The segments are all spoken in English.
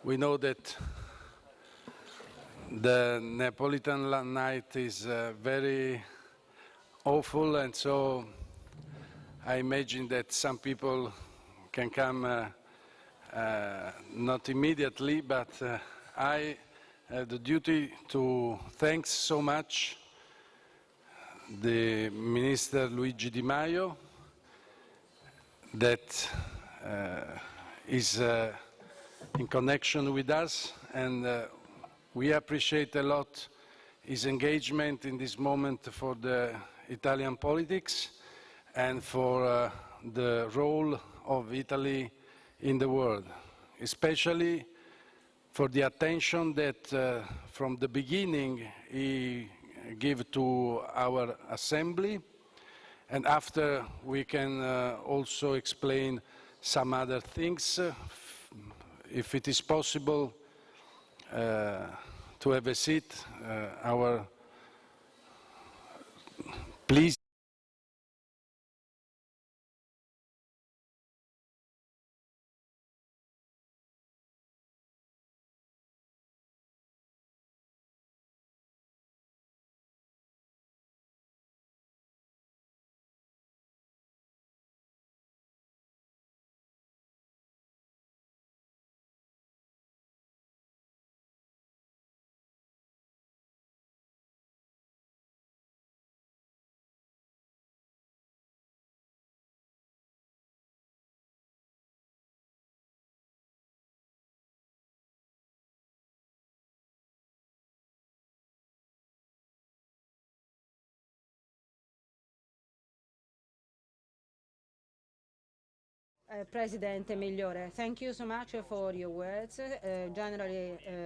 We know that the Neapolitan night is very awful, and so I imagine that some people can come not immediately, but I have the duty to thank so much the Minister Luigi Di Maio that is in connection with us, and we appreciate a lot his engagement in this moment for the Italian politics and for the role of Italy in the world, especially for the attention that from the beginning he gave to our Assembly, and after we can also explain some other things, if it is possible to have a seat, please. President Migliore, thank you so much for your words.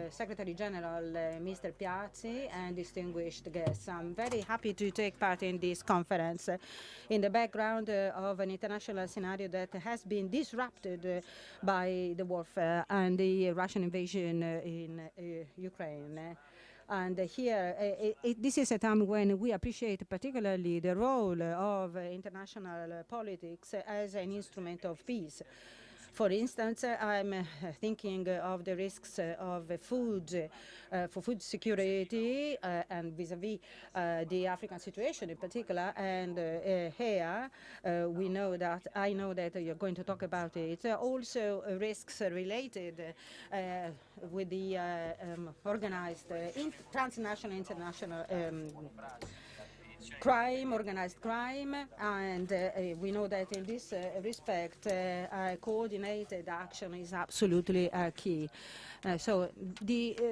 Secretary General Mr. Piazzi and distinguished guests, I'm very happy to take part in this conference in the background of an international scenario that has been disrupted by the warfare and the Russian invasion in Ukraine. And here, this is a time when we appreciate particularly the role of international politics as an instrument of peace. For instance, I'm thinking of the risks of food, for food security and vis-à-vis the African situation in particular. And here, I know that you're going to talk about it. Also, risks related with the organized transnational, international crime, organized crime, and we know that in this respect, coordinated action is absolutely key. So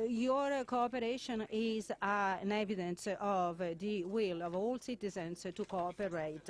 your cooperation is an evidence of the will of all citizens to cooperate.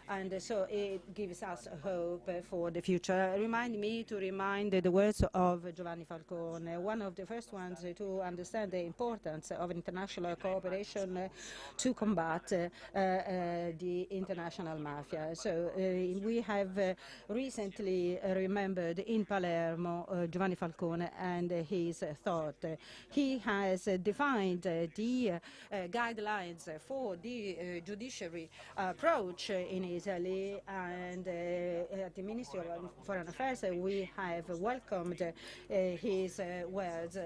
And so it gives us hope for the future. Remind me to remind the words of Giovanni Falcone, one of the first ones to understand the importance of international cooperation to combat the international mafia. So we have recently remembered in Palermo Giovanni Falcone and his thought. He has defined the guidelines for the judiciary approach in Italy, and at the Ministry of Foreign Affairs we have welcomed his words.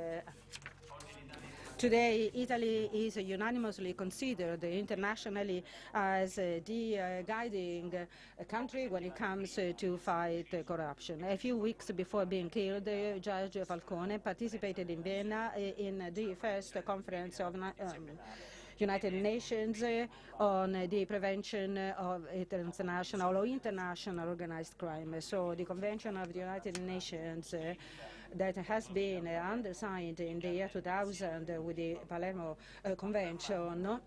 Today, Italy is unanimously considered internationally as the guiding country when it comes to fight corruption. A few weeks before being killed, Judge Falcone participated in Vienna in the first conference of United Nations on the prevention of transnational or international organized crime. So the Convention of the United Nations that has been undersigned in the year 2000 with the Palermo Convention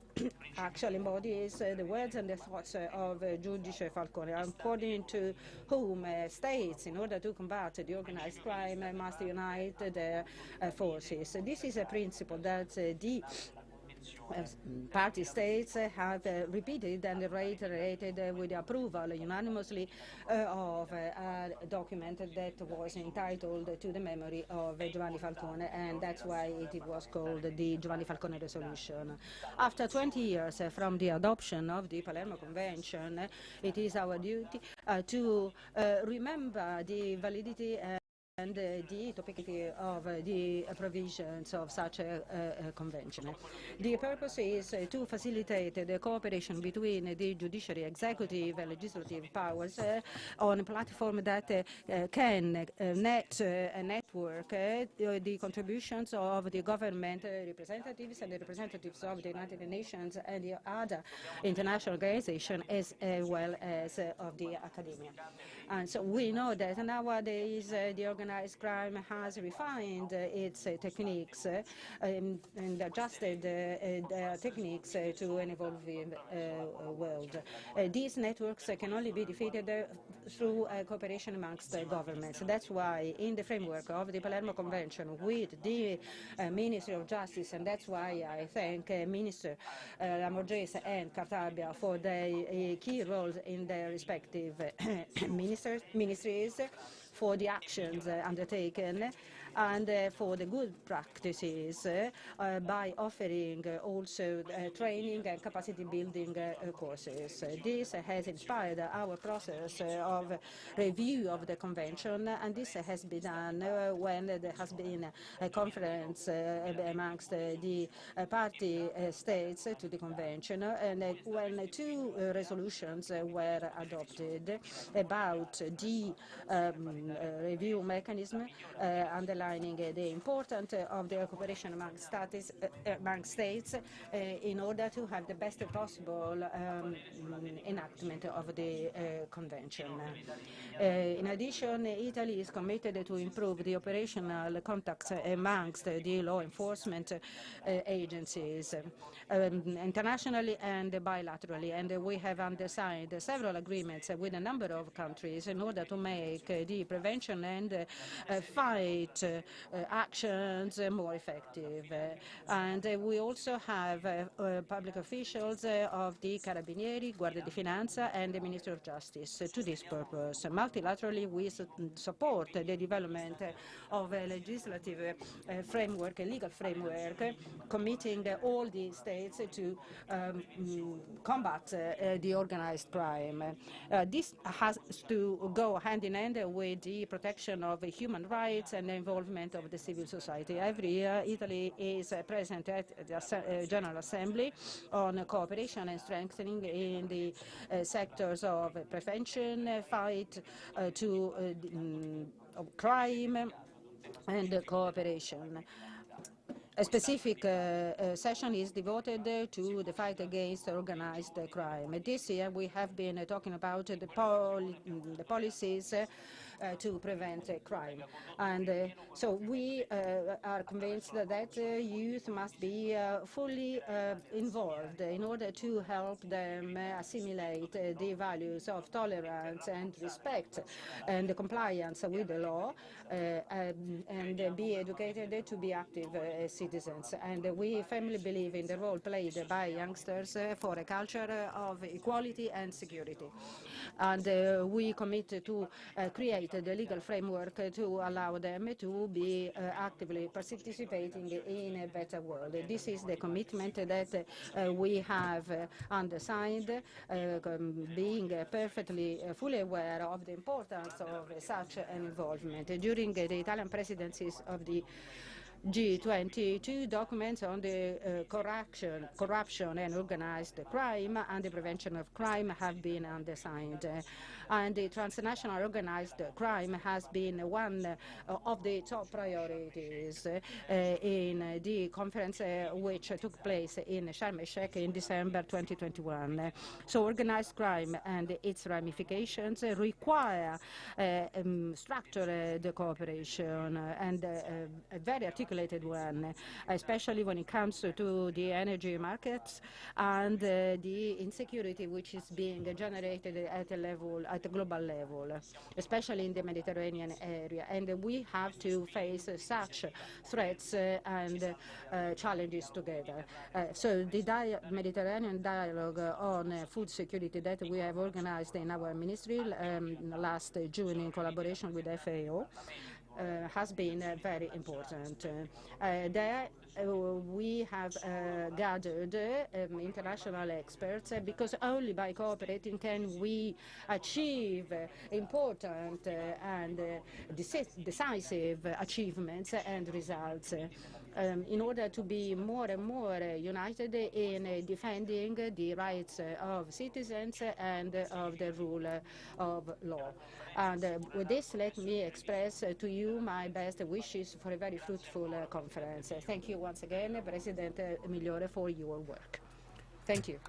actually embodies the words and the thoughts of Giudice Falcone, according to whom states, in order to combat the organized crime, must unite their forces. This is a principle that the party states have repeated and reiterated with the approval unanimously of a document that was entitled To the Memory of Giovanni Falcone, and that's why it was called the Giovanni Falcone Resolution. After 20 years from the adoption of the Palermo Convention, it is our duty to remember the validity and the topicity of the provisions of such a convention. The purpose is to facilitate the cooperation between the judiciary, executive, and legislative powers on a platform that can network the contributions of the government representatives and the representatives of the United Nations and the other international organizations, as well as of the academia. And so we know that nowadays the organized crime has refined its techniques and adjusted their techniques to an evolving world. These networks can only be defeated through cooperation amongst governments. That's why in the framework of the Palermo Convention with the Ministry of Justice, and that's why I thank Minister Lamorgese and Cartabia for their key roles in their respective ministries, for the actions undertaken and for the good practices by offering also training and capacity building courses. This has inspired our process of review of the convention, and this has been done when there has been a conference amongst the party states to the convention, and when two resolutions were adopted about the review mechanism, underlining the importance of the cooperation among states in order to have the best possible enactment of the convention. In addition, Italy is committed to improve the operational contacts amongst the law enforcement agencies, internationally and bilaterally, and we have undersigned several agreements with a number of countries in order to make the prevention and fight actions more effective. And we also have public officials of the Carabinieri, Guardia di Finanza, and the Ministry of Justice to this purpose. Multilaterally, we support the development of a legislative framework, a legal framework, committing all the states to combat the organized crime. This has to go hand in hand with the protection of human rights and the involvement of the civil society. Every year, Italy is present at the General Assembly on cooperation and strengthening in the sectors of prevention, fight to crime, and cooperation. A specific session is devoted to the fight against organized crime. This year we have been talking about the policies to prevent crime. And so we are convinced that youth must be fully involved in order to help them assimilate the values of tolerance and respect and compliance with the law, and be educated to be active citizens. And we firmly believe in the role played by youngsters for a culture of equality and security. And we commit to create the legal framework to allow them to be actively participating in a better world. This is the commitment that we have undersigned, being perfectly fully aware of the importance of such an involvement. During the Italian presidencies of the G20, two documents on the corruption and organized crime and the prevention of crime have been undersigned. And the transnational organized crime has been one of the top priorities in the conference which took place in Sharm el-Sheikh in December 2021. So organized crime and its ramifications require structured cooperation and a very articulated one, especially when it comes to the energy markets and the insecurity which is being generated at a global level, especially in the Mediterranean area. And we have to face such threats and challenges together. So the Mediterranean dialogue on food security that we have organized in our ministry last June in collaboration with FAO has been very important. There we have gathered international experts because only by cooperating can we achieve important and decisive achievements and results. In order to be more and more united in defending the rights of citizens and of the rule of law. And with this, let me express to you my best wishes for a very fruitful conference. Thank you once again, President Migliore, for your work. Thank you.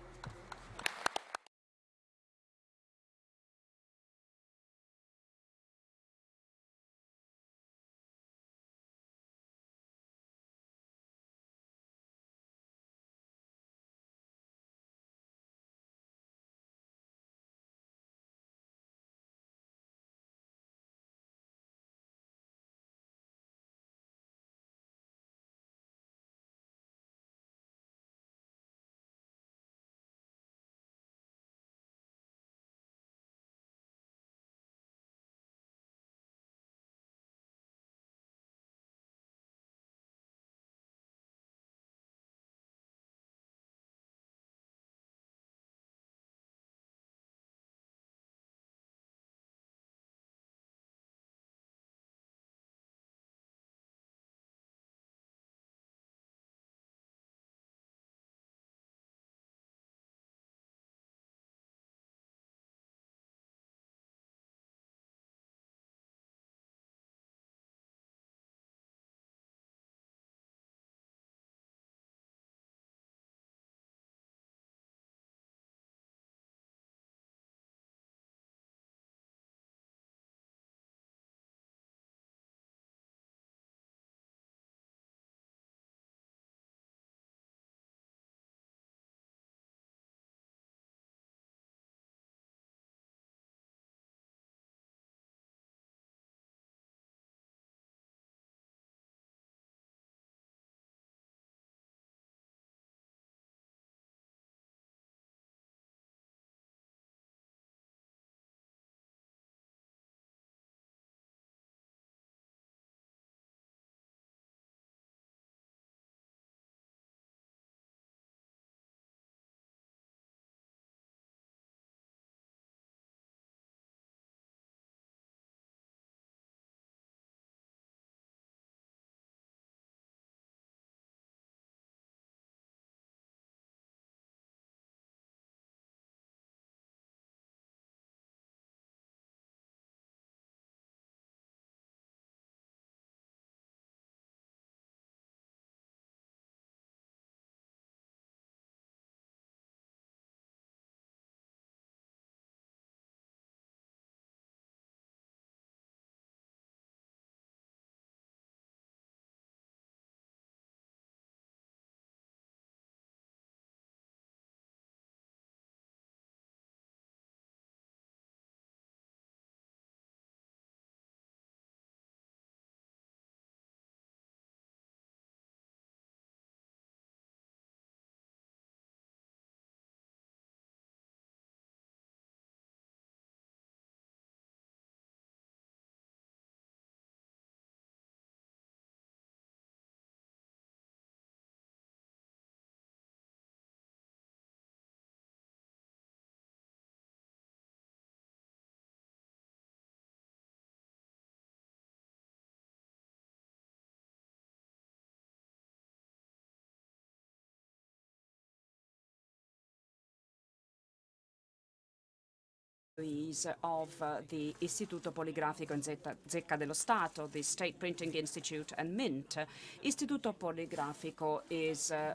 Of the Istituto Poligrafico in Zecca dello Stato, the State Printing Institute and Mint. Istituto Poligrafico is a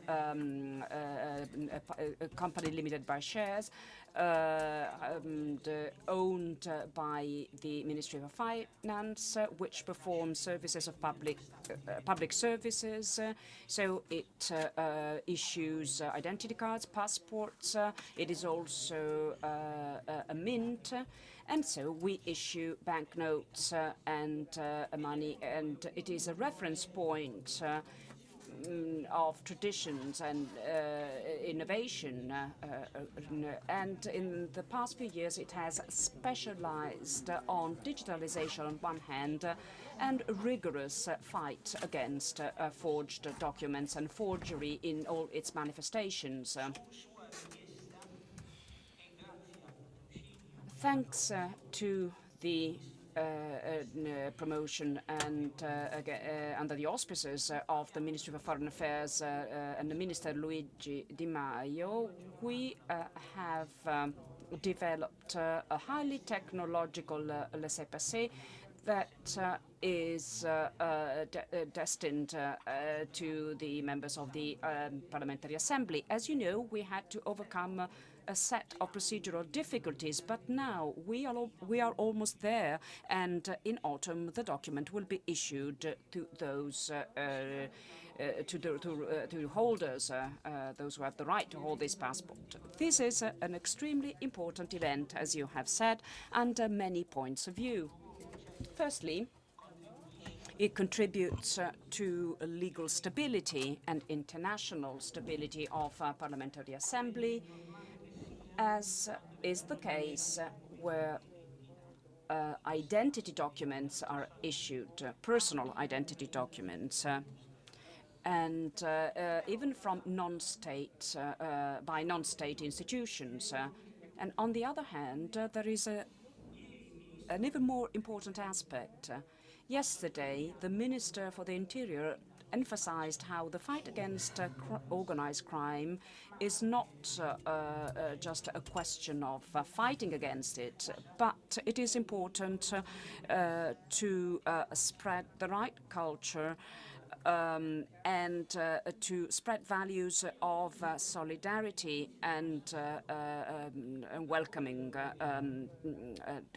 company limited by shares, owned by the Ministry of Finance, which performs services of public services. So it issues identity cards, passports. It is also a mint, and so we issue banknotes and money, and it is a reference point of traditions and innovation, and in the past few years it has specialized on digitalization on one hand and rigorous fight against forged documents and forgery in all its manifestations. Thanks to the promotion and under the auspices of the Ministry of Foreign Affairs and the Minister Luigi Di Maio, we have developed a highly technological laissez-passer that is destined to the members of the Parliamentary Assembly. As you know, we had to overcome a set of procedural difficulties, but now we are almost there, and in autumn the document will be issued to those to holders, those who have the right to hold this passport. This is an extremely important event, as you have said, under many points of view. Firstly, it contributes to legal stability and international stability of Parliamentary Assembly, as is the case where identity documents are issued, personal identity documents, and even from non-state, by non-state institutions. And on the other hand, there is an even more important aspect. Yesterday, the Minister for the Interior emphasized how the fight against organized crime is not just a question of fighting against it, but it is important to spread the right culture and to spread values of solidarity and welcoming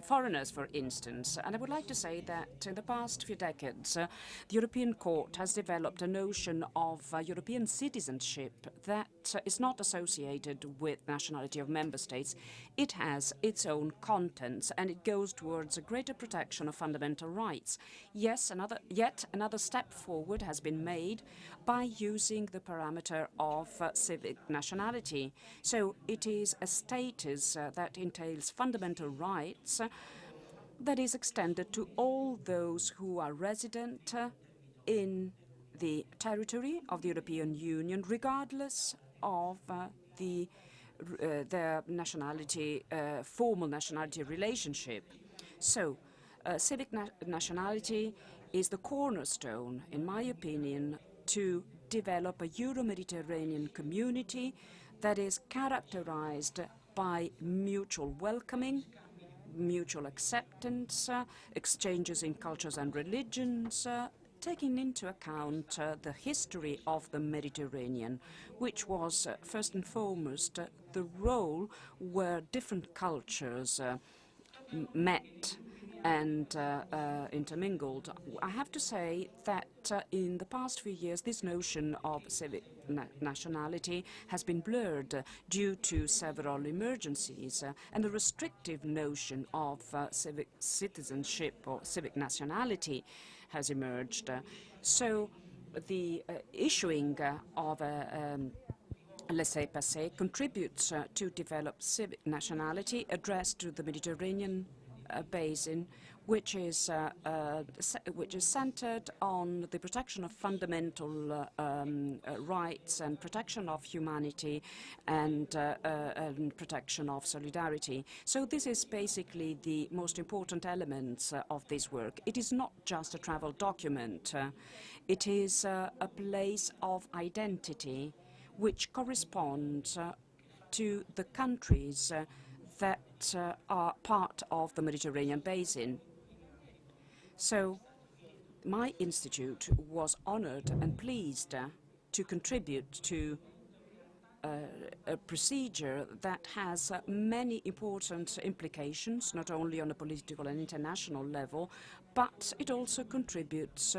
foreigners, for instance. And I would like to say that in the past few decades, the European Court has developed a notion of European citizenship that is not associated with nationality of member states. It has its own contents, and it goes towards a greater protection of fundamental rights. Yes, yet another step forward has been made by using the parameter of civic nationality. So it is a status that entails fundamental rights that is extended to all those who are resident in the territory of the European Union, regardless of their nationality, formal nationality relationship. So civic nationality is the cornerstone, in my opinion, to develop a Euro-Mediterranean community that is characterized by mutual welcoming, mutual acceptance, exchanges in cultures and religions, taking into account the history of the Mediterranean, which was first and foremost the role where different cultures met and intermingled. I have to say that in the past few years, this notion of civic nationality has been blurred due to several emergencies, and a restrictive notion of civic citizenship or civic nationality has emerged. So the issuing of a laissez-passer contributes to develop civic nationality addressed to the Mediterranean basin, which is centered on the protection of fundamental rights and protection of humanity and protection of solidarity. So this is basically the most important elements of this work. It is not just a travel document. It is a place of identity which corresponds to the countries that are part of the Mediterranean basin. So my institute was honored and pleased to contribute to a procedure that has many important implications, not only on a political and international level, but it also contributes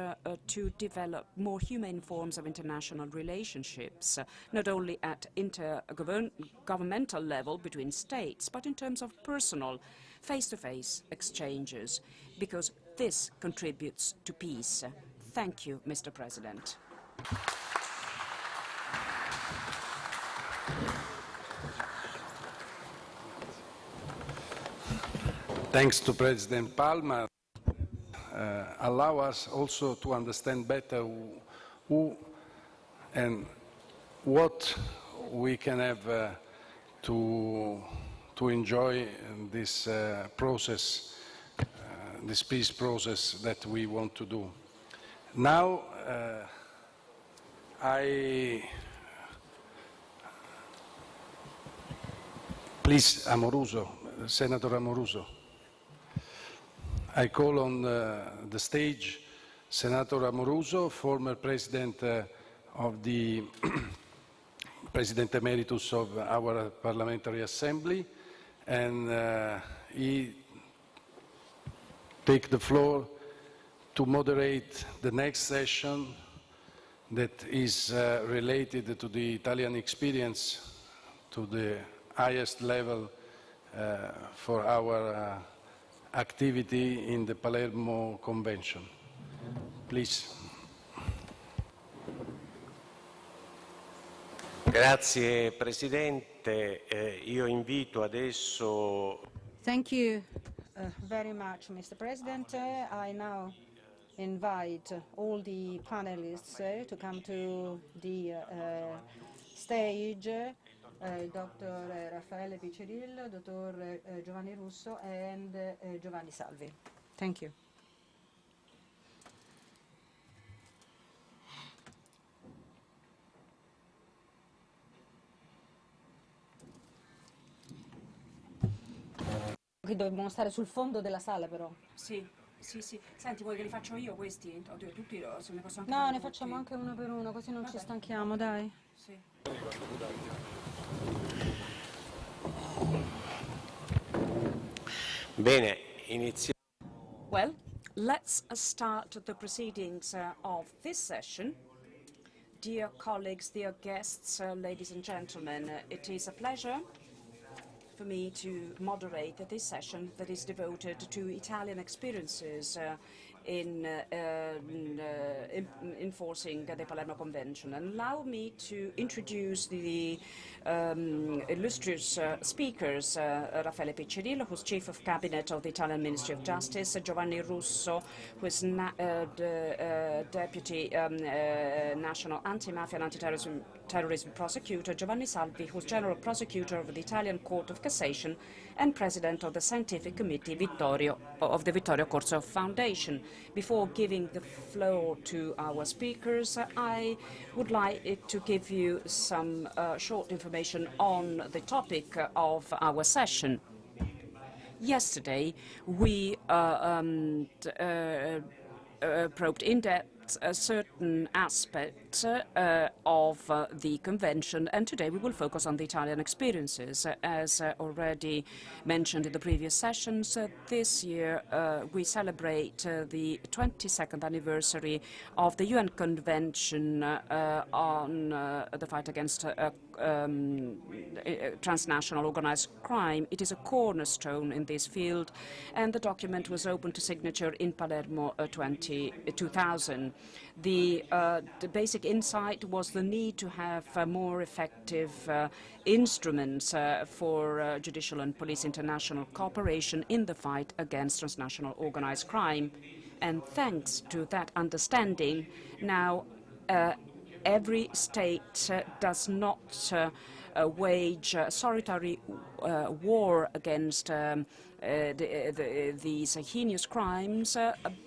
to develop more humane forms of international relationships, not only at intergovernmental level between states, but in terms of personal, face-to-face exchanges, because this contributes to peace. Thank you, Mr. President. thanks to President Palma, allow us also to understand better who and what we can have to enjoy this process, this peace process that we want to do. Now, please, Amoruso, Senator Amoruso. I call on the stage Senator Amoruso, former President of the President Emeritus of our Parliamentary Assembly, and he take the floor to moderate the next session that is related to the Italian experience to the highest level for our activity in the Palermo Convention. Please. Grazie Presidente, io invito adesso. Thank you very much, Mr. President. I now invite all the panelists to come to the stage. Dr. Raffaele Piccirillo, Dr. Giovanni Russo, and Giovanni Salvi. Thank you. Qui dobbiamo stare sul fondo della sala, però. Sì, sì, sì. Senti, vuoi che li faccio io questi? Oddio, tutti se ne posso anche No, ne tutti. facciamo anche uno per uno, così non ci stanchiamo, dai. Sì. Bene, iniziamo. Well, let's start the proceedings of this session. Dear colleagues, dear guests, ladies and gentlemen, it is a pleasure for me to moderate this session that is devoted to Italian experiences in enforcing the Palermo Convention. And allow me to introduce the illustrious speakers, Raffaele Piccirillo, who's Chief of Cabinet of the Italian Ministry of Justice, Giovanni Russo, who is Deputy National Anti-Mafia and Anti-Terrorism Prosecutor, Giovanni Salvi, who's General Prosecutor of the Italian Court of Cassation and President of the Scientific Committee of the Vittorio Corso Foundation. Before giving the floor to our speakers, I would like to give you some short information on the topic of our session. Yesterday, we probed in depth certain aspects of the convention, and today we will focus on the Italian experiences. As already mentioned in the previous sessions, this year we celebrate the 22nd anniversary of the UN Convention on the fight against transnational organized crime. It is a cornerstone in this field, and the document was open to signature in Palermo 2000. The basic insight was the need to have more effective instruments for judicial and police international cooperation in the fight against transnational organized crime. And thanks to that understanding, now every state does not wage a solitary war against these heinous crimes,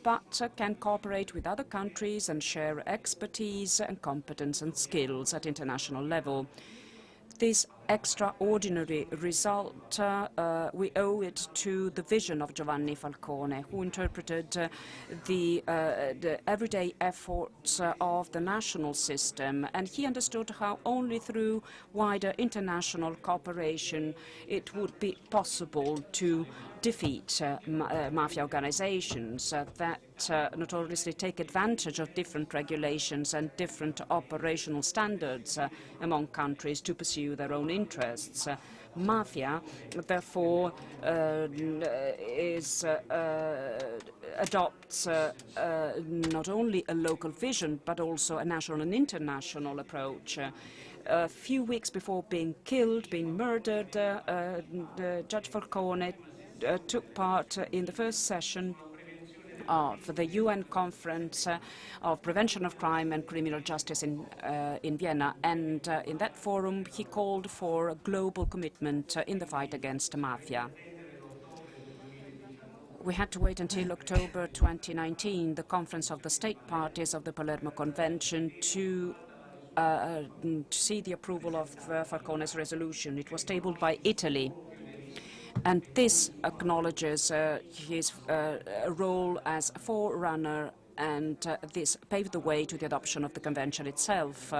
but can cooperate with other countries and share expertise and competence and skills at international level. This extraordinary result, we owe it to the vision of Giovanni Falcone, who interpreted the everyday efforts of the national system, and he understood how only through wider international cooperation it would be possible to defeat mafia organizations that notoriously take advantage of different regulations and different operational standards among countries to pursue their own interests. Mafia, therefore, adopts not only a local vision but also a national and international approach. A few weeks before being killed, being murdered, Judge Falcone took part in the first session of the UN Conference of Prevention of Crime and Criminal Justice in Vienna, and in that forum he called for a global commitment in the fight against mafia. We had to wait until October 2019, the conference of the state parties of the Palermo Convention, to see the approval of Falcone's resolution. It was tabled by Italy. And this acknowledges his role as a forerunner, and this paved the way to the adoption of the convention itself.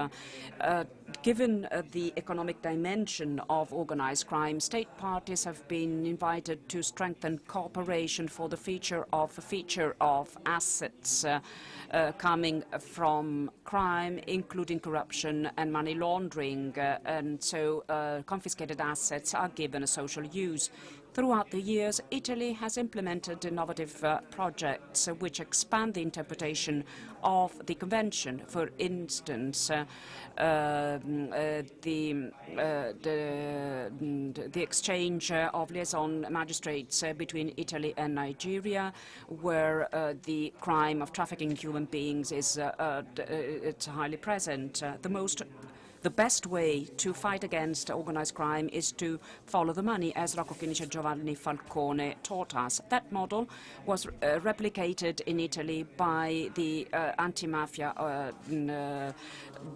Given the economic dimension of organized crime, state parties have been invited to strengthen cooperation for the feature of assets coming from crime, including corruption and money laundering, and so confiscated assets are given a social use. Throughout the years, Italy has implemented innovative projects which expand the interpretation of the Convention. For instance, the exchange of liaison magistrates between Italy and Nigeria, where the crime of trafficking human beings is it's highly present. The best way to fight against organized crime is to follow the money, as Rocco Chinnici and Giovanni Falcone taught us. That model was replicated in Italy by the anti-mafia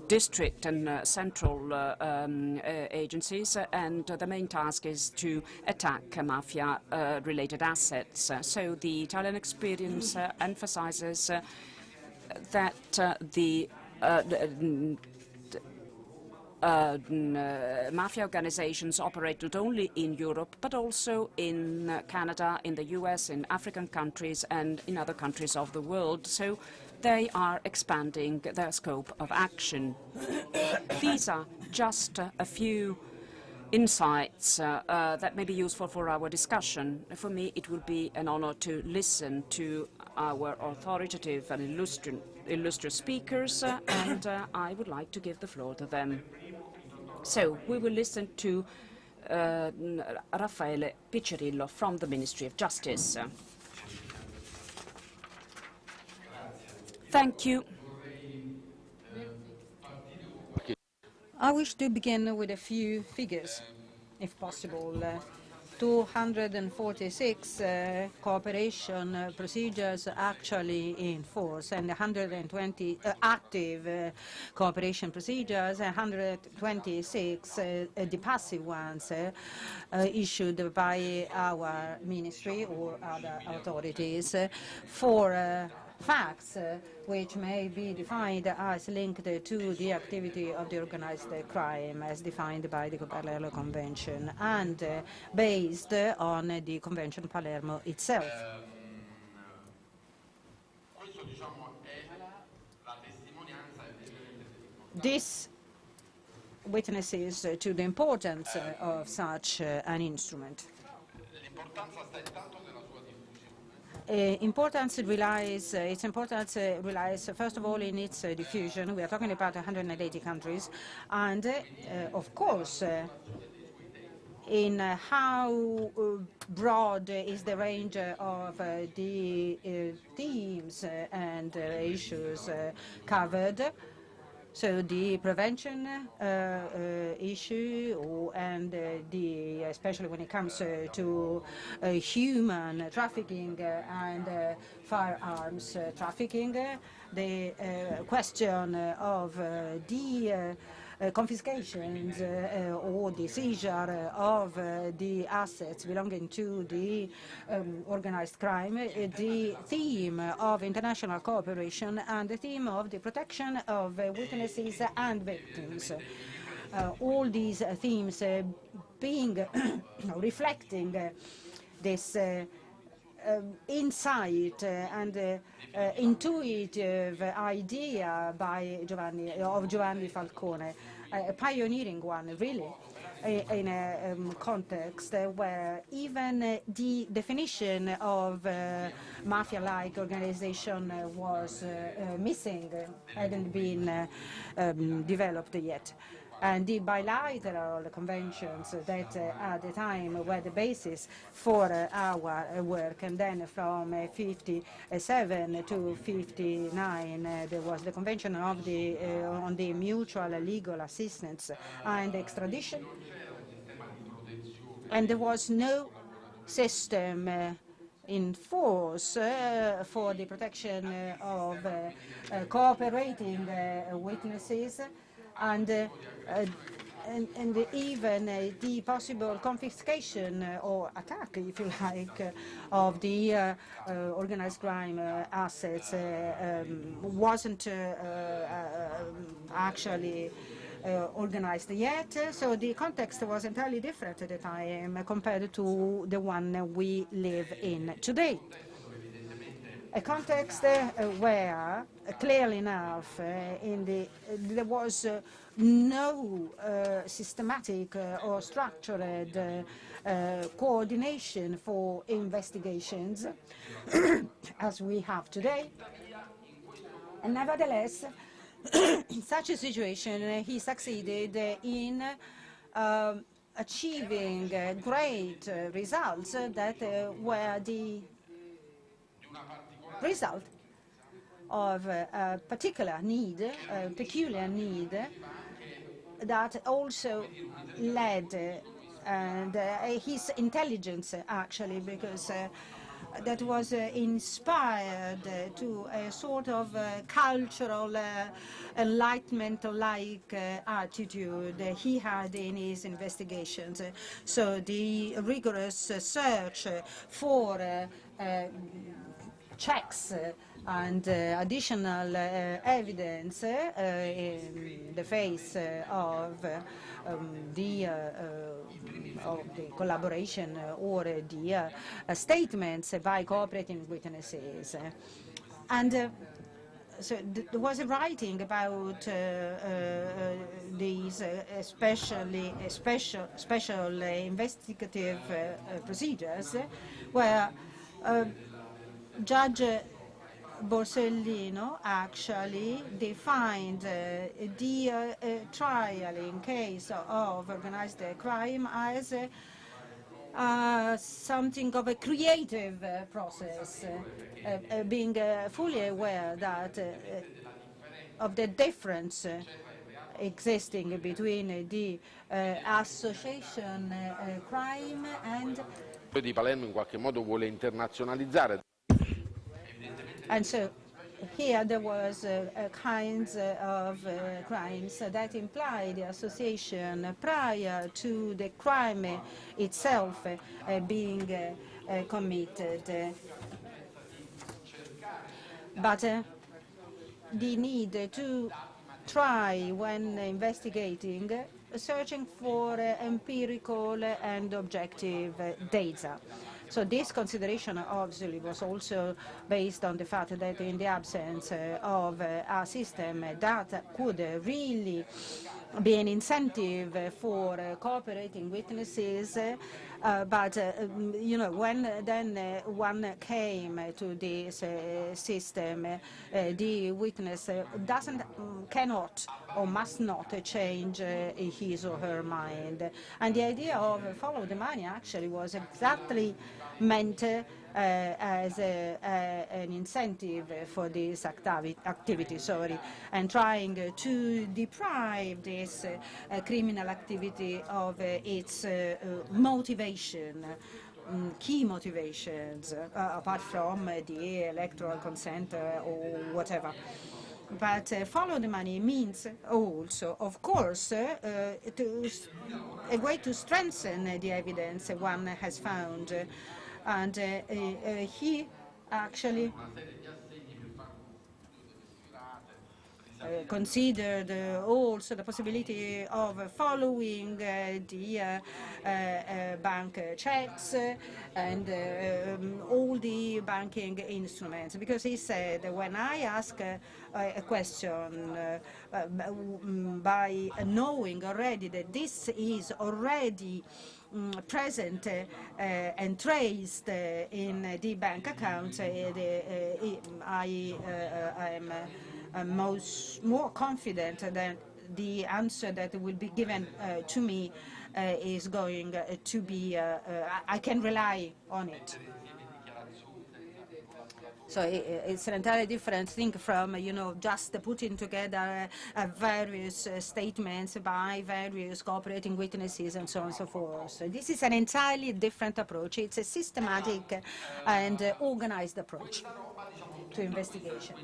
district and central agencies, and the main task is to attack mafia-related assets. So the Italian experience emphasizes that mafia organizations operate not only in Europe, but also in Canada, in the US, in African countries, and in other countries of the world. So they are expanding their scope of action. These are just a few insights that may be useful for our discussion. For me, it will be an honor to listen to our authoritative and illustrious speakers, and I would like to give the floor to them. So we will listen to Raffaele Piccirillo from the Ministry of Justice. Thank you. I wish to begin with a few figures, if possible. 246 cooperation procedures actually in force, and 120 active cooperation procedures, 126 the passive ones issued by our ministry or other authorities for facts which may be defined as linked to the activity of the organized crime as defined by the Palermo Convention and based on the Convention Palermo itself. This witnesses to the importance of such an instrument. Its importance relies, first of all, in its diffusion. We are talking about 180 countries, and of course, in how broad is the range of the themes and issues covered. So the prevention issue and especially when it comes to human trafficking and firearms trafficking, the question of the confiscations or the seizure of the assets belonging to the organized crime, the theme of international cooperation, and the theme of the protection of witnesses and victims. All these themes being reflecting this insight and intuitive idea by Giovanni Falcone, a pioneering one, really, in a context where even the definition of mafia-like organization was missing, hadn't been developed yet. and the bilateral conventions that at the time were the basis for our work. And then from 57 to 59, there was the Convention of on the mutual legal assistance and extradition. And there was no system in force for the protection of cooperating witnesses, and even the possible confiscation or attack, if you like, of the organized crime assets wasn't actually organized yet, so the context was entirely different at the time compared to the one we live in today. A context where, clearly enough, there was no systematic or structured coordination for investigations as we have today. And nevertheless, in such a situation, he succeeded in achieving great results that were the result of a particular need, a peculiar need, that also led and his intelligence, actually, because that was inspired to a sort of cultural enlightenment-like attitude he had in his investigations. So the rigorous search for checks and additional evidence in the face of the collaboration or the statements by cooperating witnesses. And so there was a writing about these special investigative procedures where Judge Borsellino actually defined the trial in case of organized crime as something of a creative process, being fully aware that of the difference existing between the association crime and di Palermo in qualche modo vuole internazionalizzare. And so here there was kinds of crimes that imply the association prior to the crime itself being committed. But the need to try, when investigating, searching for empirical and objective data. So this consideration obviously was also based on the fact that in the absence of a system that could really be an incentive for cooperating witnesses, but you know, when then one came to this system, the witness cannot or must not change his or her mind. And the idea of follow the money actually was exactly meant as an incentive for this activity, and trying to deprive this criminal activity of its motivation, key motivations, apart from the electoral consent or whatever. But follow the money means also, of course, a way to strengthen the evidence one has found. And he actually considered also the possibility of following the bank checks and all the banking instruments, because he said, when I ask a question by knowing already that this is already present and traced in the bank account, I am more confident the answer that will be given to me is going to be, I can rely on it. So it's an entirely different thing from, just putting together various statements by various cooperating witnesses and so on and so forth. So this is an entirely different approach. It's a systematic and organized approach to investigation.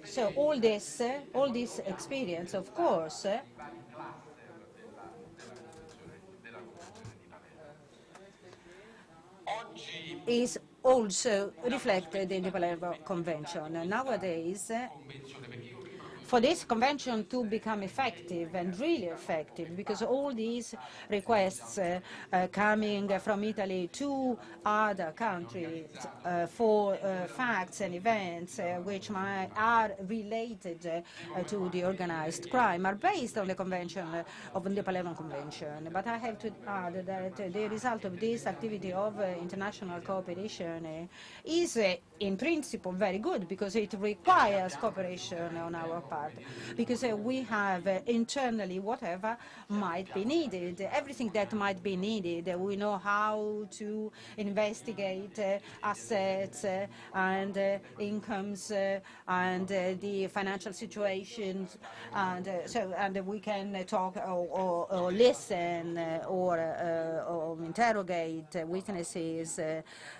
So all this experience, of course, is also reflected in the Palermo Convention. Nowadays, for this convention to become effective and really effective, because all these requests coming from Italy to other countries for facts and events which are related to the organized crime are based on the convention of the Palermo Convention. But I have to add that the result of this activity of international cooperation is in principle very good, because it requires cooperation on our part. Because we have internally whatever might be needed, everything that might be needed. We know how to investigate assets and incomes and the financial situations, and we can talk or listen or interrogate witnesses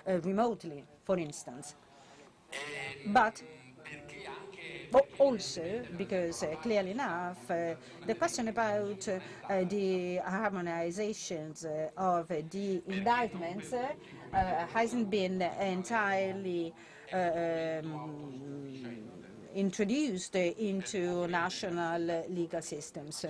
remotely, for instance. But also, because clearly enough, the question about the harmonizations of the indictments hasn't been entirely introduced into national legal systems.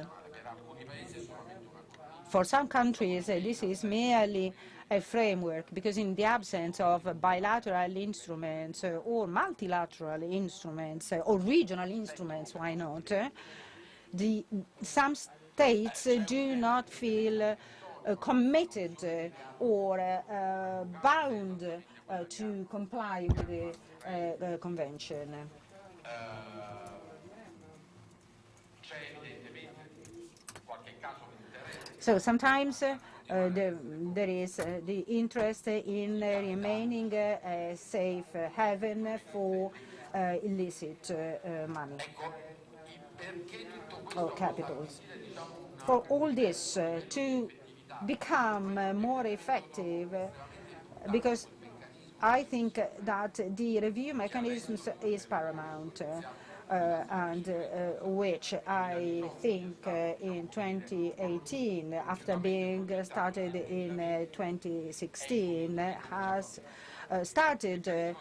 For some countries, this is merely a framework, because in the absence of bilateral instruments or multilateral instruments or regional instruments, why not, some states do not feel committed or bound to comply with the convention. So sometimes there is the interest in remaining a safe haven for illicit money or capitals. For all this to become more effective, because I think that the review mechanism is paramount. And which I think in 2018, after being started in 2016, has started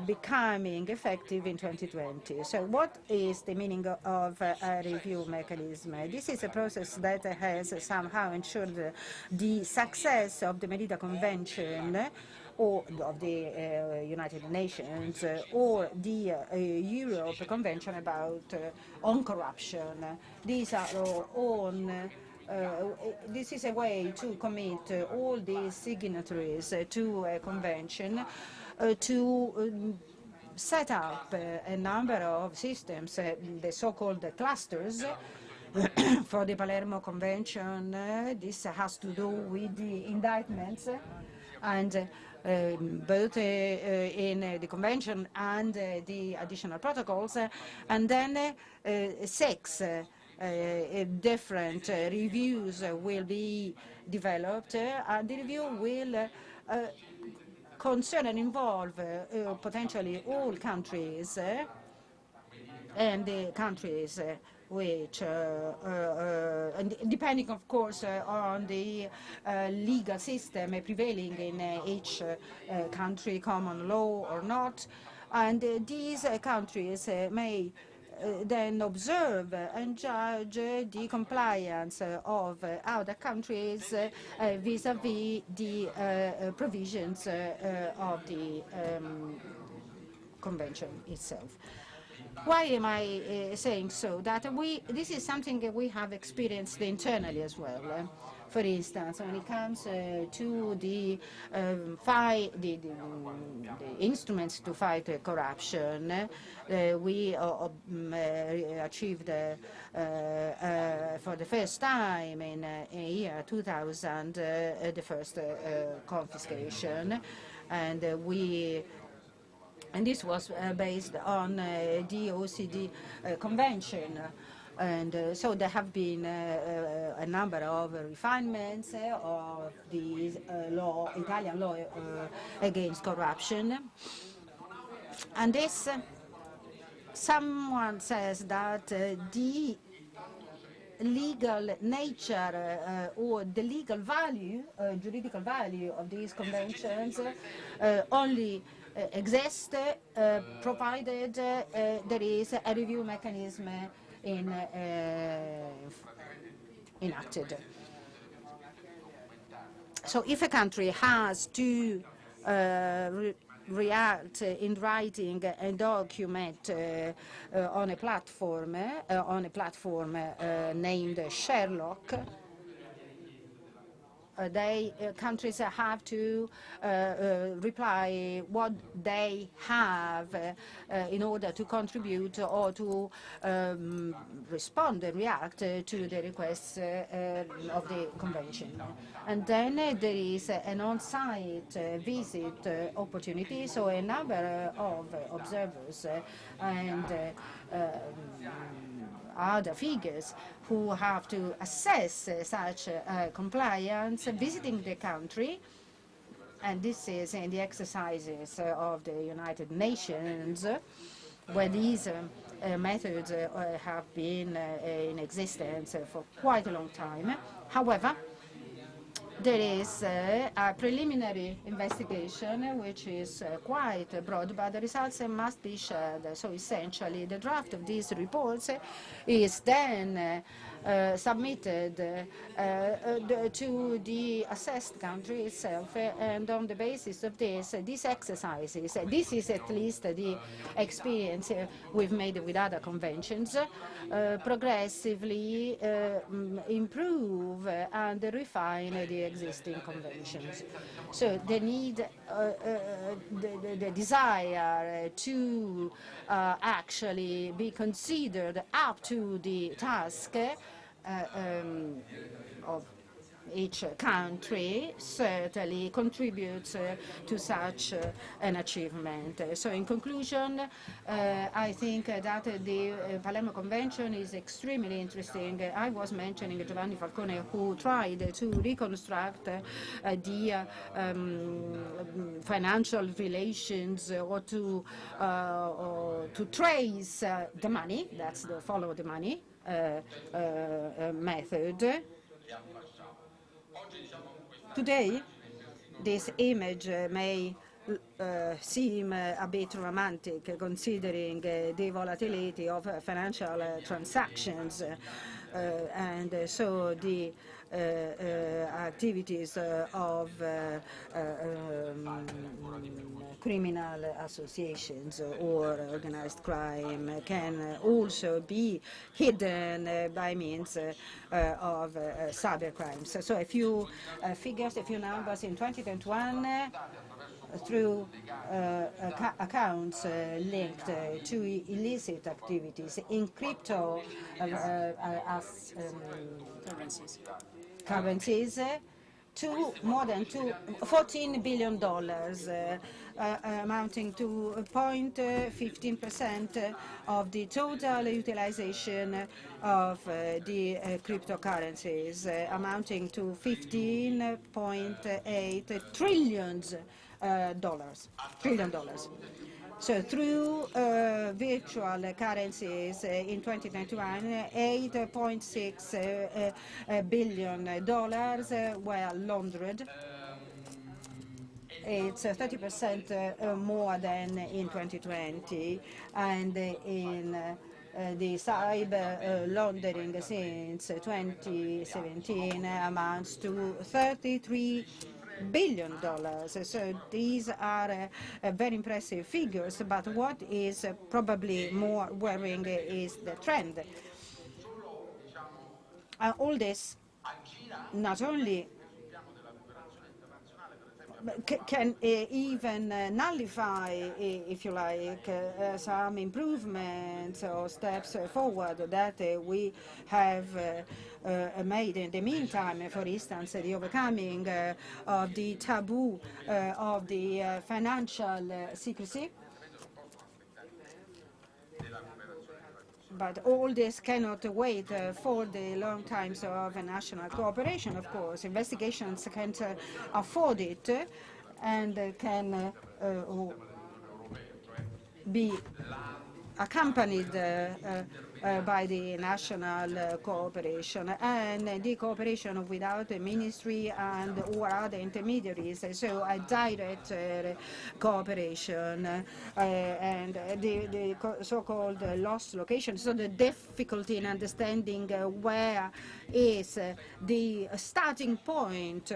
becoming effective in 2020. So what is the meaning of a review mechanism? This is a process that has somehow ensured the success of the Merida Convention, or of the United Nations, or the Europe Convention on corruption. These are all this is a way to commit all the signatories to a convention to set up a number of systems, the so-called clusters. For the Palermo Convention, this has to do with the indictments, and both in the convention and the additional protocols, and then 6 different reviews will be developed, and the review will concern and involve potentially all countries, and the countries which, depending, of course, on the legal system prevailing in each country, common law or not, and these countries may then observe and judge the compliance of other countries vis-à-vis the provisions of the convention itself. Why am I saying so? That this is something that we have experienced internally as well. For instance, when it comes to the instruments to fight corruption, we achieved for the first time in year 2000 the first confiscation, and this was based on the OECD convention. And so there have been a number of refinements of the Italian law against corruption. And this, someone says that the legal nature or the legal value, juridical value of these conventions only exist provided there is a review mechanism enacted. So if a country has to react in writing and document on a platform named Sherlock, countries have to reply what they have in order to contribute or to respond and react to the requests of the convention. And then there is an on-site visit opportunity, so a number of observers and other figures who have to assess such compliance visiting the country, and this is in the exercises of the United Nations, where these methods have been in existence for quite a long time. However, there is a preliminary investigation which is quite broad, but the results must be shared. So essentially, the draft of these reports is then submitted to the assessed country itself, and on the basis of this, these exercises, this is at least the experience we've made with other conventions, progressively improve and refine the existing conventions. So the need, the desire to actually be considered up to the task of each country certainly contributes to such an achievement. So in conclusion, I think that the Palermo Convention is extremely interesting. I was mentioning Giovanni Falcone, who tried to reconstruct the financial relations or to trace the money, that's the follow the money method. Today, this image may seem a bit romantic, considering the volatility of financial transactions, and so the activities of criminal associations or organized crime can also be hidden by means of cyber crimes. So a few figures, a few numbers. In 2021, through accounts linked to illicit activities in crypto currencies, to more than $14 billion, amounting to 0.15% of the total utilization of the cryptocurrencies, amounting to $15.8 trillion. So through virtual currencies in 2021, $8.6 billion were laundered. It's 30% more than in 2020, and in the cyber laundering since 2017 amounts to $33 billion. So these are very impressive figures, but what is probably more worrying is the trend. All this not only can even nullify, if you like, some improvements or steps forward that we have made in the meantime. For instance, the overcoming of the taboo of the financial secrecy. But all this cannot wait for the long times of national cooperation, of course. Investigations can't afford it and can be accompanied by the national cooperation and the cooperation without the ministry and or other intermediaries, so a direct cooperation and the so-called lost location. So the difficulty in understanding where is the starting point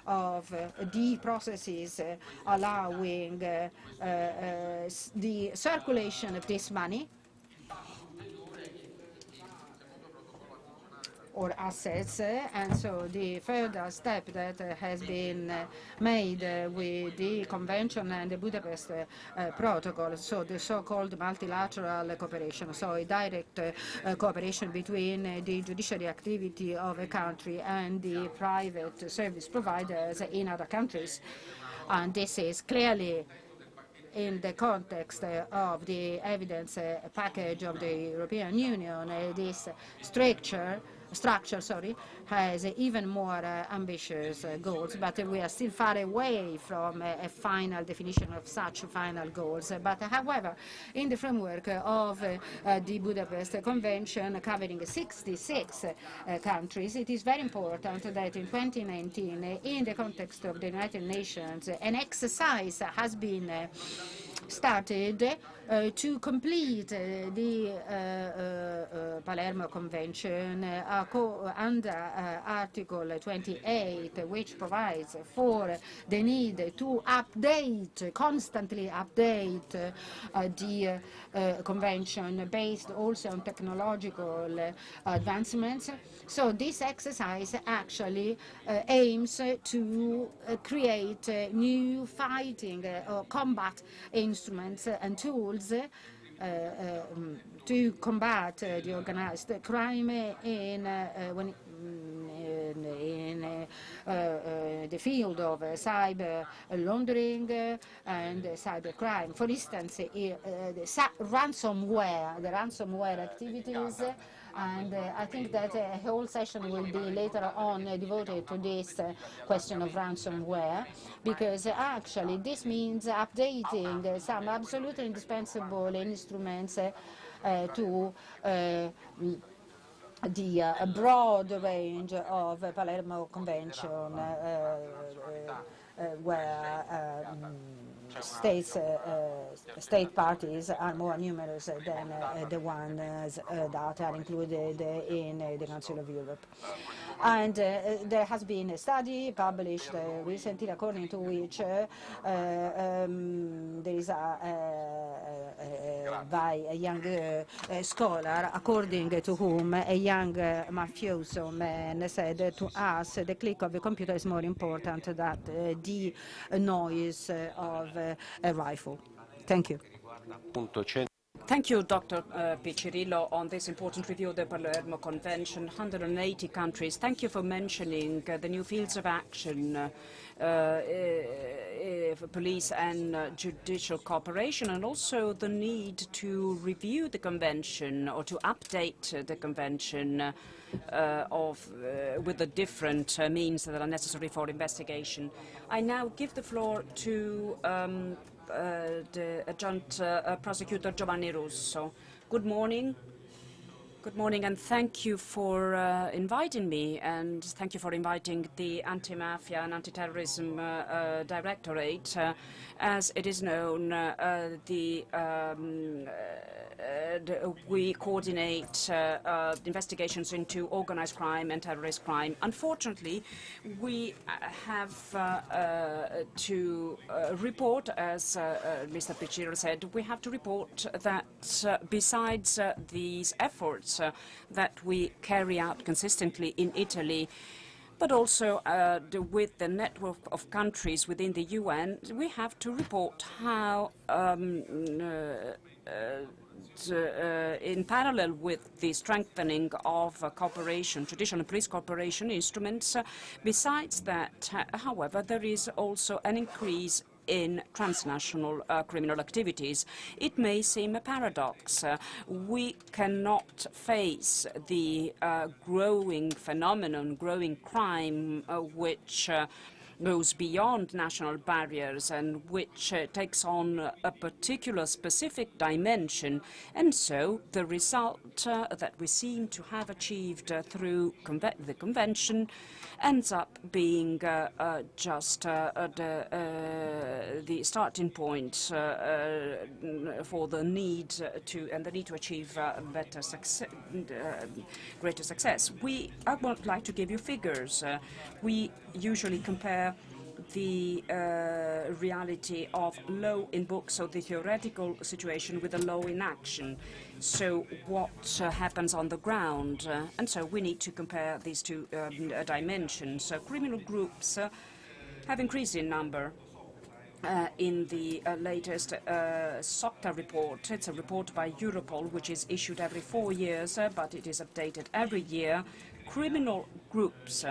of the processes allowing the circulation of this money or assets, and so the further step that has been made with the Convention and the Budapest Protocol, so the so-called multilateral cooperation, so a direct cooperation between the judiciary activity of a country and the private service providers in other countries. And this is clearly in the context of the evidence package of the European Union. This structure has even more ambitious goals, but we are still far away from a final definition of such final goals. But however, in the framework of the Budapest Convention covering 66 countries, it is very important that in 2019, in the context of the United Nations, an exercise has been started to complete the Palermo Convention under Article 28, which provides for the need to update, constantly update the Convention based also on technological advancements. So this exercise actually aims to create new fighting or combat instruments and tools to combat the organized crime in the field of cyber laundering and cyber crime. For instance, the ransomware activities. And I think that a whole session will be later on devoted to this question of ransomware, because actually this means updating some absolutely indispensable instruments to the broad range of Palermo Convention, where state parties are more numerous than the ones that are included in the Council of Europe. And there has been a study published recently, according to which there is by a young scholar, according to whom a young mafioso man said to us, the click of the computer is more important than the noise of a rifle. Thank you. Thank you, Dr. Piccirillo, on this important review of the Palermo Convention. 180 countries. Thank you for mentioning the new fields of action for police and judicial cooperation, and also the need to review the convention or to update the convention with the different means that are necessary for investigation. I now give the floor to the Adjunct Prosecutor Giovanni Russo. Good morning. Good morning, and thank you for inviting me, and thank you for inviting the Anti-Mafia and Anti-Terrorism Directorate. As it is known, we coordinate investigations into organized crime and terrorist crime. Unfortunately, we have to report, as Mr. Piccirillo said, we have to report that besides these efforts that we carry out consistently in Italy, but also with the network of countries within the UN, we have to report how in parallel with the strengthening of cooperation, traditional police cooperation instruments, besides that, however, there is also an increase in transnational criminal activities. It may seem a paradox. We cannot face the growing phenomenon, growing crime, which goes beyond national barriers and which takes on a particular specific dimension. And so the result that we seem to have achieved through the convention ends up being just the starting point for the need to achieve better success, greater success. I would like to give you figures. We usually compare the reality of law in books, so the theoretical situation, with the law in action. So what happens on the ground? And so we need to compare these two dimensions. Criminal groups have increased in number. In the latest SOCTA report, it's a report by Europol, which is issued every 4 years, but it is updated every year. Criminal groups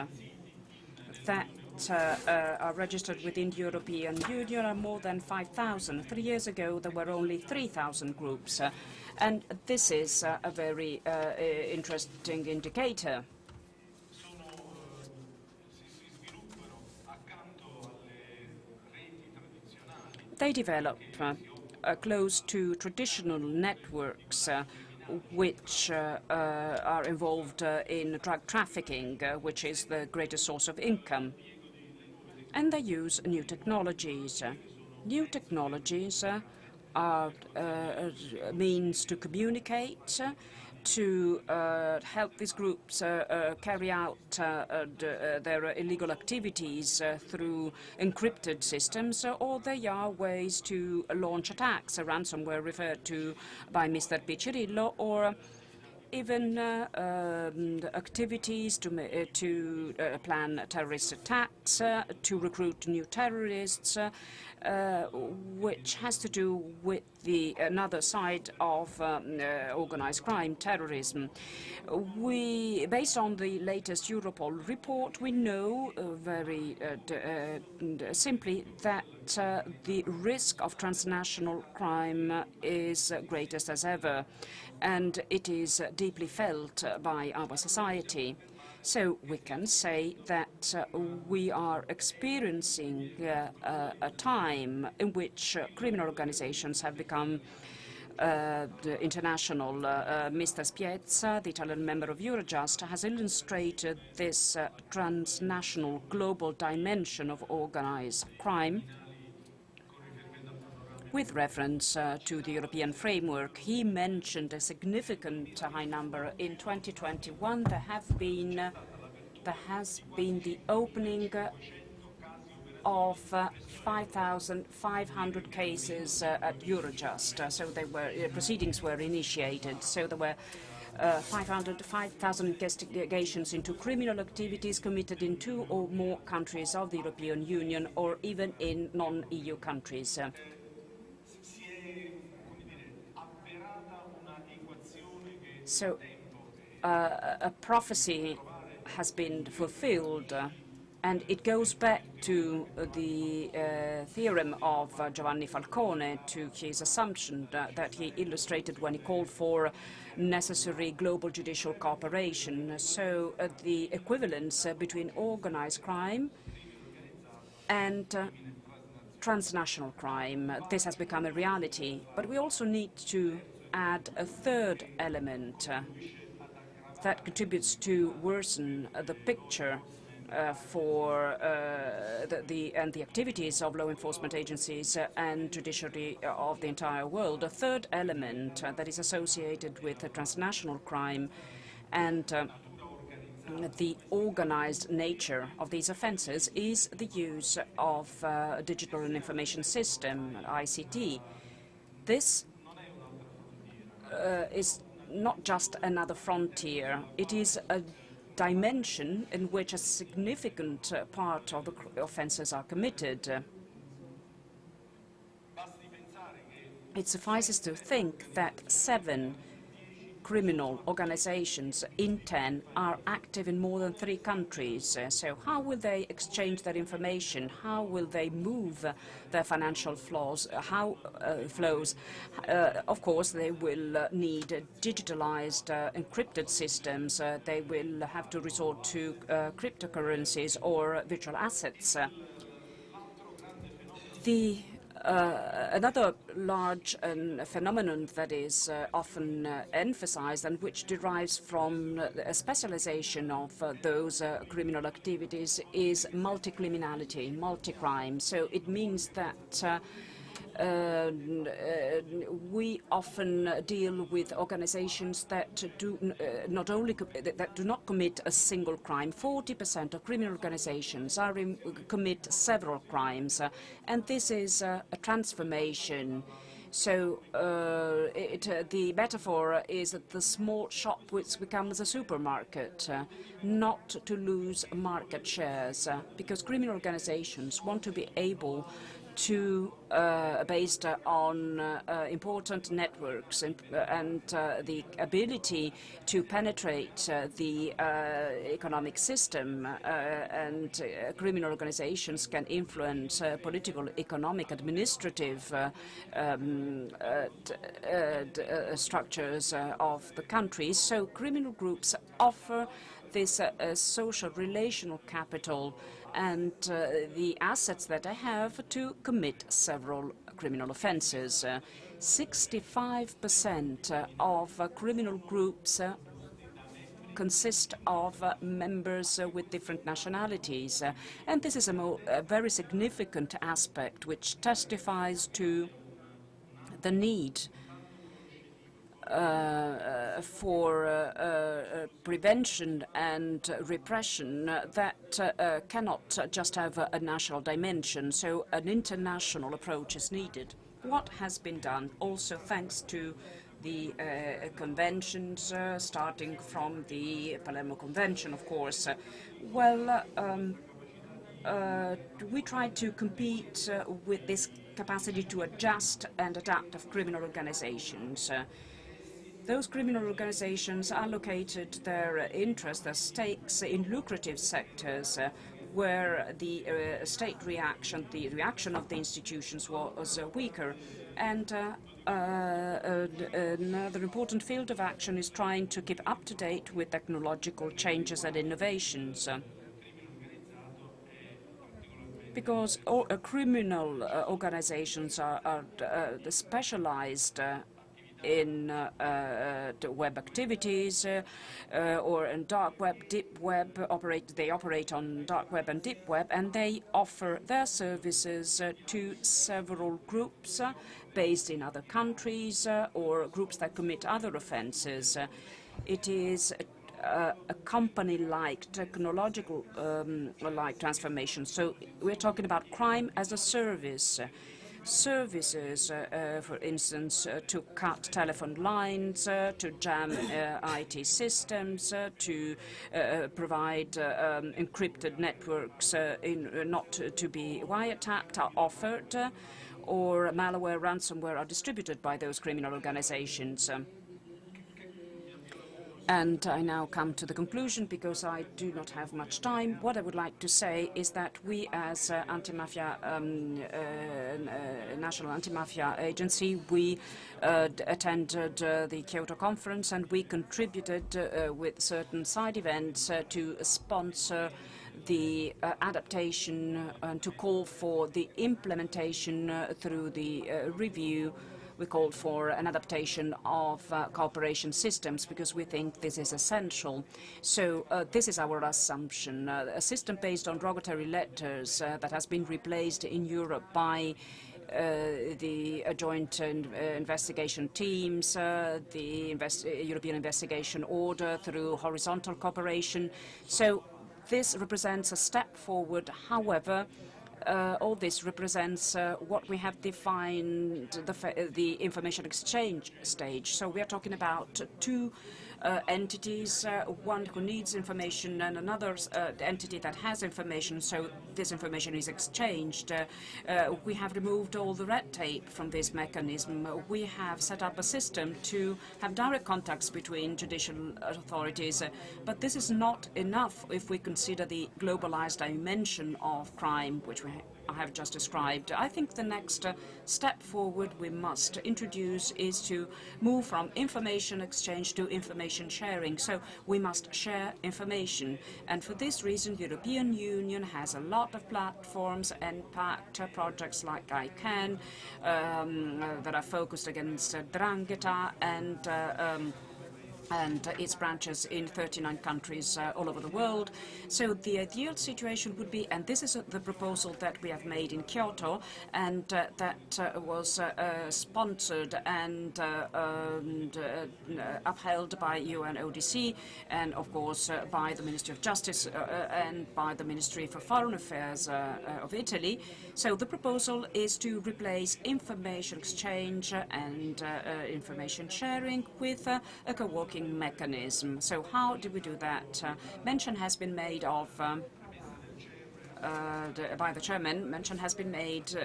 that are registered within the European Union are more than 5,000. 3 years ago, there were only 3,000 groups. And this is a very interesting indicator. They develop close to traditional networks which are involved in drug trafficking, which is the greatest source of income. And they use new technologies. New technologies are means to communicate, to help these groups carry out their illegal activities through encrypted systems, or they are ways to launch attacks, a ransomware referred to by Mr. Piccirillo, or even activities to plan terrorist attacks, to recruit new terrorists, which has to do with another side of organized crime, terrorism. Based on the latest Europol report, we know very simply that the risk of transnational crime is greatest as ever, and it is deeply felt by our society. So we can say that we are experiencing a time in which criminal organizations have become international. Mr. Spiezza, the Italian member of Eurojust, has illustrated this transnational global dimension of organized crime with reference to the European framework. He mentioned a significant high number. In 2021, there has been the opening of 5,500 cases at Eurojust. So proceedings were initiated. So there were 5,000 investigations into criminal activities committed in 2 or more countries of the European Union, or even in non-EU countries. So a prophecy has been fulfilled, and it goes back to the theorem of Giovanni Falcone, to his assumption that he illustrated when he called for necessary global judicial cooperation. So the equivalence between organized crime and transnational crime, this has become a reality. But we also need to add a third element that contributes to worsen the picture for the activities of law enforcement agencies and judiciary of the entire world. A third element that is associated with transnational crime and the organized nature of these offenses is the use of digital and information system, ICT. This is not just another frontier. It is a dimension in which a significant part of the offences are committed. It suffices to think that 7 criminal organizations in 10 are active in more than 3 countries. So how will they exchange their information? How will they move their financial flows? Of course, they will need digitalized, encrypted systems. They will have to resort to cryptocurrencies or virtual assets. Another large phenomenon that is often emphasized and which derives from a specialization of those criminal activities is multi-criminality, multi-crime. So it means that we often deal with organizations that do not commit a single crime. 40% of criminal organizations commit several crimes, and this is a transformation. So the metaphor is that the small shop which becomes a supermarket, not to lose market shares, because criminal organizations want to be able to, based on important networks and the ability to penetrate the economic system, and criminal organizations can influence political, economic, administrative structures of the countries. So criminal groups offer this social relational capital and the assets that they have to commit several criminal offences. 65% of criminal groups consist of members with different nationalities. And this is a very significant aspect which testifies to the need for prevention and repression that cannot just have a national dimension. So an international approach is needed. What has been done, also thanks to the conventions, starting from the Palermo Convention, of course. We try to compete with this capacity to adjust and adapt of criminal organizations. Those criminal organizations allocated their interests, their stakes in lucrative sectors where the state reaction, the reaction of the institutions was weaker. And another important field of action is trying to keep up to date with technological changes and innovations. Because criminal organizations are specialized in the web activities or in dark web, deep web. They operate on dark web and deep web, and they offer their services to several groups based in other countries or groups that commit other offenses. It is a company-like, technological-like transformation. So we're talking about crime as a service. Services, for instance, to cut telephone lines, to jam IT systems, to provide encrypted networks not to be wiretapped are offered, or malware, ransomware are distributed by those criminal organizations. And I now come to the conclusion, because I do not have much time. What I would like to say is that we, as anti-mafia, National Anti-Mafia Agency, we attended the Kyoto Conference, and we contributed with certain side events to sponsor the adaptation and to call for the implementation through the review. We called for an adaptation of cooperation systems because we think this is essential. So this is our assumption. A system based on derogatory letters that has been replaced in Europe by the joint investigation teams, the European investigation order through horizontal cooperation. So this represents a step forward. However, all this represents what we have defined the information exchange stage. So we are talking about two entities, one who needs information and another entity that has information, so this information is exchanged. We have removed all the red tape from this mechanism. We have set up a system to have direct contacts between judicial authorities, but this is not enough if we consider the globalized dimension of crime, which I have just described. I think the next step forward we must introduce is to move from information exchange to information sharing. So we must share information. And for this reason, the European Union has a lot of platforms and projects like ICANN that are focused against Drangheta and its branches in 39 countries all over the world. So the ideal situation would be, and this is the proposal that we have made in Kyoto, and that was sponsored and upheld by UNODC, and of course by the Ministry of Justice and by the Ministry for Foreign Affairs of Italy. So the proposal is to replace information exchange and information sharing with a co-working mechanism. So how do we do that? Mention has been made of by the chairman, mention has been made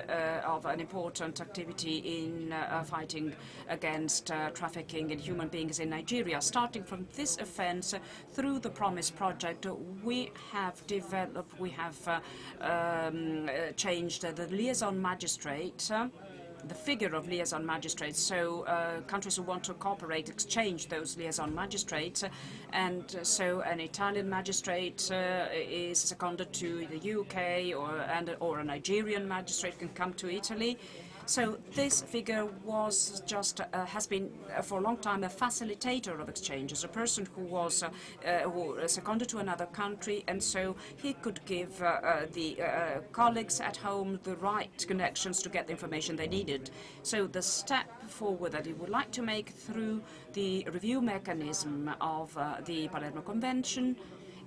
of an important activity in fighting against trafficking in human beings in Nigeria. Starting from this offense, through the Promise project, we have developed, we have changed the liaison magistrate, the figure of liaison magistrates, so countries who want to cooperate exchange those liaison magistrates, and so an Italian magistrate is seconded to the UK, or a Nigerian magistrate can come to Italy. So this figure was just has been for a long time a facilitator of exchanges, a person who was seconded to another country, and so he could give the colleagues at home the right connections to get the information they needed. So the step forward that he would like to make through the review mechanism of the Palermo Convention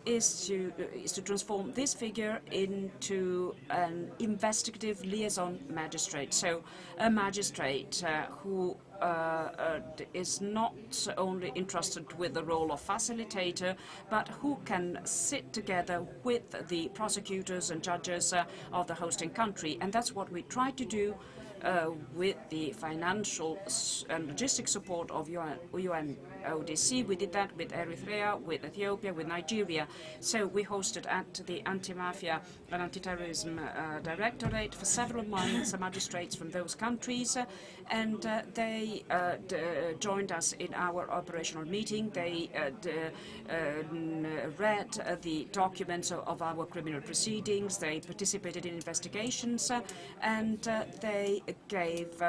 is to transform this figure into an investigative liaison magistrate. So a magistrate who is not only entrusted with the role of facilitator, but who can sit together with the prosecutors and judges of the hosting country. And that's what we try to do with the financial and logistic support of UNODC. We did that with Eritrea, with Ethiopia, with Nigeria. So we hosted at the Anti-Mafia and Anti-Terrorism Directorate for several months magistrates from those countries, and they joined us in our operational meeting. They read the documents of our criminal proceedings, they participated in investigations, and they gave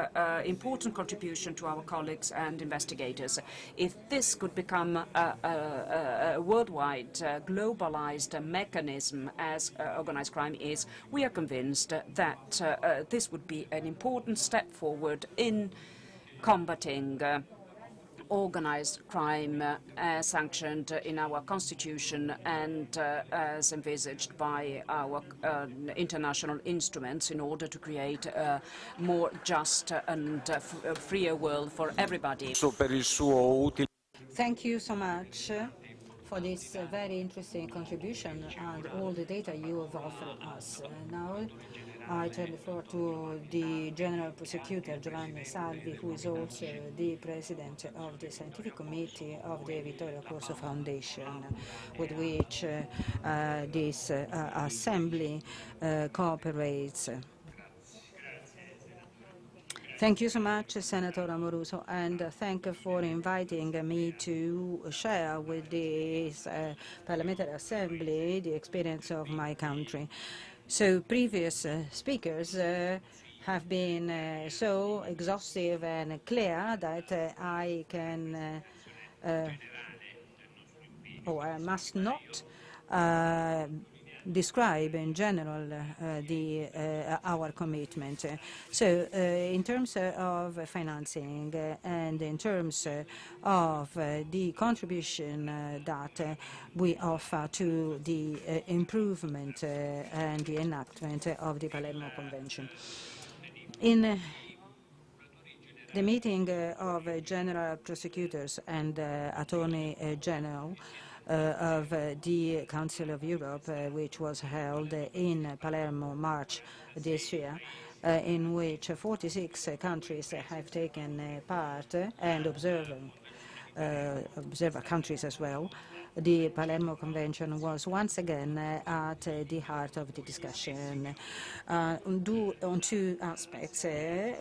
important contribution to our colleagues and investigators. If this could become a worldwide, globalized mechanism as organized crime is, we are convinced that this would be an important step forward in combating organized crime as sanctioned in our constitution and as envisaged by our international instruments in order to create a more just and freer world for everybody. Thank you so much for this very interesting contribution and all the data you have offered us. Now I turn the floor to the General Prosecutor Giovanni Salvi, who is also the President of the Scientific Committee of the Vittorio Corso Foundation, with which this Assembly cooperates. Thank you so much, Senator Amoruso, and thank you for inviting me to share with this Parliamentary Assembly the experience of my country. So previous speakers have been so exhaustive and clear that I can, or I must not describe in general our commitment. So in terms of financing and in terms of the contribution that we offer to the improvement and the enactment of the Palermo Convention. In the meeting of General Prosecutors and Attorney General of the Council of Europe, which was held in Palermo March this year, in which 46 countries have taken part, and observer countries as well. The Palermo Convention was once again at the heart of the discussion on two aspects,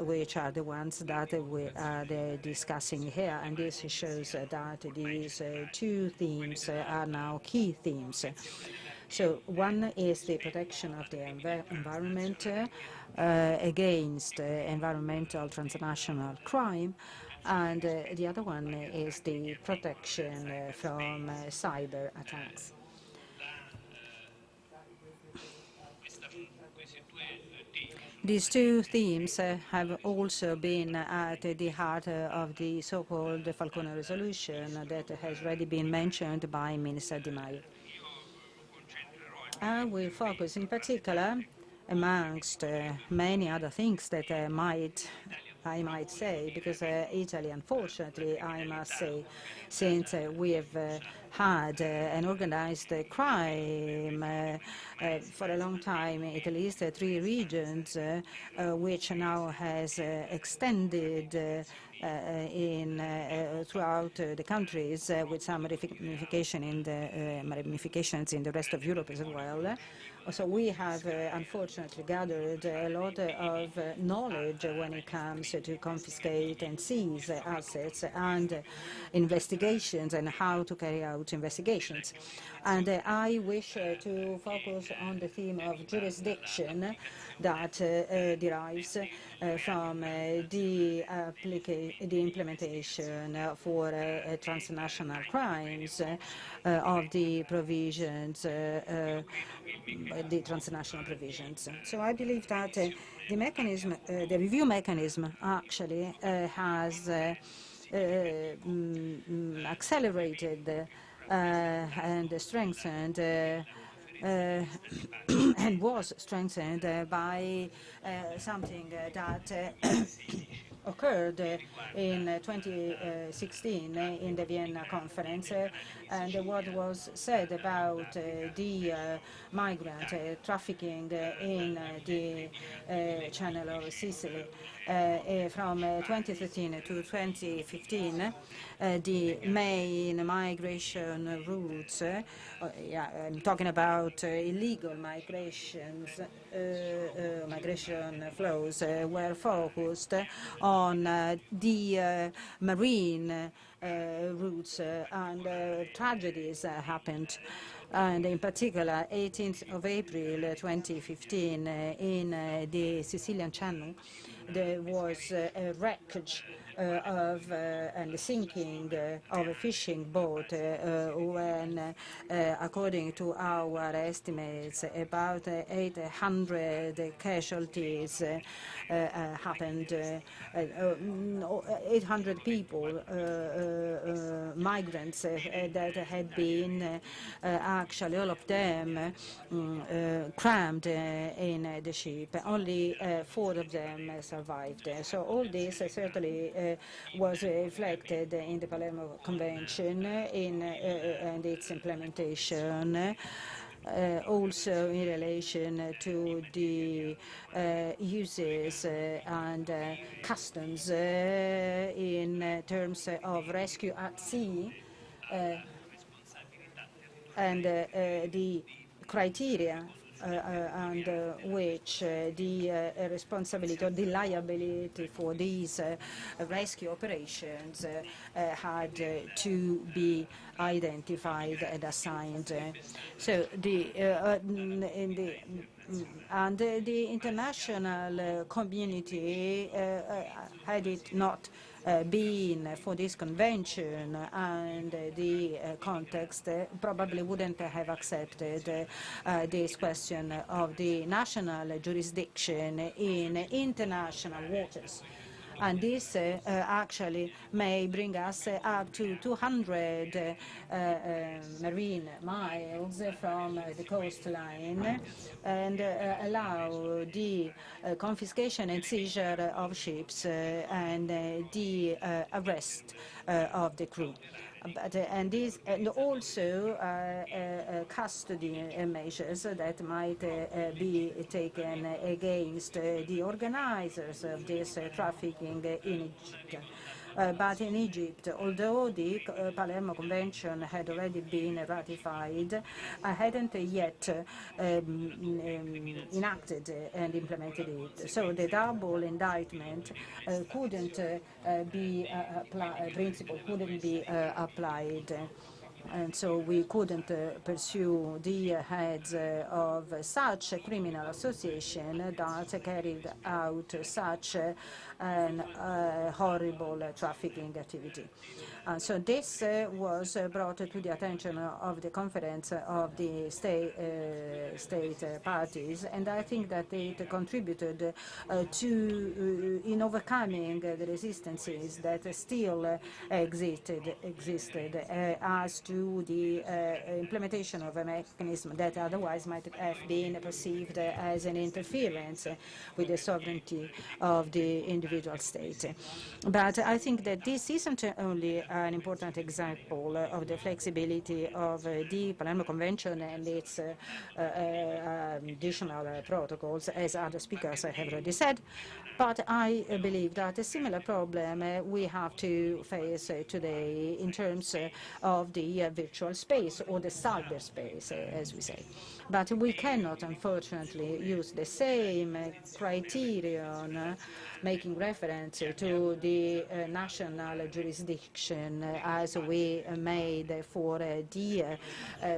which are the ones that we are discussing here, and this shows that these two themes are now key themes. So one is the protection of the environment against environmental transnational crime, and the other one is the protection from cyber attacks. These two themes have also been at the heart of the so-called Falcone resolution that has already been mentioned by Minister Di Maio. I will focus in particular, amongst many other things that I might say, because Italy, unfortunately, I must say, since we have had an organized crime for a long time, at least 3 regions, which now has extended throughout the countries, with some ramifications in the rest of Europe as well. So we have, unfortunately, gathered a lot of knowledge when it comes to confiscate and seize assets and investigations and how to carry out investigations. And I wish to focus on the theme of jurisdiction that derives from the implementation for transnational crimes of the provisions, the transnational provisions. So I believe that the mechanism, the review mechanism, actually has accelerated and strengthened and was strengthened by something that occurred in 2016 in the Vienna conference, and what was said about the migrant trafficking in the Channel of Sicily. From 2013 to 2015, the main migration routes, I'm talking about illegal migrations, migration flows, were focused on the marine routes, and tragedies happened. And in particular, 18th of April 2015, in the Sicilian Channel, there was a wreckage and the sinking of a fishing boat when, according to our estimates, about 800 casualties happened. 800 people, migrants that had been actually all of them crammed in the ship. Only 4 of them survived. So all this certainly was reflected in the Palermo Convention and its implementation. Also in relation to the uses and customs in terms of rescue at sea, and the criteria under which the responsibility or the liability for these rescue operations had to be identified and assigned. So the international community, had it not been for this convention and the context, probably wouldn't have accepted this question of the national jurisdiction in international waters. And this actually may bring us up to 200 marine miles from the coastline and allow the confiscation and seizure of ships and the arrest of the crew. And also custody measures that might be taken against the organizers of this trafficking in Egypt. But in Egypt, although the Palermo Convention had already been ratified, hadn't yet enacted and implemented it. So the double indictment couldn't be principle couldn't be applied. And so we couldn't pursue the heads of such a criminal association that carried out such an horrible trafficking activity. So this was brought to the attention of the conference of the state parties, and I think that it contributed in overcoming the resistances that still existed as to the implementation of a mechanism that otherwise might have been perceived as an interference with the sovereignty of the individual state. But I think that this isn't only an important example of the flexibility of the Palermo Convention and its additional protocols, as other speakers have already said, but I believe that a similar problem we have to face today in terms of the virtual space or the cyberspace, as we say. But we cannot, unfortunately, use the same criterion making reference to the national jurisdiction as we made for the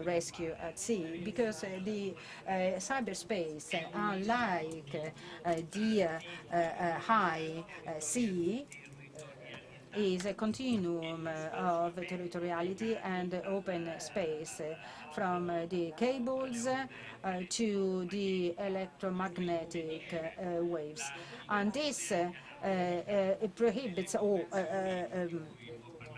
rescue at sea, because the cyberspace, unlike the high sea, is a continuum of territoriality and open space, from the cables to the electromagnetic waves. And this it prohibits or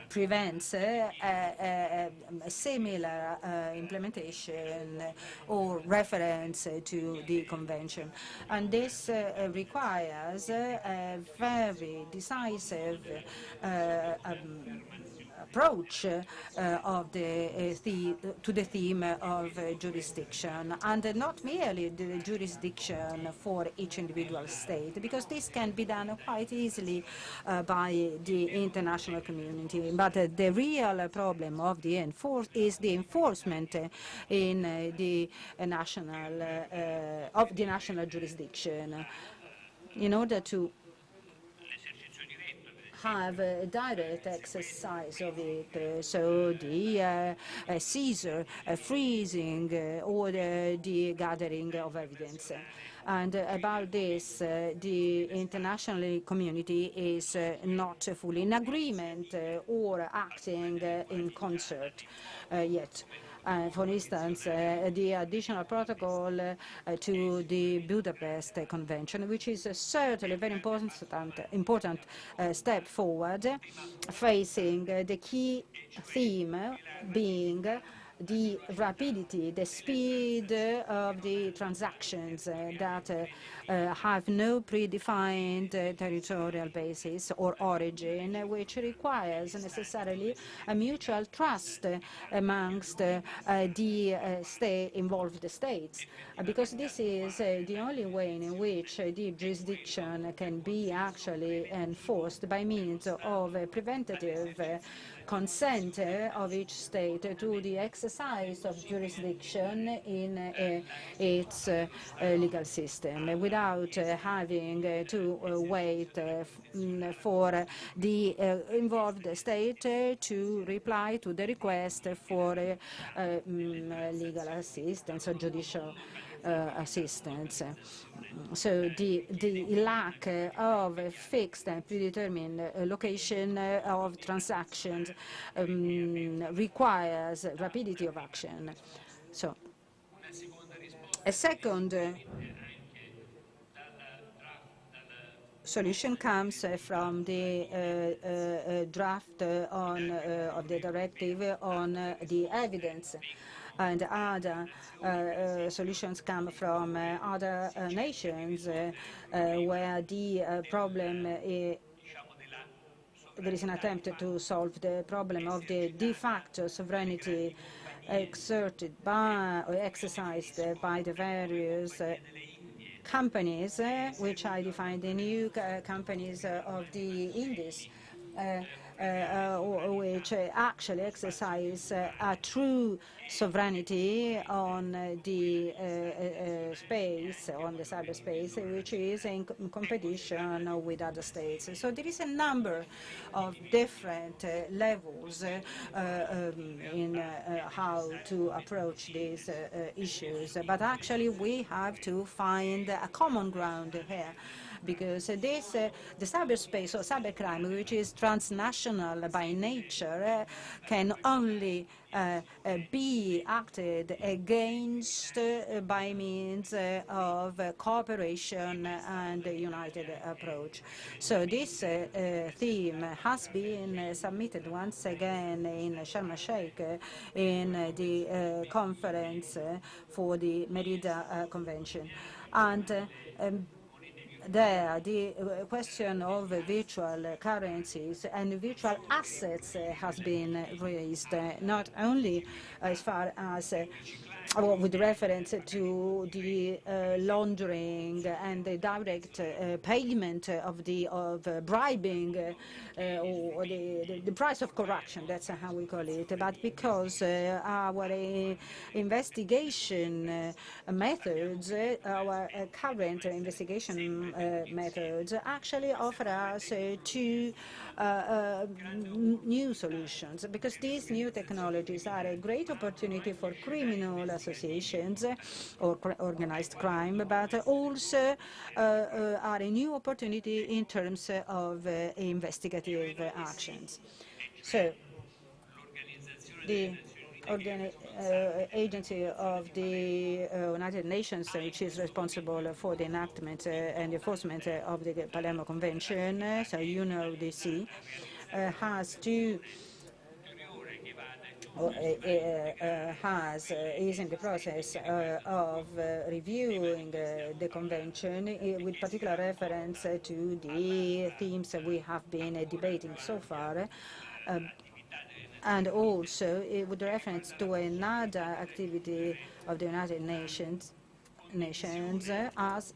prevents a similar implementation or reference to the convention. And this requires a very decisive approach of to the theme of jurisdiction, and not merely the jurisdiction for each individual state, because this can be done quite easily by the international community. But the real problem of the is the enforcement in the national of the national jurisdiction, in order to have a direct exercise of it, so the seizure, freezing, or the gathering of evidence. And about this, the international community is not fully in agreement or acting in concert yet. For instance, the additional protocol to the Budapest Convention, which is certainly a very important step forward, facing the key theme being the rapidity, the speed of the transactions that have no predefined territorial basis or origin, which requires necessarily a mutual trust amongst the involved states, because this is the only way in which the jurisdiction can be actually enforced by means of a preventative consent of each state to the exercise of jurisdiction in its legal system, without having to wait for the involved state to reply to the request for legal assistance or judicial assistance. So the lack of a fixed and predetermined location of transactions requires rapidity of action. So a second solution comes from the draft of the directive on the evidence, and other solutions come from other nations where the problem there is an attempt to solve the problem of the de facto sovereignty exerted by or exercised by the various companies, which I define the new companies of the Indies, which actually exercise a true sovereignty on the space, on the cyberspace, which is in competition with other states. So there is a number of different levels in how to approach these issues, but actually we have to find a common ground here, because this, the cyberspace or cybercrime, which is transnational by nature, can only be acted against by means of cooperation and a united approach. So this theme has been submitted once again in Sharm el-Sheikh in the conference for the Merida Convention. And there, the question of virtual currencies and virtual assets has been raised, not only as far as with reference to the laundering and the direct payment of bribing or the price of corruption, that's how we call it, but because our investigation methods, our current investigation methods actually offer us two new solutions, because these new technologies are a great opportunity for criminal associations or organized crime, but also are a new opportunity in terms of investigative actions. So the agency of the United Nations, which is responsible for the enactment and enforcement of the Palermo Convention, so you know the C, has to is in the process of reviewing the convention with particular reference to the themes we have been debating so far, and also with reference to another activity of the United Nations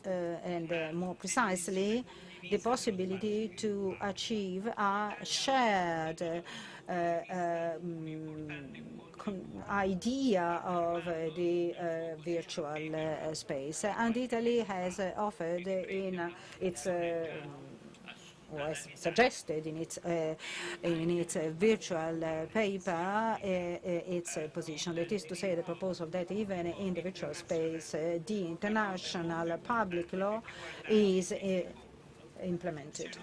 and more precisely the possibility to achieve a shared idea of the virtual space, and Italy has offered in its was suggested in its virtual paper its position. That is to say, the proposal that even in the virtual space the international public law is implemented,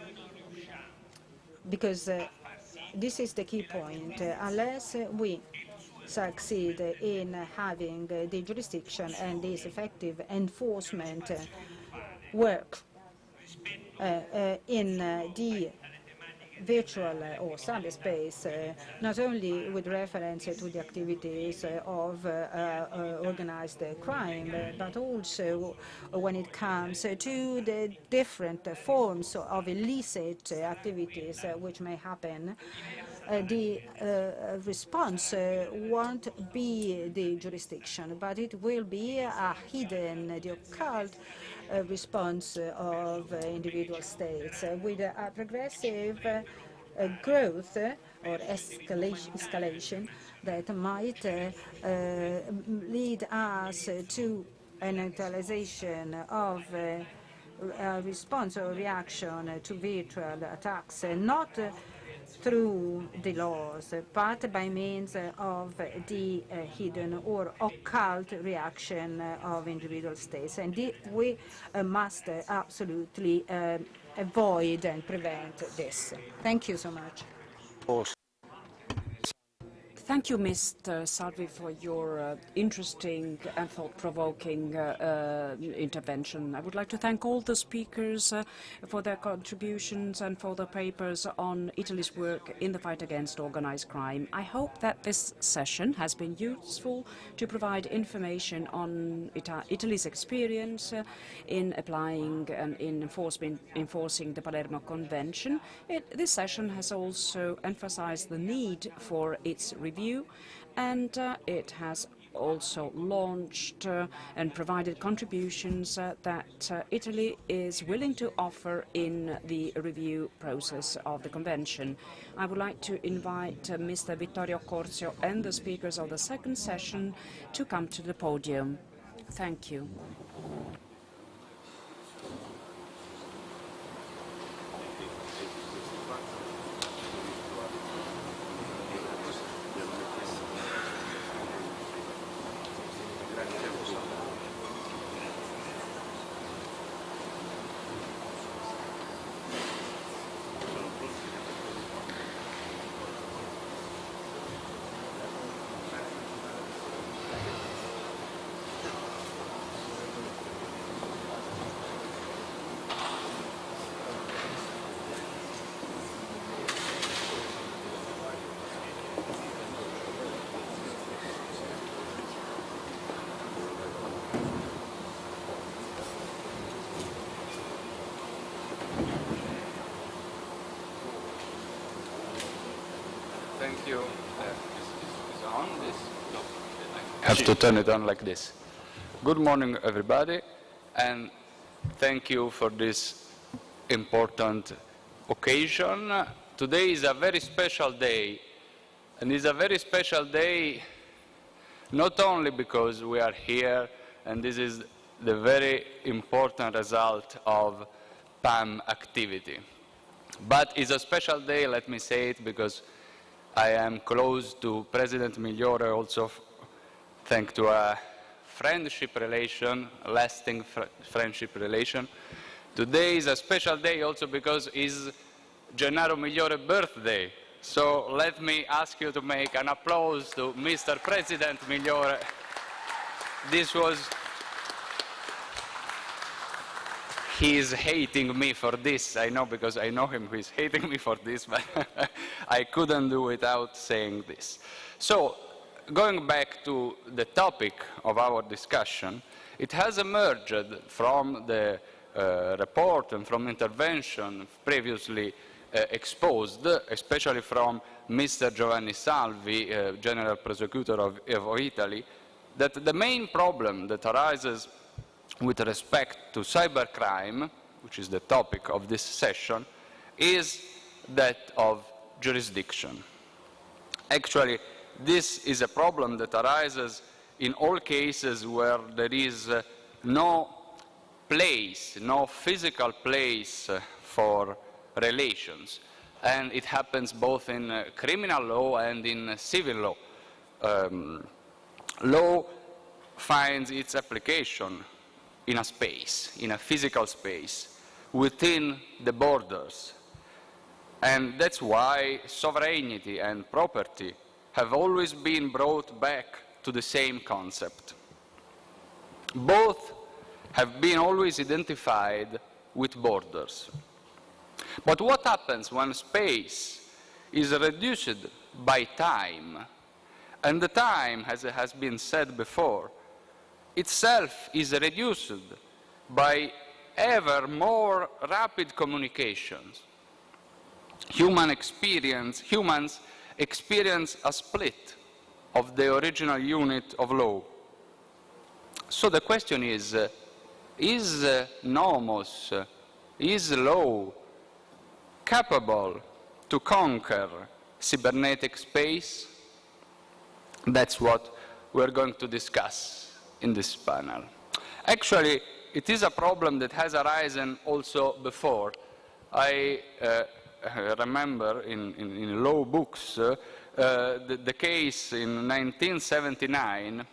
because this is the key point. Unless we succeed in having the jurisdiction and this effective enforcement work in the virtual or cyberspace, not only with reference to the activities of organized crime, but also when it comes to the different forms of illicit activities which may happen, the response won't be the jurisdiction, but it will be a hidden, the occult response of individual states with a progressive growth or escalation that might lead us to a neutralization of response or reaction to virtual attacks, not through the laws, but by means of the hidden or occult reaction of individual states. And we must absolutely avoid and prevent this. Thank you so much. Thank you, Mr. Salvi, for your interesting and thought-provoking intervention. I would like to thank all the speakers for their contributions and for the papers on Italy's work in the fight against organized crime. I hope that this session has been useful to provide information on Italy's experience in applying and in enforcing the Palermo Convention. This session has also emphasized the need for its review, and it has also launched and provided contributions that Italy is willing to offer in the review process of the Convention. I would like to invite Mr. Vittorio Corzio and the speakers of the second session to come to the podium. Thank you. Thank you. Is on this? No. I have to turn it on like this. Good morning, everybody, and thank you for this important occasion. Today is a very special day, and it's a very special day not only because we are here and this is the very important result of PAM activity, but it's a special day, let me say it, because I am close to President Migliore, also thanks to a friendship relation, lasting friendship relation. Today is a special day also because it's Gennaro Migliore's birthday. So let me ask you to make an applause to Mr. President Migliore. This was... He is hating me for this, I know, because I know him, he's hating me for this, but I couldn't do without saying this. So, going back to the topic of our discussion, it has emerged from the report and from intervention previously exposed, especially from Mr. Giovanni Salvi, General Prosecutor of Italy, that the main problem that arises with respect to cybercrime, which is the topic of this session, is that of jurisdiction. Actually, this is a problem that arises in all cases where there is no place, no physical place for relations. And it happens both in criminal law and in civil law. Law finds its application in a space, in a physical space, within the borders. And that's why sovereignty and property have always been brought back to the same concept. Both have been always identified with borders. But what happens when space is reduced by time? And the time, as has been said before, itself is reduced by ever more rapid communications. Humans experience a split of the original unit of law. So the question is nomos, is law capable to conquer cybernetic space? That's what we're going to discuss in this panel. Actually, it is a problem that has arisen also before. I remember in law books the case in 1979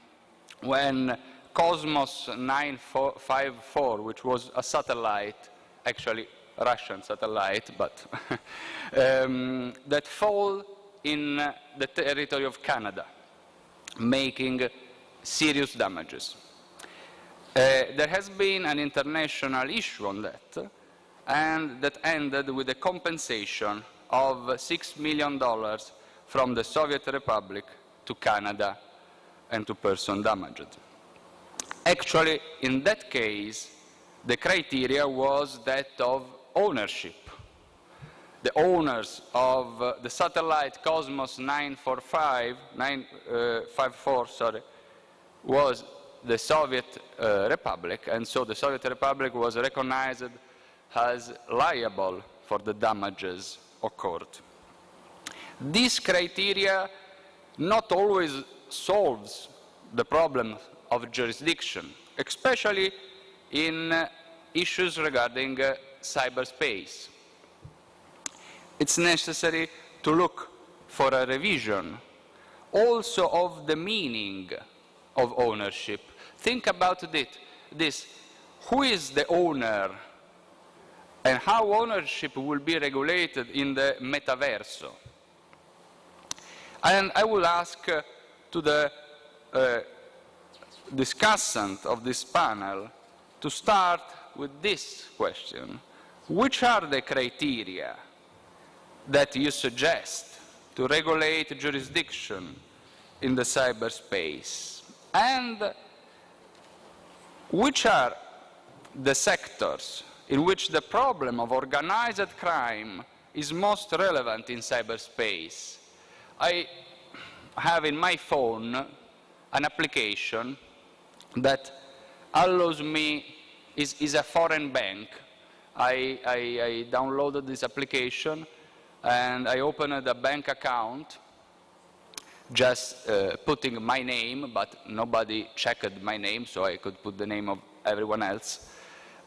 when Cosmos 954, which was a satellite, actually a Russian satellite, but that fall in the territory of Canada, making serious damages. There has been an international issue on that, and that ended with a compensation of $6 million from the Soviet Republic to Canada and to person damaged. Actually, in that case, the criteria was that of ownership. The owners of the satellite Cosmos 954 was the Soviet Republic, and so the Soviet Republic was recognized as liable for the damages occurred. This criteria not always solves the problem of jurisdiction, especially in issues regarding cyberspace. It's necessary to look for a revision also of the meaning of ownership. Think about this. Who is the owner and how ownership will be regulated in the metaverso? And I will ask to the discussant of this panel to start with this question. Which are the criteria that you suggest to regulate jurisdiction in the cyberspace? And which are the sectors in which the problem of organized crime is most relevant in cyberspace? I have in my phone an application that allows me, is a foreign bank. I downloaded this application and I opened a bank account, just putting my name, but nobody checked my name, so I could put the name of everyone else.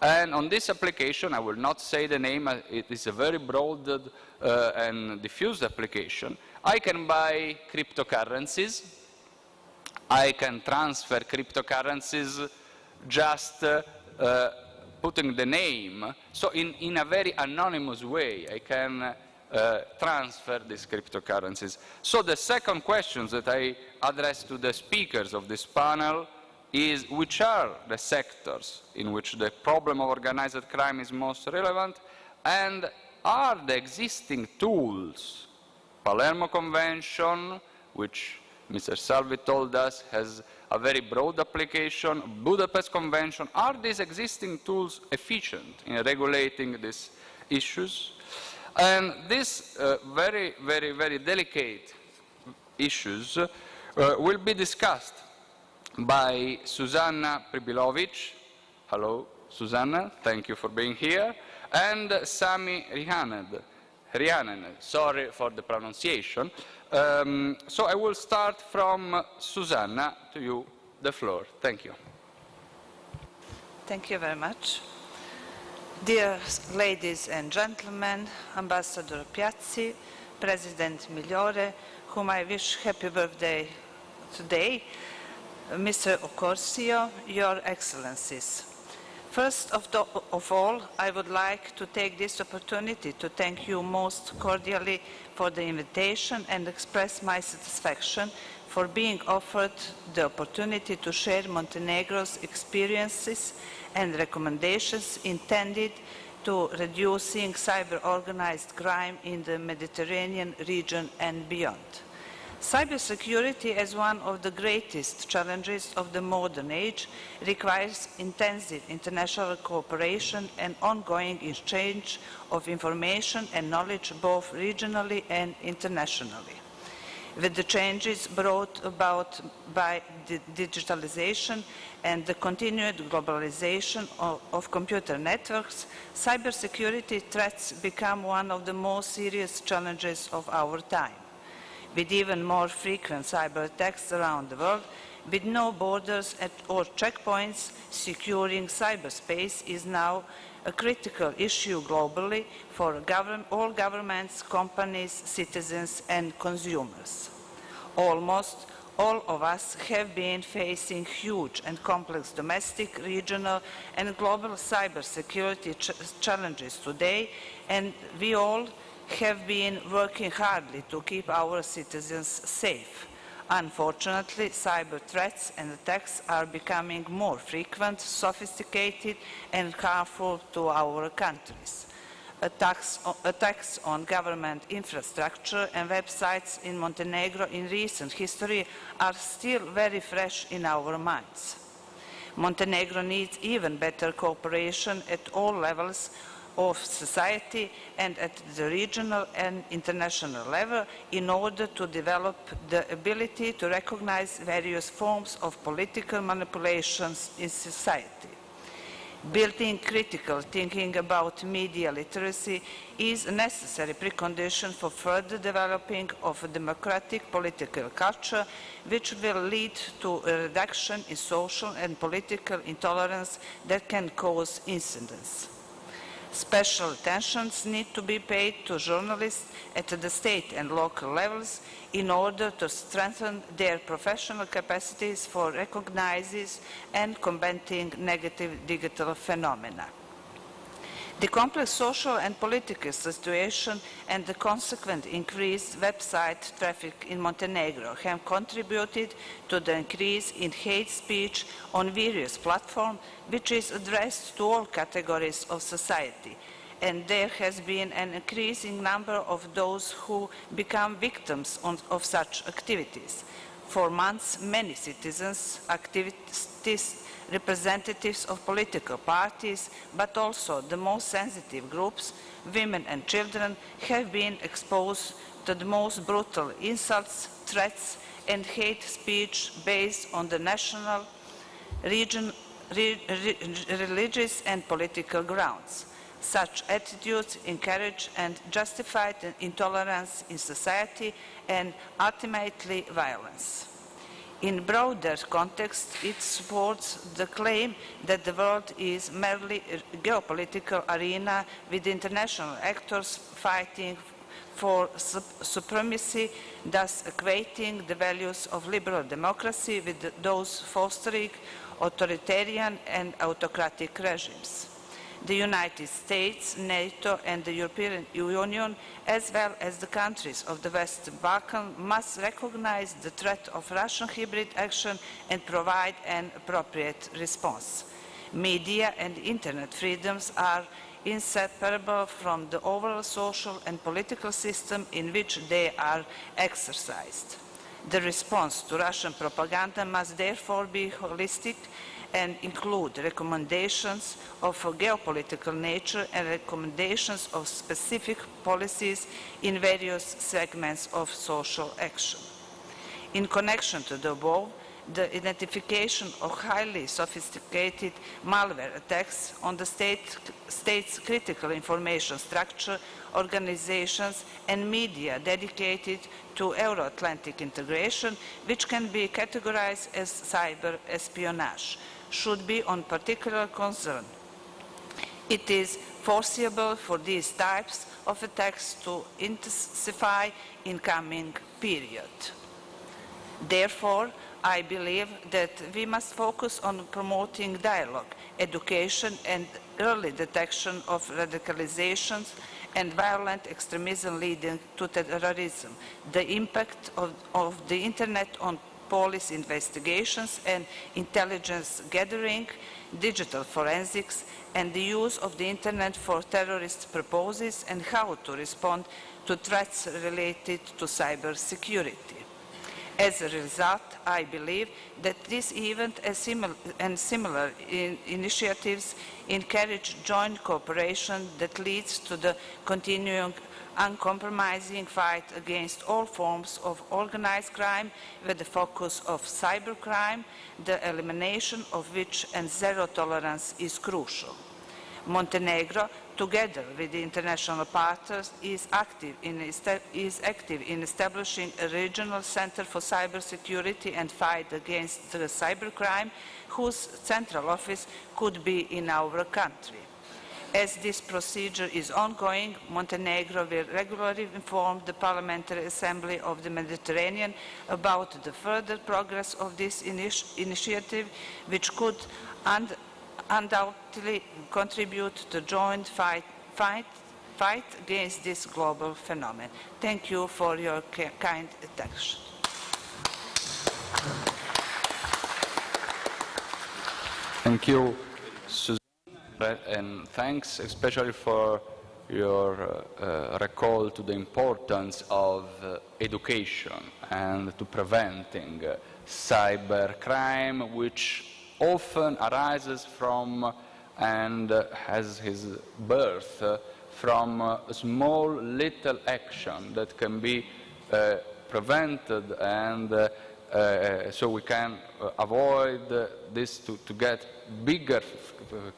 And on this application, I will not say the name, it is a very broad and diffused application. I can buy cryptocurrencies. I can transfer cryptocurrencies just putting the name. So in a very anonymous way, I can transfer these cryptocurrencies. So the second question that I address to the speakers of this panel is which are the sectors in which the problem of organized crime is most relevant, and are the existing tools, Palermo Convention, which Mr. Salvi told us has a very broad application, Budapest Convention, are these existing tools efficient in regulating these issues? And these very delicate issues will be discussed by Susanna Pribilovic. Hello, Susanna, thank you for being here. And Sami Rianen, sorry for the pronunciation. So I will start from Susanna, to you the floor. Thank you. Thank you very much. Dear ladies and gentlemen, Ambassador Piazzi, President Migliore, whom I wish happy birthday today, Mr. Occorsio, Your Excellencies. First of all, I would like to take this opportunity to thank you most cordially for the invitation and express my satisfaction for being offered the opportunity to share Montenegro's experiences and recommendations intended to reducing cyber-organized crime in the Mediterranean region and beyond. Cybersecurity, as one of the greatest challenges of the modern age, requires intensive international cooperation and ongoing exchange of information and knowledge both regionally and internationally. With the changes brought about by digitalization and the continued globalization of computer networks, cybersecurity threats become one of the most serious challenges of our time. With even more frequent cyber attacks around the world, with no borders or checkpoints, securing cyberspace is now a critical issue globally for all governments, companies, citizens, and consumers. Almost all of us have been facing huge and complex domestic, regional, and global cybersecurity challenges today, and we all have been working hard to keep our citizens safe. Unfortunately, cyber threats and attacks are becoming more frequent, sophisticated, and harmful to our countries. Attacks on government infrastructure and websites in Montenegro in recent history are still very fresh in our minds. Montenegro needs even better cooperation at all levels of society and at the regional and international level in order to develop the ability to recognize various forms of political manipulations in society. Building critical thinking about media literacy is a necessary precondition for further developing of a democratic political culture, which will lead to a reduction in social and political intolerance that can cause incidents. Special attentions need to be paid to journalists at the state and local levels in order to strengthen their professional capacities for recognizing and combating negative digital phenomena. The complex social and political situation and the consequent increased website traffic in Montenegro have contributed to the increase in hate speech on various platforms, which is addressed to all categories of society. And there has been an increasing number of those who become victims of such activities. For months, many citizens, activists, representatives of political parties, but also the most sensitive groups, women and children, have been exposed to the most brutal insults, threats, and hate speech based on the national, religious, and political grounds. Such attitudes encourage and justify intolerance in society and ultimately violence. In broader context, it supports the claim that the world is merely a geopolitical arena with international actors fighting for supremacy, thus equating the values of liberal democracy with those fostering authoritarian and autocratic regimes. The United States, NATO, and the European Union, as well as the countries of the Western Balkans, must recognize the threat of Russian hybrid action and provide an appropriate response. Media and internet freedoms are inseparable from the overall social and political system in which they are exercised. The response to Russian propaganda must therefore be holistic and include recommendations of a geopolitical nature and recommendations of specific policies in various segments of social action. In connection to the above, the identification of highly sophisticated malware attacks on the state's critical information structure, organizations, and media dedicated to Euro-Atlantic integration, which can be categorized as cyber espionage, should be on particular concern. It is foreseeable for these types of attacks to intensify in coming period. Therefore, I believe that we must focus on promoting dialogue, education, and early detection of radicalizations and violent extremism leading to terrorism, the impact of the Internet on police investigations and intelligence gathering, digital forensics, and the use of the Internet for terrorist purposes, and how to respond to threats related to cybersecurity. As a result, I believe that this event and similar initiatives encourage joint cooperation that leads to the continuing uncompromising fight against all forms of organized crime with the focus of cybercrime, the elimination of which and zero tolerance is crucial. Montenegro together with the international partners, is active in establishing a regional center for cybersecurity and fight against the cybercrime, whose central office could be in our country. As this procedure is ongoing, Montenegro will regularly inform the Parliamentary Assembly of the Mediterranean about the further progress of this initiative, which could undoubtedly contribute to joint fight against this global phenomenon. Thank you for your kind attention. Thank you, Susanna, and thanks especially for your recall to the importance of education and to preventing cybercrime, which often arises from and has his birth from a small little action that can be prevented, and so we can avoid this to get bigger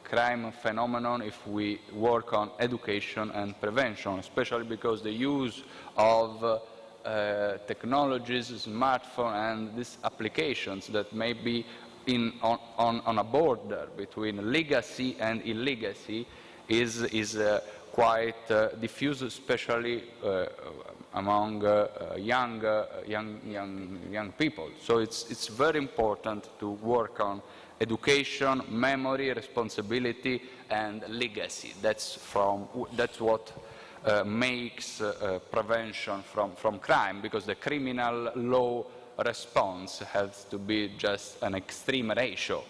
crime phenomenon if we work on education and prevention, especially because the use of technologies, smartphone, and these applications that may be on a border between legacy and illegacy is quite diffuse, especially among young people. So it's very important to work on education, memory, responsibility, and legacy. That's what makes prevention from crime, because the criminal law response has to be just an extreme ratio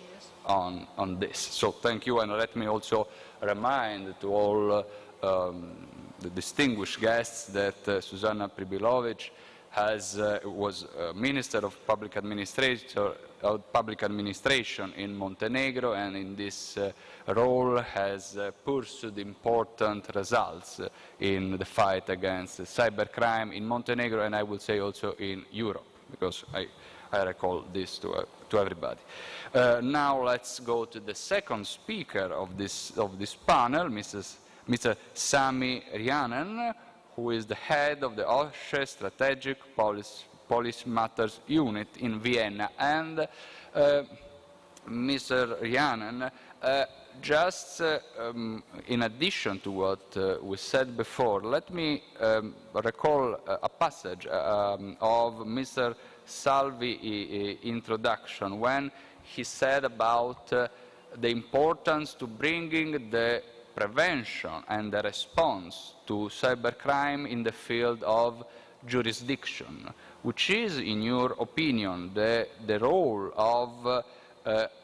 on this. So thank you, and let me also remind to all the distinguished guests that Susanna Pribilovic was Minister of Public Administration in Montenegro, and in this role has pursued important results in the fight against cybercrime in Montenegro, and I would say also in Europe, because I recall this to everybody. Now let's go to the second speaker of this panel, Mr. Sami Rjanen, who is the head of the OSCE Strategic Policy Matters Unit in Vienna. And Mr. Rjanen, just in addition to what we said before, let me recall a passage of Mr. Salvi's introduction, when he said about the importance to bringing the prevention and the response to cybercrime in the field of jurisdiction, which is, in your opinion, the role of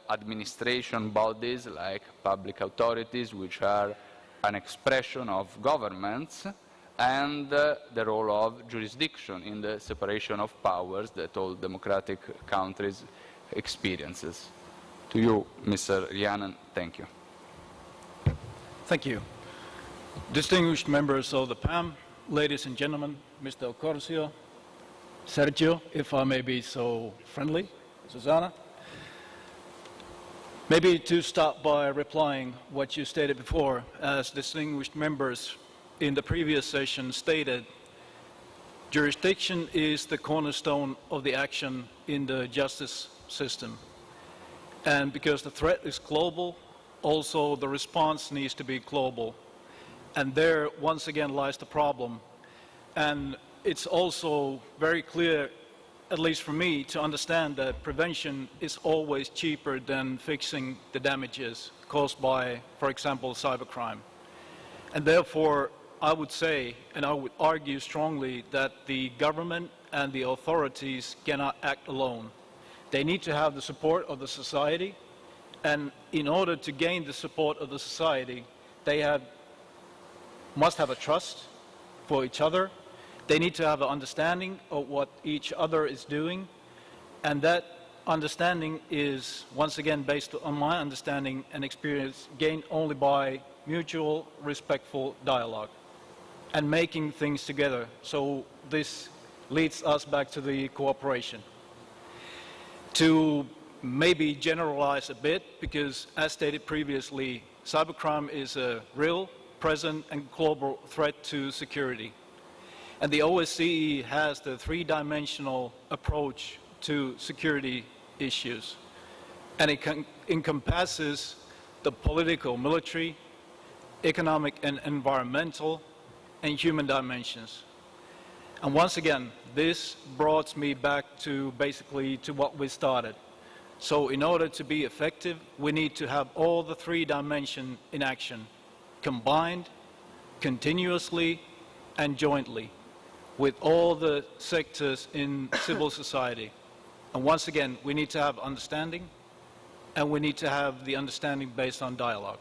administration bodies like public authorities, which are an expression of governments, and the role of jurisdiction in the separation of powers that all democratic countries experiences. To you, Mr. Rjanen, thank you. Thank you. Distinguished members of the PAM, ladies and gentlemen, Mr. Ocorsio, Sergio, if I may be so friendly, Susanna. Maybe to start by replying what you stated before, as distinguished members in the previous session stated, jurisdiction is the cornerstone of the action in the justice system. And because the threat is global, also the response needs to be global. And there, once again, lies the problem. And it's also very clear, at least for me, to understand that prevention is always cheaper than fixing the damages caused by, for example, cybercrime. And therefore, I would say, and I would argue strongly, that the government and the authorities cannot act alone. They need to have the support of the society, and in order to gain the support of the society, they must have a trust for each other. They need to have an understanding of what each other is doing, and that understanding is, once again, based on my understanding and experience, gained only by mutual, respectful dialogue and making things together. So this leads us back to the cooperation. To maybe generalize a bit, because as stated previously, cybercrime is a real present and global threat to security. And the OSCE has the three-dimensional approach to security issues. And it encompasses the political, military, economic and environmental, and human dimensions. And once again, this brought me back to basically to what we started. So in order to be effective, we need to have all the three dimensions in action, combined, continuously, and jointly, with all the sectors in civil society. And once again, we need to have understanding, and we need to have the understanding based on dialogue.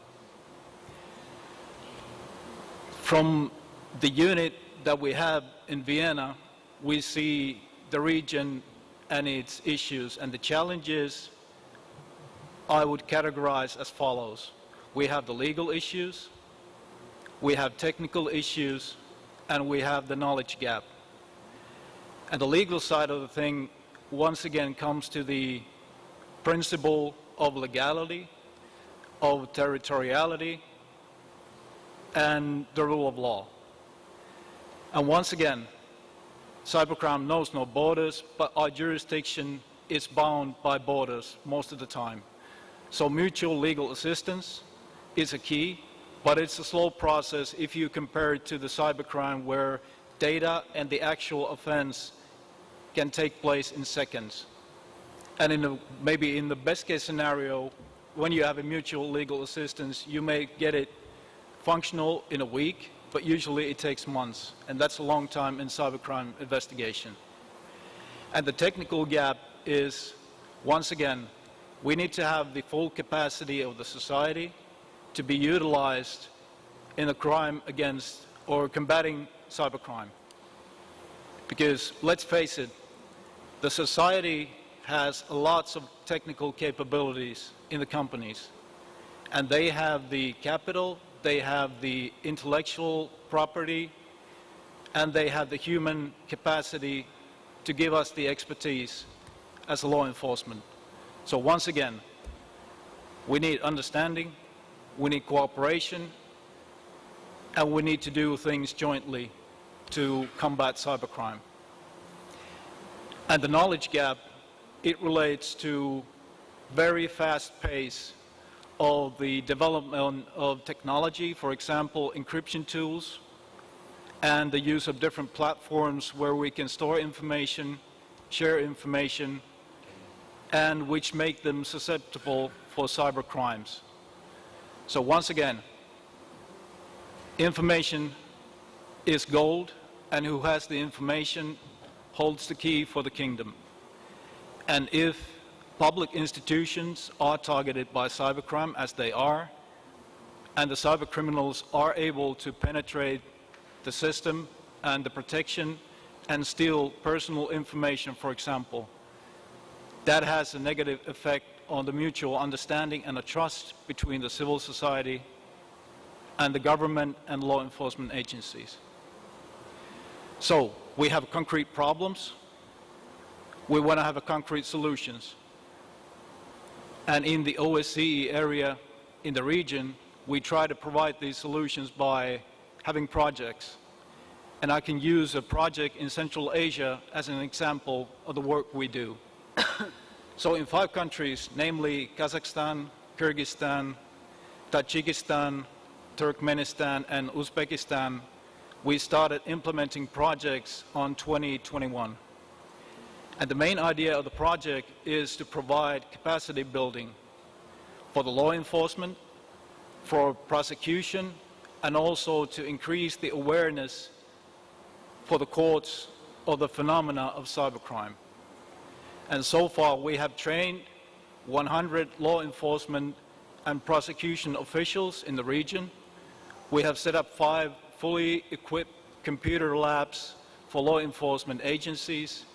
From the unit that we have in Vienna, we see the region and its issues, and the challenges I would categorize as follows. We have the legal issues, we have technical issues, and we have the knowledge gap. And the legal side of the thing, once again, comes to the principle of legality, of territoriality, and the rule of law. And once again, cybercrime knows no borders, but our jurisdiction is bound by borders most of the time. So mutual legal assistance is a key, but it's a slow process if you compare it to the cybercrime where data and the actual offense can take place in seconds. And maybe in the best case scenario, when you have a mutual legal assistance, you may get it functional in a week, but usually it takes months, and that's a long time in cybercrime investigation. And the technical gap is, once again, we need to have the full capacity of the society to be utilized in the crime against or combating cybercrime. Because let's face it, the society has lots of technical capabilities in the companies, and they have the capital, they have the intellectual property, and they have the human capacity to give us the expertise as a law enforcement. So once again, we need understanding, we need cooperation, and we need to do things jointly to combat cybercrime. And the knowledge gap, it relates to very fast pace of the development of technology, for example, encryption tools, and the use of different platforms where we can store information, share information, and which make them susceptible for cyber crimes. So once again, information is gold, and who has the information holds the key for the kingdom. And if public institutions are targeted by cybercrime, as they are, and the cyber criminals are able to penetrate the system and the protection and steal personal information, for example, that has a negative effect on the mutual understanding and the trust between the civil society and the government and law enforcement agencies. So we have concrete problems. We want to have concrete solutions. And in the OSCE area, in the region, we try to provide these solutions by having projects. And I can use a project in Central Asia as an example of the work we do. So in 5 countries, namely Kazakhstan, Kyrgyzstan, Tajikistan, Turkmenistan, and Uzbekistan, we started implementing projects on 2021. And the main idea of the project is to provide capacity building for the law enforcement, for prosecution, and also to increase the awareness for the courts of the phenomena of cybercrime. And so far we have trained 100 law enforcement and prosecution officials in the region. We have set up 5 fully equipped computer labs for law enforcement agencies.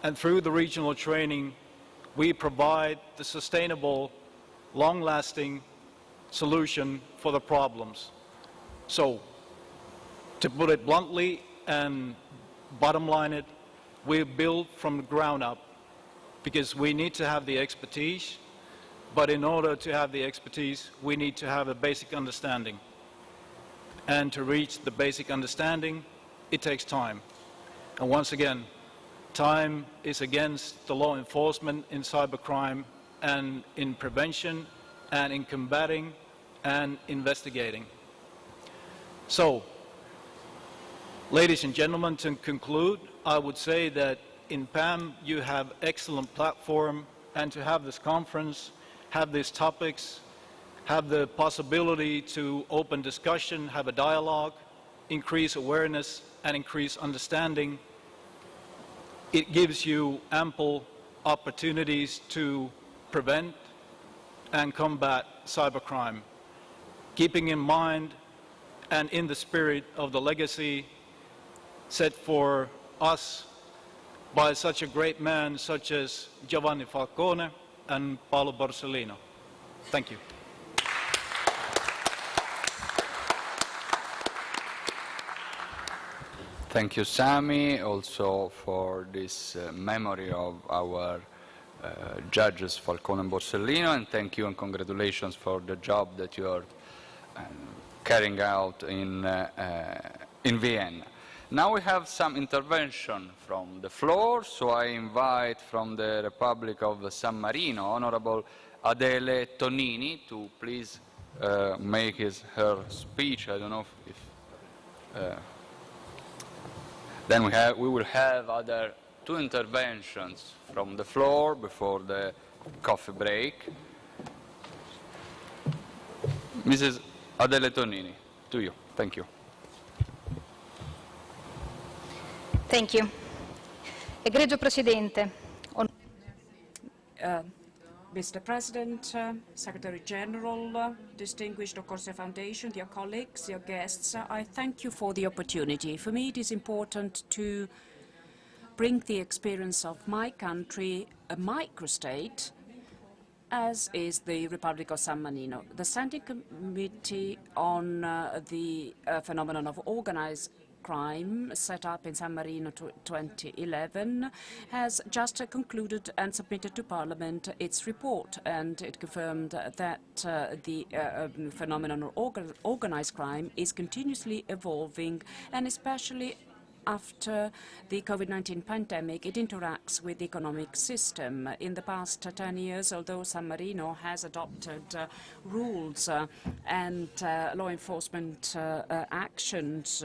And through the regional training, we provide the sustainable, long-lasting solution for the problems. So, to put it bluntly and bottom line it, we build from the ground up because we need to have the expertise, but in order to have the expertise, we need to have a basic understanding. and to reach the basic understanding, it takes time. And once again, time is against the law enforcement in cybercrime and in prevention and in combating and investigating. So, ladies and gentlemen, to conclude, I would say that in PAM you have excellent platform, and to have this conference, have these topics, have the possibility to open discussion, have a dialogue, increase awareness and increase understanding, it gives you ample opportunities to prevent and combat cybercrime, keeping in mind and in the spirit of the legacy set for us by such a great man such as Giovanni Falcone and Paolo Borsellino. Thank you. Thank you, Sami, also for this memory of our judges Falcone and Borsellino, and thank you and congratulations for the job that you are carrying out in Vienna. Now we have some intervention from the floor, so I invite from the Republic of San Marino, Honorable Adele Tonini, to please make her speech. I don't know if then we will have other two interventions from the floor before the coffee break. Mrs. Adele Tonini, to you. Thank you. Thank you. Egregio Presidente. Mr. President, Secretary General, distinguished Occorsia Foundation, dear colleagues, dear guests, I thank you for the opportunity. For me, it is important to bring the experience of my country, a microstate, as is the Republic of San Marino. The Standing Committee on the phenomenon of organized crime, set up in San Marino 2011, has just concluded and submitted to Parliament its report, and it confirmed that the phenomenon of organized crime is continuously evolving, and especially after the COVID-19 pandemic, it interacts with the economic system. In the past 10 years, although San Marino has adopted rules and law enforcement actions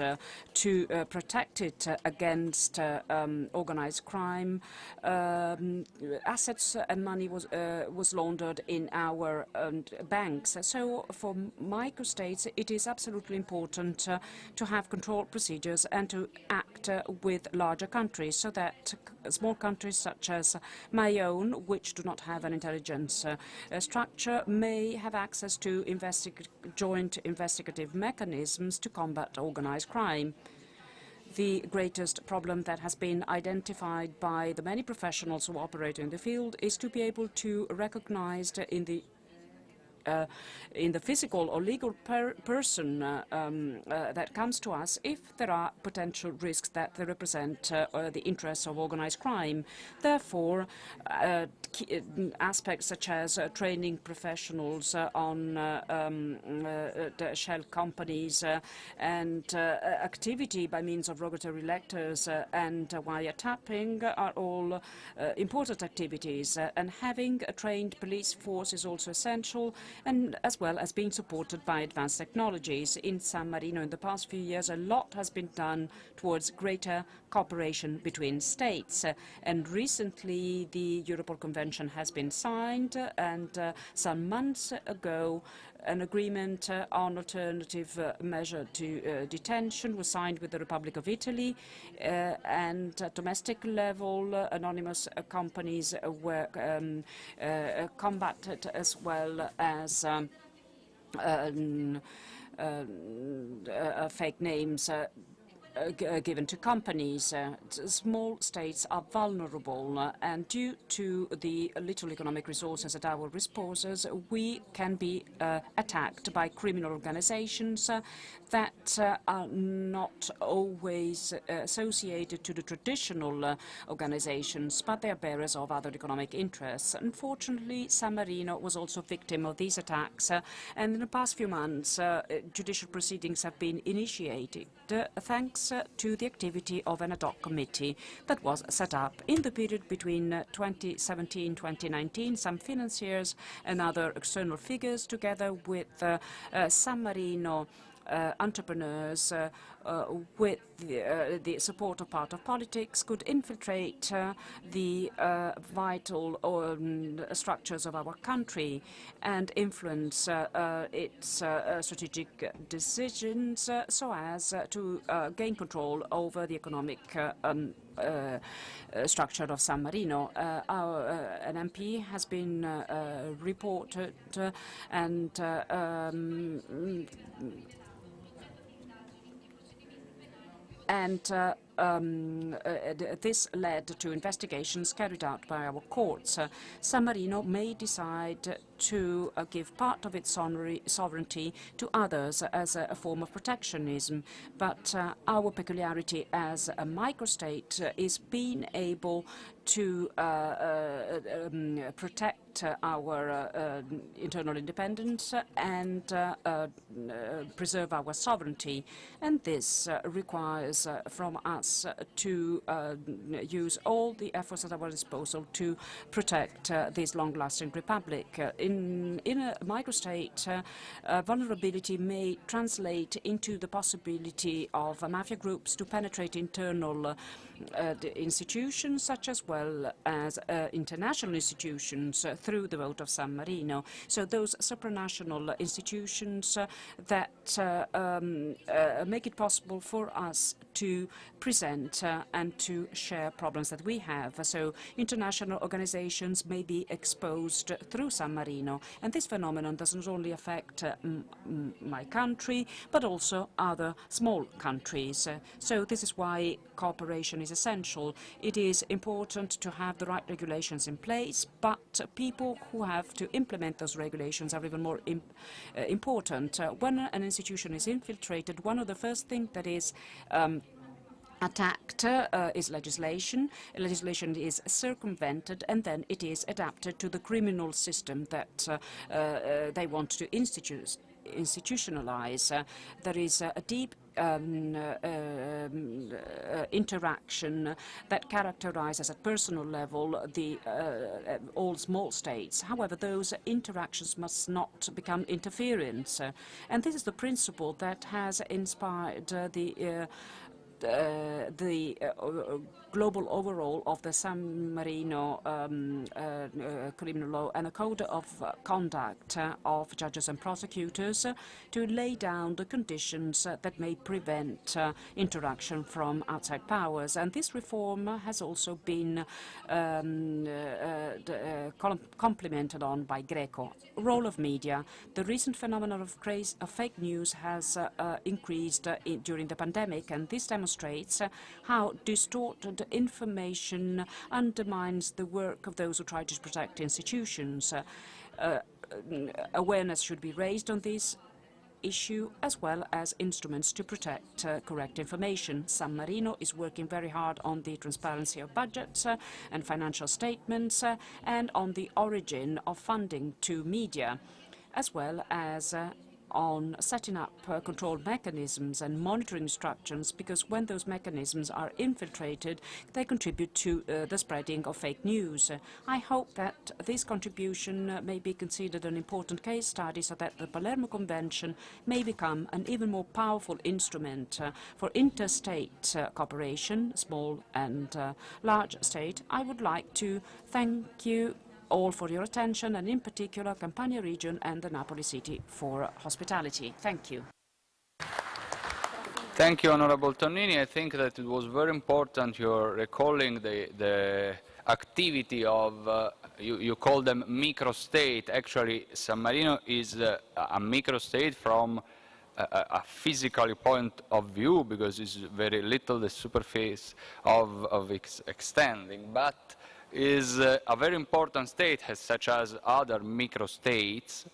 to protect it against organized crime, assets and money was laundered in our banks. So for microstates, it is absolutely important to have control procedures and to act with larger countries, so that small countries such as my own, which do not have an intelligence structure, may have access to joint investigative mechanisms to combat organized crime. The greatest problem that has been identified by the many professionals who operate in the field is to be able to recognize in the physical or legal person that comes to us if there are potential risks that they represent the interests of organized crime. Therefore, aspects such as training professionals on the shell companies and activity by means of rogatory letters and wiretapping are all important activities, and having a trained police force is also essential, and as well as being supported by advanced technologies. In San Marino in the past few years, a lot has been done towards greater cooperation between states, and recently the Europol Convention has been signed, and some months ago an agreement on alternative measure to detention was signed with the Republic of Italy, and at domestic level anonymous companies were combated, as well as fake names. given to companies. Small states are vulnerable, and due to the little economic resources at our disposal, we can be attacked by criminal organizations that are not always associated to the traditional organizations, but they are bearers of other economic interests. Unfortunately, San Marino was also a victim of these attacks, and in the past few months, judicial proceedings have been initiated thanks to the activity of an ad hoc committee that was set up. In the period between 2017-2019, some financiers and other external figures, together with San Marino entrepreneurs, with the support of part of politics, could infiltrate the vital structures of our country and influence its strategic decisions so as to gain control over the economic structure of San Marino. An MP has been reported and this led to investigations carried out by our courts. San Marino may decide to give part of its sovereignty to others as a form of protectionism, but our peculiarity as a microstate is being able to protect our internal independence and preserve our sovereignty. And this requires from us to use all the efforts at our disposal to protect this long-lasting republic. In a microstate, vulnerability may translate into the possibility of mafia groups to penetrate internal institutions, such as well as international institutions through the vote of San Marino. So those supranational institutions that make it possible for us to present and to share problems that we have. So international organizations may be exposed through San Marino, and this phenomenon does not only affect my country, but also other small countries. So this is why cooperation is essential. It is important to have the right regulations in place, but people who have to implement those regulations are even more important. When an institution is infiltrated, one of the first things that is attacked is legislation. Legislation is circumvented, and then it is adapted to the criminal system that they want to institutionalize. There is a deep interaction that characterizes at personal level the all small states. However, those interactions must not become interference. And this is the principle that has inspired the global overhaul of the San Marino criminal law and a code of conduct of judges and prosecutors to lay down the conditions that may prevent interaction from outside powers. And this reform has also been complemented on by Greco. Role of media. The recent phenomenon of fake news has increased during the pandemic, and this demonstrates how distorted information undermines the work of those who try to protect institutions. Awareness should be raised on this issue, as well as instruments to protect correct information. San Marino is working very hard on the transparency of budgets and financial statements and on the origin of funding to media, as well as on setting up control mechanisms and monitoring structures, because when those mechanisms are infiltrated, they contribute to the spreading of fake news. I hope that this contribution may be considered an important case study so that the Palermo Convention may become an even more powerful instrument for interstate cooperation, small and large state. I would like to thank you all for your attention, and in particular Campania region and the Napoli city for hospitality. Thank you. Thank you, Honorable Tonini. I think that it was very important you're recalling the activity of, you call them microstate. Actually, San Marino is a microstate from a physical point of view, because it's very little the superface of extending, but is a very important state, such as other microstates,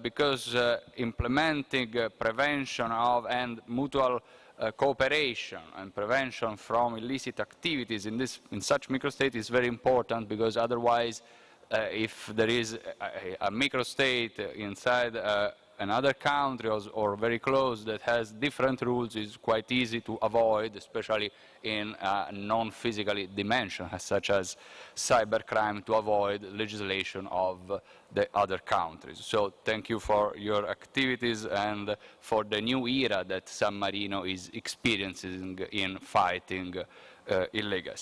because implementing prevention of and mutual cooperation and prevention from illicit activities in such microstate is very important, because otherwise if there is a microstate inside another country or very close that has different rules, is quite easy to avoid, especially in a non-physical dimension, such as cybercrime, to avoid legislation of the other countries. So thank you for your activities and for the new era that San Marino is experiencing in fighting illegally.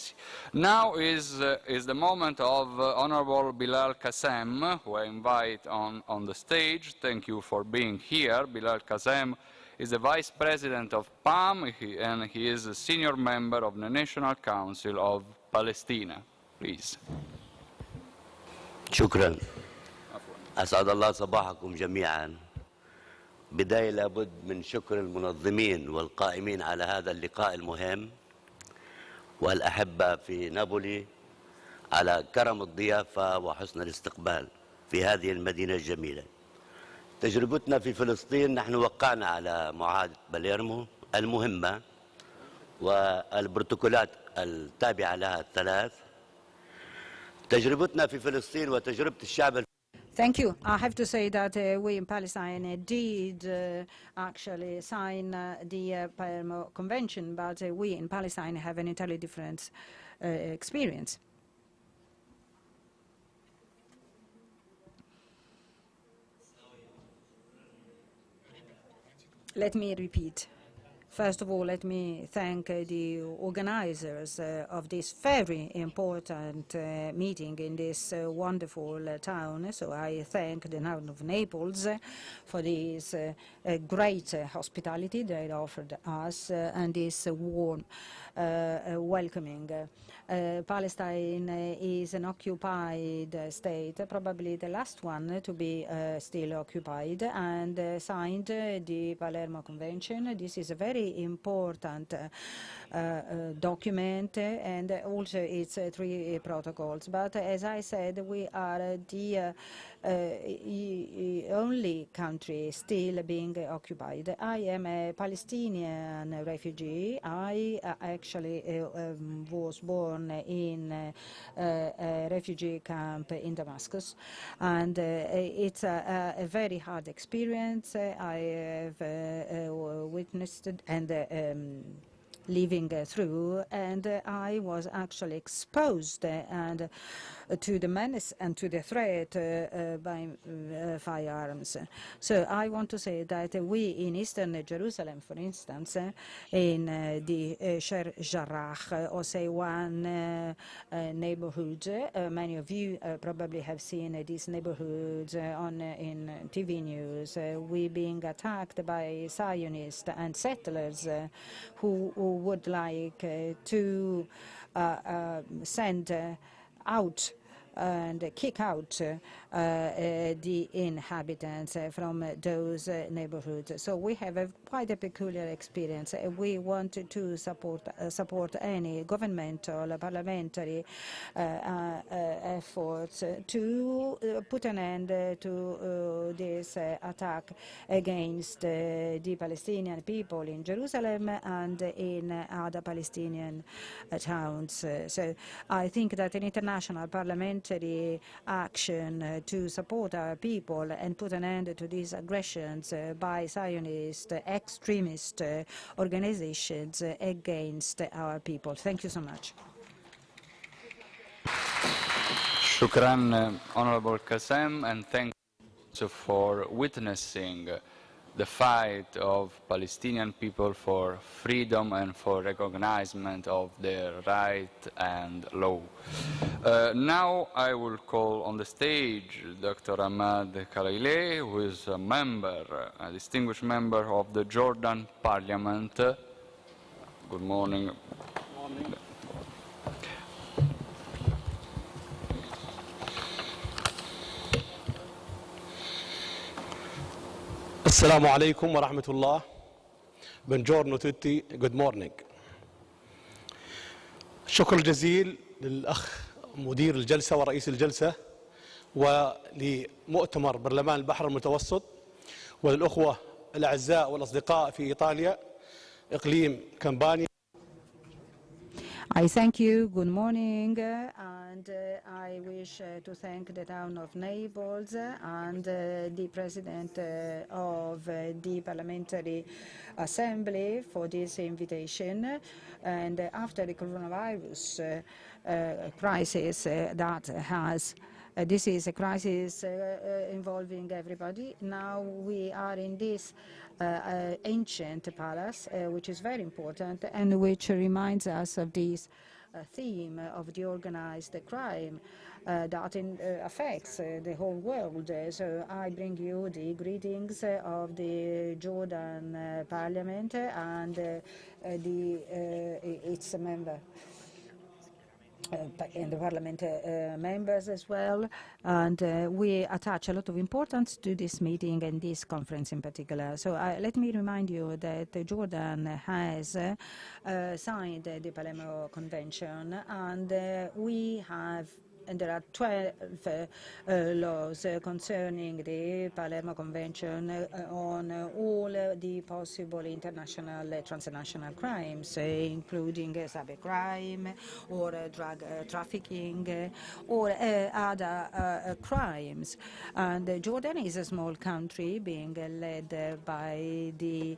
Now is the moment of Honorable Bilal Qasem, who I invite on the stage. Thank you for being here. Bilal Qasem is the Vice President of PAM, and he is a senior member of the National Council of Palestine. Please. شكرا. أسعد الله صباحكم جميعا. بداية لابد من شكر المنظمين والقائمين على هذا اللقاء المهم والأحبة في نابولي على كرم الضيافة وحسن الاستقبال في هذه المدينة الجميلة. تجربتنا في فلسطين، نحن وقعنا على معاهدة باليرمو المهمة والبروتوكولات التابعة لها الثلاث. تجربتنا في فلسطين وتجربة الشعب. Thank you. I have to say that we in Palestine did actually sign the Palermo Convention, but we in Palestine have an entirely different experience. Let me repeat. First of all, let me thank the organizers of this very important meeting in this wonderful town. So I thank the town of Naples for this great hospitality they offered us and this warm welcoming. Palestine is an occupied state, probably the last one to be still occupied, and signed the Palermo Convention. This is a very important document, and also its 3 protocols. But as I said, we are the only country still being occupied. I am a Palestinian refugee. I actually was born in a refugee camp in Damascus, and it's a very hard experience. I have witnessed and living through, and I was actually exposed and to the menace and to the threat by firearms. So I want to say that we in Eastern Jerusalem, for instance, in the Sheikh Jarrah, or say one neighborhood, many of you probably have seen these neighborhoods in TV news, we being attacked by Zionists and settlers who would like to send out and kick out the inhabitants from those neighborhoods. So we have quite a peculiar experience. We want to support any governmental, parliamentary efforts to put an end to this attack against the Palestinian people in Jerusalem and in other Palestinian towns. So I think that an international parliamentary action to support our people and put an end to these aggressions by Zionist extremist organizations against our people. Thank you so much. Shukran, Honorable Qasem, and thank you for witnessing the fight of Palestinian people for freedom and for recognition of their right and law. Now I will call on the stage Dr. Ahmad Khalaileh, who is a member, a distinguished member of the Jordan Parliament. Good morning. Good morning. Assalamu alaikum wa rahmatullah. Buongiorno tutti. Good morning. الشكر الجزيل للأخ مدير الجلسة ورئيس الجلسة ولمؤتمر برلمان البحر المتوسط وللأخوة الأعزاء والأصدقاء في إيطاليا إقليم كامبانيا. I thank you. Good morning, and I wish to thank the town of Naples and the President of the Parliamentary Assembly for this invitation. And after the coronavirus crisis that has this is a crisis involving everybody. Now we are in this ancient palace, which is very important and which reminds us of this theme of the organized crime that affects the whole world. So I bring you the greetings of the Jordan Parliament and its member. And the Parliament members as well, and we attach a lot of importance to this meeting and this conference in particular. So let me remind you that Jordan has signed the Palermo Convention, and and there are 12 laws concerning the Palermo Convention on all the possible international transnational crimes, including cybercrime or drug trafficking or other crimes. And Jordan is a small country being led by the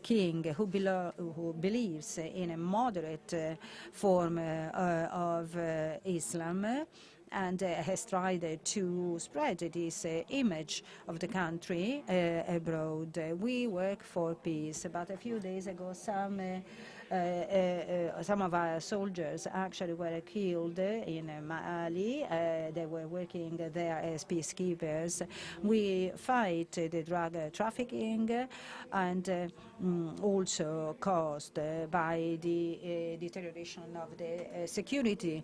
king who believes in a moderate form of Islam and has tried to spread this image of the country abroad. We work for peace, but a few days ago some of our soldiers actually were killed in Mali. They were working there as peacekeepers. We fight the drug trafficking and also caused by the deterioration of the security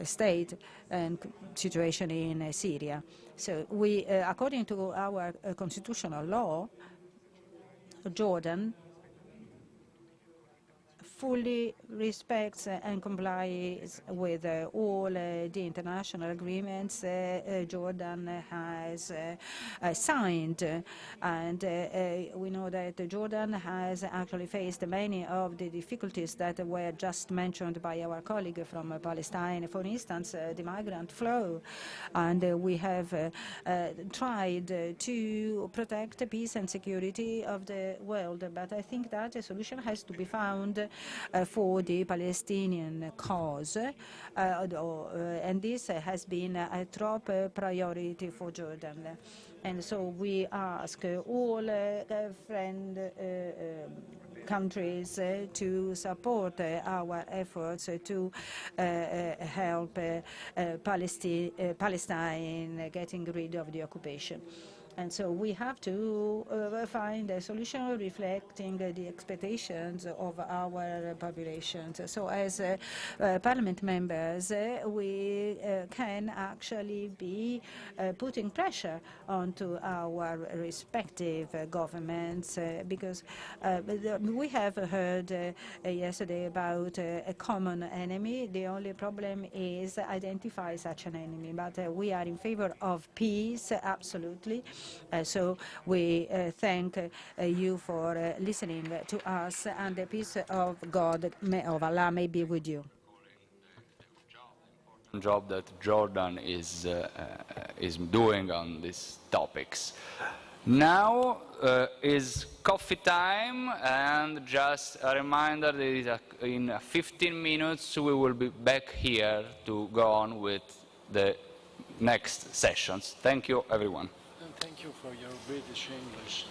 state and situation in Syria. So we, according to our constitutional law, Jordan fully respects and complies with all the international agreements Jordan has signed. And we know that Jordan has actually faced many of the difficulties that were just mentioned by our colleague from Palestine, for instance, the migrant flow. And we have tried to protect the peace and security of the world. But I think that a solution has to be found for the Palestinian cause, and this has been a top priority for Jordan. And so we ask all friend countries to support our efforts to help Palestine getting rid of the occupation. And so we have to find a solution reflecting the expectations of our populations. So as Parliament members, we can actually be putting pressure onto our respective governments because we have heard yesterday about a common enemy. The only problem is identify such an enemy. But we are in favor of peace, absolutely. So we thank you for listening to us, and the peace of God, of Allah, may be with you. Job that Jordan is doing on these topics. Now is coffee time, and just a reminder that in 15 minutes we will be back here to go on with the next sessions. Thank you, everyone. Thank you for your British English.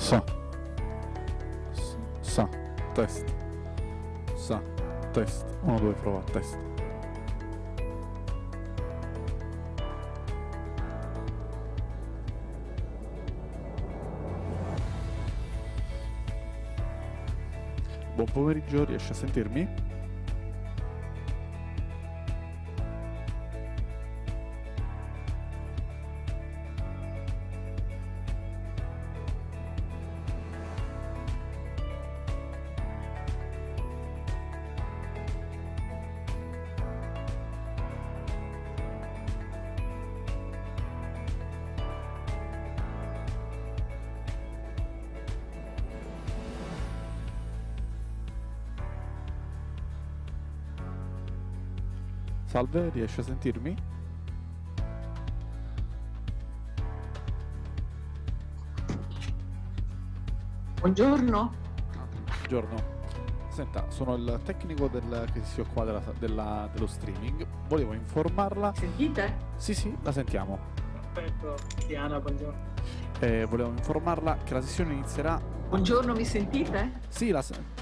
Sa. Sa. Test. Sa. Test. 1, 2, prova. Test. Buon pomeriggio, riesci a sentirmi? Salve, riesci a sentirmi? Buongiorno. Buongiorno. Senta, sono il tecnico che si occupa dello streaming. Volevo informarla... Sentite? Sì, la sentiamo. Perfetto, Diana, buongiorno. Volevo informarla che la sessione inizierà... Buongiorno, mi sentite? Sì,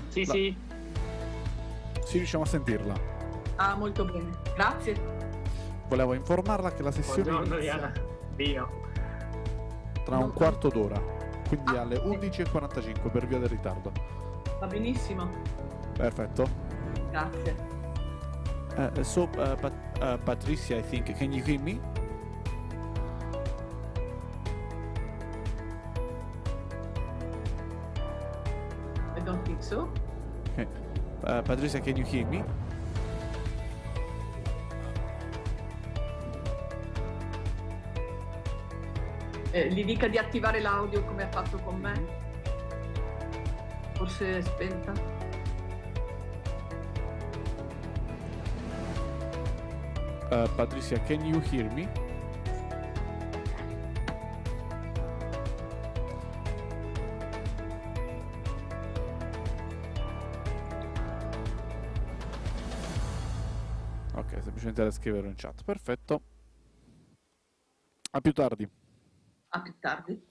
Sì. Sì, riusciamo a sentirla. Ah, molto bene, grazie. Volevo informarla che la sessione Buongiorno, inizia Diana. Dio. tra un quarto d'ora, quindi alle 11:45 per via del ritardo. Va benissimo. Perfetto. Grazie. Patricia, I think, can you hear me? I don't think so. Okay. Patricia, can you hear me? Gli dica di attivare l'audio come ha fatto con me. Forse è spenta. Patricia, can you hear me? Ok, semplicemente da scrivere in chat. Perfetto. A più tardi. A più tardi.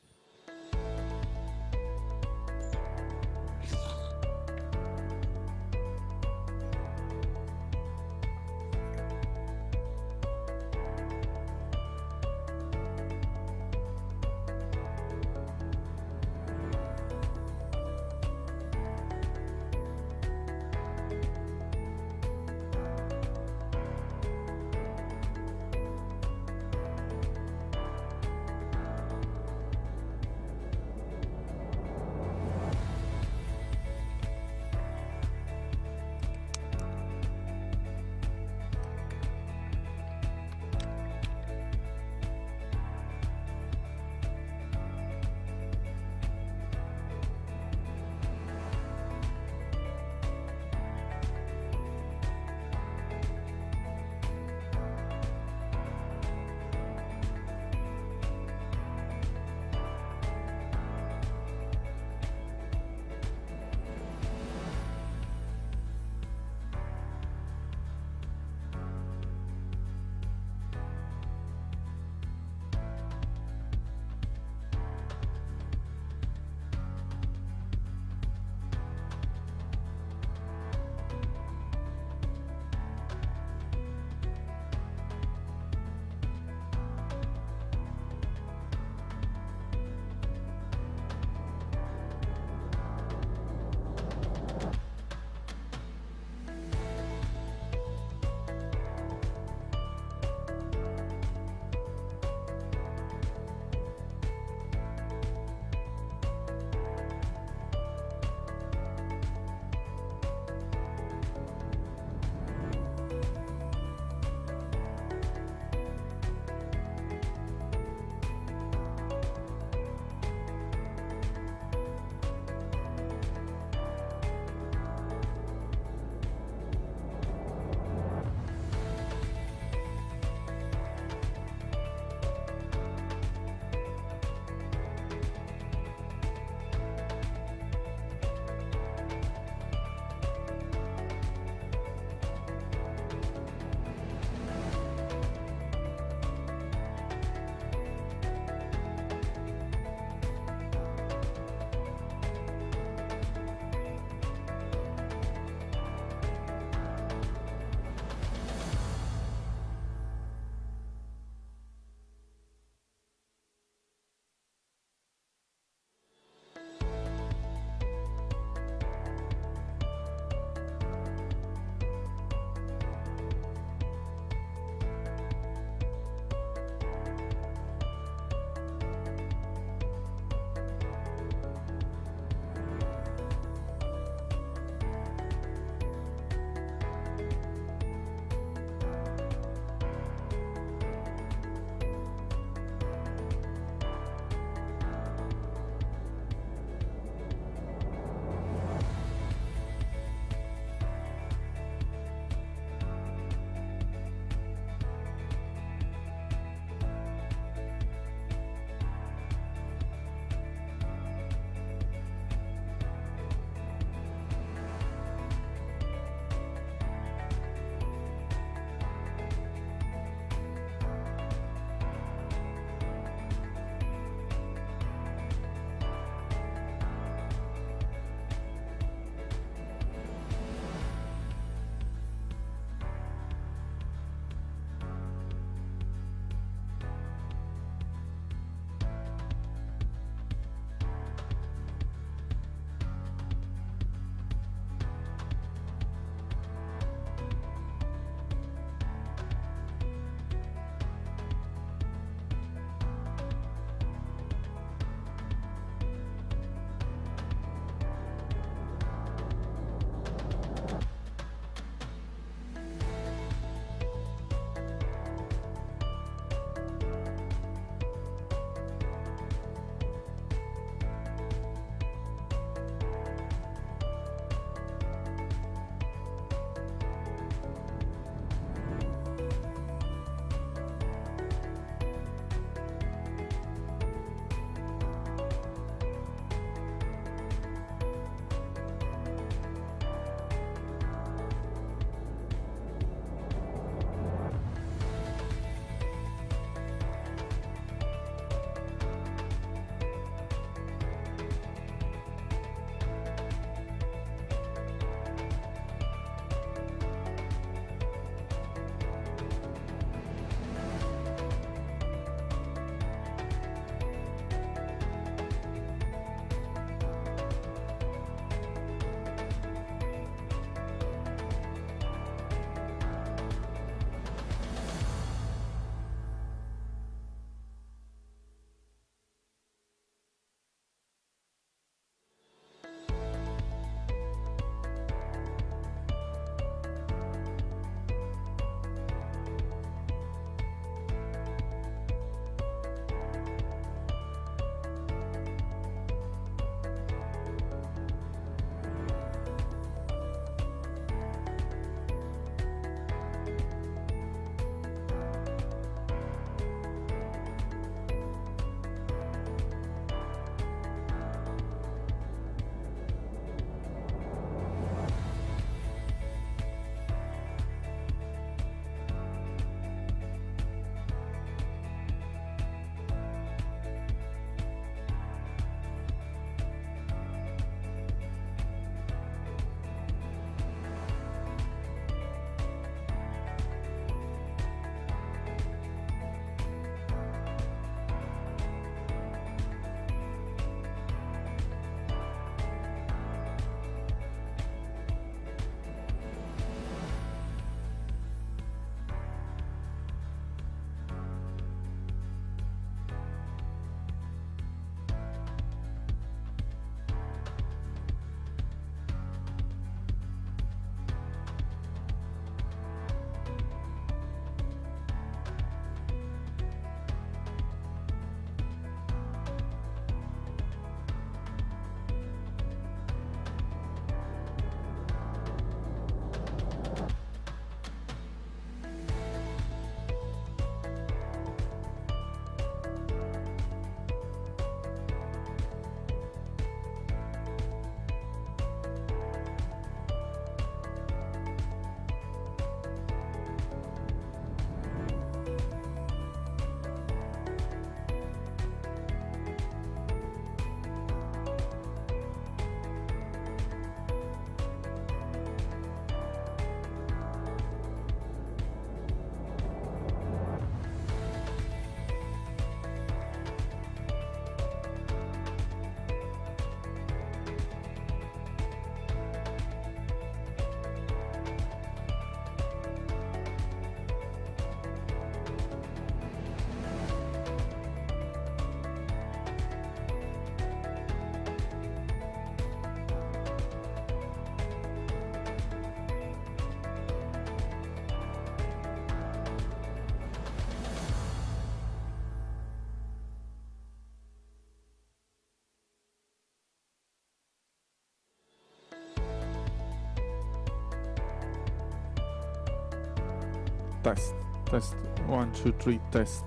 Test. Test. 1, 2, 3. Test.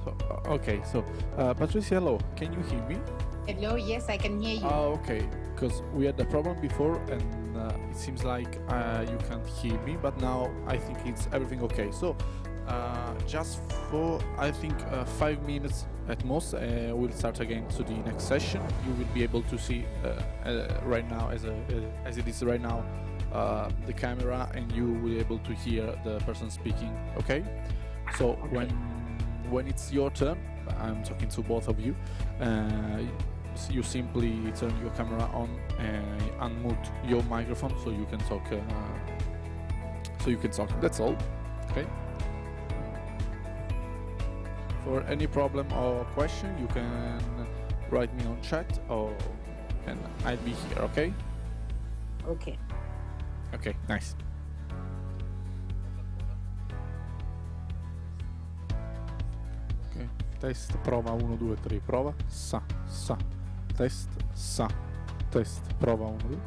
So, okay. So, Patricia, hello. Can you hear me? Hello. Yes, I can hear you. Oh, okay. Because we had a problem before, and it seems like you can't hear me. But now I think it's everything okay. So, just for I think 5 minutes at most, we'll start again to the next session. You will be able to see right now, as it is right now, the camera, and you will be able to hear the person speaking. Okay. So when it's your turn, I'm talking to both of you. You simply turn your camera on and unmute your microphone so you can talk. That's all. Okay. For any problem or question, you can write me on chat, and I'll be here. Okay. Okay. Okay. Nice. Ok. Test. Prova 1, 2, 3. Prova. Sa. Test. Sa. Test. Prova 1, 2.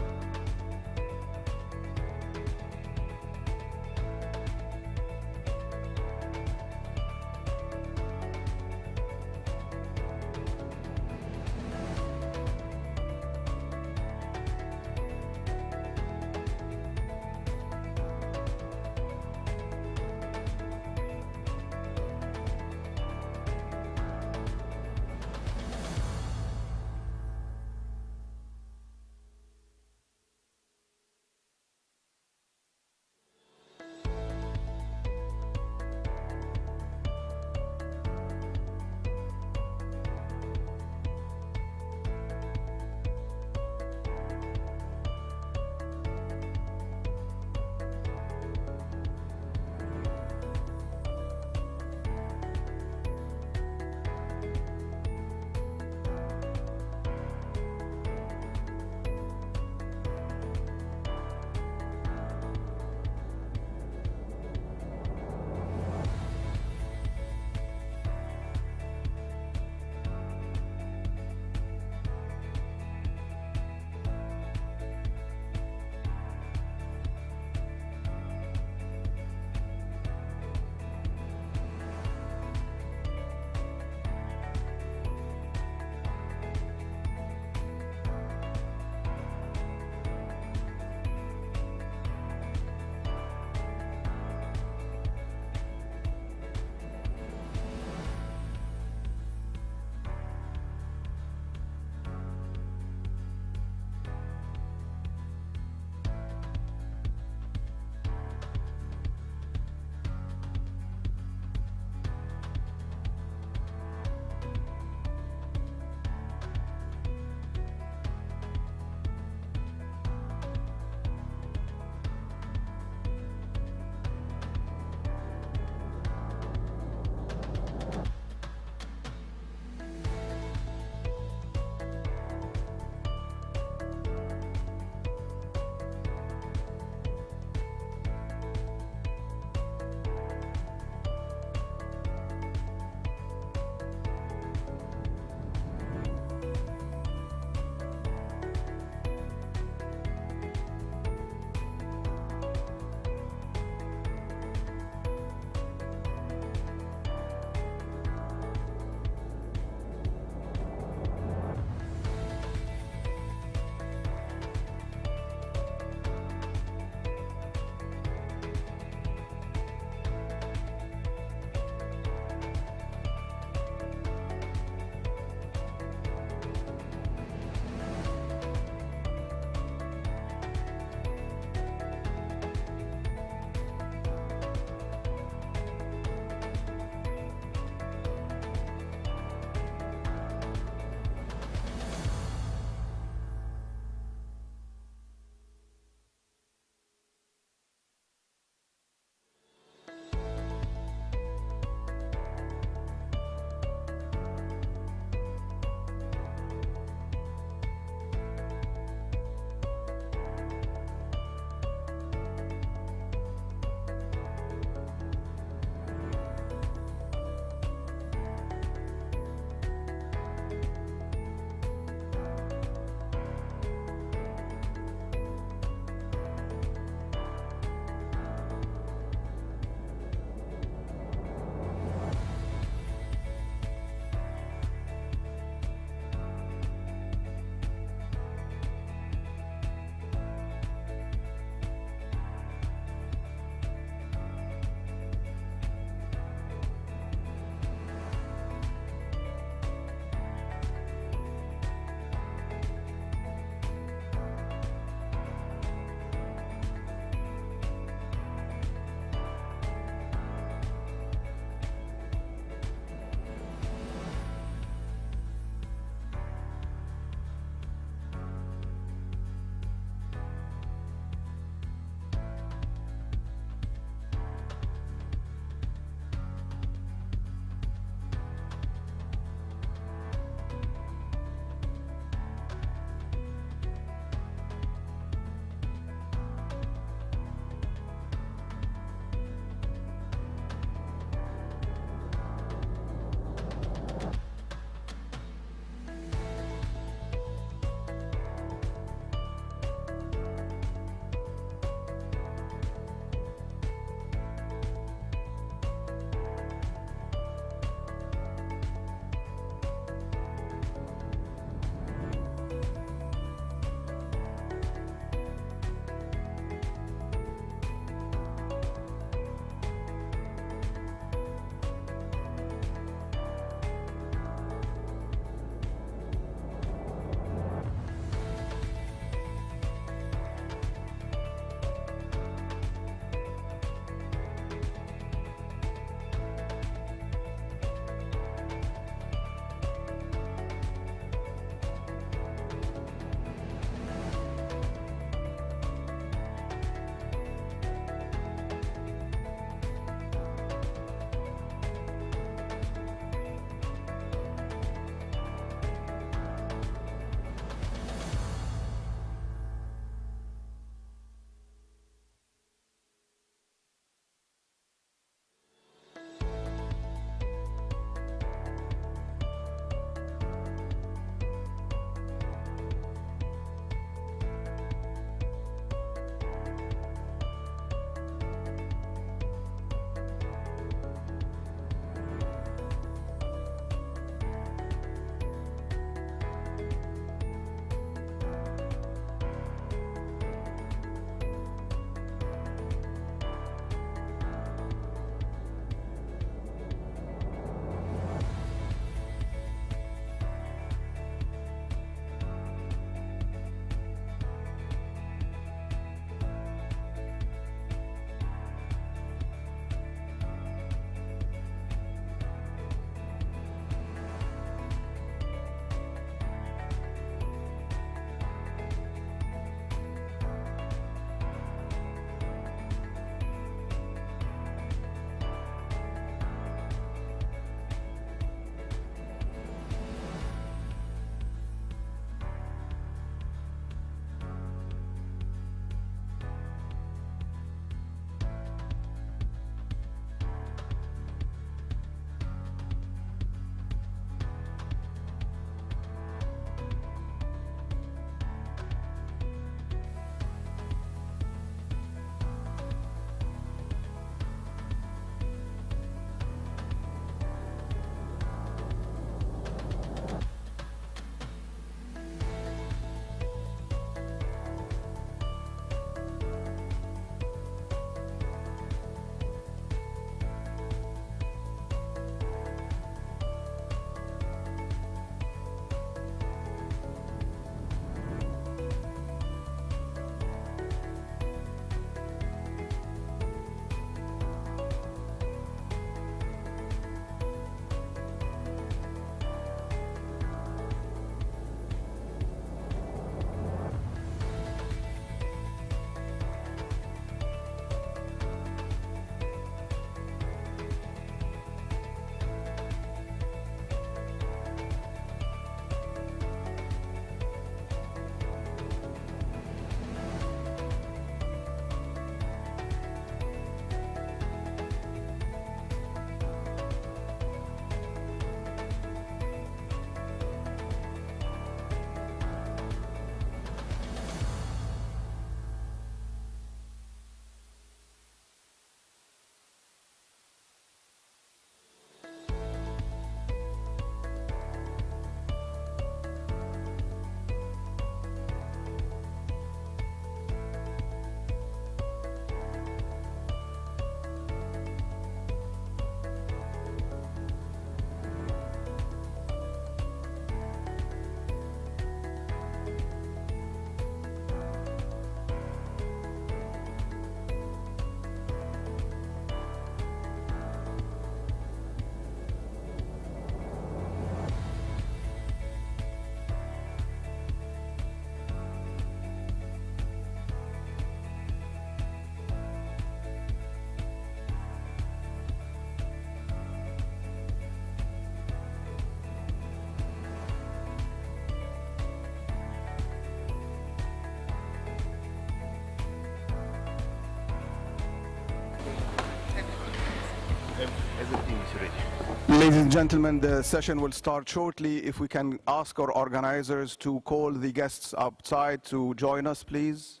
Ladies and gentlemen, the session will start shortly. If we can ask our organizers to call the guests outside to join us, please.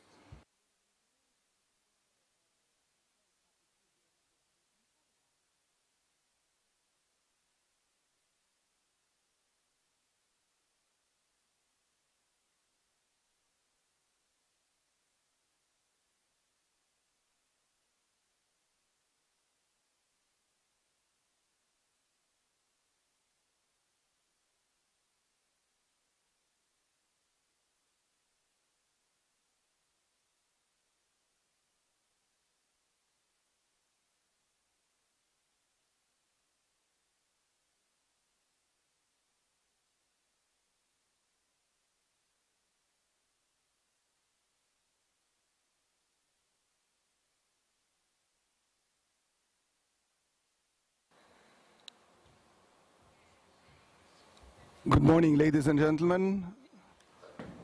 Good morning, ladies and gentlemen.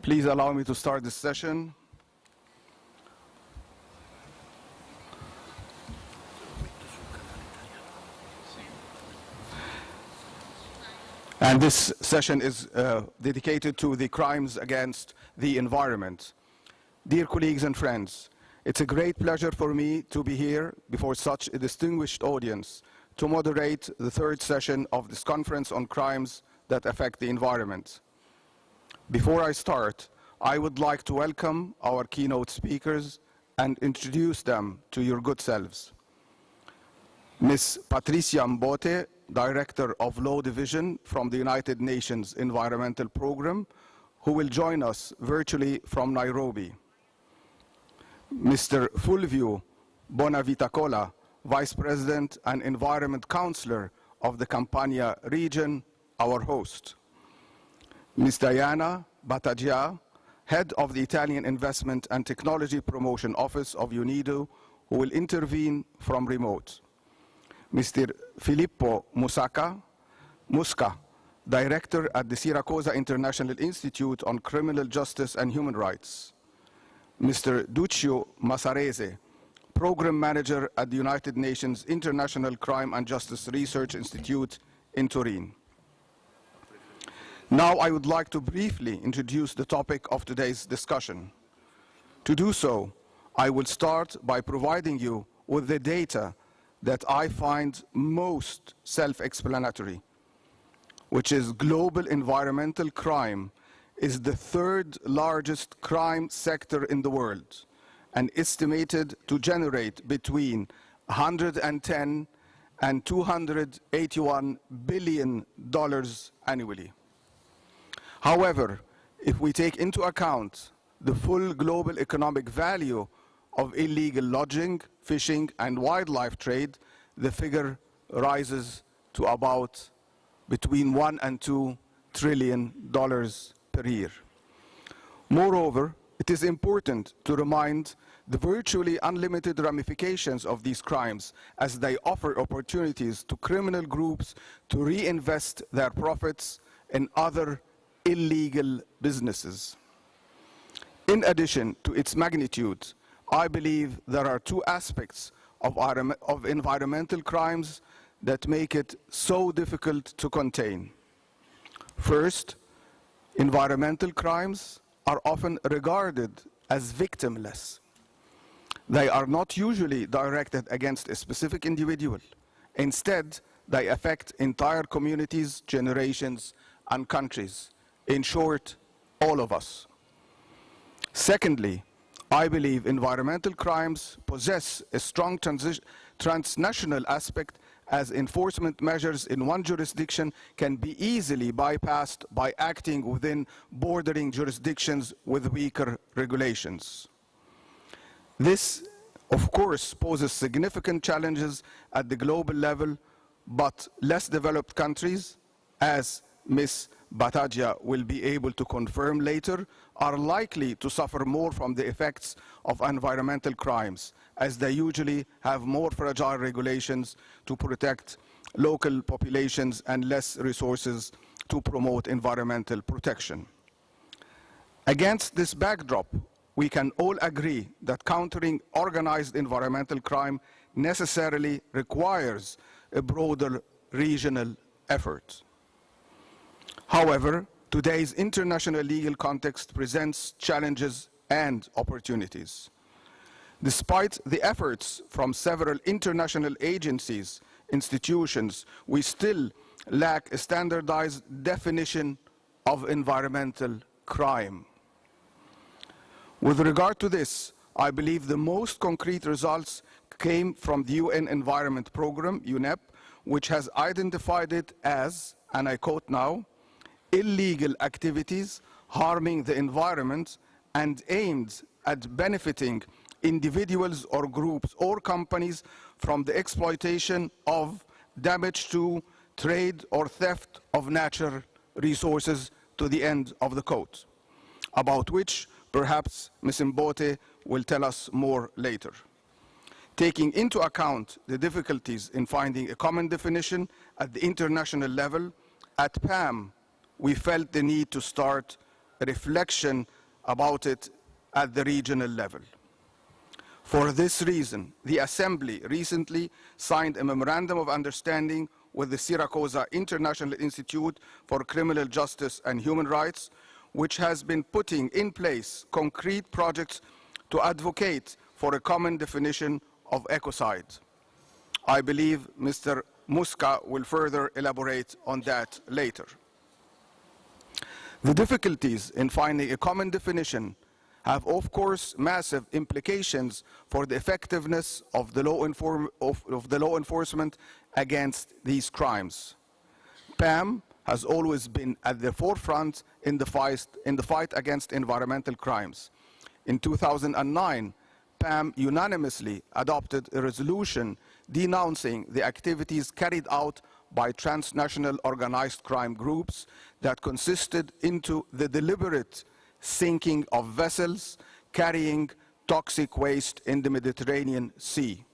Please allow me to start this session. And this session is dedicated to the crimes against the environment. Dear colleagues and friends, it's a great pleasure for me to be here before such a distinguished audience to moderate the third session of this conference on crimes that affect the environment. Before I start, I would like to welcome our keynote speakers and introduce them to your good selves. Ms. Patricia Mbote, Director of Law Division from the United Nations Environmental Program, who will join us virtually from Nairobi. Mr. Fulvio Bonavitacola, Vice President and Environment Counselor of the Campania region, our host. Ms. Diana Battaglia, Head of the Italian Investment and Technology Promotion Office of UNIDO, who will intervene from remote. Mr. Filippo Musca, Director at the Siracusa International Institute on Criminal Justice and Human Rights. Mr. Duccio Masarese, Program Manager at the United Nations International Crime and Justice Research Institute in Turin. Now I would like to briefly introduce the topic of today's discussion. To do so, I will start by providing you with the data that I find most self-explanatory, which is global environmental crime is the third largest crime sector in the world and estimated to generate between 110 and $281 billion annually. However, if we take into account the full global economic value of illegal lodging, fishing, and wildlife trade, the figure rises to about between $1 and $2 trillion per year. Moreover, it is important to remind the virtually unlimited ramifications of these crimes as they offer opportunities to criminal groups to reinvest their profits in other illegal businesses. In addition to its magnitude, I believe there are two aspects of environmental crimes that make it so difficult to contain. First, environmental crimes are often regarded as victimless. They are not usually directed against a specific individual. Instead, they affect entire communities, generations, and countries. In short, all of us. Secondly, I believe environmental crimes possess a strong transnational aspect as enforcement measures in one jurisdiction can be easily bypassed by acting within bordering jurisdictions with weaker regulations. This, of course, poses significant challenges at the global level, but less developed countries, as Ms. Battaglia will be able to confirm later, are likely to suffer more from the effects of environmental crimes, as they usually have more fragile regulations to protect local populations and less resources to promote environmental protection. Against this backdrop, we can all agree that countering organized environmental crime necessarily requires a broader regional effort. However, today's international legal context presents challenges and opportunities. Despite the efforts from several international agencies, institutions, we still lack a standardized definition of environmental crime. With regard to this, I believe the most concrete results came from the UN Environment Programme, UNEP, which has identified it as, and I quote now, illegal activities harming the environment and aimed at benefiting individuals or groups or companies from the exploitation of, damage to, trade or theft of natural resources, to the end of the quote, about which perhaps Ms. Mbote will tell us more later. Taking into account the difficulties in finding a common definition at the international level, at PAM, we felt the need to start a reflection about it at the regional level. For this reason, the Assembly recently signed a memorandum of understanding with the Siracusa International Institute for Criminal Justice and Human Rights, which has been putting in place concrete projects to advocate for a common definition of ecocide. I believe Mr. Musca will further elaborate on that later. The difficulties in finding a common definition have, of course, massive implications for the effectiveness of the law enforcement against these crimes. PAM has always been at the forefront in the fight against environmental crimes. In 2009, PAM unanimously adopted a resolution denouncing the activities carried out by transnational organized crime groups that consisted into the deliberate sinking of vessels carrying toxic waste in the Mediterranean Sea.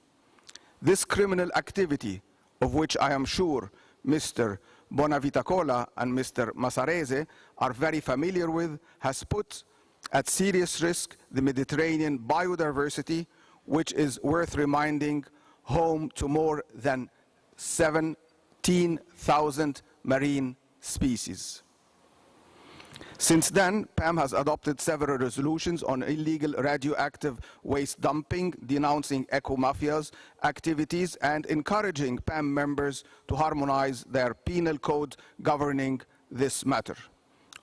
This criminal activity, of which I am sure Mr. Bonavitacola and Mr. Masarese are very familiar with, has put at serious risk the Mediterranean biodiversity, which is worth reminding home to more than 17,000 marine species. Since then, PAM has adopted several resolutions on illegal radioactive waste dumping, denouncing eco-mafias activities, and encouraging PAM members to harmonize their penal code governing this matter.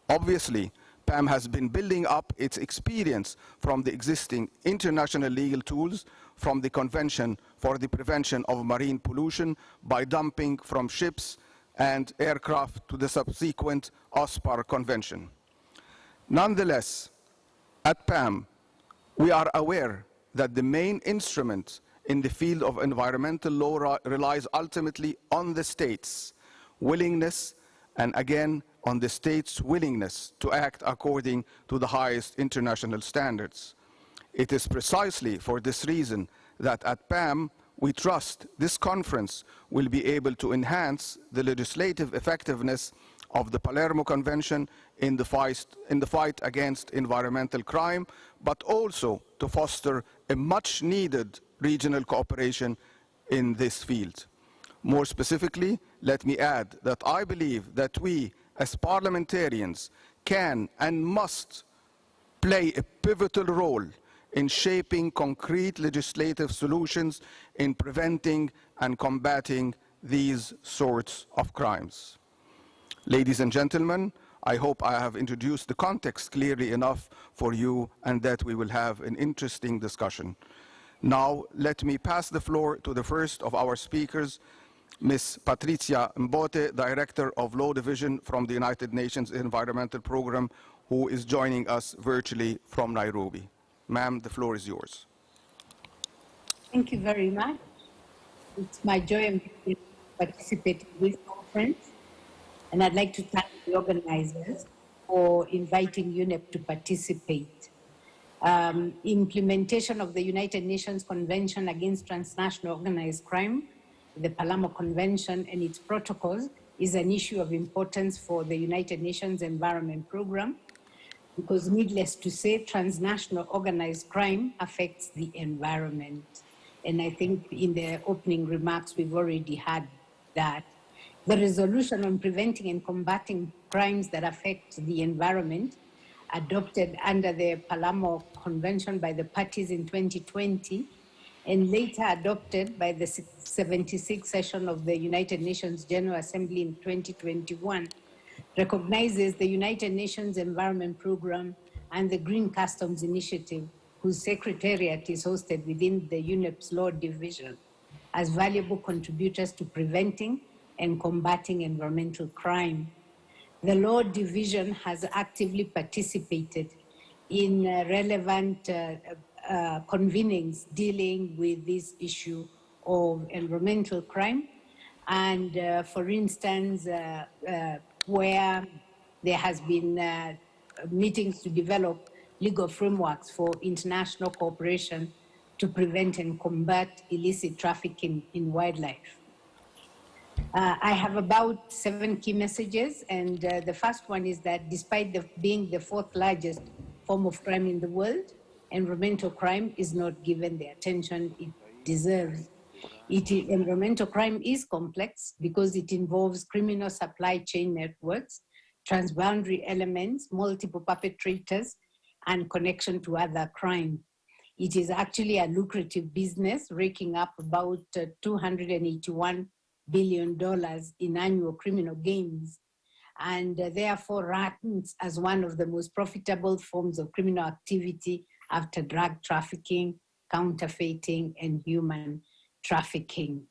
Obviously, PAM has been building up its experience from the existing international legal tools, from the Convention for the Prevention of Marine Pollution by dumping from ships and aircraft to the subsequent OSPAR Convention. Nonetheless, at PAM, we are aware that the main instrument in the field of environmental law relies ultimately on the states' willingness and again on the states' willingness to act according to the highest international standards. It is precisely for this reason that at PAM, we trust this conference will be able to enhance the legislative effectiveness of the Palermo Convention in the fight against environmental crime, but also to foster a much-needed regional cooperation in this field. More specifically, let me add that I believe that we, as parliamentarians, can and must play a pivotal role in shaping concrete legislative solutions in preventing and combating these sorts of crimes. Ladies and gentlemen, I hope I have introduced the context clearly enough for you and that we will have an interesting discussion. Now, let me pass the floor to the first of our speakers, Ms. Patricia Mbote, Director of Law Division from the United Nations Environmental Programme, who is joining us virtually from Nairobi. Ma'am, the floor is yours. Thank you very much. It's my joy and privilege to participate in this conference. And I'd like to thank the organizers for inviting UNEP to participate. Implementation of the United Nations Convention Against Transnational Organized Crime, the Palermo Convention and its protocols, is an issue of importance for the United Nations Environment Programme, because needless to say, transnational organized crime affects the environment. And I think in the opening remarks, we've already had that. The resolution on preventing and combating crimes that affect the environment, adopted under the Palermo Convention by the parties in 2020, and later adopted by the 76th session of the United Nations General Assembly in 2021, recognizes the United Nations Environment Programme and the Green Customs Initiative, whose secretariat is hosted within the UNEP's Law Division, as valuable contributors to preventing and combating environmental crime. The Law Division has actively participated in relevant convenings dealing with this issue of environmental crime. And for instance, where there has been meetings to develop legal frameworks for international cooperation to prevent and combat illicit trafficking in wildlife. I have about 7 key messages, and the first one is that despite being the 4th largest form of crime in the world, environmental crime is not given the attention it deserves. Environmental crime is complex because it involves criminal supply chain networks, transboundary elements, multiple perpetrators, and connection to other crime. It is actually a lucrative business, raking up about $281 billion in annual criminal gains, and therefore ranks as one of the most profitable forms of criminal activity after drug trafficking, counterfeiting, and human trafficking.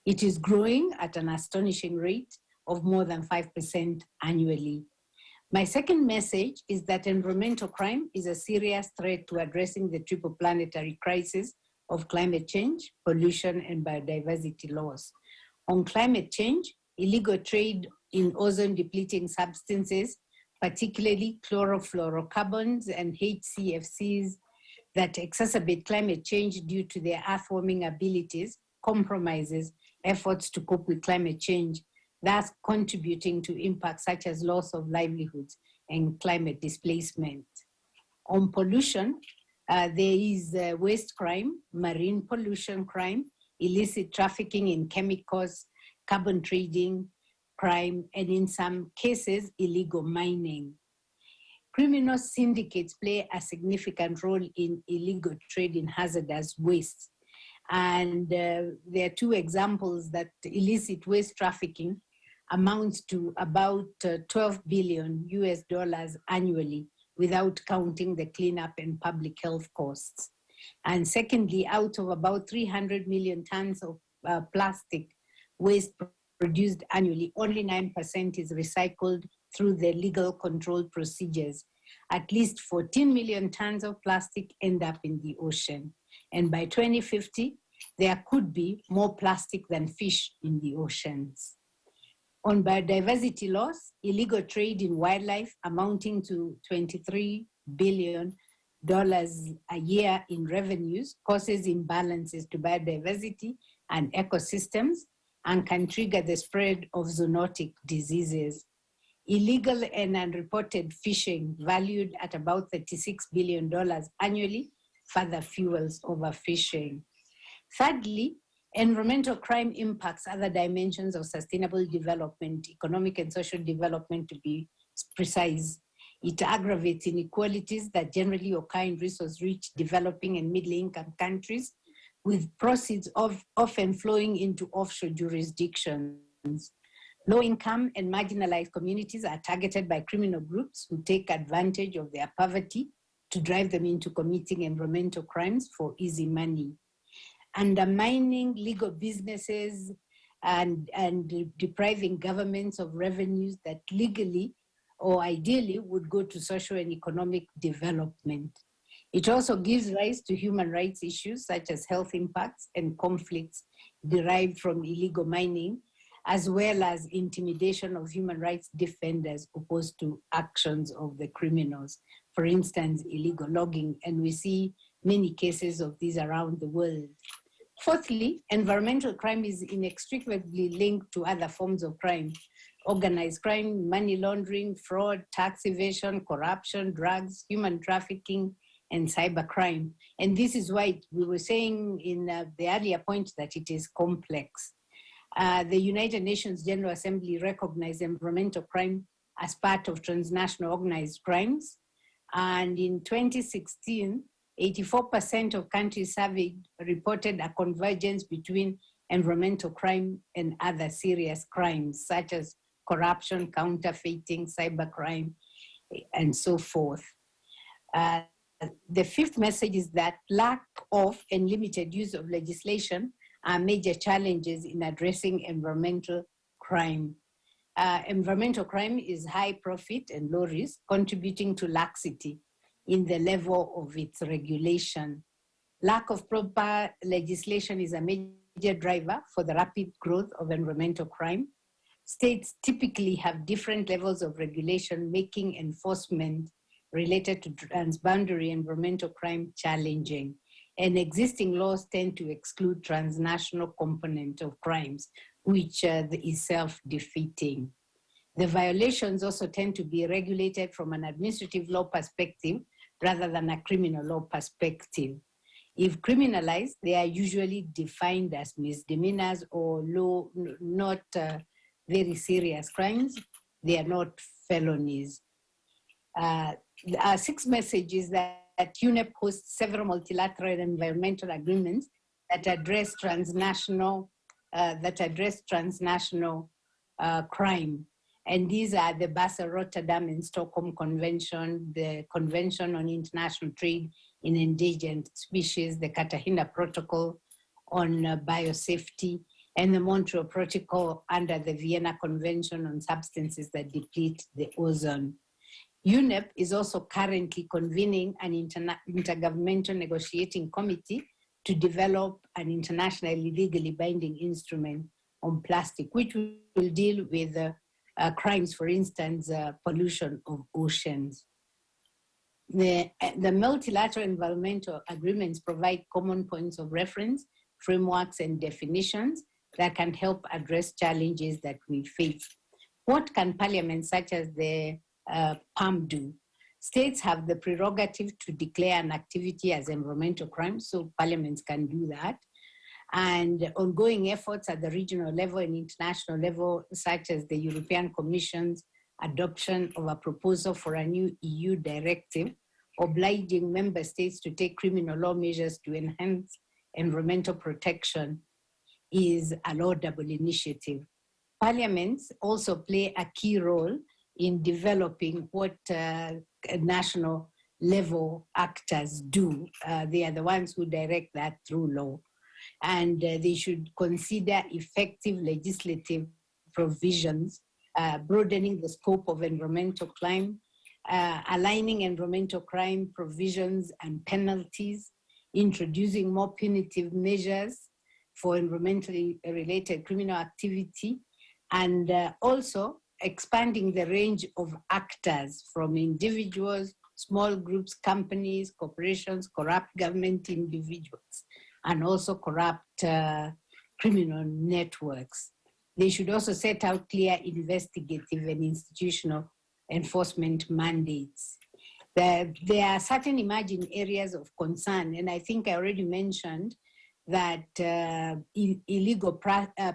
It is growing at an astonishing rate of more than 5% annually. My second message is that environmental crime is a serious threat to addressing the triple planetary crisis of climate change, pollution, and biodiversity loss. On climate change, illegal trade in ozone-depleting substances, particularly chlorofluorocarbons and HCFCs that exacerbate climate change due to their earthwarming abilities, compromises efforts to cope with climate change, thus contributing to impacts such as loss of livelihoods and climate displacement. On pollution, there is waste crime, marine pollution crime, illicit trafficking in chemicals, carbon trading crime, and in some cases, illegal mining. Criminal syndicates play a significant role in illegal trade in hazardous waste. And there are 2 examples that illicit waste trafficking amounts to about $12 billion annually without counting the cleanup and public health costs. And secondly, out of about 300 million tons of plastic waste produced annually, only 9% is recycled through the legal control procedures. At least 14 million tons of plastic end up in the ocean. And by 2050, there could be more plastic than fish in the oceans. On biodiversity loss, illegal trade in wildlife amounting to $23 billion a year in revenues causes imbalances to biodiversity and ecosystems and can trigger the spread of zoonotic diseases. Illegal and unreported fishing, valued at about $36 billion annually, further fuels overfishing. Thirdly, environmental crime impacts other dimensions of sustainable development, economic and social development to be precise. It aggravates inequalities that generally occur in resource-rich, developing and middle-income countries, with proceeds often flowing into offshore jurisdictions. Low-income and marginalized communities are targeted by criminal groups who take advantage of their poverty to drive them into committing environmental crimes for easy money. Undermining legal businesses and depriving governments of revenues that legally or ideally would go to social and economic development. It also gives rise to human rights issues such as health impacts and conflicts derived from illegal mining, as well as intimidation of human rights defenders opposed to actions of the criminals. For instance, illegal logging, and we see many cases of these around the world. Fourthly, environmental crime is inextricably linked to other forms of crime: organized crime, money laundering, fraud, tax evasion, corruption, drugs, human trafficking, and cybercrime. And this is why we were saying in the earlier point that it is complex. The United Nations General Assembly recognized environmental crime as part of transnational organized crimes. And in 2016, 84% of countries surveyed reported a convergence between environmental crime and other serious crimes, such as corruption, counterfeiting, cybercrime, and so forth. The fifth message is that lack of and limited use of legislation are major challenges in addressing environmental crime. Environmental crime is high profit and low risk, contributing to laxity in the level of its regulation. Lack of proper legislation is a major driver for the rapid growth of environmental crime. States typically have different levels of regulation, making enforcement related to transboundary environmental crime challenging. And existing laws tend to exclude transnational component of crimes, which is self-defeating. The violations also tend to be regulated from an administrative law perspective rather than a criminal law perspective. If criminalized, they are usually defined as misdemeanors or low, not very serious crimes. They are not felonies. Our sixth message is that UNEP hosts several multilateral environmental agreements that address transnational crime. And these are the Basel, Rotterdam, and Stockholm Convention, the Convention on International Trade in Endangered Species, the Cartagena Protocol on Biosafety, and the Montreal Protocol under the Vienna Convention on Substances that Deplete the Ozone. UNEP is also currently convening an intergovernmental negotiating committee to develop an internationally legally binding instrument on plastic, which will deal with crimes, for instance, pollution of oceans. The multilateral environmental agreements provide common points of reference, frameworks, and definitions that can help address challenges that we face. What can parliaments such as the PAM do? States have the prerogative to declare an activity as environmental crime, so parliaments can do that. And ongoing efforts at the regional level and international level, such as the European Commission's adoption of a proposal for a new EU directive obliging member states to take criminal law measures to enhance environmental protection, is a laudable initiative. Parliaments also play a key role in developing what national level actors do. They are the ones who direct that through law. And they should consider effective legislative provisions, broadening the scope of environmental crime, aligning environmental crime provisions and penalties, introducing more punitive measures for environmentally related criminal activity, and also expanding the range of actors from individuals, small groups, companies, corporations, corrupt government individuals, and also corrupt criminal networks. They should also set out clear investigative and institutional enforcement mandates. There are certain emerging areas of concern, and I think I already mentioned that illegal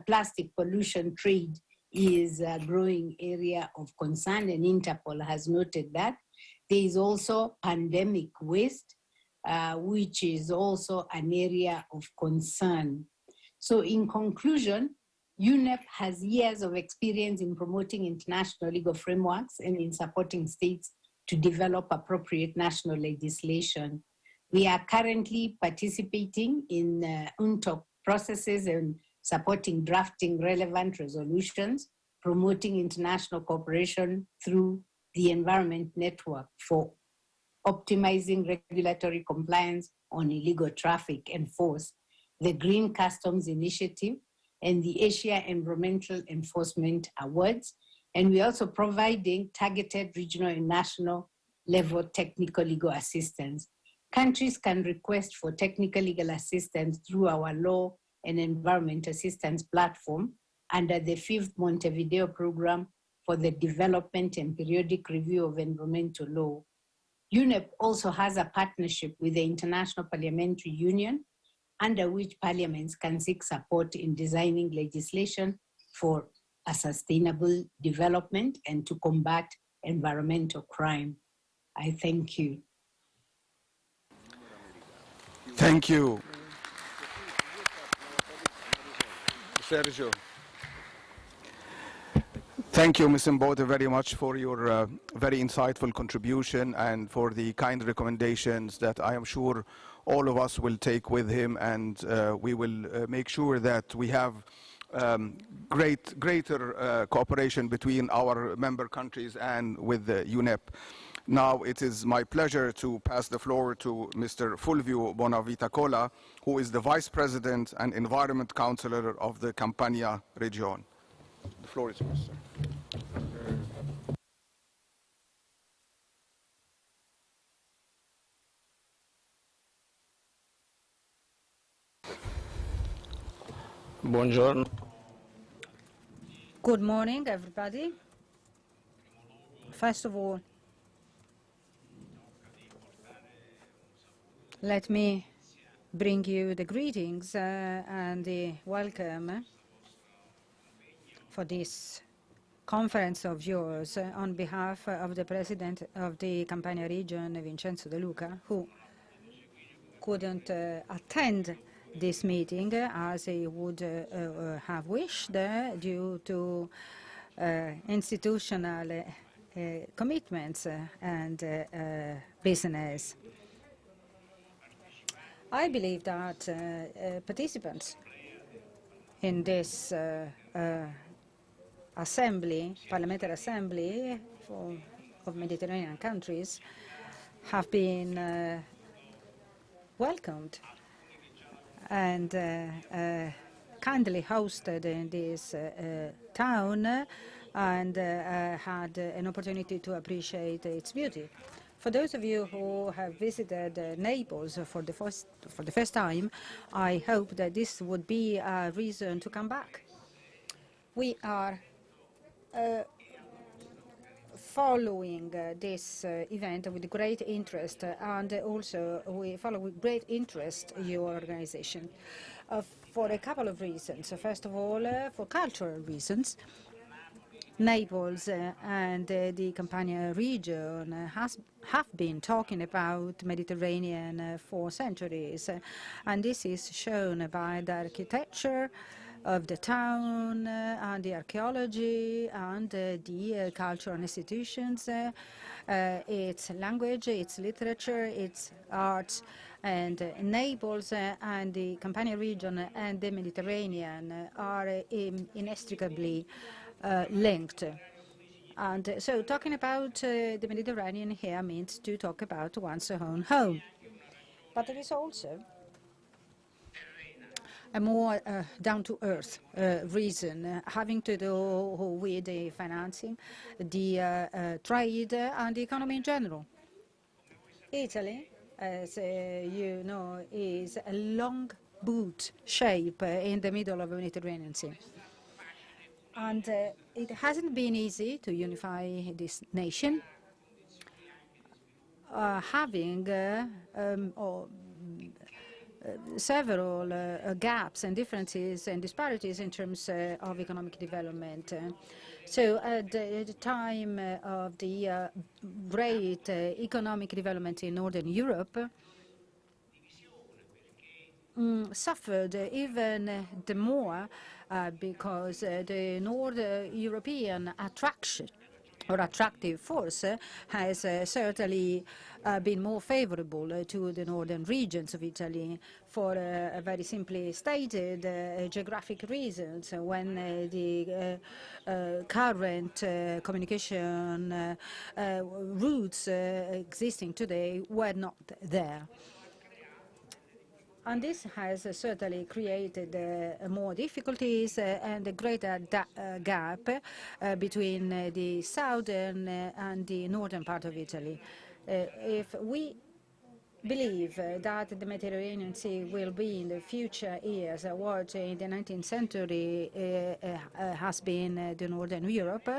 plastic pollution trade is a growing area of concern, and Interpol has noted that. There is also pandemic waste, which is also an area of concern. So in conclusion, UNEP has years of experience in promoting international legal frameworks and in supporting states to develop appropriate national legislation. We are currently participating in UNTOC processes and supporting drafting relevant resolutions, promoting international cooperation through the Environment Network for optimizing regulatory compliance on illegal traffic and force, the Green Customs Initiative, and the Asia Environmental Enforcement Awards. And we're also providing targeted regional and national level technical legal assistance. Countries can request for technical legal assistance through our law and environment assistance platform under the 5th Montevideo Program for the development and periodic review of environmental law. UNEP also has a partnership with the International Parliamentary Union under which parliaments can seek support in designing legislation for a sustainable development and to combat environmental crime. I thank you. Thank you. Sergio. Thank you, Ms. Mbote, very much for your very insightful contribution and for the kind recommendations that I am sure all of us will take with him, and we will make sure that we have greater cooperation between our member countries and with the UNEP. Now it is my pleasure to pass the floor to Mr. Fulvio Bonavita Cola, who is the Vice President and Environment Councillor of the Campania region. The floor is yours, sir. Buongiorno. Good morning, everybody. First of all, let me bring you the greetings and the welcome for this conference of yours on behalf of the President of the Campania region, Vincenzo De Luca, who couldn't attend this meeting as he would have wished due to institutional commitments and business. I believe that participants in this assembly, Parliamentary Assembly of Mediterranean countries, have been welcomed and kindly hosted in this town and had an opportunity to appreciate its beauty. For those of you who have visited Naples for the first time, I hope that this would be a reason to come back. We are following this event with great interest, and also we follow with great interest your organization for a couple of reasons. First of all, for cultural reasons. Naples and the Campania region have been talking about Mediterranean for centuries, and this is shown by the architecture of the town and the archaeology and the cultural institutions, its language, its literature, its arts, and Naples and the Campania region and the Mediterranean are inextricably linked. And so talking about the Mediterranean here means to talk about one's own home. But there is also a more down-to-earth reason having to do with the financing, the trade, and the economy in general. Italy, as you know, is a long boot shape in the middle of the Mediterranean Sea. And it hasn't been easy to unify this nation, having several gaps and differences and disparities in terms of economic development. So at the time of the great economic development in Northern Europe, suffered even the more because the North European attraction or attractive force has certainly been more favorable to the northern regions of Italy for very simply stated geographic reasons. When the current communication routes existing today were not there. And this has certainly created more difficulties and a greater gap between the southern and the northern part of Italy. If we believe that the Mediterranean Sea will be in the future years what in the 19th century has been the Northern Europe,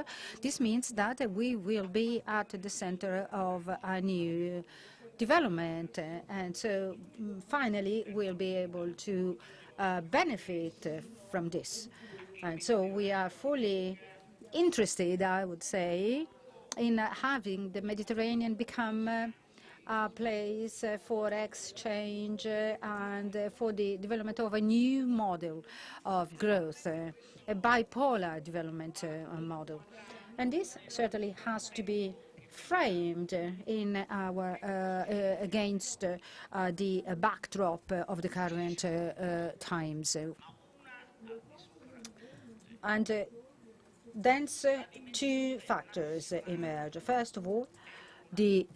this means that we will be at the center of a new development, and so finally we'll be able to benefit from this. And so we are fully interested, I would say, in having the Mediterranean become a place for exchange and for the development of a new model of growth, a bipolar development model. And this certainly has to be framed in our against the backdrop of the current times. And thence two factors emerge. First of all, the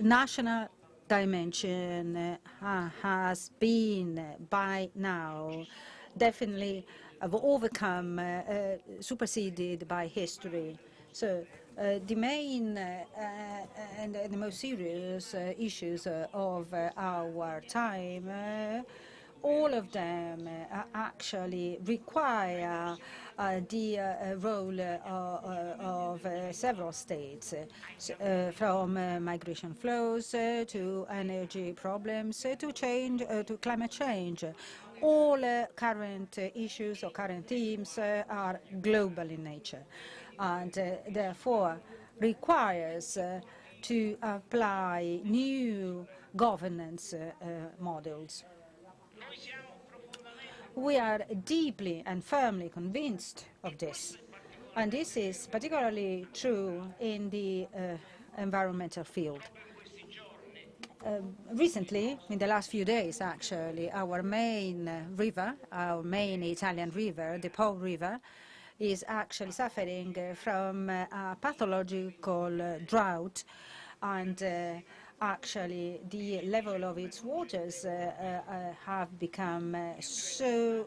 national dimension has been by now definitely overcome, superseded by history. So the main and the most serious issues of our time, all of them actually require the role of several states, from migration flows to energy problems to change, to climate change. All current issues or current themes are global in nature, and therefore requires to apply new governance models. We are deeply and firmly convinced of this, and this is particularly true in the environmental field. Recently, in the last few days actually, our main river, our main Italian river, the Po River, is actually suffering from a pathological drought, and actually the level of its waters have become so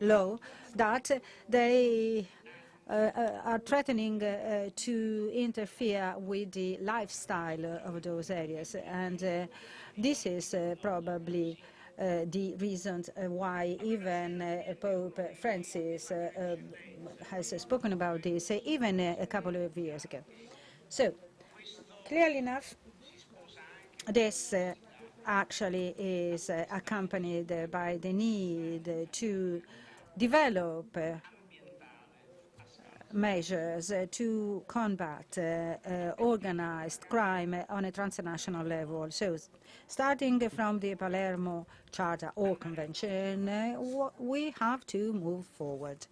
low that they are threatening to interfere with the lifestyle of those areas. And this is probably the reasons why even Pope Francis has spoken about this even a couple of years ago. So, clearly enough, this actually is accompanied by the need to develop measures to combat organized crime on a transnational level. So, starting from the Palermo Charter or Convention, we have to move forward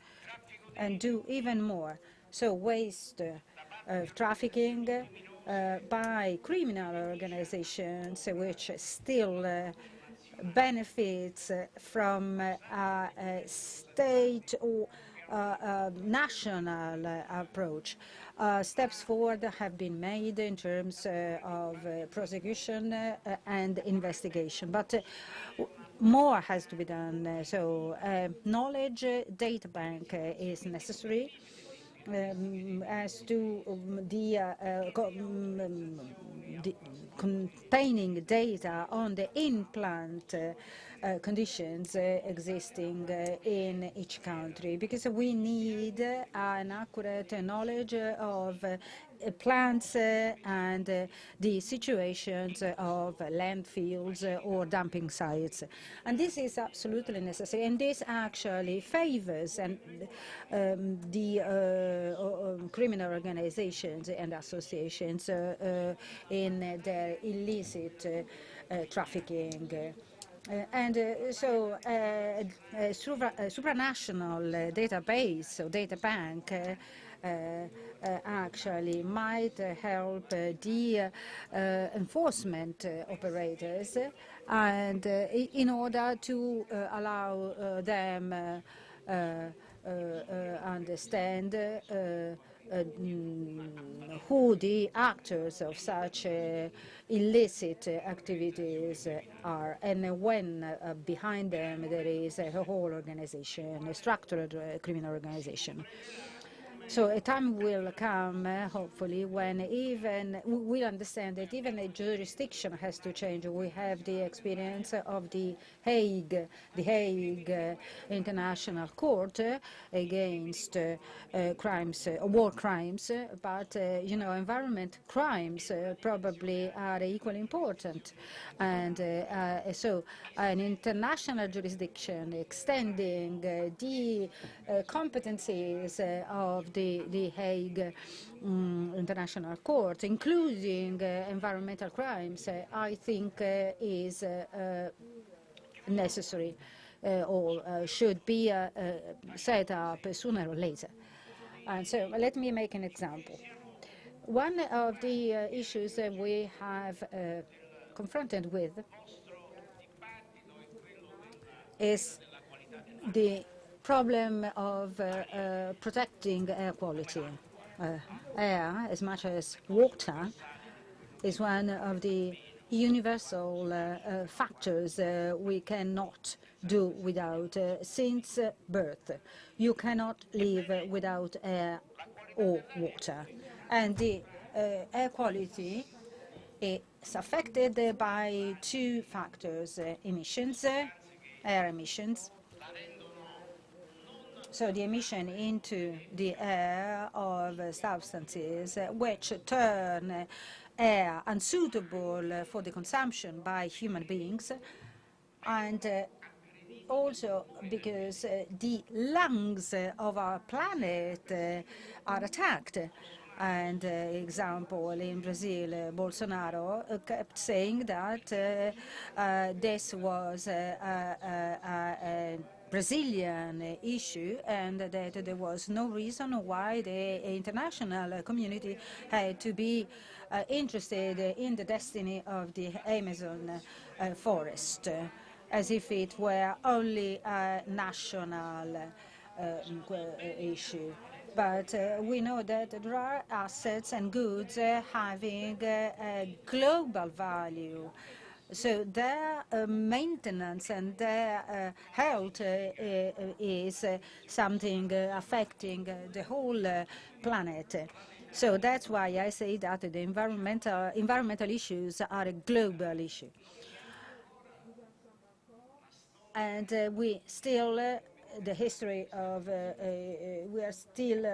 and do even more. So, waste trafficking by criminal organizations, which still benefits from a state or national approach. Steps forward have been made in terms of prosecution and investigation, but more has to be done. So knowledge data bank is necessary. As to the containing data on the in-plant conditions existing in each country, because we need an accurate knowledge of plants and the situations of landfills or dumping sites. And this is absolutely necessary, and this actually favors the criminal organizations and associations in their illicit trafficking. So a supranational database or data bank actually might help the enforcement operators, and in order to allow them understand who the actors of such illicit activities are, and when behind them there is a whole organization, a structured criminal organization. So a time will come, hopefully, when even we understand that even a jurisdiction has to change. We have the experience of the Hague International Court against crimes, war crimes, but environment crimes probably are equally important, and so an international jurisdiction extending the competencies of the Hague International Court, including environmental crimes, I think is necessary or should be set up sooner or later. And so let me make an example. One of the issues that we have confronted with is the problem of protecting air quality. Air, as much as water, is one of the universal factors we cannot do without since birth. You cannot live without air or water. And the air quality is affected by two factors, emissions, air emissions. So the emission into the air of substances which turn air unsuitable for the consumption by human beings, and also because the lungs of our planet are attacked. And example, in Brazil, Bolsonaro kept saying that this was a Brazilian issue and that there was no reason why the international community had to be interested in the destiny of the Amazon forest, as if it were only a national issue. But we know that there are assets and goods having a global value. So their maintenance and their health is something affecting the whole planet. So that's why I say that the environmental issues are a global issue. And we still the history of we are still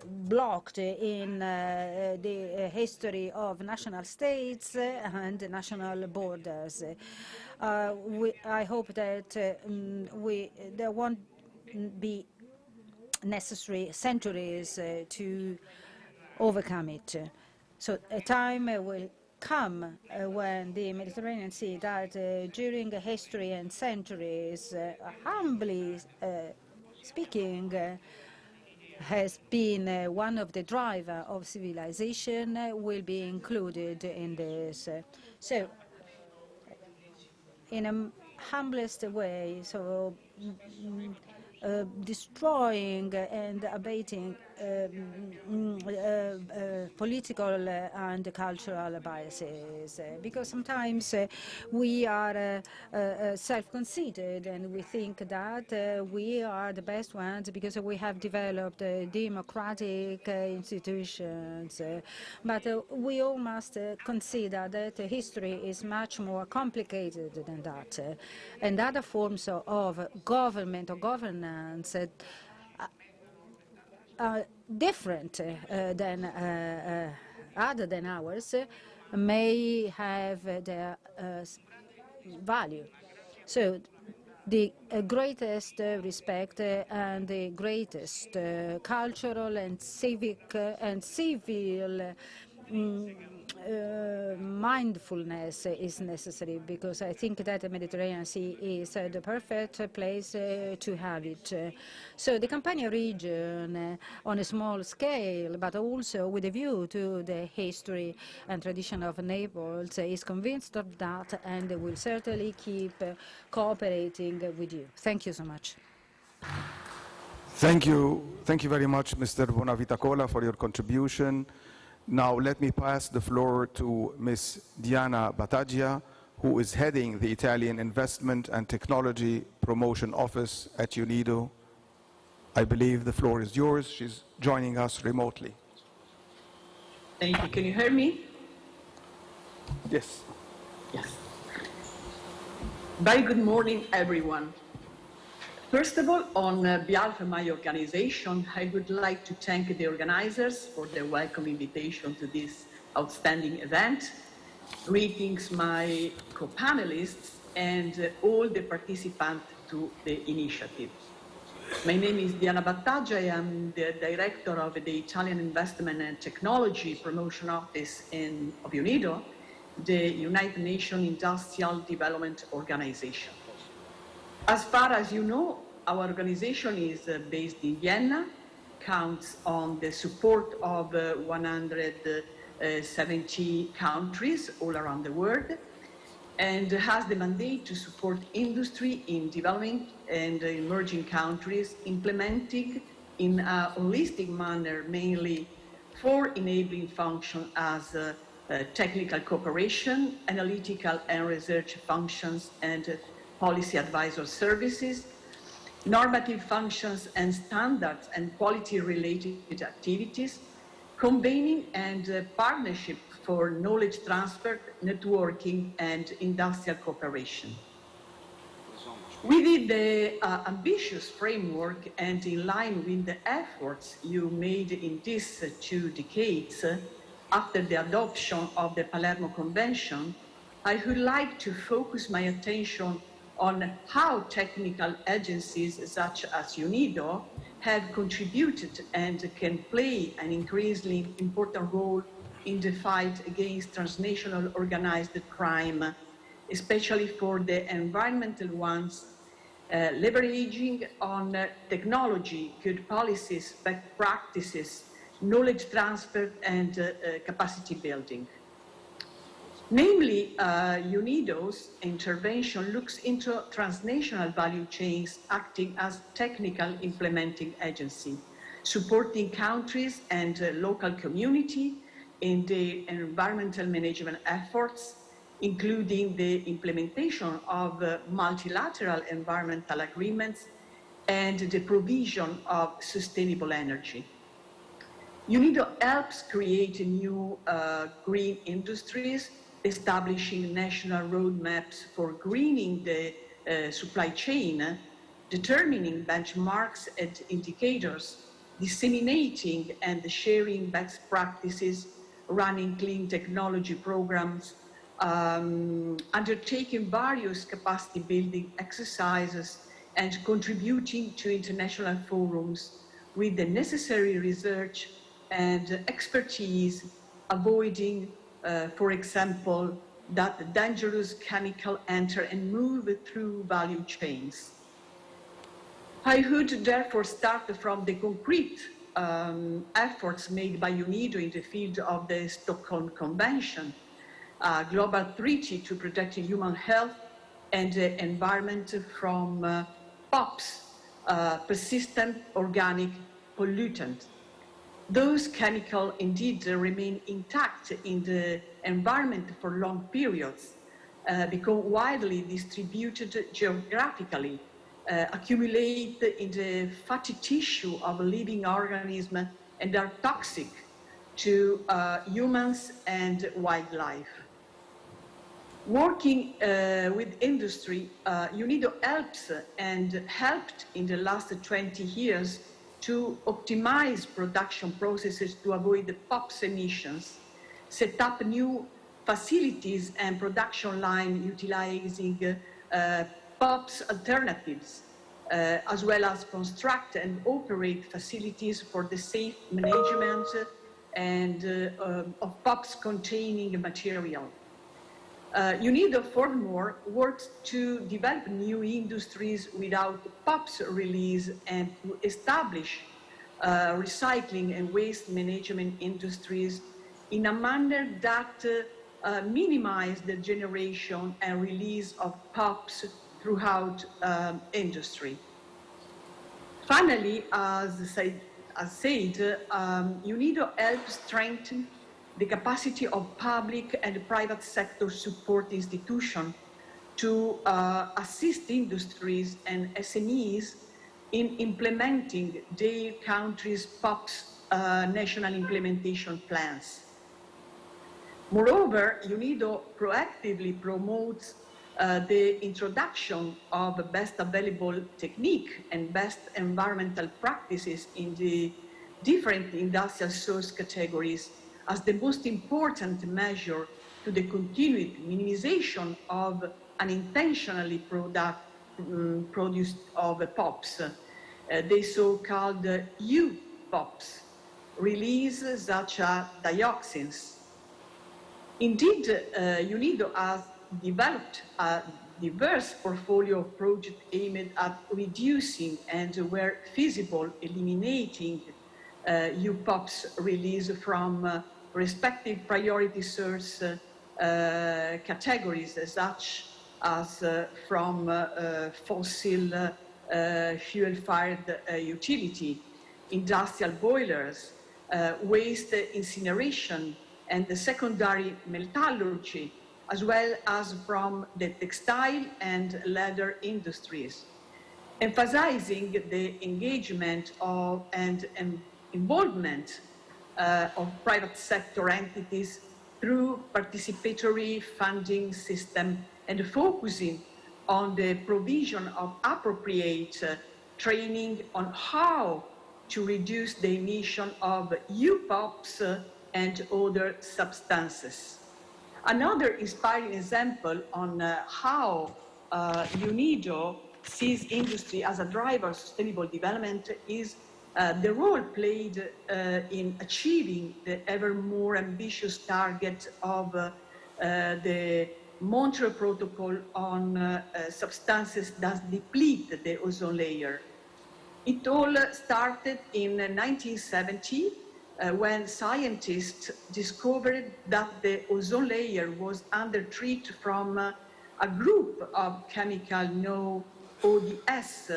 blocked in the history of national states and national borders. I hope that there won't be necessary centuries to overcome it. So a time will come when the Mediterranean Sea, that during history and centuries, humbly speaking, has been one of the drivers of civilization, will be included in this. So, in a humblest way, so destroying and abating political and cultural biases, because sometimes we are self-conceited and we think that we are the best ones because we have developed democratic institutions. But we all must consider that history is much more complicated than that, and other forms of government or governance are different than other than ours, may have their value. So the greatest respect and the greatest cultural and civic and civil mindfulness is necessary, because I think that the Mediterranean Sea is the perfect place to have it. So the Campania region on a small scale, but also with a view to the history and tradition of Naples, is convinced of that and will certainly keep cooperating with you. Thank you so much. Thank you very much, Mr. Bonavitacola, for your contribution. Now let me pass the floor to Ms. Diana Battaglia, who is heading the Italian Investment and Technology Promotion Office at UNIDO. I believe the floor is yours. She's joining us remotely. Thank you. Can you hear me? Yes. Yes. Very good morning, everyone. First of all, on behalf of my organization, I would like to thank the organizers for their welcome invitation to this outstanding event. Greetings, my co-panelists and all the participants to the initiative. My name is Diana Battaglia. I am the director of the Italian Investment and Technology Promotion Office of UNIDO, the United Nations Industrial Development Organization. As far as you know, our organization is based in Vienna, counts on the support of 170 countries all around the world, and has the mandate to support industry in developing and emerging countries, implementing in a holistic manner mainly four enabling functions as technical cooperation, analytical and research functions, and policy advisor services, normative functions and standards and quality-related activities, convening and partnership for knowledge transfer, networking, and industrial cooperation. Within the ambitious framework and in line with the efforts you made in these 2 decades, after the adoption of the Palermo Convention, I would like to focus my attention on how technical agencies such as UNIDO have contributed and can play an increasingly important role in the fight against transnational organized crime, especially for the environmental ones, leveraging on technology, good policies, best practices, knowledge transfer, and capacity building. Namely, UNIDO's intervention looks into transnational value chains acting as technical implementing agency, supporting countries and local community in the environmental management efforts, including the implementation of multilateral environmental agreements and the provision of sustainable energy. UNIDO helps create new green industries, establishing national roadmaps for greening the supply chain, determining benchmarks and indicators, disseminating and sharing best practices, running clean technology programs, undertaking various capacity building exercises, and contributing to international forums with the necessary research and expertise, avoiding, for example, that dangerous chemical enter and move through value chains. I would therefore start from the concrete efforts made by UNIDO in the field of the Stockholm Convention, a global treaty to protect human health and the environment from POPs, persistent organic pollutants. Those chemicals indeed remain intact in the environment for long periods, become widely distributed geographically, accumulate in the fatty tissue of living organisms, and are toxic to humans and wildlife. Working with industry, UNIDO helps and helped in the last 20 years to optimize production processes to avoid the POPs emissions, set up new facilities and production line utilizing POPs alternatives, as well as construct and operate facilities for the safe management and of POPs containing material. UNIDO, furthermore, works to develop new industries without POPs release and to establish recycling and waste management industries in a manner that minimize the generation and release of POPs throughout industry. Finally, as said, UNIDO helps strengthen the capacity of public and private sector support institutions to assist industries and SMEs in implementing their country's POPs national implementation plans. Moreover, UNIDO proactively promotes the introduction of best available technique and best environmental practices in the different industrial source categories as the most important measure to the continued minimization of unintentionally produced of POPs, the so-called U-POPs, releases such as dioxins. Indeed, UNIDO has developed a diverse portfolio of projects aimed at reducing and, where feasible, eliminating U-POPs release from respective priority source categories, such as from fossil fuel-fired utility, industrial boilers, waste incineration, and the secondary metallurgy, as well as from the textile and leather industries, emphasizing the engagement of and involvement of private sector entities through participatory funding system and focusing on the provision of appropriate training on how to reduce the emission of U-POPs and other substances. Another inspiring example on how UNIDO sees industry as a driver of sustainable development is the role played in achieving the ever more ambitious target of the Montreal Protocol on substances that deplete the ozone layer. It all started in 1970 when scientists discovered that the ozone layer was under threat from a group of chemical known ODS,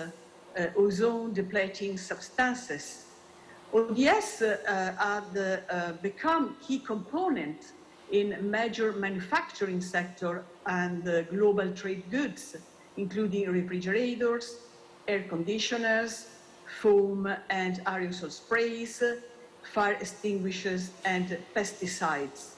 ozone depleting substances. ODS had become key component in major manufacturing sector and global trade goods, including refrigerators, air conditioners, foam and aerosol sprays, fire extinguishers, and pesticides.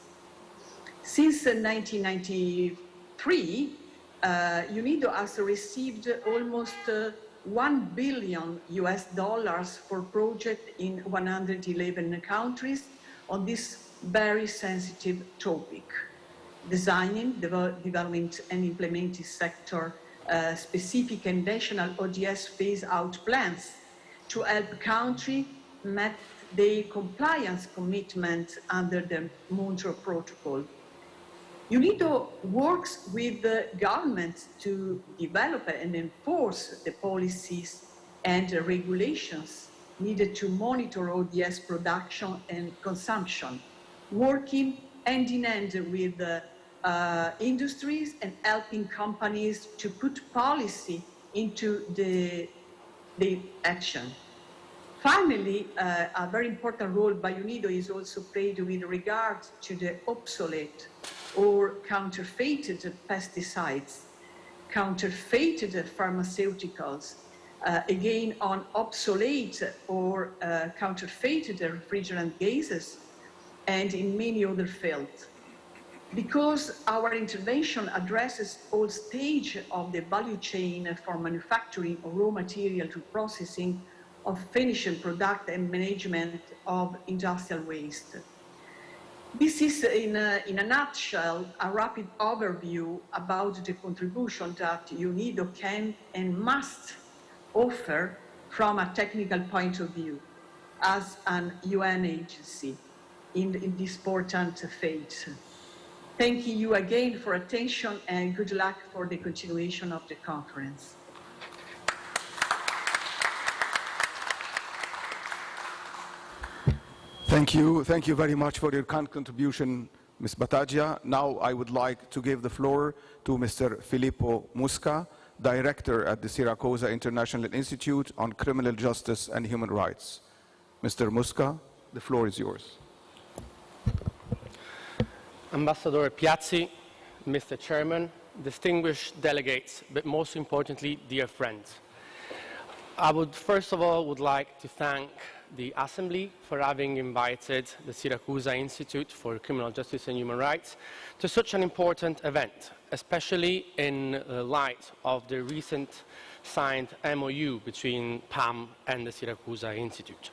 Since 1993, UNIDO has received almost $1 billion for projects in 111 countries on this very sensitive topic, designing, development, and implementing sector specific and national ODS phase-out plans to help countries meet their compliance commitment under the Montreal Protocol. UNIDO works with the governments to develop and enforce the policies and regulations needed to monitor ODS production and consumption, working hand in hand with industries and helping companies to put policy into the action. Finally, a very important role by UNIDO is also played with regard to the obsolete or counterfeited pesticides, counterfeited pharmaceuticals, again on obsolete or counterfeited refrigerant gases, and in many other fields. Because our intervention addresses all stages of the value chain from manufacturing of raw material to processing of finished product and management of industrial waste. This is, in a nutshell, a rapid overview about the contribution that UNIDO can and must offer from a technical point of view as an UN agency in this important phase. Thank you again for attention and good luck for the continuation of the conference. Thank you very much for your kind contribution, Ms. Battaglia. Now I would like to give the floor to Mr. Filippo Musca, Director at the Siracusa International Institute on Criminal Justice and Human Rights. Mr. Musca, the floor is yours. Ambassador Piazzi, Mr. Chairman, distinguished delegates, but most importantly, dear friends. I would first of all like to thank the Assembly for having invited the Syracuse Institute for Criminal Justice and Human Rights to such an important event, especially in light of the recent signed MOU between PAM and the Syracuse Institute.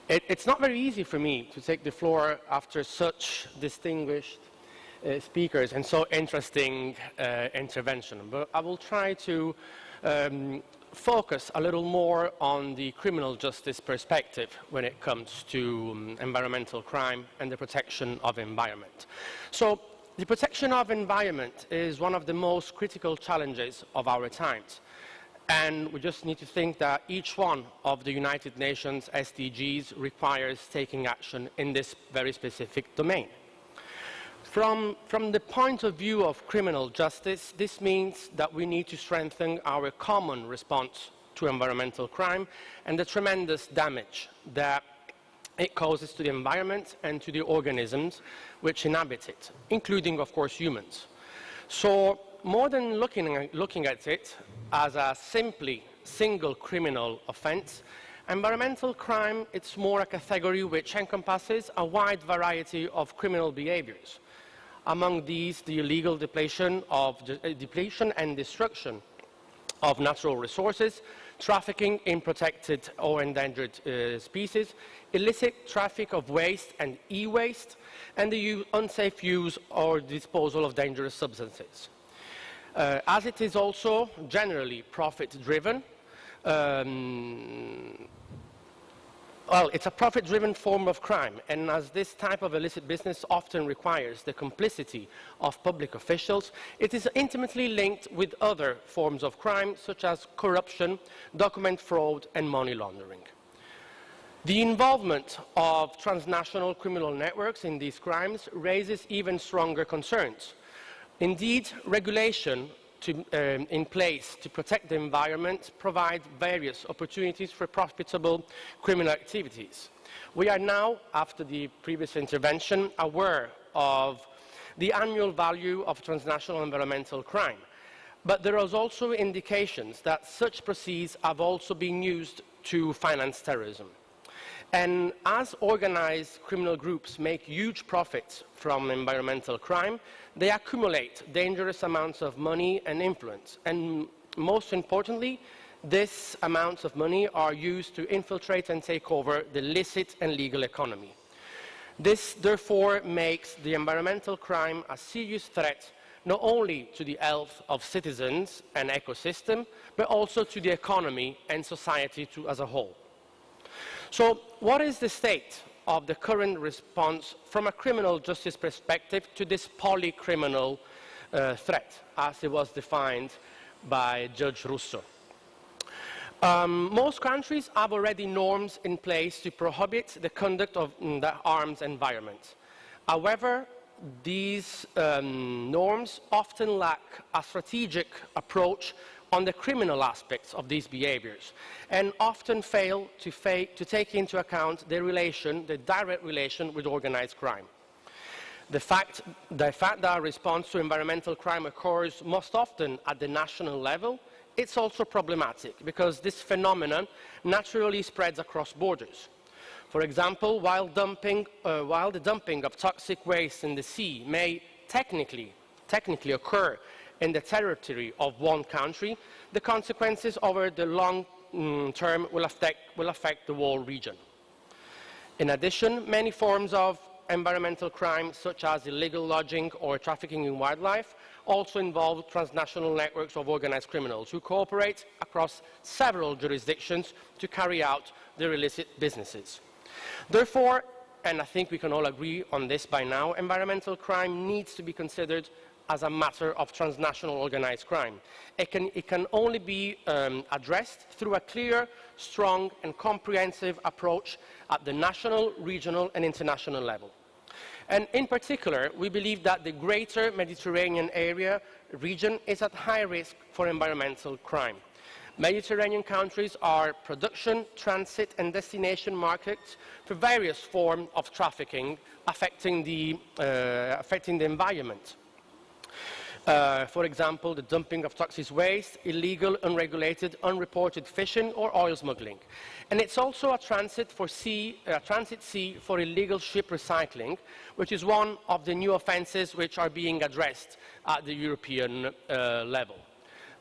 It's not very easy for me to take the floor after such distinguished speakers and so interesting intervention, but I will try to focus a little more on the criminal justice perspective when it comes to environmental crime and the protection of environment. So, the protection of environment is one of the most critical challenges of our times. And we just need to think that each one of the United Nations SDGs requires taking action in this very specific domain. From the point of view of criminal justice, this means that we need to strengthen our common response to environmental crime and the tremendous damage that it causes to the environment and to the organisms which inhabit it, including, of course, humans. So, more than looking at it as a simply single criminal offence, environmental crime is more a category which encompasses a wide variety of criminal behaviours. Among these, the illegal depletion and destruction of natural resources, trafficking in protected or endangered species, illicit traffic of waste and e-waste, and the unsafe use or disposal of dangerous substances. As it is also generally profit-driven, well, it's a profit-driven form of crime, and as this type of illicit business often requires the complicity of public officials, it is intimately linked with other forms of crime, such as corruption, document fraud, and money laundering. The involvement of transnational criminal networks in these crimes raises even stronger concerns. Indeed, regulation in place to protect the environment provide various opportunities for profitable criminal activities. We are now, after the previous intervention, aware of the annual value of transnational environmental crime. But there are also indications that such proceeds have also been used to finance terrorism. And as organized criminal groups make huge profits from environmental crime, they accumulate dangerous amounts of money and influence. And most importantly, these amounts of money are used to infiltrate and take over the licit and legal economy. This, therefore, makes the environmental crime a serious threat not only to the health of citizens and ecosystem, but also to the economy and society as a whole. So, what is the state of the current response from a criminal justice perspective to this polycriminal threat, as it was defined by Judge Russo? Most countries have already norms in place to prohibit the conduct of the harms environment. However, these norms often lack a strategic approach on the criminal aspects of these behaviors, and often fail to take into account the direct relation with organized crime. The fact that our response to environmental crime occurs most often at the national level, it's also problematic, because this phenomenon naturally spreads across borders. For example, while the dumping of toxic waste in the sea may technically occur in the territory of one country, the consequences over the long term will affect the whole region. In addition, many forms of environmental crime, such as illegal lodging or trafficking in wildlife, also involve transnational networks of organized criminals who cooperate across several jurisdictions to carry out their illicit businesses. Therefore, and I think we can all agree on this by now, environmental crime needs to be considered as a matter of transnational organized crime. It can only be addressed through a clear, strong and comprehensive approach at the national, regional and international level. And in particular, we believe that the greater Mediterranean region is at high risk for environmental crime. Mediterranean countries are production, transit and destination markets for various forms of trafficking affecting the environment. For example, the dumping of toxic waste, illegal, unregulated, unreported fishing or oil smuggling. And it's also a transit sea for illegal ship recycling, which is one of the new offences which are being addressed at the European level.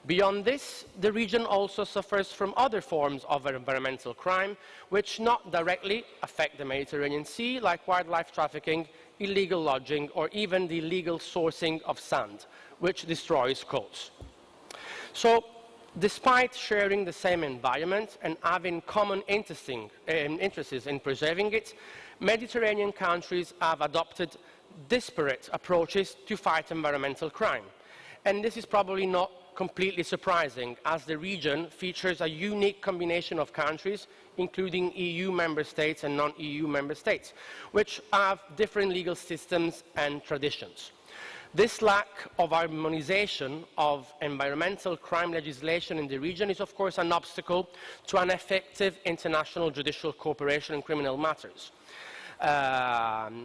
Beyond this, the region also suffers from other forms of environmental crime, which not directly affect the Mediterranean Sea, like wildlife trafficking, illegal lodging, or even the illegal sourcing of sand, which destroys coasts. So, despite sharing the same environment and having common interests in preserving it, Mediterranean countries have adopted disparate approaches to fight environmental crime. And this is probably not completely surprising, as the region features a unique combination of countries, including EU member states and non-EU member states, which have different legal systems and traditions. This lack of harmonization of environmental crime legislation in the region is, of course, an obstacle to an effective international judicial cooperation in criminal matters.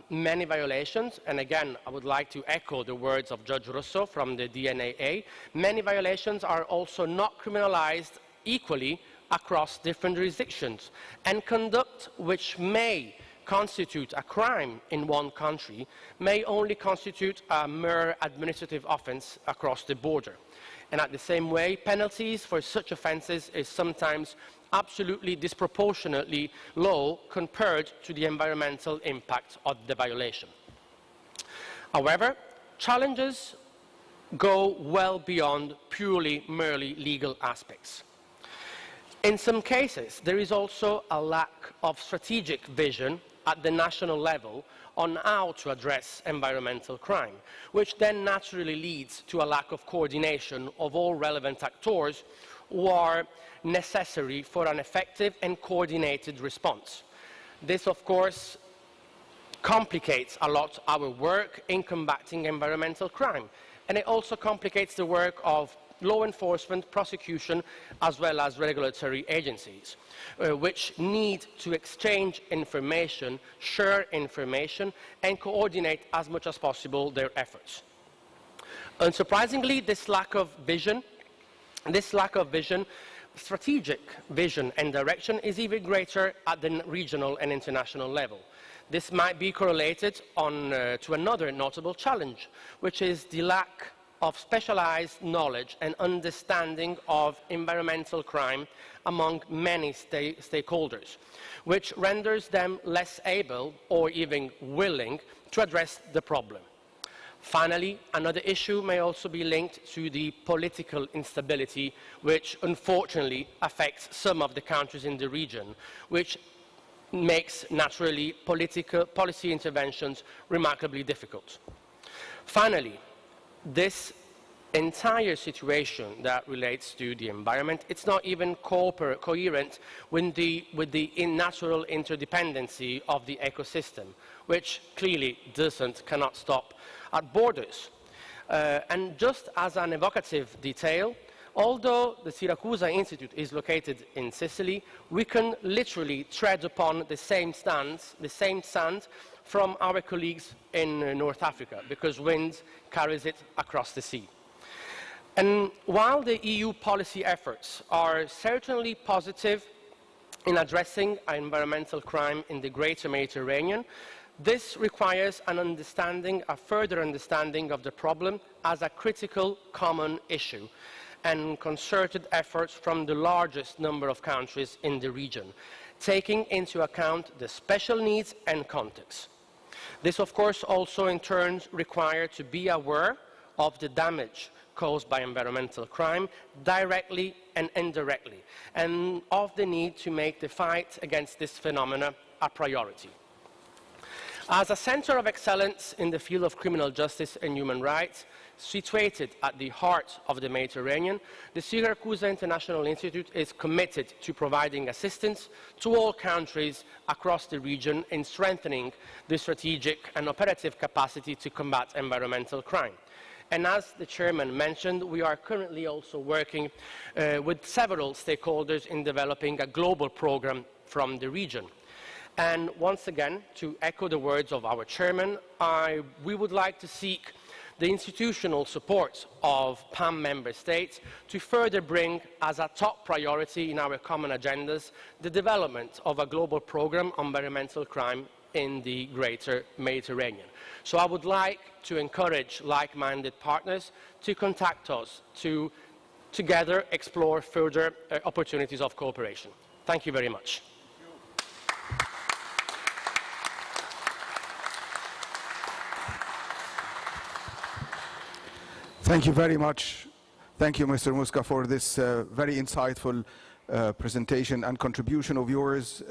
Many violations, and again I would like to echo the words of Judge Russo from the DNAA, many violations are also not criminalized equally across different jurisdictions, and conduct which may constitute a crime in one country may only constitute a mere administrative offence across the border. And at the same way, penalties for such offences is sometimes absolutely disproportionately low compared to the environmental impact of the violation. However, challenges go well beyond purely merely legal aspects. In some cases, there is also a lack of strategic vision at the national level on how to address environmental crime, which then naturally leads to a lack of coordination of all relevant actors who are necessary for an effective and coordinated response. This, of course, complicates a lot our work in combating environmental crime, and it also complicates the work of law enforcement, prosecution, as well as regulatory agencies, which need to exchange information, share information, and coordinate as much as possible their efforts. Unsurprisingly, this lack of vision, strategic vision and direction, is even greater at the regional and international level. This might be correlated to another notable challenge, which is the lack of specialized knowledge and understanding of environmental crime among many stakeholders, which renders them less able or even willing to address the problem. Finally, another issue may also be linked to the political instability, which unfortunately affects some of the countries in the region, which makes naturally policy interventions remarkably difficult. Finally, this entire situation that relates to the environment, it's not even coherent with the natural interdependency of the ecosystem, which clearly cannot stop at borders. And just as an evocative detail, although the Siracusa Institute is located in Sicily, we can literally tread upon the same sand from our colleagues in North Africa, because wind carries it across the sea. And while the EU policy efforts are certainly positive in addressing environmental crime in the greater Mediterranean, this requires a further understanding of the problem as a critical common issue, and concerted efforts from the largest number of countries in the region, taking into account the special needs and context. This, of course, also in turn requires to be aware of the damage caused by environmental crime, directly and indirectly, and of the need to make the fight against this phenomena a priority. As a centre of excellence in the field of criminal justice and human rights, situated at the heart of the Mediterranean, the Siracusa International Institute is committed to providing assistance to all countries across the region in strengthening the strategic and operative capacity to combat environmental crime. And as the Chairman mentioned, we are currently also working with several stakeholders in developing a global programme from the region. And once again, to echo the words of our Chairman, we would like to seek the institutional support of PAM member states to further bring as a top priority in our common agendas the development of a global programme on environmental crime in the greater Mediterranean. So I would like to encourage like-minded partners to contact us to together explore further opportunities of cooperation. Thank you very much. Thank you very much. Thank you, Mr. Musca, for this very insightful presentation and contribution of yours.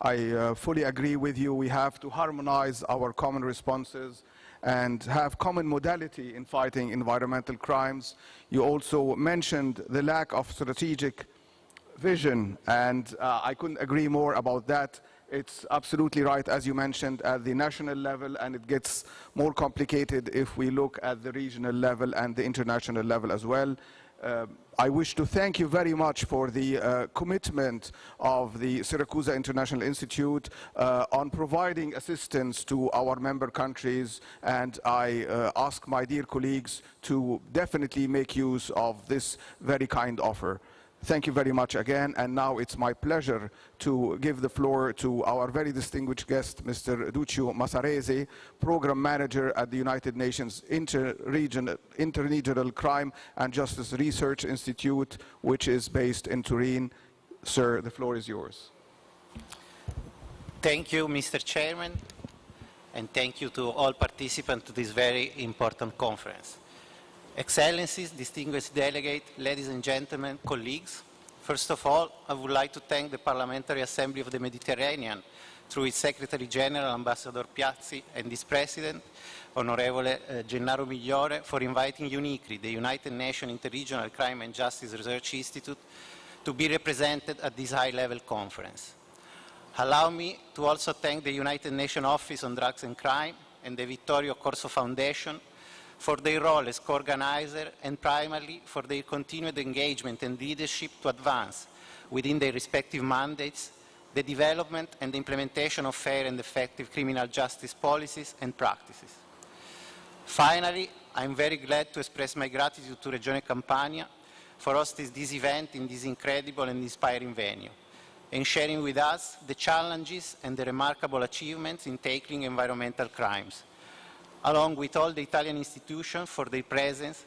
I fully agree with you. We have to harmonize our common responses and have common modality in fighting environmental crimes. You also mentioned the lack of strategic vision, and I couldn't agree more about that. It's absolutely right, as you mentioned, at the national level, and it gets more complicated if we look at the regional level and the international level as well. I wish to thank you very much for the commitment of the Siracusa International Institute on providing assistance to our member countries, and I ask my dear colleagues to definitely make use of this very kind offer. Thank you very much again, and now it's my pleasure to give the floor to our very distinguished guest, Mr. Duccio Masarese, Program Manager at the United Nations Interregional Crime and Justice Research Institute, which is based in Turin. Sir, the floor is yours. Thank you, Mr. Chairman, and thank you to all participants to this very important conference. Excellencies, distinguished delegate, ladies and gentlemen, colleagues, first of all, I would like to thank the Parliamentary Assembly of the Mediterranean through its Secretary General, Ambassador Piazzi, and its President, Onorevole Gennaro Migliore, for inviting UNICRI, the United Nations Interregional Crime and Justice Research Institute, to be represented at this high-level conference. Allow me to also thank the United Nations Office on Drugs and Crime and the Vittorio Corso Foundation for their role as co-organizer and primarily for their continued engagement and leadership to advance, within their respective mandates, the development and the implementation of fair and effective criminal justice policies and practices. Finally, I'm very glad to express my gratitude to Regione Campania for hosting this event in this incredible and inspiring venue, and sharing with us the challenges and the remarkable achievements in tackling environmental crimes, along with all the Italian institutions for their presence,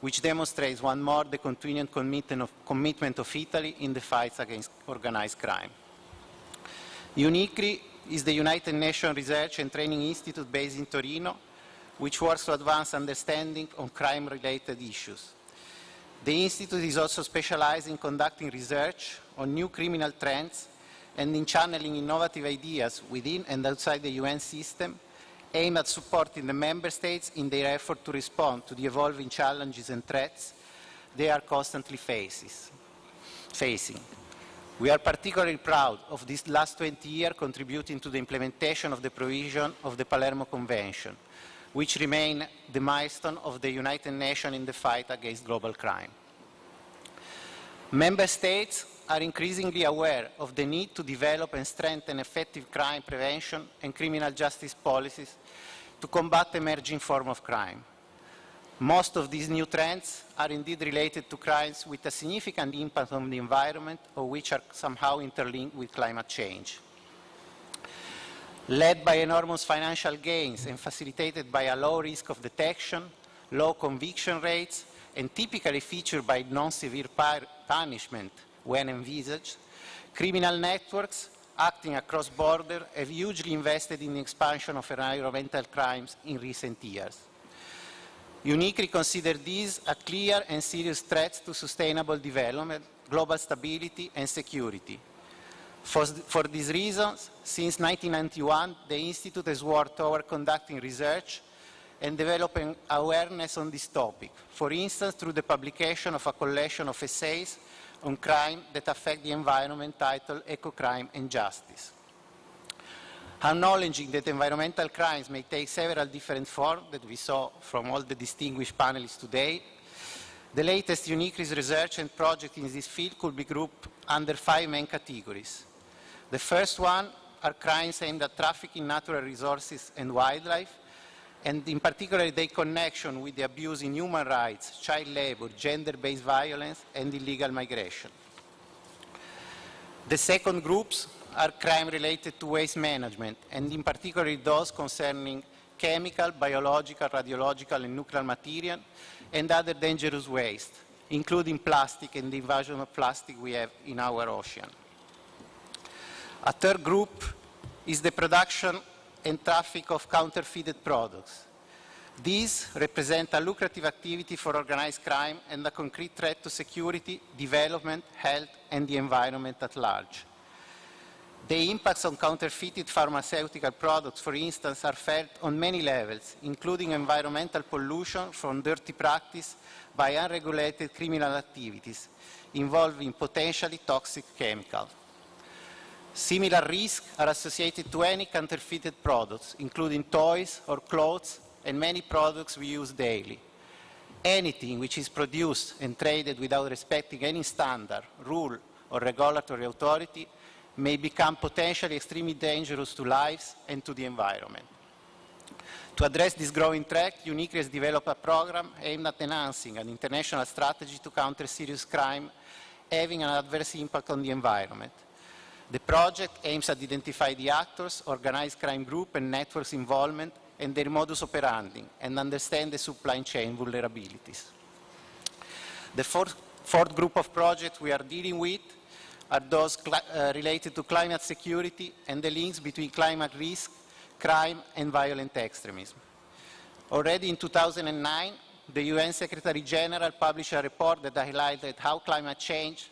which demonstrates one more the continued commitment of Italy in the fight against organized crime. UNICRI is the United Nations Research and Training Institute based in Torino, which works to advance understanding on crime-related issues. The Institute is also specialized in conducting research on new criminal trends and in channeling innovative ideas within and outside the UN system, aimed at supporting the Member States in their effort to respond to the evolving challenges and threats they are constantly facing. We are particularly proud of this last 20 years contributing to the implementation of the provision of the Palermo Convention, which remain the milestone of the United Nations in the fight against global crime. Member States are increasingly aware of the need to develop and strengthen effective crime prevention and criminal justice policies to combat emerging forms of crime. Most of these new trends are indeed related to crimes with a significant impact on the environment or which are somehow interlinked with climate change. Led by enormous financial gains and facilitated by a low risk of detection, low conviction rates, and typically featured by non-severe punishment when envisaged, criminal networks acting across borders have hugely invested in the expansion of environmental crimes in recent years. UNICRI considers these a clear and serious threat to sustainable development, global stability and security. For these reasons, since 1991, the Institute has worked toward conducting research and developing awareness on this topic, for instance, through the publication of a collection of essays on crime that affect the environment titled Eco-Crime and Justice. Acknowledging that environmental crimes may take several different forms that we saw from all the distinguished panelists today, the latest UNICRI's research and project in this field could be grouped under 5 main categories. The first one are crimes aimed at trafficking natural resources and wildlife, and in particular their connection with the abuse in human rights, child labor, gender-based violence, and illegal migration. The second groups are crime related to waste management, and in particular those concerning chemical, biological, radiological, and nuclear material, and other dangerous waste, including plastic and the invasion of plastic we have in our ocean. A third group is the production and traffic of counterfeited products. These represent a lucrative activity for organized crime and a concrete threat to security, development, health, and the environment at large. The impacts on counterfeited pharmaceutical products, for instance, are felt on many levels, including environmental pollution from dirty practice by unregulated criminal activities involving potentially toxic chemicals. Similar risks are associated to any counterfeited products, including toys or clothes and many products we use daily. Anything which is produced and traded without respecting any standard, rule, or regulatory authority may become potentially extremely dangerous to lives and to the environment. To address this growing threat, UNICRI has developed a program aimed at enhancing an international strategy to counter serious crime having an adverse impact on the environment. The project aims at identify the actors, organized crime group and networks involvement and their modus operandi and understand the supply chain vulnerabilities. The fourth group of projects we are dealing with are those related to climate security and the links between climate risk, crime and violent extremism. Already in 2009, the UN Secretary General published a report that highlighted how climate change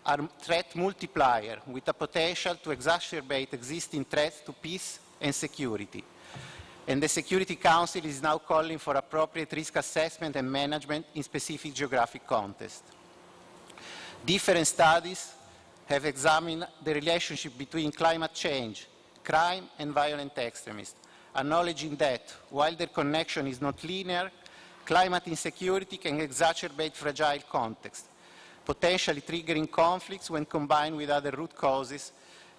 are a threat multiplier with a potential to exacerbate existing threats to peace and security. And the Security Council is now calling for appropriate risk assessment and management in specific geographic contexts. Different studies have examined the relationship between climate change, crime and violent extremism, acknowledging that while their connection is not linear, climate insecurity can exacerbate fragile contexts, potentially triggering conflicts when combined with other root causes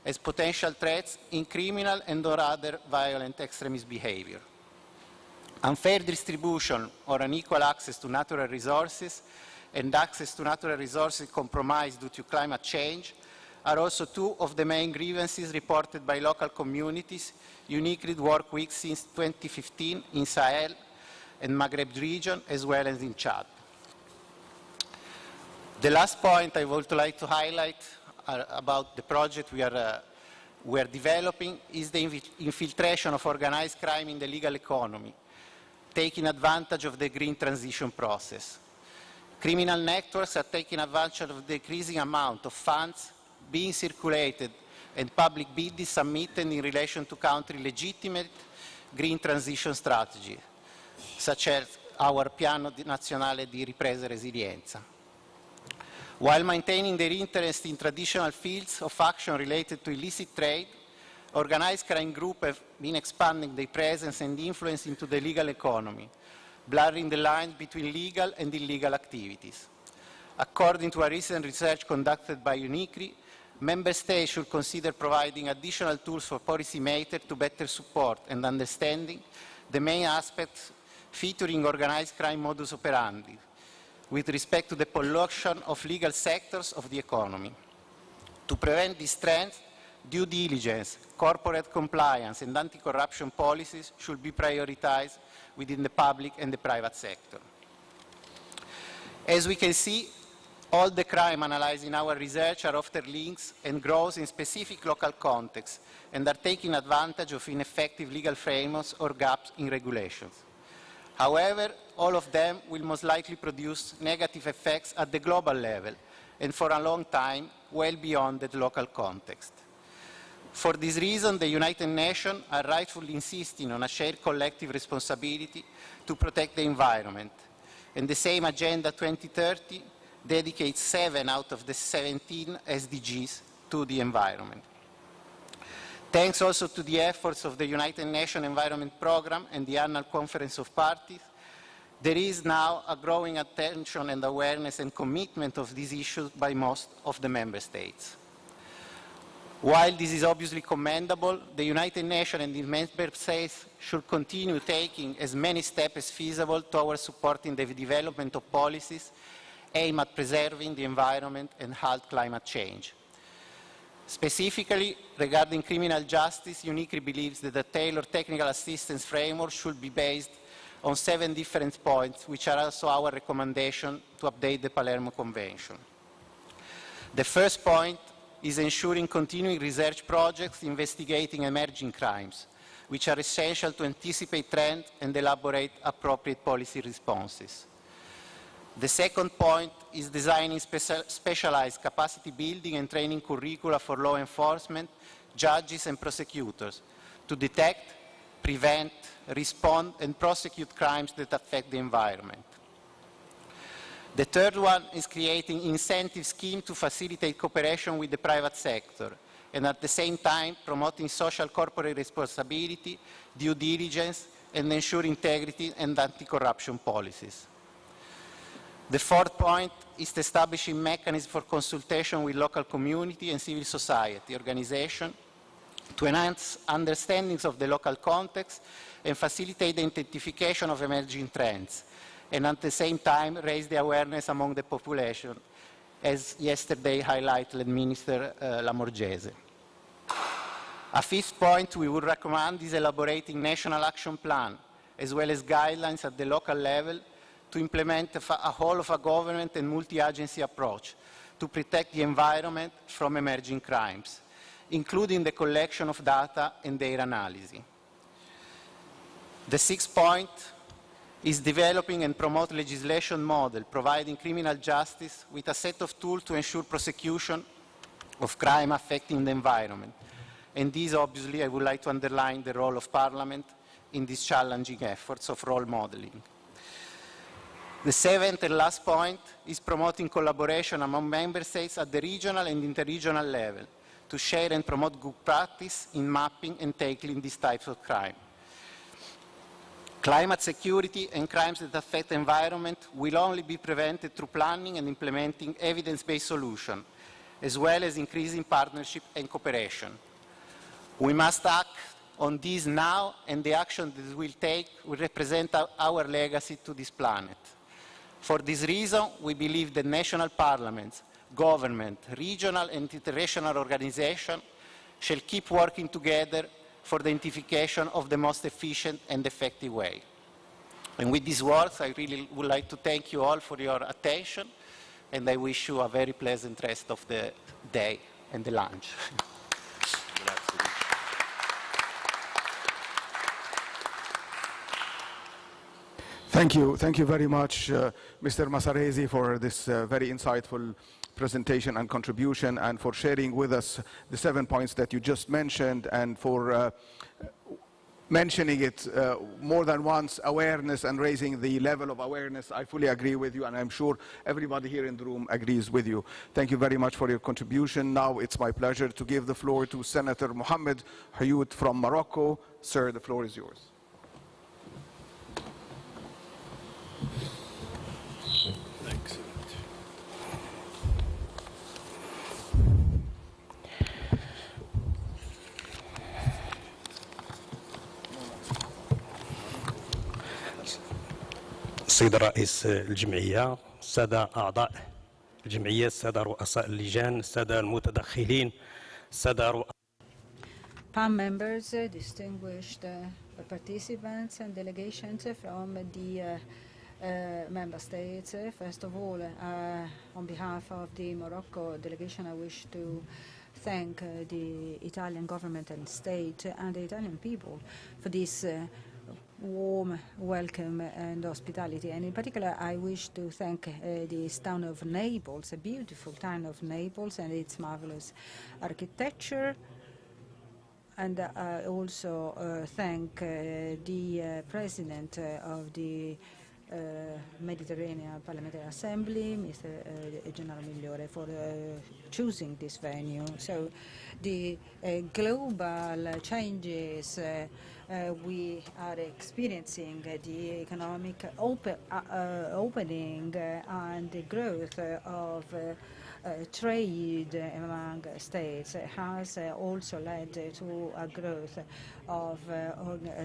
as potential threats in criminal and or other violent extremist behavior. Unfair distribution or unequal access to natural resources and access to natural resources compromised due to climate change are also two of the main grievances reported by local communities UNICRI work with since 2015 in Sahel and Maghreb region as well as in Chad. The last point I would like to highlight about the project we are developing is the infiltration of organized crime in the legal economy, taking advantage of the green transition process. Criminal networks are taking advantage of the decreasing amount of funds being circulated and public bids submitted in relation to country legitimate green transition strategy, such as our Piano Nazionale di Ripresa e Resilienza. While maintaining their interest in traditional fields of action related to illicit trade, organized crime groups have been expanding their presence and influence into the legal economy, blurring the lines between legal and illegal activities. According to a recent research conducted by UNICRI, Member States should consider providing additional tools for policymakers to better support and understanding the main aspects featuring organized crime modus operandi with respect to the pollution of legal sectors of the economy. To prevent these trends, due diligence, corporate compliance, and anti-corruption policies should be prioritized within the public and the private sector. As we can see, all the crime analyzed in our research are often links and grows in specific local contexts and are taking advantage of ineffective legal frameworks or gaps in regulations. However, all of them will most likely produce negative effects at the global level and for a long time, well beyond the local context. For this reason, the United Nations are rightfully insisting on a shared collective responsibility to protect the environment. And the same Agenda 2030 dedicates 7 out of the 17 SDGs to the environment. Thanks also to the efforts of the United Nations Environment Programme and the Annual Conference of Parties, there is now a growing attention and awareness and commitment of these issues by most of the Member States. While this is obviously commendable, the United Nations and its member states should continue taking as many steps as feasible towards supporting the development of policies aimed at preserving the environment and halt climate change. Specifically, regarding criminal justice, UNICRI believes that a tailored technical assistance framework should be based on 7 different points, which are also our recommendation to update the Palermo Convention. The first point is ensuring continuing research projects investigating emerging crimes, which are essential to anticipate trends and elaborate appropriate policy responses. The second point is designing specialized capacity building and training curricula for law enforcement, judges and prosecutors to detect, prevent, respond and prosecute crimes that affect the environment. The third one is creating incentive schemes to facilitate cooperation with the private sector and at the same time promoting social corporate responsibility, due diligence and ensure integrity and anti-corruption policies. The fourth point is establishing mechanisms for consultation with local community and civil society organizations to enhance understandings of the local context and facilitate the identification of emerging trends, and at the same time raise the awareness among the population, as yesterday highlighted Minister Lamorgese. A fifth point we would recommend is elaborating national action plan, as well as guidelines at the local level to implement a whole of a government and multi-agency approach to protect the environment from emerging crimes, including the collection of data and their analysis. The sixth point is developing and promote legislation model, providing criminal justice with a set of tools to ensure prosecution of crime affecting the environment. And this, obviously, I would like to underline the role of Parliament in these challenging efforts of role modeling. The seventh and last point is promoting collaboration among member states at the regional and interregional level to share and promote good practice in mapping and tackling these types of crime. Climate security and crimes that affect the environment will only be prevented through planning and implementing evidence-based solutions, as well as increasing partnership and cooperation. We must act on this now, and the action that we will take will represent our legacy to this planet. For this reason, we believe that national parliaments, government, regional and international organizations shall keep working together for the identification of the most efficient and effective way. And with these words, I really would like to thank you all for your attention, and I wish you a very pleasant rest of the day and the lunch. Thank you very much, Mr. Masaresi, for this very insightful presentation and contribution, and for sharing with us the 7 points that you just mentioned, and for mentioning it more than once, awareness and raising the level of awareness. I fully agree with you, and I'm sure everybody here in the room agrees with you. Thank you very much for your contribution. Now it's my pleasure to give the floor to Senator Mohammed Hayout from Morocco. Sir, the floor is yours. السيد رئيس الجمعية، السادة أعضاء الجمعية، السادة رؤساء اللجان، السادة المتدخلين، السادة PAM members, distinguished participants and delegations from the member states. First of all, on behalf of the Morocco delegation, I wish to thank the Italian government and state and the Italian people for this warm welcome and hospitality. And in particular, I wish to thank this town of Naples, a beautiful town of Naples, and its marvelous architecture. And I also thank the president of the Mediterranean Parliamentary Assembly, Mr. Gennaro Migliore, for choosing this venue. So the global changes we are experiencing, the economic opening and the growth of trade among states has also led to a growth of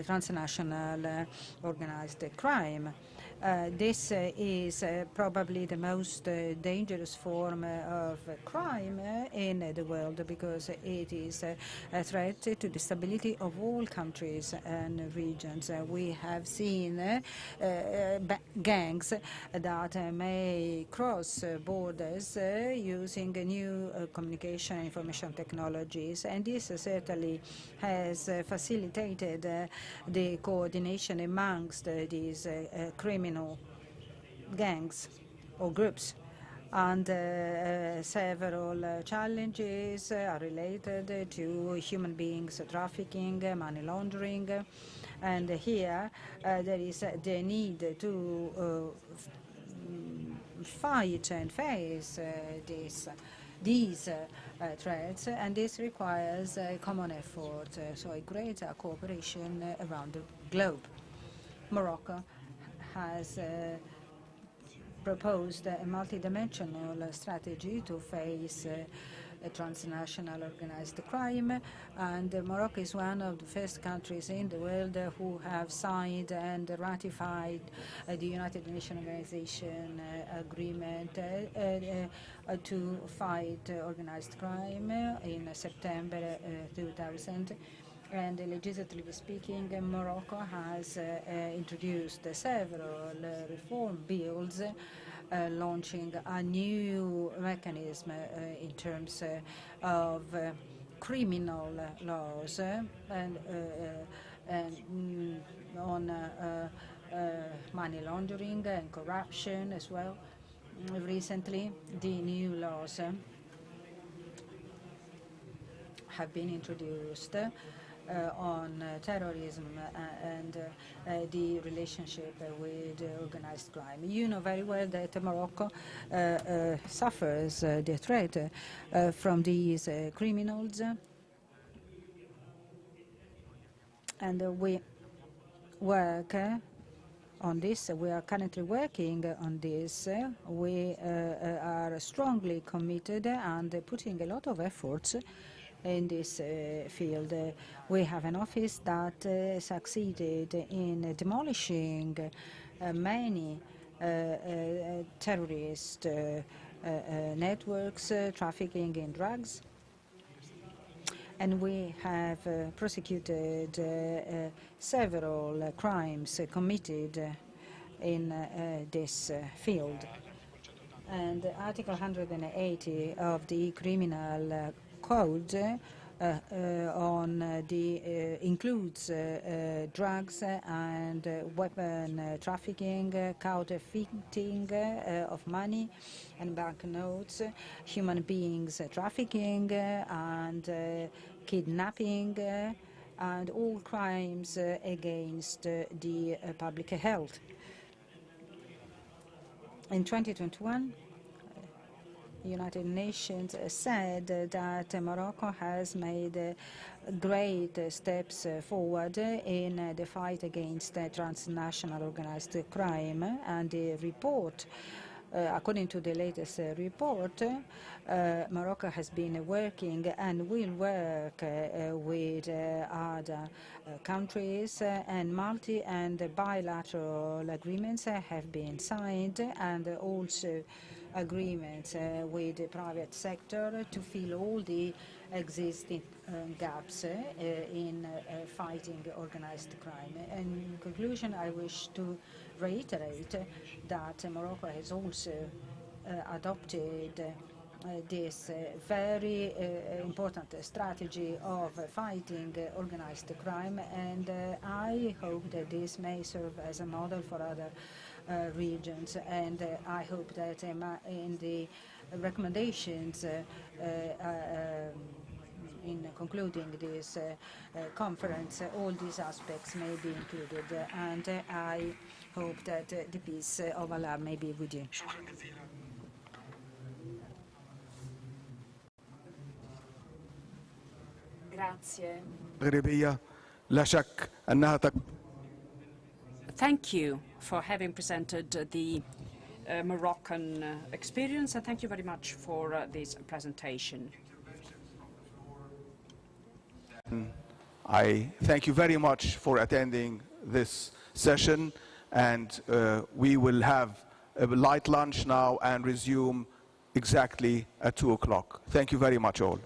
transnational organized crime. This is probably the most dangerous form of crime in the world because it is a threat to the stability of all countries and regions. We have seen gangs that may cross borders using new communication and information technologies, and this certainly has facilitated the coordination amongst these criminal gangs or groups. And several challenges are related to human beings trafficking, money laundering, and here there is the need to fight and face these threats, and this requires a common effort, so a greater cooperation around the globe. Morocco has proposed a multidimensional strategy to face transnational organized crime, and Morocco is one of the first countries in the world who have signed and ratified the United Nations Organization agreement to fight organized crime in September 2000. And legislatively speaking, Morocco has introduced several reform bills launching a new mechanism in terms of criminal laws and on money laundering and corruption as well. Recently, the new laws have been introduced on terrorism and the relationship with organized crime. You know very well that Morocco suffers the threat from these criminals, and we work on this. We are currently working on this. We are strongly committed and putting a lot of efforts in this field. We have an office that succeeded in demolishing many terrorist networks trafficking in drugs, and we have prosecuted several crimes committed in this field. And Article 180 of the Criminal Code includes drugs and weapon trafficking, counterfeiting of money and banknotes, human beings trafficking, and kidnapping, and all crimes against the public health. In 2021, United Nations said that Morocco has made great steps forward in the fight against transnational organized crime, and the report, according to the latest report, Morocco has been working and will work with other countries, and multi and bilateral agreements have been signed, and also agreements with the private sector to fill all the existing gaps in fighting organized crime. And in conclusion, I wish to reiterate that Morocco has also adopted this very important strategy of fighting organized crime, and I hope that this may serve as a model for other regions, and I hope that in the recommendations in concluding this conference, all these aspects may be included, and I hope that the peace of Allah may be with you. Thank you for having presented the Moroccan experience, and thank you very much for this presentation. I thank you very much for attending this session, and we will have a light lunch now and resume exactly at 2 o'clock. Thank you very much all.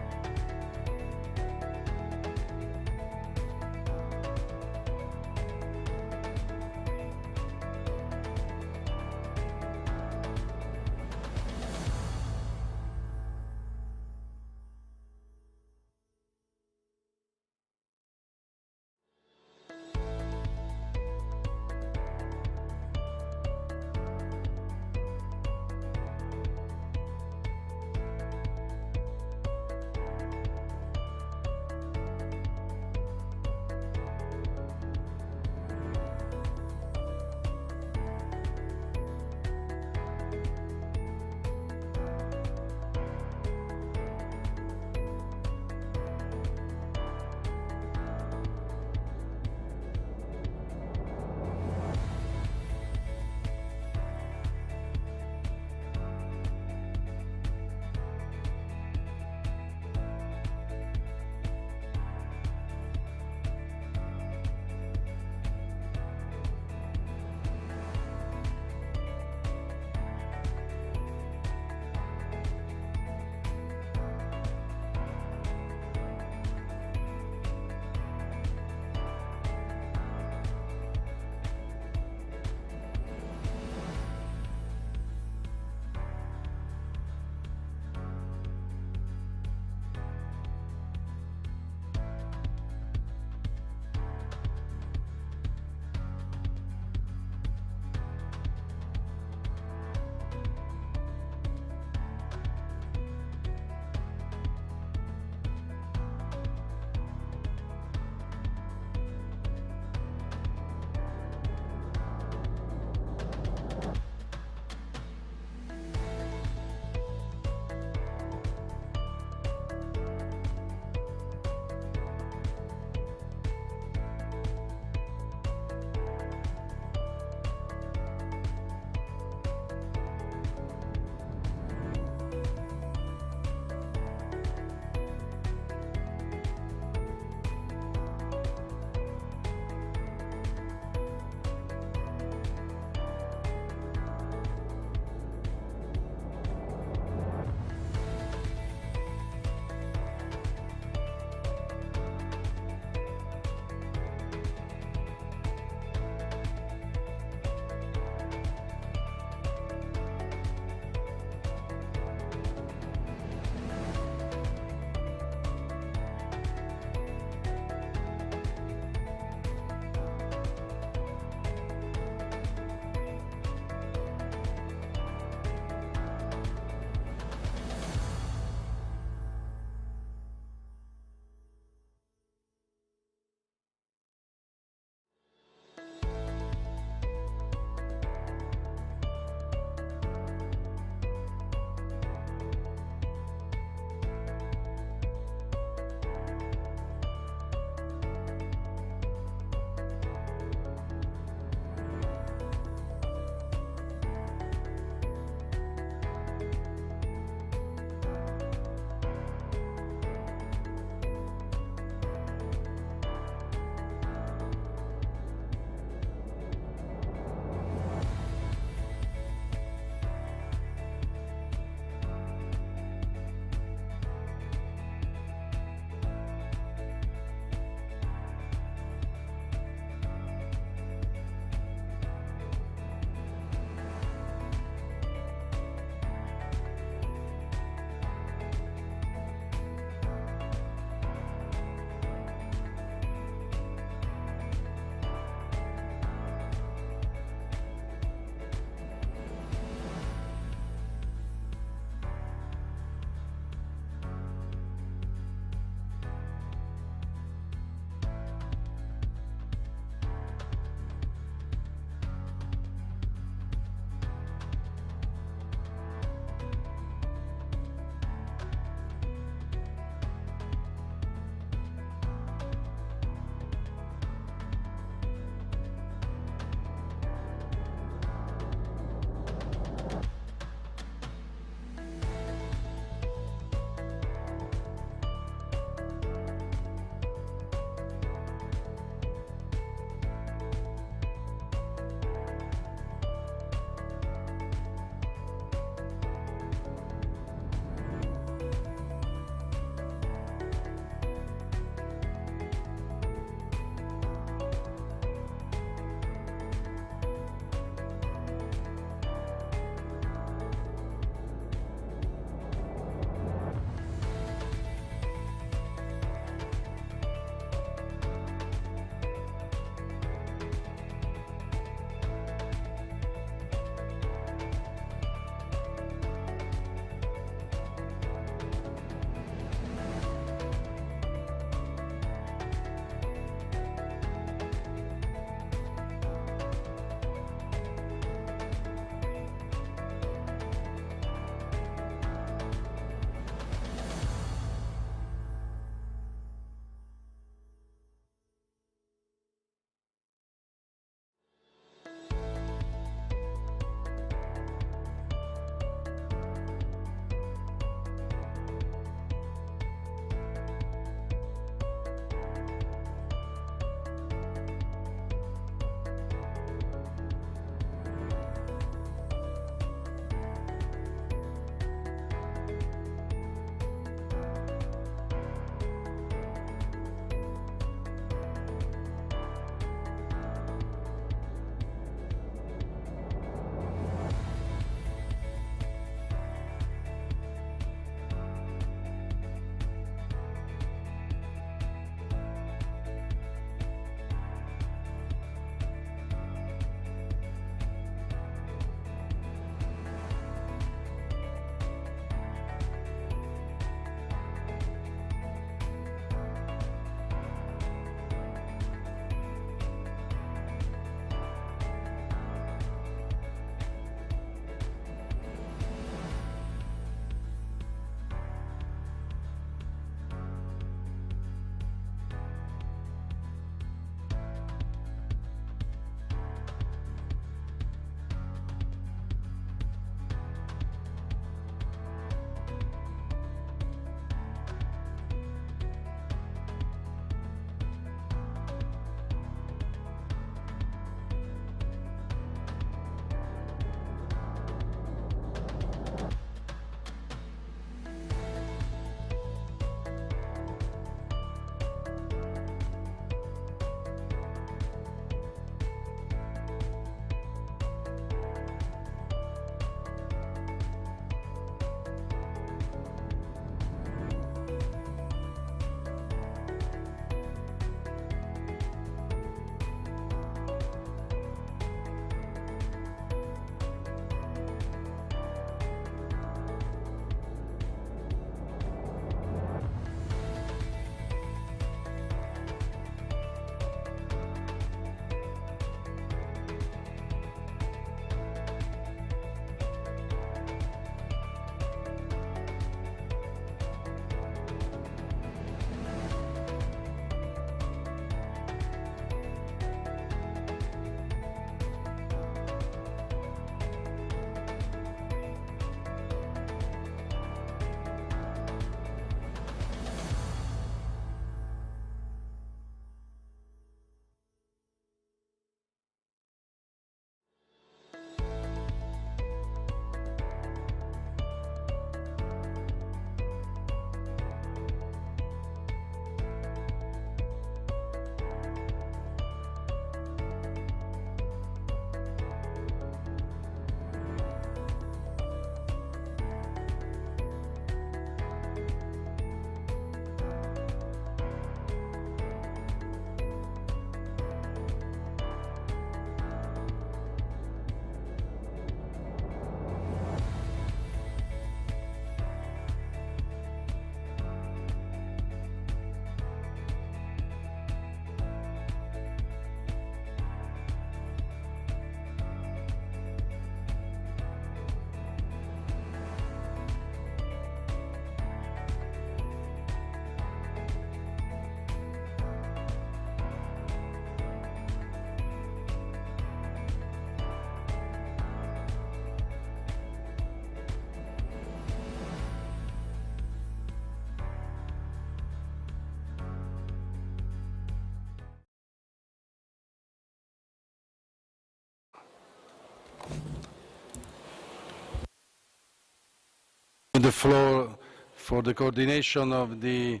The floor for the coordination of the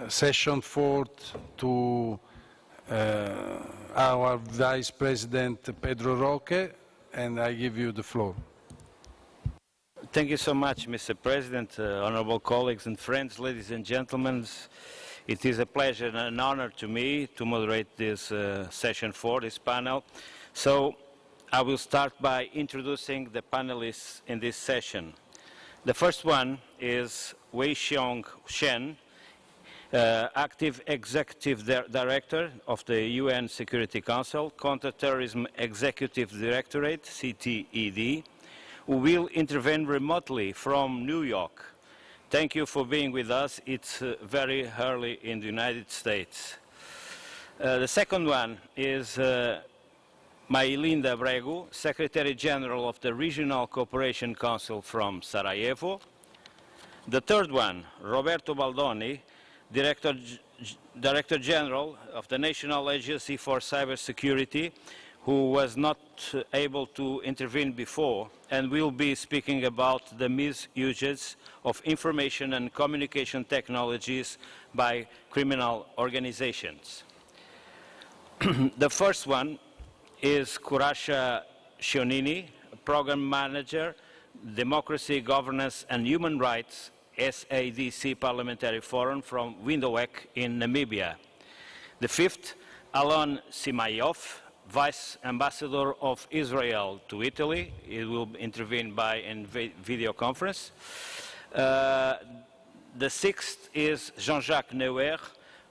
session 4 to our Vice President Pedro Roque, and I give you the floor. Thank you so much, Mr. President, honorable colleagues and friends, ladies and gentlemen. It is a pleasure and an honor to me to moderate this session 4, this panel. So I will start by introducing the panelists in this session. The first one is Wei-Xiong Shen, Active Executive Director of the UN Security Council, Counterterrorism Executive Directorate, CTED, who will intervene remotely from New York. Thank you for being with us. It's very early in the United States. The second one is Mailinda Bregu, Secretary General of the Regional Cooperation Council from Sarajevo. The third one, Roberto Baldoni, Director General of the National Agency for Cybersecurity, who was not able to intervene before and will be speaking about the misuses of information and communication technologies by criminal organizations. The first one is Kurasha Shionini, Program Manager, Democracy, Governance and Human Rights, SADC Parliamentary Forum from Windhoek in Namibia. The fifth, Alon Simayov, Vice Ambassador of Israel to Italy. He will intervene by video conference. The sixth is Jean-Jacques Neuer,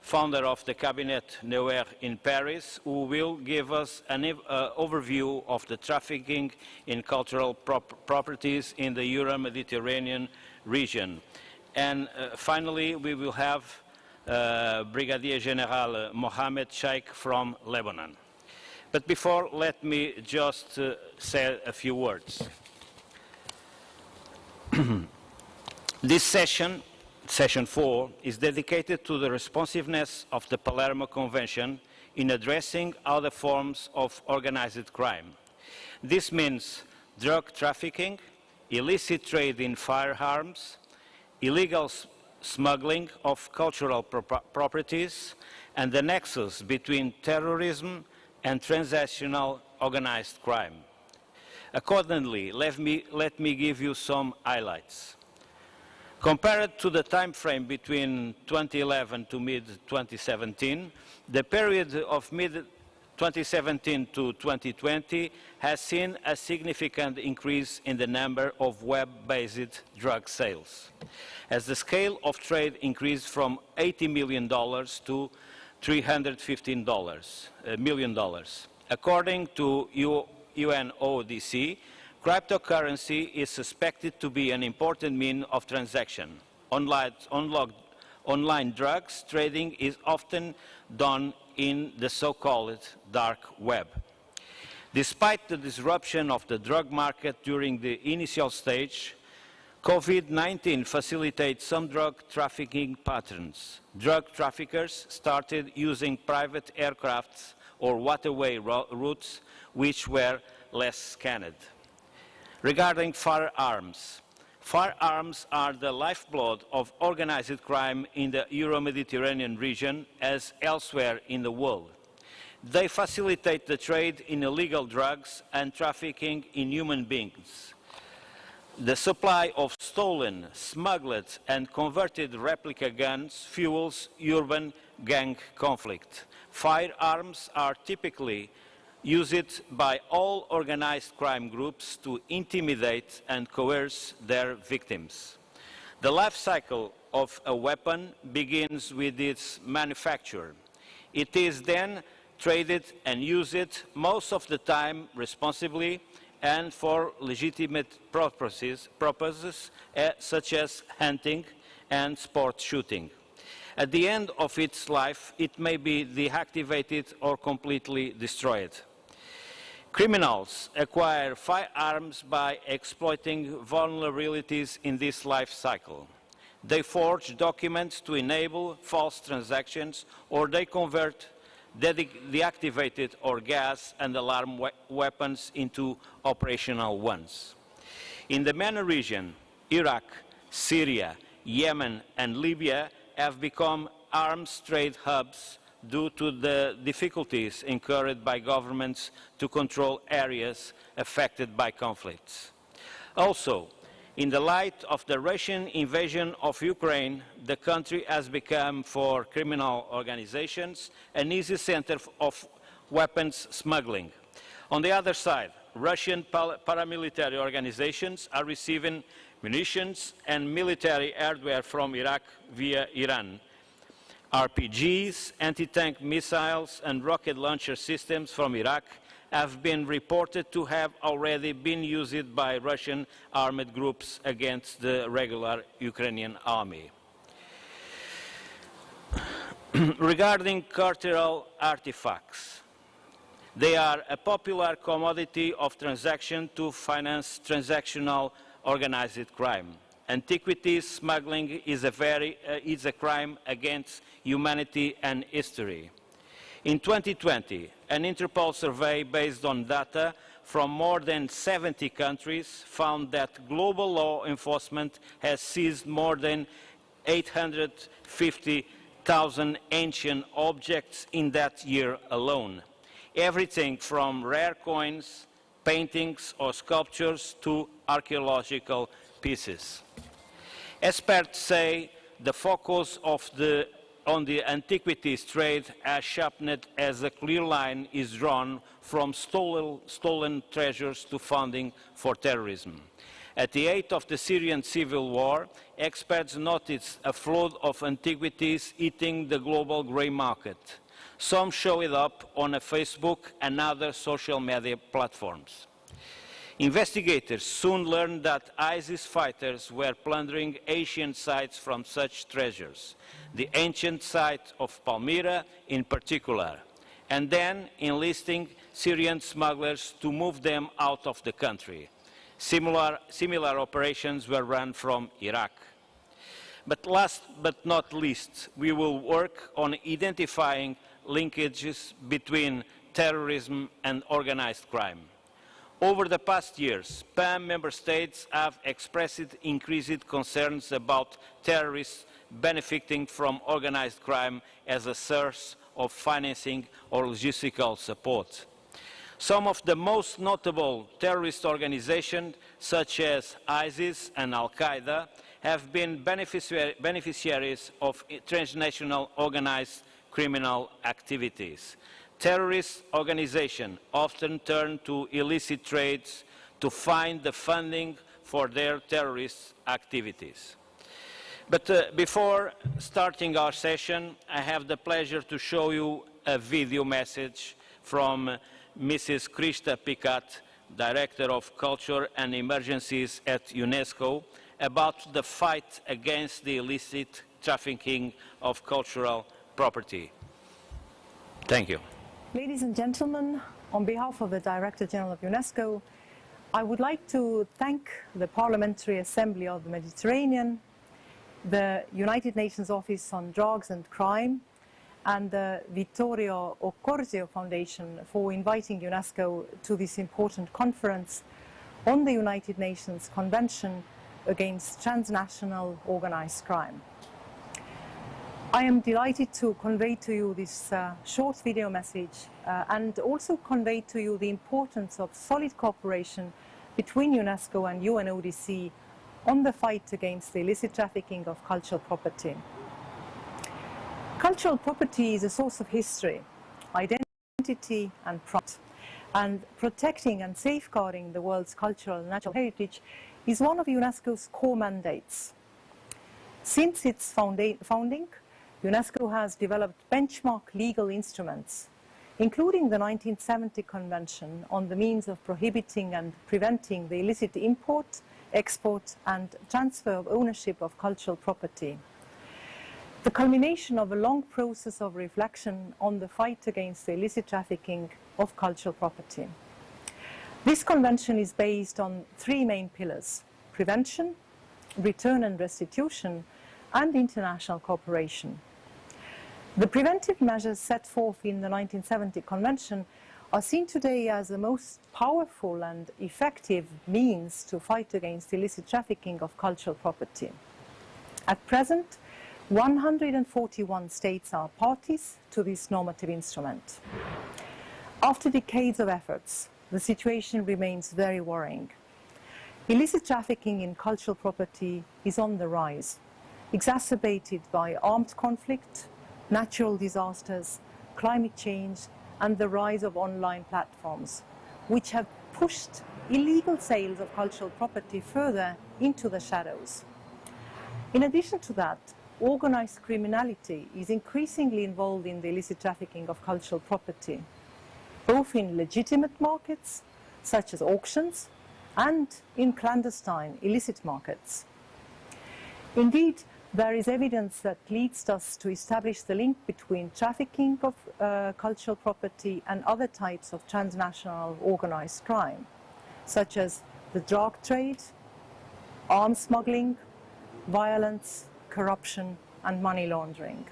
founder of the Cabinet Neuer in Paris, who will give us an overview of the trafficking in cultural properties in the Euro-Mediterranean region. And finally, we will have Brigadier General Mohammed Sheikh from Lebanon. But before, let me just say a few words. This session, Session 4, is dedicated to the responsiveness of the Palermo Convention in addressing other forms of organized crime. This means drug trafficking, illicit trade in firearms, illegal smuggling of cultural properties, and the nexus between terrorism and transnational organized crime. Accordingly, let me give you some highlights. Compared to the time frame between 2011 to mid-2017, the period of mid-2017 to 2020 has seen a significant increase in the number of web-based drug sales, as the scale of trade increased from $80 million to $315 million. According to UNODC, cryptocurrency is suspected to be an important means of transaction. Online drugs trading is often done in the so-called dark web. Despite the disruption of the drug market during the initial stage, COVID-19 facilitates some drug trafficking patterns. Drug traffickers started using private aircrafts or waterway routes which were less scanned. Regarding firearms, firearms are the lifeblood of organized crime in the Euro-Mediterranean region as elsewhere in the world. They facilitate the trade in illegal drugs and trafficking in human beings. The supply of stolen, smuggled and converted replica guns fuels urban gang conflict. Firearms are typically used by all organized crime groups to intimidate and coerce their victims. The life cycle of a weapon begins with its manufacture. It is then traded and used most of the time responsibly and for legitimate purposes such as hunting and sport shooting. At the end of its life, it may be deactivated or completely destroyed. Criminals acquire firearms by exploiting vulnerabilities in this life cycle. They forge documents to enable false transactions, or they convert deactivated or gas and alarm weapons into operational ones. In the MENA region, Iraq, Syria, Yemen, and Libya have become arms trade hubs due to the difficulties incurred by governments to control areas affected by conflicts. Also, in the light of the Russian invasion of Ukraine, the country has become, for criminal organizations, an easy center of weapons smuggling. On the other side, Russian paramilitary organizations are receiving munitions and military hardware from Iraq via Iran. RPGs, anti-tank missiles and rocket launcher systems from Iraq have been reported to have already been used by Russian armed groups against the regular Ukrainian army. Regarding cultural artifacts, they are a popular commodity of transaction to finance transactional organized crime. Antiquities smuggling is a crime against humanity and history. In 2020, an Interpol survey based on data from more than 70 countries found that global law enforcement has seized more than 850,000 ancient objects in that year alone. Everything from rare coins, paintings or sculptures to archaeological pieces. Experts say the focus on the antiquities trade has sharpened as a clear line is drawn from stolen treasures to funding for terrorism. At the height of the Syrian civil war, experts noticed a flood of antiquities hitting the global grey market. Some show it up on Facebook and other social media platforms. Investigators soon learned that ISIS fighters were plundering ancient sites from such treasures, the ancient site of Palmyra in particular, and then enlisting Syrian smugglers to move them out of the country. Similar operations were run from Iraq. But last but not least, we will work on identifying linkages between terrorism and organized crime. Over the past years, PAM member states have expressed increased concerns about terrorists benefiting from organized crime as a source of financing or logistical support. Some of the most notable terrorist organizations, such as ISIS and Al-Qaeda, have been beneficiaries of transnational organized criminal activities. Terrorist organizations often turn to illicit trades to find the funding for their terrorist activities. But before starting our session, I have the pleasure to show you a video message from Mrs. Krista Picat, Director of Culture and Emergencies at UNESCO, about the fight against the illicit trafficking of cultural property. Thank you. Ladies and gentlemen, on behalf of the Director General of UNESCO, I would like to thank the Parliamentary Assembly of the Mediterranean, the United Nations Office on Drugs and Crime, and the Vittorio Occorsio Foundation for inviting UNESCO to this important conference on the United Nations Convention against transnational organized crime. I am delighted to convey to you this short video message and also convey to you the importance of solid cooperation between UNESCO and UNODC on the fight against the illicit trafficking of cultural property. Cultural property is a source of history, identity and pride, and protecting and safeguarding the world's cultural and natural heritage is one of UNESCO's core mandates. Since its founding, UNESCO has developed benchmark legal instruments, including the 1970 Convention on the means of prohibiting and preventing the illicit import, export and transfer of ownership of cultural property. The culmination of a long process of reflection on the fight against the illicit trafficking of cultural property. This convention is based on three main pillars: prevention, return and restitution, and international cooperation. The preventive measures set forth in the 1970 Convention are seen today as the most powerful and effective means to fight against illicit trafficking of cultural property. At present, 141 states are parties to this normative instrument. After decades of efforts, the situation remains very worrying. Illicit trafficking in cultural property is on the rise, exacerbated by armed conflict, natural disasters, climate change, and the rise of online platforms, which have pushed illegal sales of cultural property further into the shadows. In addition to that, organized criminality is increasingly involved in the illicit trafficking of cultural property, both in legitimate markets, such as auctions, and in clandestine illicit markets. Indeed, there is evidence that leads us to establish the link between trafficking of cultural property and other types of transnational organized crime, such as the drug trade, arms smuggling, violence, corruption, and money laundering.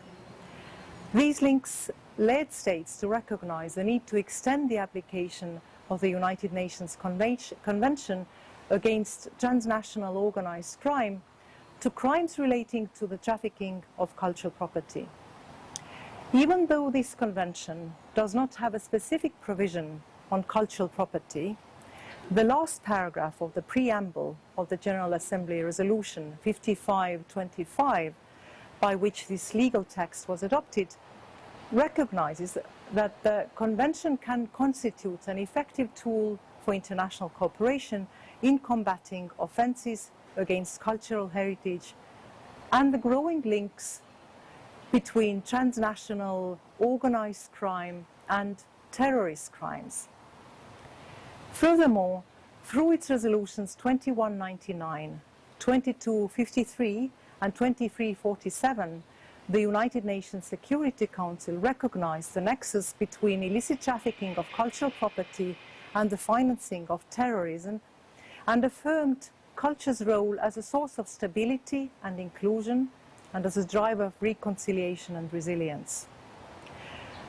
These links led states to recognize the need to extend the application of the United Nations Convention against transnational organized crime to crimes relating to the trafficking of cultural property. Even though this convention does not have a specific provision on cultural property, the last paragraph of the preamble of the General Assembly Resolution 5525, by which this legal text was adopted, recognizes that the Convention can constitute an effective tool for international cooperation in combating offenses against cultural heritage and the growing links between transnational organized crime and terrorist crimes. Furthermore, through its resolutions 2199, 2253 and 2347, the United Nations Security Council recognized the nexus between illicit trafficking of cultural property and the financing of terrorism, and affirmed culture's role as a source of stability and inclusion and as a driver of reconciliation and resilience.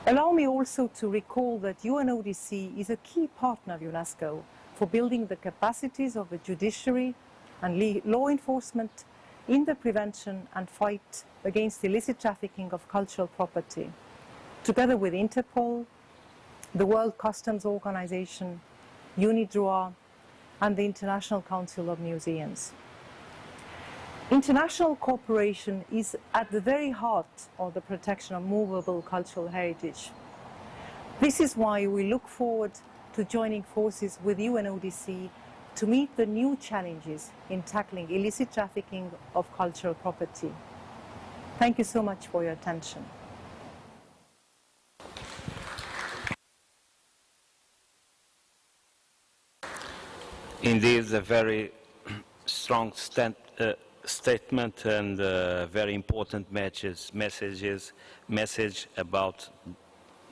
Allow me also to recall that UNODC is a key partner of UNESCO for building the capacities of the judiciary and law enforcement in the prevention and fight against illicit trafficking of cultural property, together with Interpol, the World Customs Organization, UNIDROIT, and the International Council of Museums. International cooperation is at the very heart of the protection of movable cultural heritage. This is why we look forward to joining forces with UNODC to meet the new challenges in tackling illicit trafficking of cultural property. Thank you so much for your attention. Indeed, a very strong statement and very important message about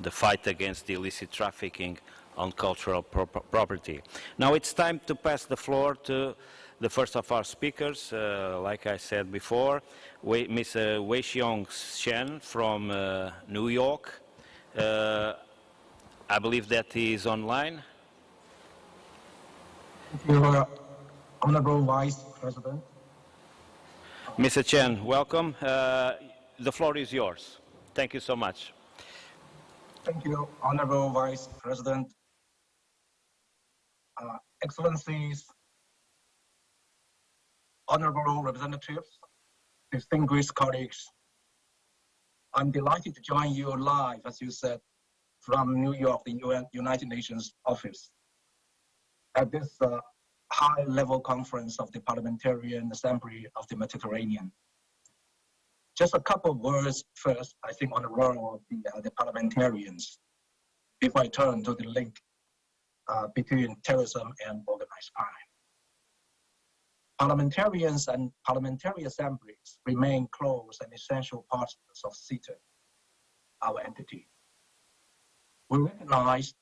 the fight against the illicit trafficking on cultural property. Now it's time to pass the floor to the first of our speakers. Like I said before, Ms. Weixiong Shen from New York. I believe that he is online. Thank you, Honorable Vice President. Mr. Chen, welcome. The floor is yours. Thank you so much. Thank you, Honorable Vice President. Excellencies, Honorable Representatives, distinguished colleagues, I'm delighted to join you live, as you said, from New York, the United Nations office, at this high-level conference of the Parliamentary Assembly of the Mediterranean. Just a couple of words first, I think, on the role of the parliamentarians, before I turn to the link between terrorism and organized crime. Parliamentarians and parliamentary assemblies remain close and essential partners of CETA, our entity. We recognize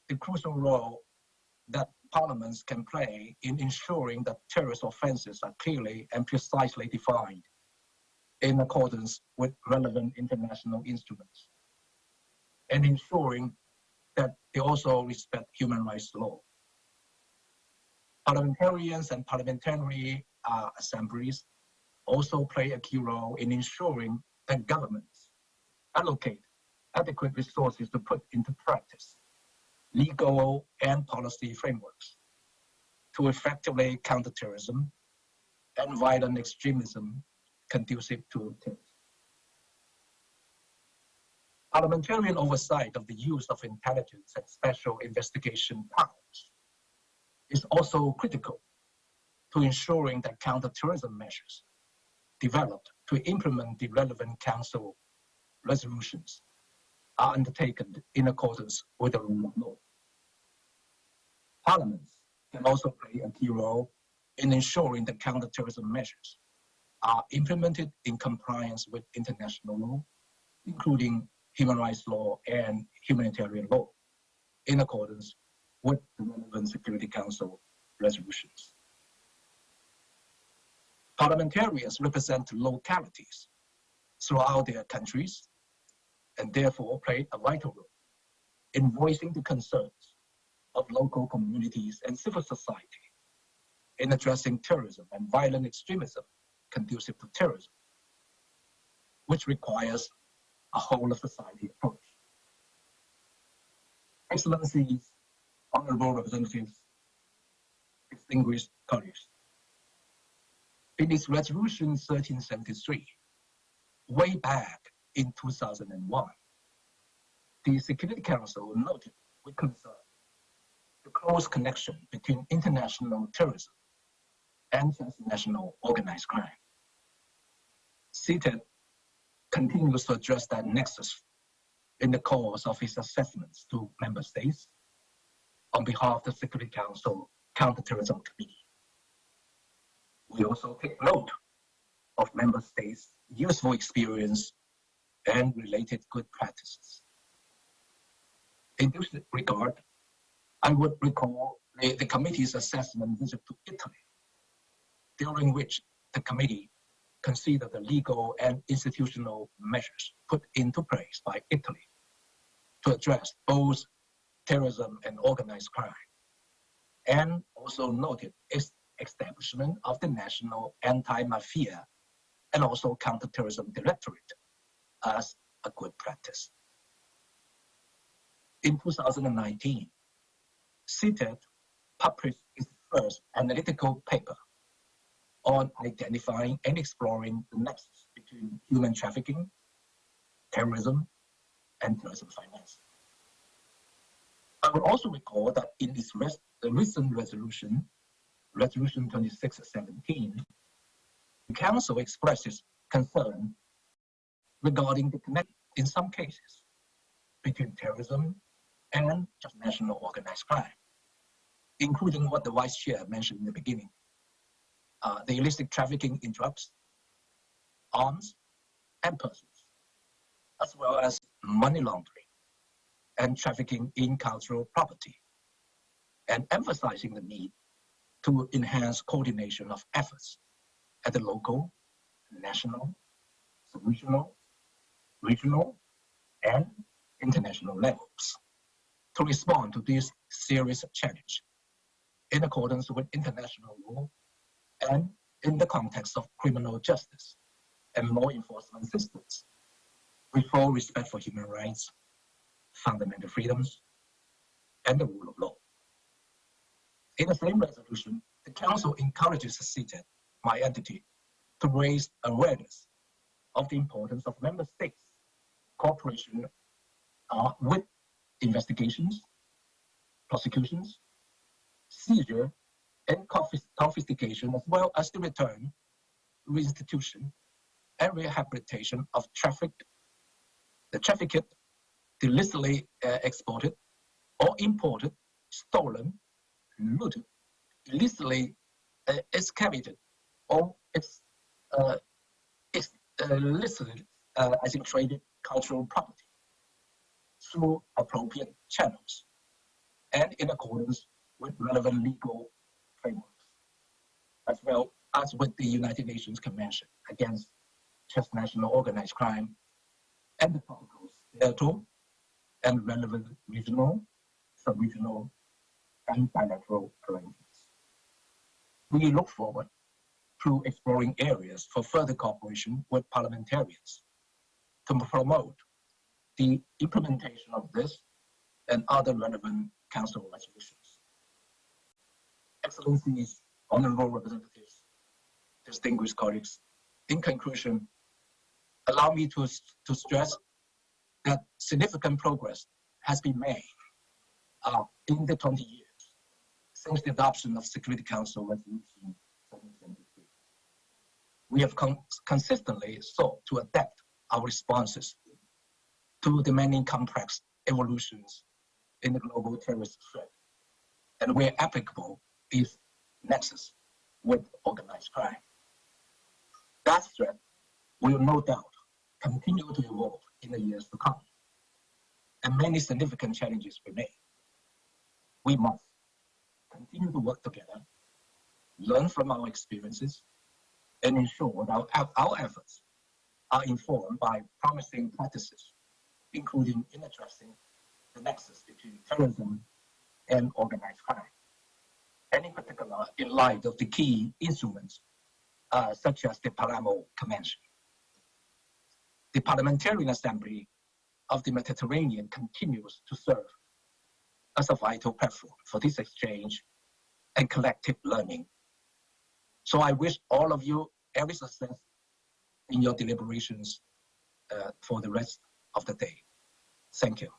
the crucial role that parliaments can play in ensuring that terrorist offenses are clearly and precisely defined in accordance with relevant international instruments, and ensuring that they also respect human rights law. Parliamentarians and parliamentary assemblies also play a key role in ensuring that governments allocate adequate resources to put into practice legal and policy frameworks to effectively counter terrorism and violent extremism conducive to terrorism. Parliamentarian oversight of the use of intelligence and special investigation powers is also critical to ensuring that counter-terrorism measures developed to implement the relevant Council resolutions are undertaken in accordance with the rule of law. Parliaments can also play a key role in ensuring that counter-terrorism measures are implemented in compliance with international law, including human rights law and humanitarian law, in accordance with the relevant Security Council resolutions. Parliamentarians represent localities throughout their countries and therefore play a vital role in voicing the concerns of local communities and civil society in addressing terrorism and violent extremism conducive to terrorism, which requires a whole of society approach. Excellencies, honorable representatives, distinguished colleagues, in its resolution 1373, way back in 2001, the Security Council noted with concern the close connection between international terrorism and transnational organized crime. CTED continues to address that nexus in the course of its assessments to member states on behalf of the Security Council Counterterrorism Committee. We also take note of member states' useful experience and related good practices. In this regard, I would recall the committee's assessment visit to Italy, during which the committee considered the legal and institutional measures put into place by Italy to address both terrorism and organized crime, and also noted its establishment of the National Anti-Mafia and also Counterterrorism Directorate as a good practice. In 2019, CTED published its first analytical paper on identifying and exploring the nexus between human trafficking, terrorism, and terrorism finance. I will also recall that in its recent resolution, Resolution 2617, the Council expresses concern regarding the connection in some cases between terrorism and transnational organized crime, including what the Vice Chair mentioned in the beginning, the illicit trafficking in drugs, arms, and persons, as well as money laundering and trafficking in cultural property, and emphasizing the need to enhance coordination of efforts at the local, national, regional, and international levels to respond to this serious challenge in accordance with international law and in the context of criminal justice and law enforcement systems, with full respect for human rights, fundamental freedoms, and the rule of law. In the same resolution, the Council encourages CTED, my entity, to raise awareness of the importance of member states' cooperation with investigations, prosecutions, seizure, and confiscation, as well as the return, restitution, and rehabilitation of the trafficked, illicitly exported or imported, stolen, looted, illicitly excavated, or illicitly as in traded cultural property through appropriate channels and in accordance with relevant legal frameworks, as well as with the United Nations Convention against transnational organized crime and the protocols thereto, and relevant regional, sub-regional, and bilateral arrangements. We look forward to exploring areas for further cooperation with parliamentarians to promote the implementation of this and other relevant Council resolutions. Excellencies, honorable representatives, distinguished colleagues, in conclusion, allow me to stress that significant progress has been made in the 20 years since the adoption of Security Council Resolution 773. We have consistently sought to adapt our responses to the many complex evolutions in the global terrorist threat, and where applicable is nexus with organized crime. That threat will no doubt continue to evolve in the years to come, and many significant challenges remain. We must continue to work together, learn from our experiences, and ensure that our efforts are informed by promising practices, including in addressing the nexus between terrorism and organized crime, and in particular in light of the key instruments such as the Palermo Convention. The Parliamentary Assembly of the Mediterranean continues to serve as a vital platform for this exchange and collective learning. So I wish all of you every success in your deliberations for the rest of the day. Thank you.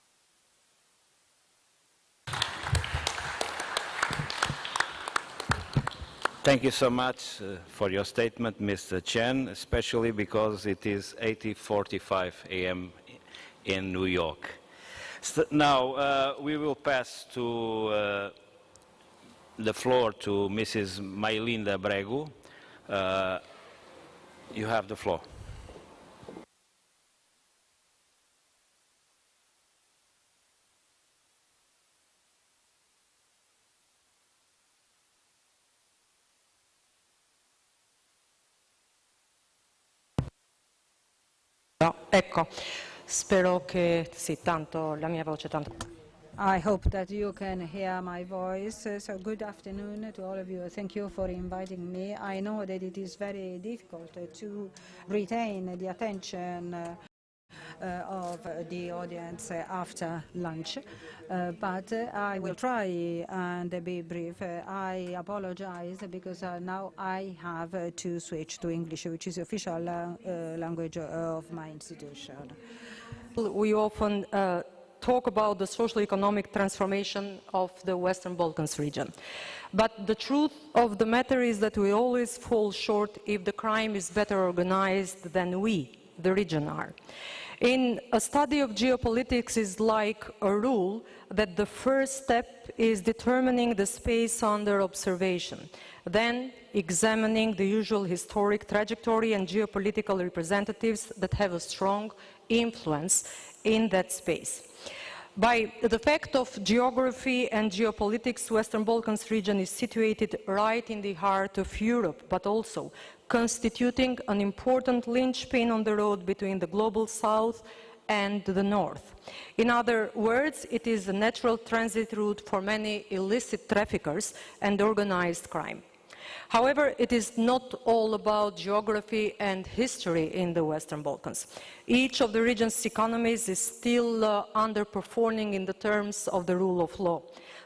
Thank you so much for your statement, Mr. Chen, especially because it is 8:45 a.m. in New York. Now, we will pass to the floor to Mrs. Mailinda Bregu. You have the floor. No, ecco, spero che sì, tanto la mia voce tanto. I hope that you can hear my voice. So good afternoon to all of you. Thank you for inviting me. I know that it is very difficult to retain the attention of the audience after lunch, but I will try and be brief. I apologize because now I have to switch to English, which is the official language of my institution. We often talk about the social economic transformation of the Western Balkans region. But the truth of the matter is that we always fall short if the crime is better organized than we, the region, are. In a study of geopolitics is like a rule that the first step is determining the space under observation, then examining the usual historic trajectory and geopolitical representatives that have a strong influence in that space. By the fact of geography and geopolitics, Western Balkans region is situated right in the heart of Europe, but also constituting an important linchpin on the road between the global south and the north. In other words, it is a natural transit route for many illicit traffickers and organized crime. However, it is not all about geography and history in the Western Balkans. Each of the region's economies is still underperforming in the terms of the rule of law.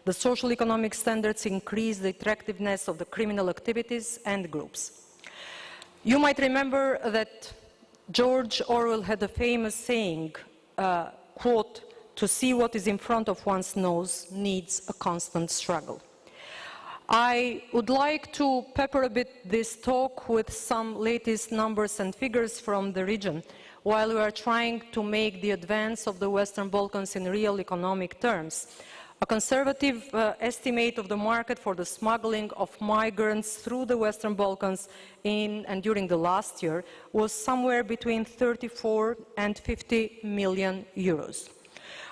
The social economic standards increase the attractiveness of the criminal activities and groups. You might remember that George Orwell had a famous saying, quote, "To see what is in front of one's nose needs a constant struggle." I would like to pepper a bit this talk with some latest numbers and figures from the region, while we are trying to make the advance of the Western Balkans in real economic terms. A conservative estimate of the market for the smuggling of migrants through the Western Balkans in and during the last year was somewhere between 34 and 50 million euros.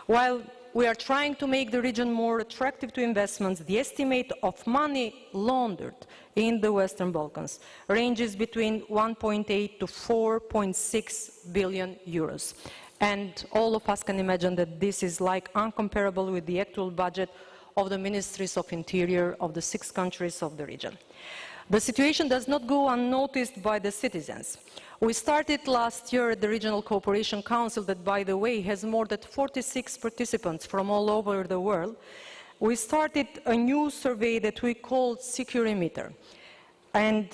While we are trying to make the region more attractive to investments, the estimate of money laundered in the Western Balkans ranges between 1.8 to 4.6 billion euros. And all of us can imagine that this is like incomparable with the actual budget of the ministries of interior of the 6 countries of the region. The situation does not go unnoticed by the citizens. We started last year the Regional Cooperation Council that, by the way, has more than 46 participants from all over the world. We started a new survey that we called Securimeter. And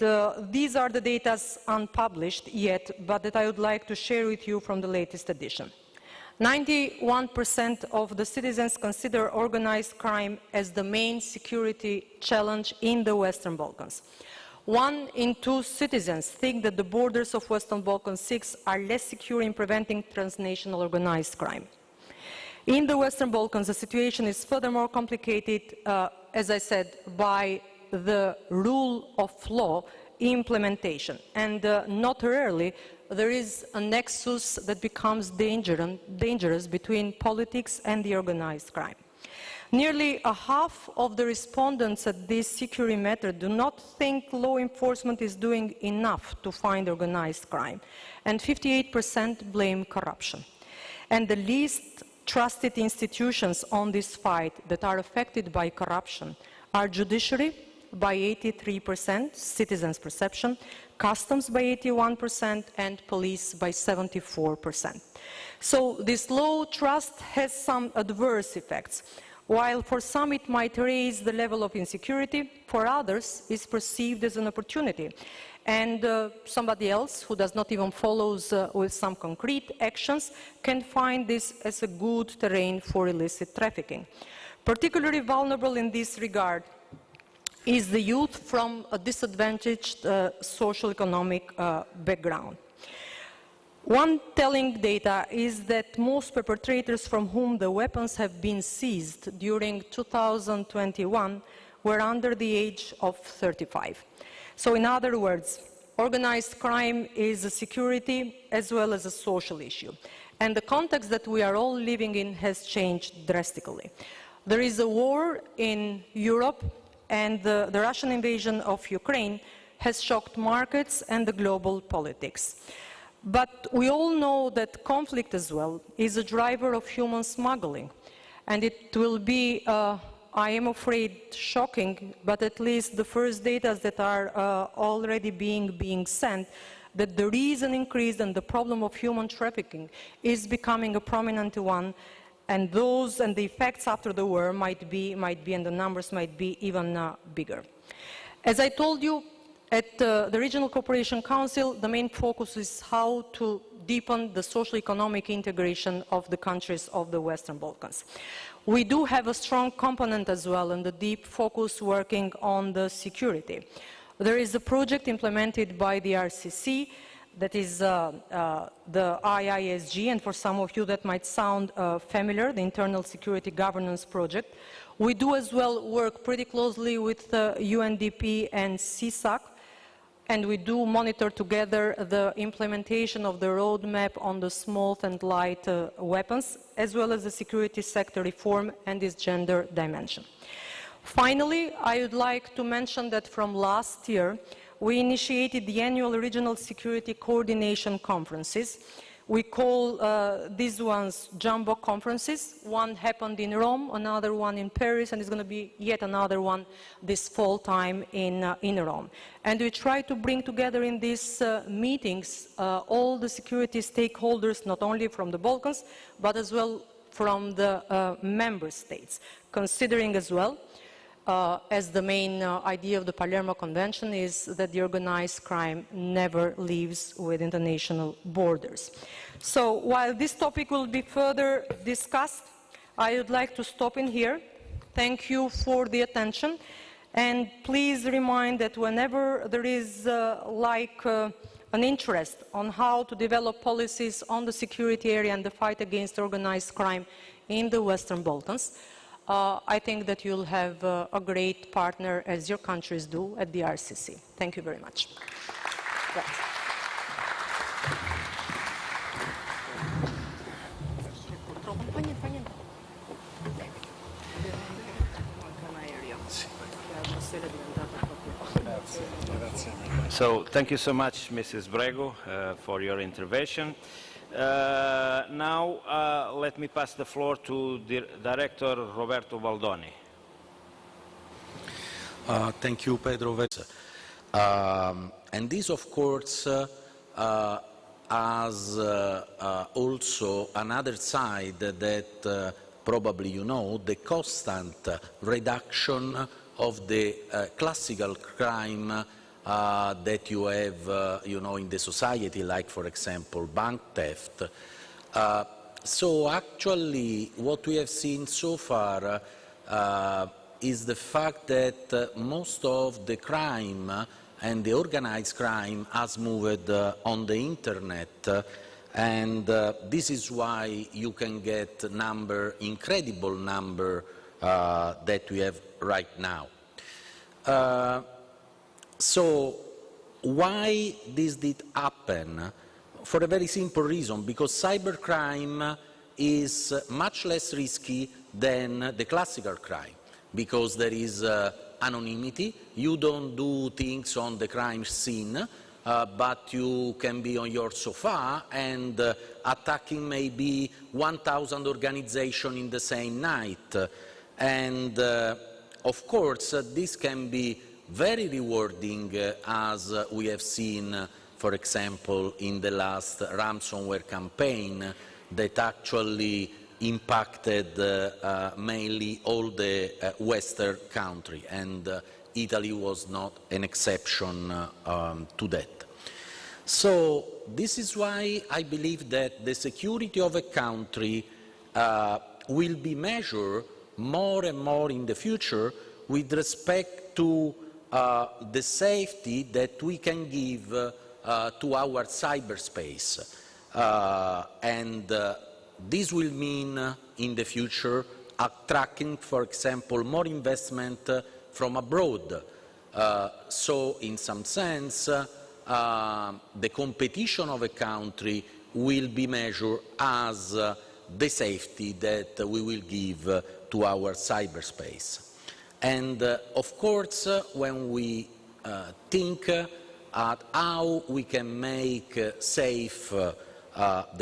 these are the data unpublished yet, but that I would like to share with you from the latest edition. 91% of the citizens consider organized crime as the main security challenge in the Western Balkans. 1 in 2 citizens think that the borders of Western Balkan 6 are less secure in preventing transnational organized crime. In the Western Balkans, the situation is furthermore complicated, as I said, by the rule of law implementation. And not rarely, there is a nexus that becomes dangerous between politics and the organized crime. Nearly a half of the respondents at this Securimeter do not think law enforcement is doing enough to find organized crime, and 58% blame corruption. And the least trusted institutions on this fight that are affected by corruption are judiciary by 83%, citizens' perception, customs by 81%, and police by 74%. So this low trust has some adverse effects. While for some it might raise the level of insecurity, for others it's perceived as an opportunity. And somebody else who does not even follow with some concrete actions can find this as a good terrain for illicit trafficking. Particularly vulnerable in this regard is the youth from a disadvantaged socio-economic background. One telling data is that most perpetrators from whom the weapons have been seized during 2021 were under the age of 35. So in other words, organized crime is a security as well as a social issue. And the context that we are all living in has changed drastically. There is a war in Europe, and the Russian invasion of Ukraine has shocked markets and the global politics. But we all know that conflict as well is a driver of human smuggling. And it will be, I am afraid, shocking, but at least the first data that are already being sent, that there is an increase in the problem of human trafficking is becoming a prominent one. And those and the effects after the war might be, and the numbers might be even bigger. As I told you, at the Regional Cooperation Council, the main focus is how to deepen the socio-economic integration of the countries of the Western Balkans. We do have a strong component as well in the deep focus working on the security. There is a project implemented by the RCC that is the IISG, and for some of you that might sound familiar, the Internal Security Governance Project. We do as well work pretty closely with UNDP and CSAC, and we do monitor together the implementation of the roadmap on the small and light weapons, as well as the security sector reform and its gender dimension. Finally, I would like to mention that from last year, we initiated the annual regional security coordination conferences. We call these ones jumbo conferences. One happened in Rome, another one in Paris, and there's going to be yet another one this fall time in Rome. And we try to bring together in these meetings all the security stakeholders, not only from the Balkans, but as well from the member states, considering as well as the main idea of the Palermo Convention is that the organized crime never leaves within the national borders. So while this topic will be further discussed, I would like to stop in here. Thank you for the attention. And please remind that whenever there is an interest on how to develop policies on the security area and the fight against organized crime in the Western Balkans, I think that you'll have a great partner, as your countries do, at the RCC. Thank you very much. So thank you so much, Mrs. Brego, for your intervention. Now, let me pass the floor to Director Roberto Baldoni. Thank you, Pedro. And this, of course, has also another side that probably you know, the constant reduction of the classical crime that you have, you know, in the society, like, for example, bank theft. So actually, what we have seen so far is the fact that most of the crime and the organized crime has moved on the internet, and this is why you can get incredible number that we have right now. So why this did happen? For a very simple reason, because cybercrime is much less risky than the classical crime, because there is anonymity. You don't do things on the crime scene, but you can be on your sofa and attacking maybe 1,000 organizations in the same night. And of course, this can be very rewarding, as we have seen, for example, in the last ransomware campaign that actually impacted mainly all the Western countries, and Italy was not an exception to that. So this is why I believe that the security of a country will be measured more and more in the future with respect to the safety that we can give to our cyberspace. And this will mean in the future attracting, for example, more investment from abroad. So in some sense, the competition of a country will be measured as the safety that we will give to our cyberspace. And of course, when we think at how we can make safe the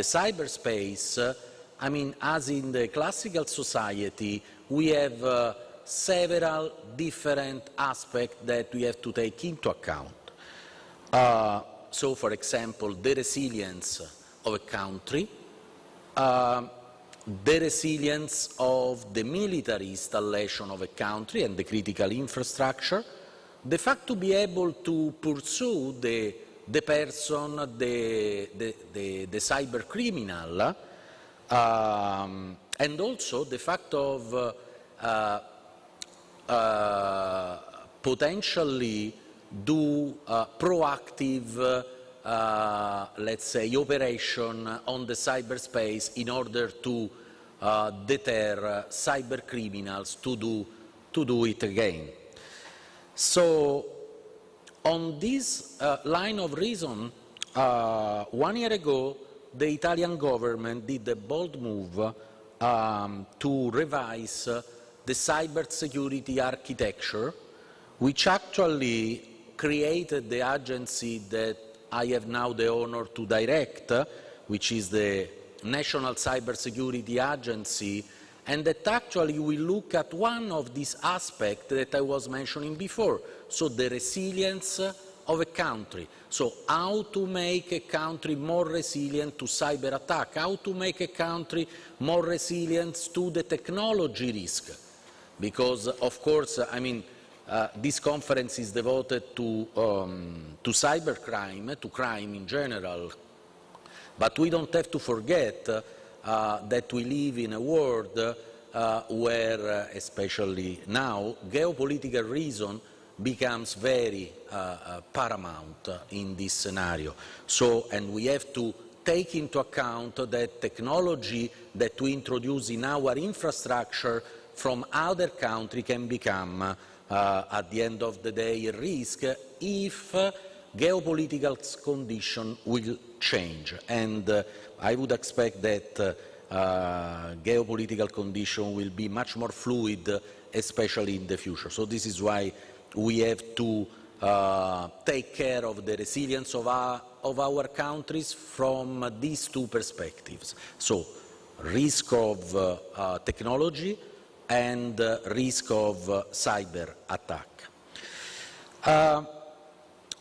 cyberspace, I mean, as in the classical society, we have several different aspects that we have to take into account. So, for example, the resilience of a country, the resilience of the military installation of a country and the critical infrastructure, the fact to be able to pursue the person, the cyber criminal, and also the fact of potentially do proactive, let's say, operation on the cyberspace in order to deter cyber criminals to do it again. So, on this line of reason, 1 year ago, the Italian government did a bold move to revise the cybersecurity architecture, which actually created the agency that I have now the honor to direct, which is the National Cybersecurity Agency, and that actually will look at one of these aspects that I was mentioning before, so the resilience of a country. So how to make a country more resilient to cyber attack, how to make a country more resilient to the technology risk. Because, of course, I mean, this conference is devoted to cybercrime, to crime in general. But we don't have to forget that we live in a world where, especially now, geopolitical reason becomes very paramount in this scenario. So, and we have to take into account that technology that we introduce in our infrastructure from other countries can become, at the end of the day, a risk if geopolitical conditions will change. And I would expect that geopolitical conditions will be much more fluid, especially in the future. So this is why we have to take care of the resilience of of our countries from these two perspectives. So, risk of technology and risk of cyber attack.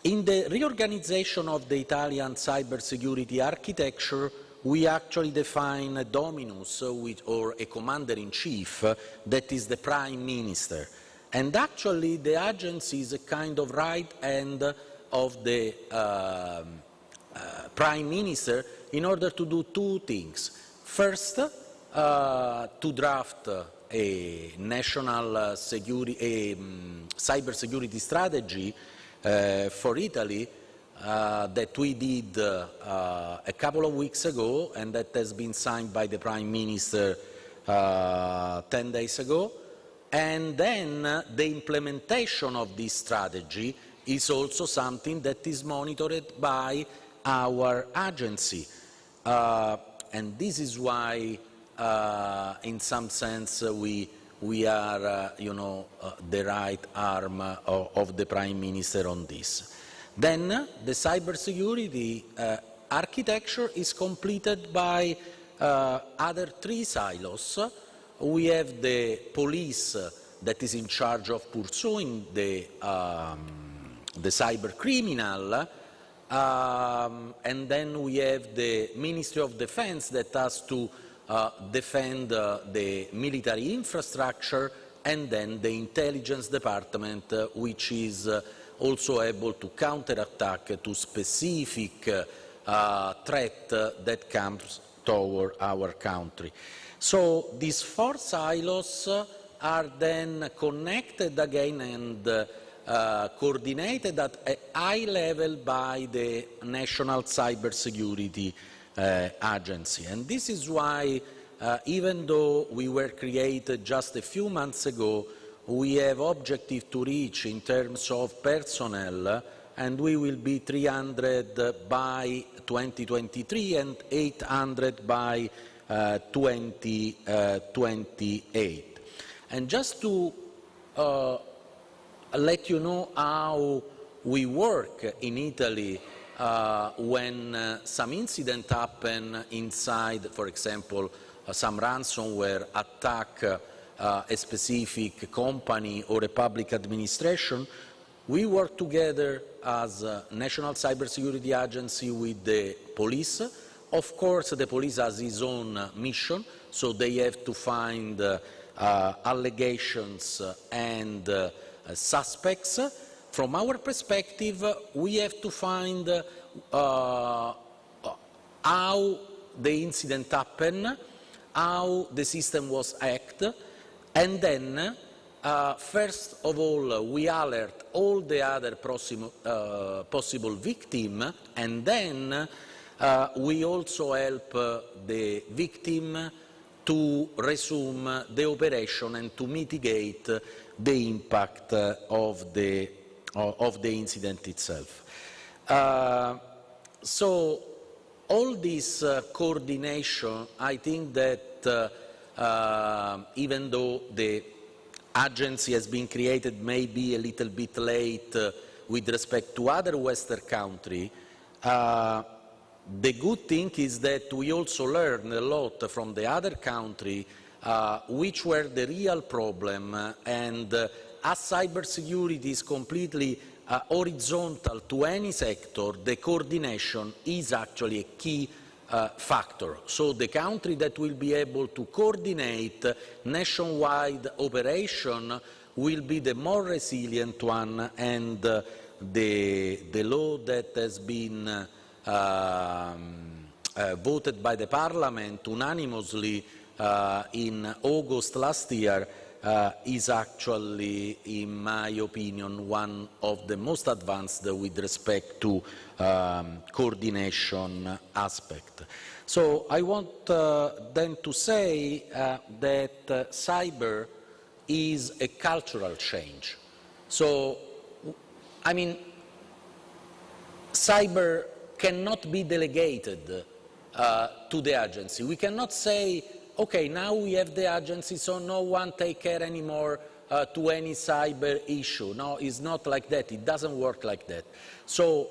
In the reorganization of the Italian cybersecurity architecture, we actually define a dominus or a commander-in-chief that is the Prime Minister. And actually the agency is a kind of right hand of the Prime Minister in order to do two things. First, to draft a national cybersecurity strategy for Italy that we did a couple of weeks ago and that has been signed by the Prime Minister 10 days ago. And then the implementation of this strategy is also something that is monitored by our agency. And this is why, in some sense, we are, the right arm of the Prime Minister on this. Then the cybersecurity architecture is completed by other three silos. We have the police that is in charge of pursuing the cyber criminal, and then we have the Ministry of Defense that has to defend the military infrastructure, and then the intelligence department, which is also able to counterattack to specific threat that comes toward our country. So these four silos are then connected again and coordinated at a high level by the National Cybersecurity Agency. And this is why, even though we were created just a few months ago, we have objective to reach in terms of personnel, and we will be 300 by 2023 and 800 by 2028. And just to let you know how we work in Italy when some incident happen inside, for example, some ransomware attack a specific company or a public administration, we work together as a National Cybersecurity Agency with the police. Of course, the police has its own mission, so they have to find allegations and suspects. From our perspective, we have to find how the incident happened, how the system was hacked, and then, first of all, we alert all the other possible victims, and then we also help the victim to resume the operation and to mitigate the impact of the incident itself. So all this coordination, I think that even though the agency has been created maybe a little bit late with respect to other Western countries, the good thing is that we also learn a lot from the other countries which were the real problem, and as cybersecurity is completely horizontal to any sector, the coordination is actually a key factor. So the country that will be able to coordinate nationwide operation will be the more resilient one, and the law that has been voted by the Parliament unanimously in August last year is actually, in my opinion, one of the most advanced with respect to coordination aspect. So I want then to say that cyber is a cultural change. So, I mean, cyber cannot be delegated to the agency. We cannot say, okay, now we have the agency, so no one take care anymore to any cyber issue. No, it's not like that. It doesn't work like that. So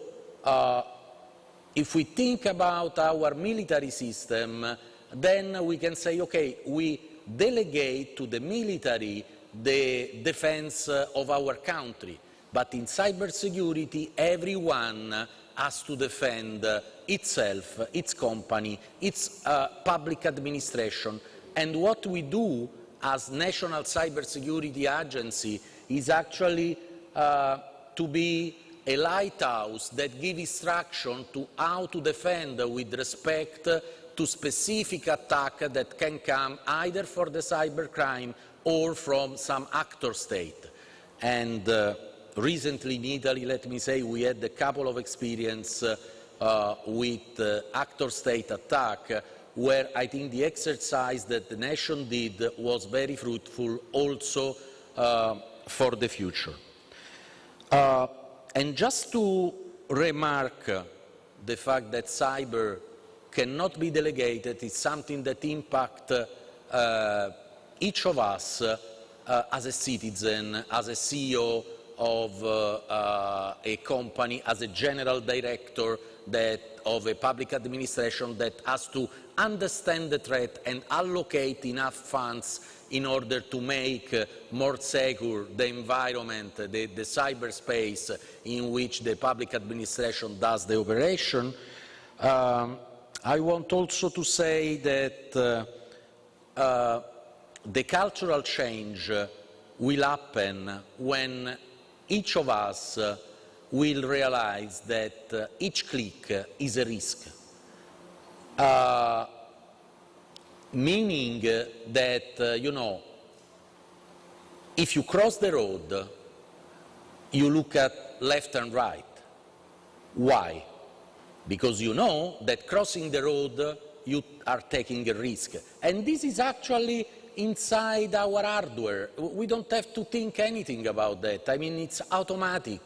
if we think about our military system, then we can say, okay, we delegate to the military the defense of our country. But in cybersecurity, everyone has to defend itself, its company, its public administration. And what we do as National Cybersecurity Agency is actually to be a lighthouse that gives instruction to how to defend with respect to specific attack that can come either for the cybercrime or from some actor state. And recently in Italy, let me say, we had a couple of experience with actor state attack, where I think the exercise that the nation did was very fruitful also for the future. And just to remark the fact that cyber cannot be delegated is something that impacts each of us as a citizen, as a CEO of a company, as a general director of a public administration that has to understand the threat and allocate enough funds in order to make more secure the environment, the cyberspace in which the public administration does the operation. I want also to say that the cultural change will happen when each of us will realize that each click is a risk. Meaning that, you know, if you cross the road, you look at left and right. Why? Because you know that crossing the road, you are taking a risk. And this is actually inside our hardware. We don't have to think anything about that. I mean, it's automatic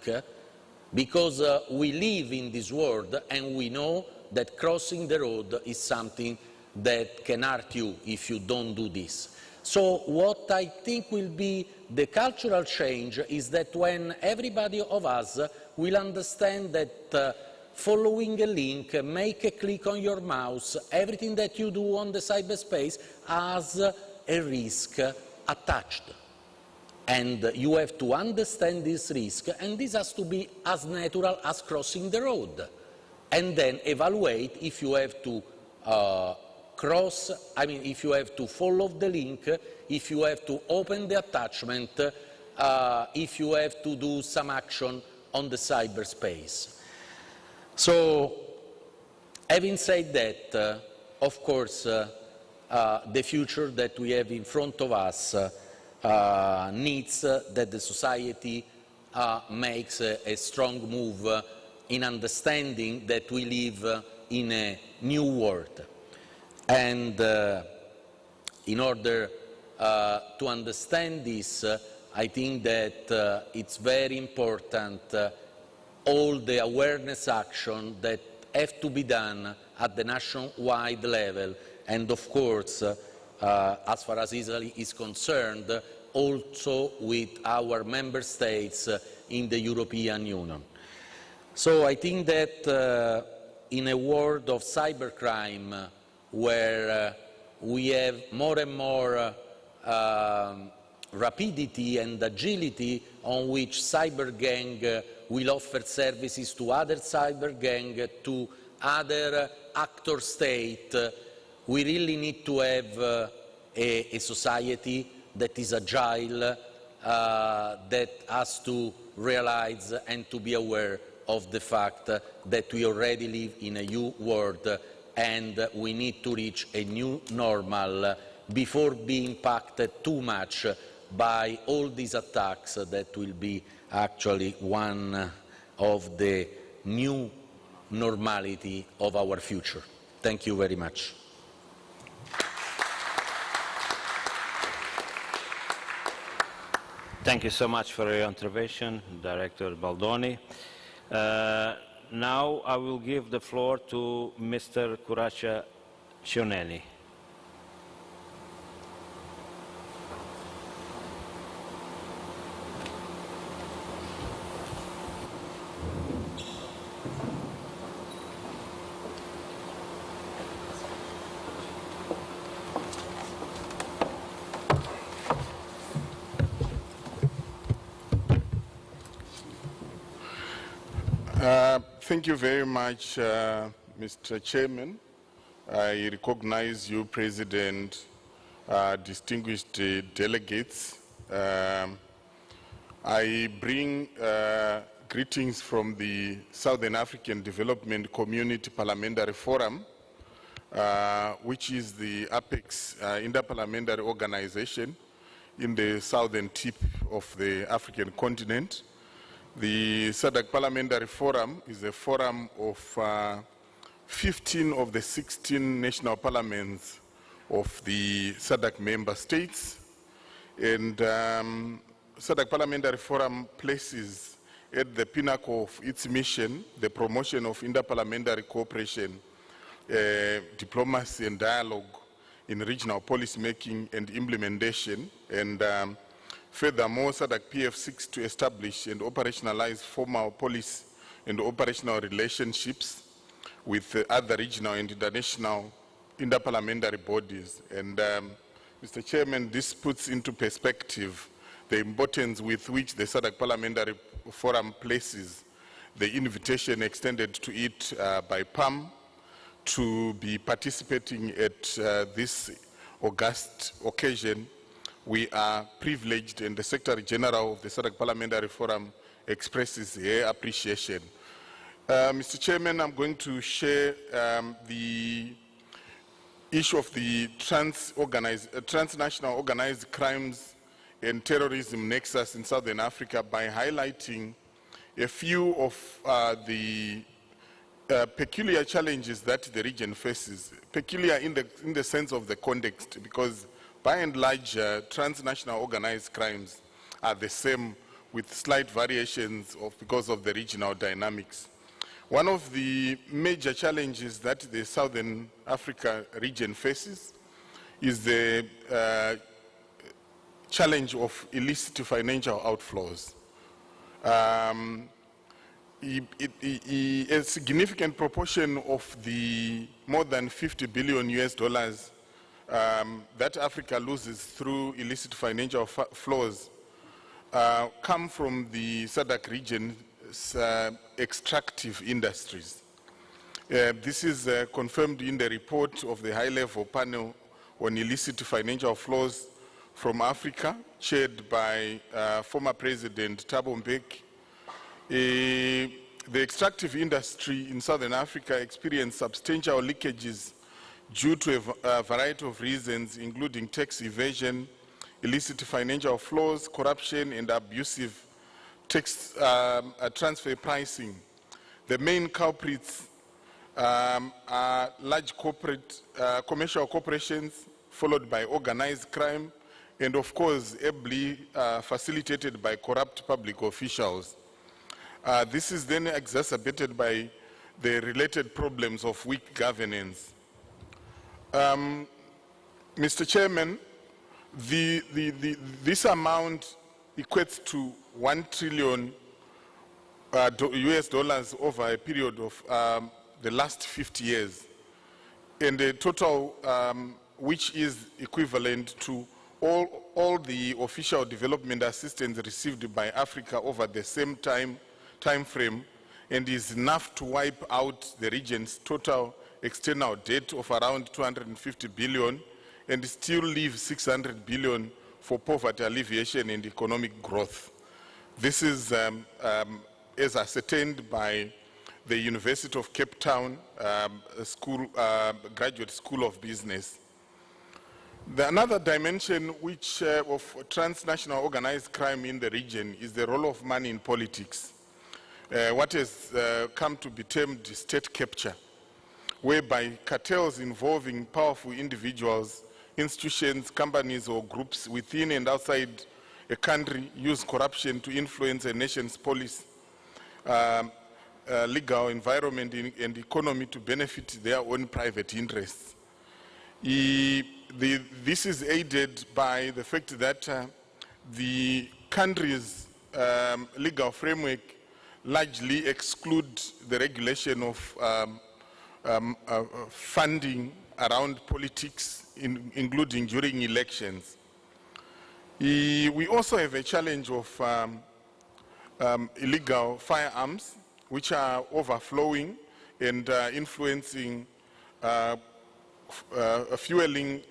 because we live in this world and we know that crossing the road is something that can hurt you if you don't do this. So what I think will be the cultural change is that when everybody of us will understand that following a link, make a click on your mouse, everything that you do on the cyberspace has a risk attached. And you have to understand this risk, and this has to be as natural as crossing the road. And then evaluate if you have to if you have to follow the link, if you have to open the attachment, if you have to do some action on the cyberspace. So, having said that, of course, the future that we have in front of us needs that the society makes a strong move in understanding that we live in a new world. And in order to understand this, I think that it's very important all the awareness action that have to be done at the nationwide level, and of course, as far as Italy is concerned, also with our member states in the European Union. So I think that in a world of cybercrime, where we have more and more rapidity and agility on which cyber gang will offer services to other cyber gang, to other actor state, we really need to have a society that is agile, that has to realize and to be aware of the fact that we already live in a new world and we need to reach a new normal before being impacted too much by all these attacks that will be actually one of the new normality of our future. Thank you very much. Thank you so much for your intervention, Director Baldoni. Now I will give the floor to Mr. Curacia Cionelli. Thank you very much, Mr. Chairman. I recognize you, President, distinguished delegates. I bring greetings from the Southern African Development Community Parliamentary Forum, which is the apex interparliamentary organization in the southern tip of the African continent. The SADC Parliamentary Forum is a forum of 15 of the 16 national parliaments of the SADC member states. And SADC Parliamentary Forum places at the pinnacle of its mission the promotion of interparliamentary cooperation, diplomacy and dialogue in regional policy making and implementation, and furthermore, SADC PF seeks to establish and operationalize formal policy and operational relationships with other regional and international interparliamentary bodies. And Mr. Chairman, this puts into perspective the importance with which the SADC Parliamentary Forum places the invitation extended to it by PAM to be participating at this august occasion. We are privileged, and the Secretary General of the SADC Parliamentary Forum expresses her appreciation. Mr. Chairman, I'm going to share the issue of the transnational organized crimes and terrorism nexus in Southern Africa by highlighting a few of the peculiar challenges that the region faces, peculiar in the sense of the context, because by and large, transnational organized crimes are the same with slight variations because of the regional dynamics. One of the major challenges that the Southern Africa region faces is the challenge of illicit financial outflows. A significant proportion of the more than $50 billion that Africa loses through illicit financial flows come from the SADC region's extractive industries. This is confirmed in the report of the high-level panel on illicit financial flows from Africa, chaired by former President Thabo Mbeki. The extractive industry in Southern Africa experienced substantial leakages due to a variety of reasons, including tax evasion, illicit financial flows, corruption, and abusive tax transfer pricing. The main culprits are large corporate commercial corporations, followed by organized crime, and of course, ably facilitated by corrupt public officials. This is then exacerbated by the related problems of weak governance. Mr. Chairman, this amount equates to $1 trillion US dollars over a period of the last 50 years, and the total which is equivalent to all the official development assistance received by Africa over the same time frame, and is enough to wipe out the region's total external debt of around 250 billion and still leave 600 billion for poverty alleviation and economic growth. This is as ascertained by the University of Cape Town Graduate School of Business. Another dimension which of transnational organized crime in the region is the role of money in politics. What has come to be termed state capture, whereby cartels involving powerful individuals, institutions, companies, or groups within and outside a country use corruption to influence a nation's policy, legal environment, and economy to benefit their own private interests. This is aided by the fact that the country's legal framework largely exclude the regulation of funding around politics, including during elections. We also have a challenge of illegal firearms which are overflowing and influencing, fueling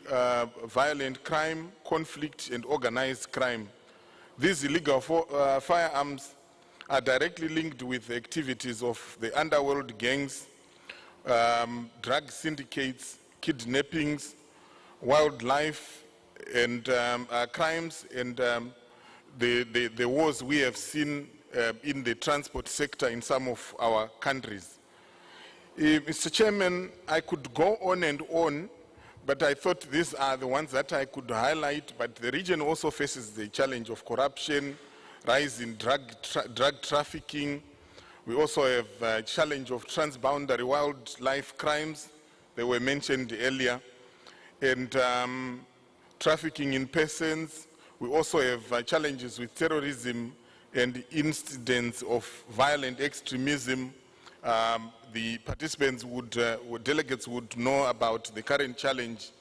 violent crime, conflict, and organized crime. These illegal firearms are directly linked with the activities of the underworld gangs, drug syndicates, kidnappings, wildlife, and crimes, and the wars we have seen in the transport sector in some of our countries. Mr. Chairman, I could go on and on, but I thought these are the ones that I could highlight. But the region also faces the challenge of corruption, rise in drug trafficking. We also have a challenge of transboundary wildlife crimes. They were mentioned earlier. And trafficking in persons. We also have challenges with terrorism and incidents of violent extremism. The participants delegates would know about the current challenge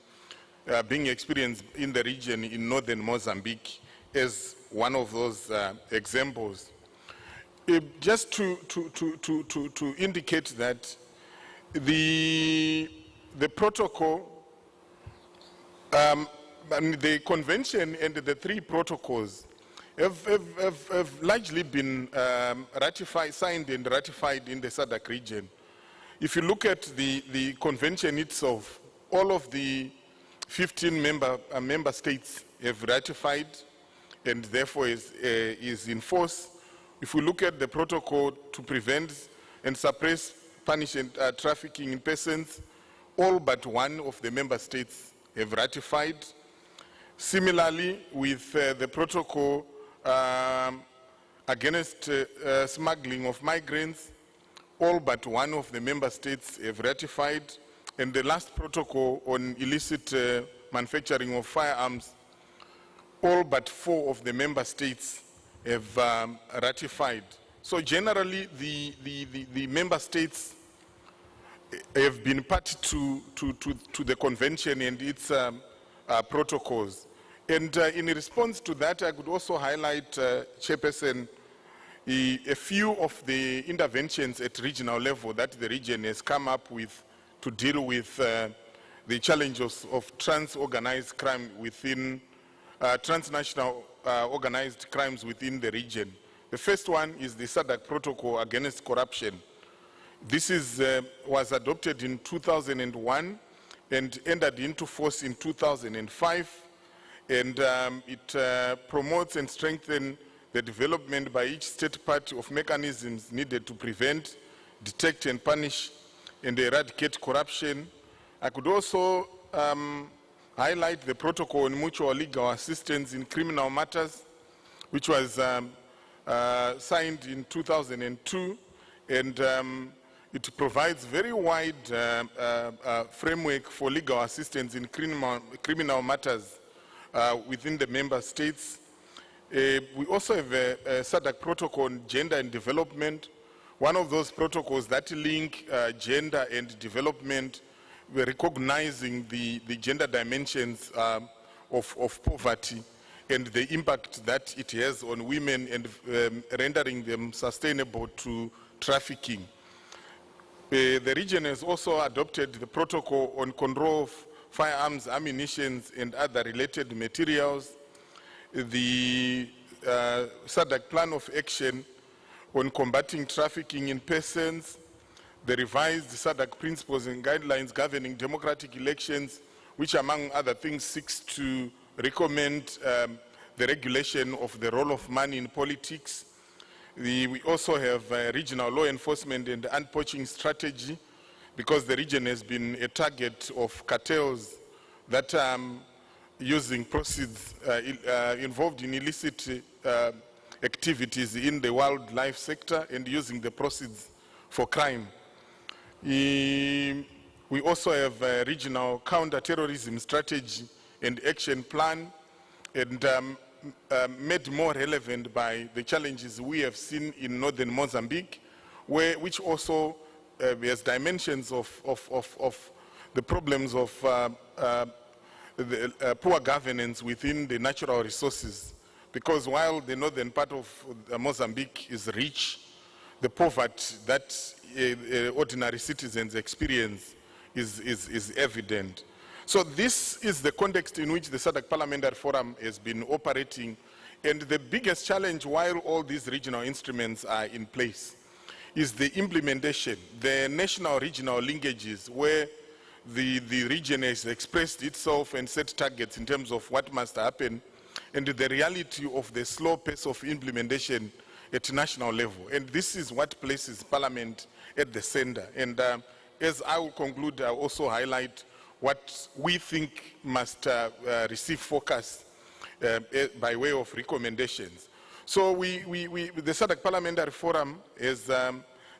being experienced in the region in northern Mozambique as one of those examples. Just to indicate that the protocol, the convention and the three protocols have largely been signed and ratified in the SADC region. If you look at the convention itself, all of the 15 member states have ratified and therefore is in force. If we look at the protocol to prevent and suppress, punish and trafficking in persons, all but one of the member states have ratified. Similarly, with the protocol against smuggling of migrants, all but one of the member states have ratified. And the last protocol on illicit manufacturing of firearms, all but 4 of the member states have ratified. So generally, the member states have been party to the convention and its protocols. And in response to that, I could also highlight, Chairperson, a few of the interventions at regional level that the region has come up with to deal with the challenges of trans-organized crime within, transnational organized crimes within the region. The first one is the SADC Protocol Against Corruption. This was adopted in 2001 and entered into force in 2005. And it promotes and strengthens the development by each state party of mechanisms needed to prevent, detect and punish and eradicate corruption. I could also highlight the protocol on mutual legal assistance in criminal matters, which was signed in 2002, and it provides very wide framework for legal assistance in criminal matters within the member states. We also have a SADC protocol on gender and development. One of those protocols that link gender and development, we're recognizing the gender dimensions of poverty and the impact that it has on women and rendering them sustainable to trafficking. The region has also adopted the protocol on control of firearms, ammunition, and other related materials. The SADC Plan of Action on combating trafficking in persons, the revised SADC Principles and Guidelines governing democratic elections, which among other things seeks to recommend the regulation of the role of money in politics. We also have regional law enforcement and anti-poaching strategy, because the region has been a target of cartels that using proceeds involved in illicit activities in the wildlife sector and using the proceeds for crime. We also have a regional counterterrorism strategy and action plan, and made more relevant by the challenges we have seen in northern Mozambique, which also has dimensions of the problems of the poor governance within the natural resources. Because while the northern part of Mozambique is rich, the poverty that ordinary citizens experience is evident. So this is the context in which the SADC Parliamentary Forum has been operating, and the biggest challenge while all these regional instruments are in place is the implementation, the national regional linkages where the region has expressed itself and set targets in terms of what must happen, and the reality of the slow pace of implementation at national level. And this is what places Parliament at the center. And as I will conclude, I'll also highlight what we think must receive focus by way of recommendations. So the SADC Parliamentary Forum has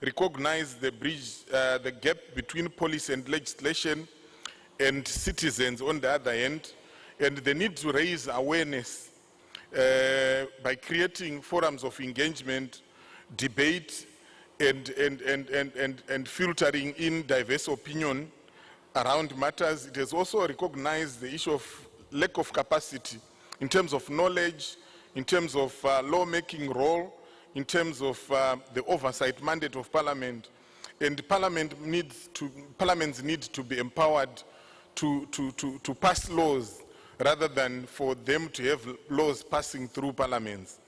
recognized the gap between policy and legislation and citizens on the other end, and the need to raise awareness by creating forums of engagement, debate, and filtering in diverse opinion around matters. It has also recognized the issue of lack of capacity in terms of knowledge, in terms of lawmaking role, in terms of the oversight mandate of Parliament. And parliaments need to be empowered to pass laws rather than for them to have laws passing through parliaments.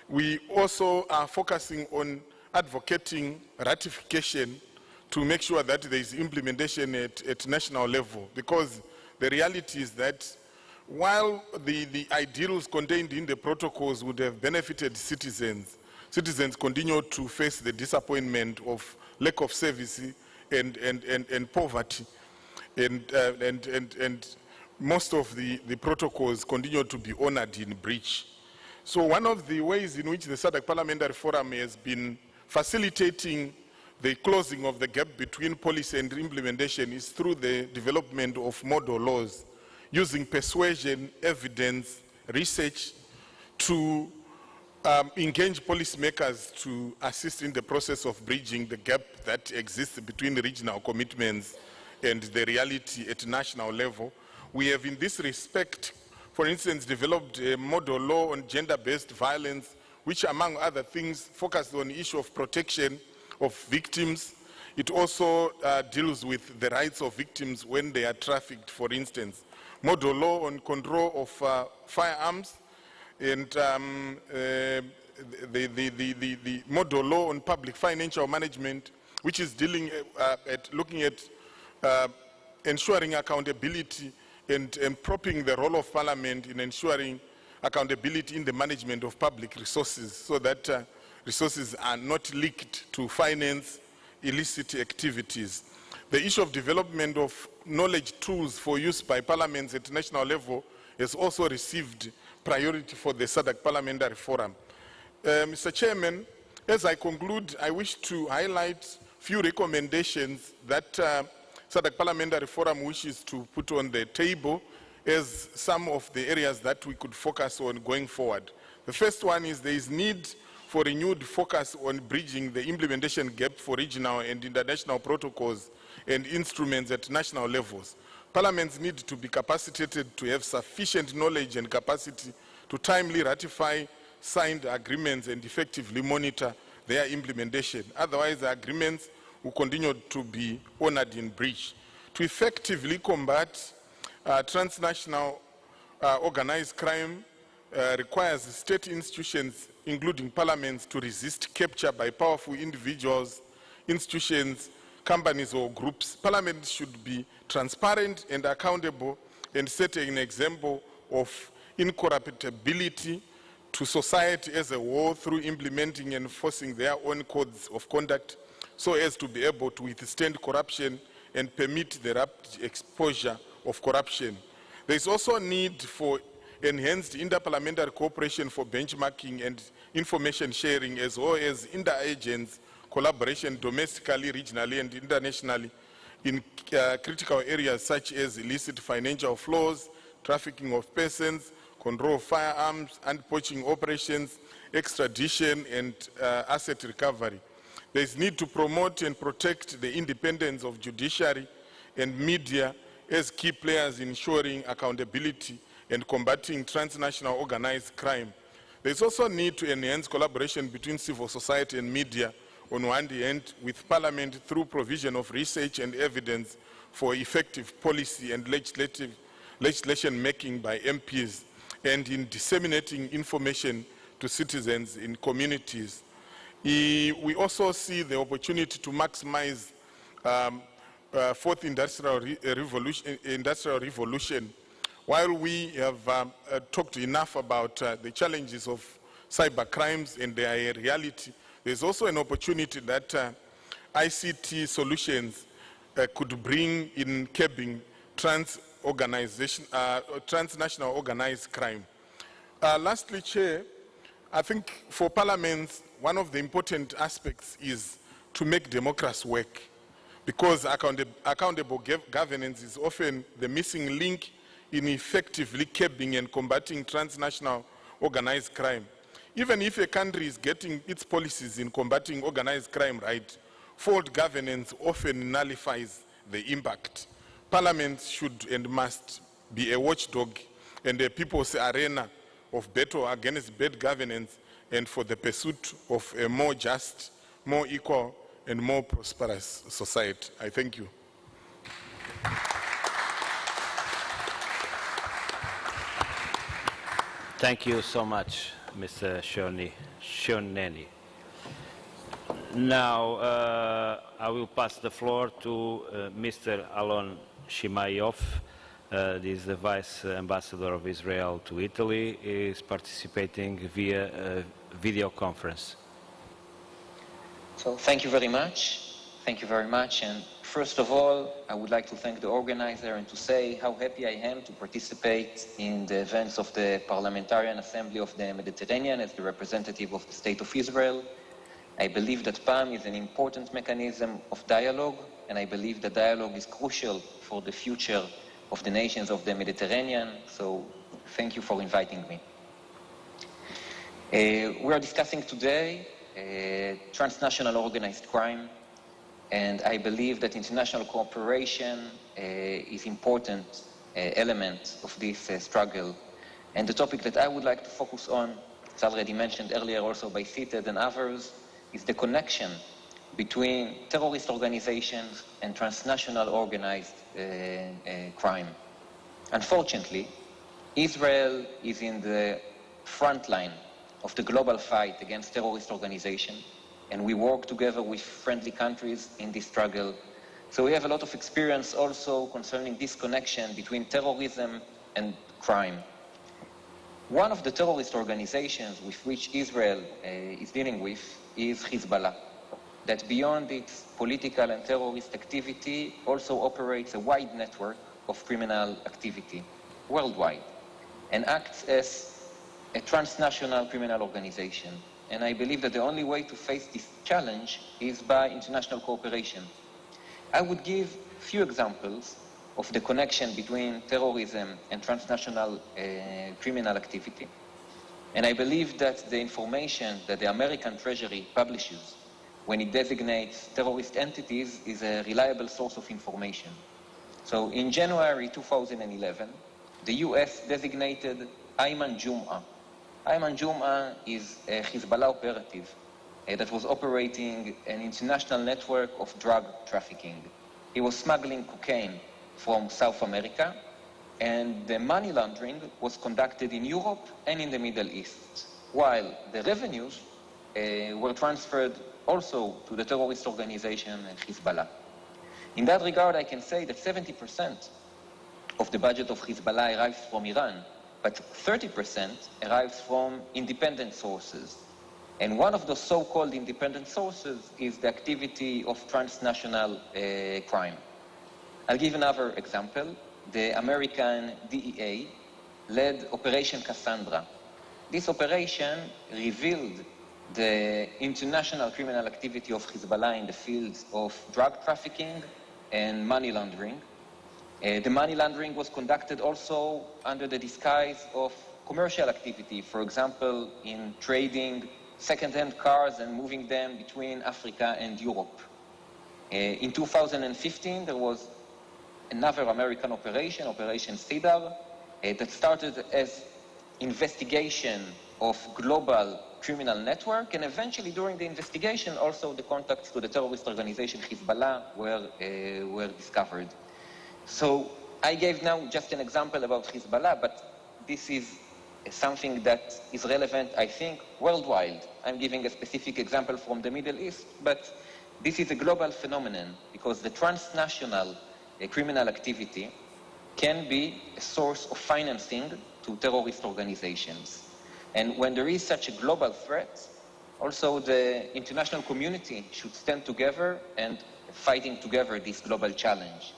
We also are focusing on advocating ratification to make sure that there is implementation at national level, because the reality is that while the ideals contained in the protocols would have benefited citizens, citizens continue to face the disappointment of lack of service and poverty, and most of the protocols continue to be honored in breach. So one of the ways in which the SADC Parliamentary Forum has been facilitating the closing of the gap between policy and implementation is through the development of model laws, using persuasion, evidence, research to engage policymakers to assist in the process of bridging the gap that exists between the regional commitments and the reality at national level. We have, in this respect, for instance, developed a model law on gender-based violence, which, among other things, focused on the issue of protection of victims. It also deals with the rights of victims when they are trafficked, for instance. Model law on control of firearms, and the model law on public financial management, which is dealing looking at ensuring accountability and propping the role of Parliament in ensuring accountability in the management of public resources, so that resources are not leaked to finance illicit activities. The issue of development of knowledge tools for use by parliaments at national level has also received priority for the SADC Parliamentary Forum. Mr. Chairman, as I conclude, I wish to highlight few recommendations that SADC Parliamentary Forum wishes to put on the table as some of the areas that we could focus on going forward. The first one is there is need for renewed focus on bridging the implementation gap for regional and international protocols and instruments at national levels. Parliaments need to be capacitated to have sufficient knowledge and capacity to timely ratify signed agreements and effectively monitor their implementation. Otherwise, the agreements will continue to be honored in breach. To effectively combat transnational organized crime requires state institutions, including parliaments, to resist capture by powerful individuals, institutions, companies or groups. Parliament should be transparent and accountable and set an example of incorruptibility to society as a whole through implementing and enforcing their own codes of conduct so as to be able to withstand corruption and permit the rapid exposure of corruption. There is also a need for enhanced interparliamentary cooperation for benchmarking and information sharing, as well as inter-agents collaboration domestically, regionally, and internationally in critical areas such as illicit financial flows, trafficking of persons, control of firearms, and poaching operations, extradition, and asset recovery. There is need to promote and protect the independence of judiciary and media as key players in ensuring accountability and combating transnational organized crime. There is also a need to enhance collaboration between civil society and media on one hand, with Parliament through provision of research and evidence for effective policy and legislation making by MPs, and in disseminating information to citizens in communities. We also see the opportunity to maximize fourth industrial revolution. While we have talked enough about the challenges of cyber crimes and their reality, there's also an opportunity that ICT solutions could bring in curbing transnational organized crime. Lastly, Chair, I think for parliaments, one of the important aspects is to make democracy work, because accountable governance is often the missing link in effectively curbing and combating transnational organized crime. Even if a country is getting its policies in combating organized crime right, failed governance often nullifies the impact. Parliament should and must be a watchdog and a people's arena of battle against bad governance and for the pursuit of a more just, more equal, and more prosperous society. I thank you. Thank you so much, Mr. Shoneni. Now, I will pass the floor to Mr. Alon Shimayov. This is the Vice Ambassador of Israel to Italy. He is participating via video conference. So thank you very much. Thank you very much. And first of all, I would like to thank the organizer and to say how happy I am to participate in the events of the Parliamentary Assembly of the Mediterranean as the representative of the State of Israel. I believe that PAM is an important mechanism of dialogue, and I believe that dialogue is crucial for the future of the nations of the Mediterranean. So thank you for inviting me. We are discussing today transnational organized crime, and I believe that international cooperation is an important element of this struggle. And the topic that I would like to focus on, it's already mentioned earlier also by Seated and others, is the connection between terrorist organizations and transnational organized crime. Unfortunately, Israel is in the front line of the global fight against terrorist organizations, and we work together with friendly countries in this struggle. So we have a lot of experience also concerning this connection between terrorism and crime. One of the terrorist organizations with which Israel is dealing with is Hezbollah, that beyond its political and terrorist activity also operates a wide network of criminal activity worldwide and acts as a transnational criminal organization. And I believe that the only way to face this challenge is by international cooperation. I would give a few examples of the connection between terrorism and transnational criminal activity. And I believe that the information that the American Treasury publishes when it designates terrorist entities is a reliable source of information. So in January 2011, the US designated Ayman Jum'a. Ayman Jum'a is a Hezbollah operative that was operating an international network of drug trafficking. He was smuggling cocaine from South America, and the money laundering was conducted in Europe and in the Middle East, while the revenues were transferred also to the terrorist organization Hezbollah. In that regard, I can say that 70% of the budget of Hezbollah arrives from Iran, but 30% arrives from independent sources. And one of the so-called independent sources is the activity of transnational crime. I'll give another example. The American DEA led Operation Cassandra. This operation revealed the international criminal activity of Hezbollah in the fields of drug trafficking and money laundering. The money laundering was conducted also under the disguise of commercial activity, for example, in trading second-hand cars and moving them between Africa and Europe. In 2015, there was another American operation, Operation Cedar, that started as investigation of global criminal network, and eventually during the investigation also the contacts to the terrorist organization Hezbollah were discovered. So I gave now just an example about Hezbollah, but this is something that is relevant, I think, worldwide. I'm giving a specific example from the Middle East, but this is a global phenomenon because the transnational criminal activity can be a source of financing to terrorist organizations. And when there is such a global threat, also the international community should stand together and fighting together this global challenge.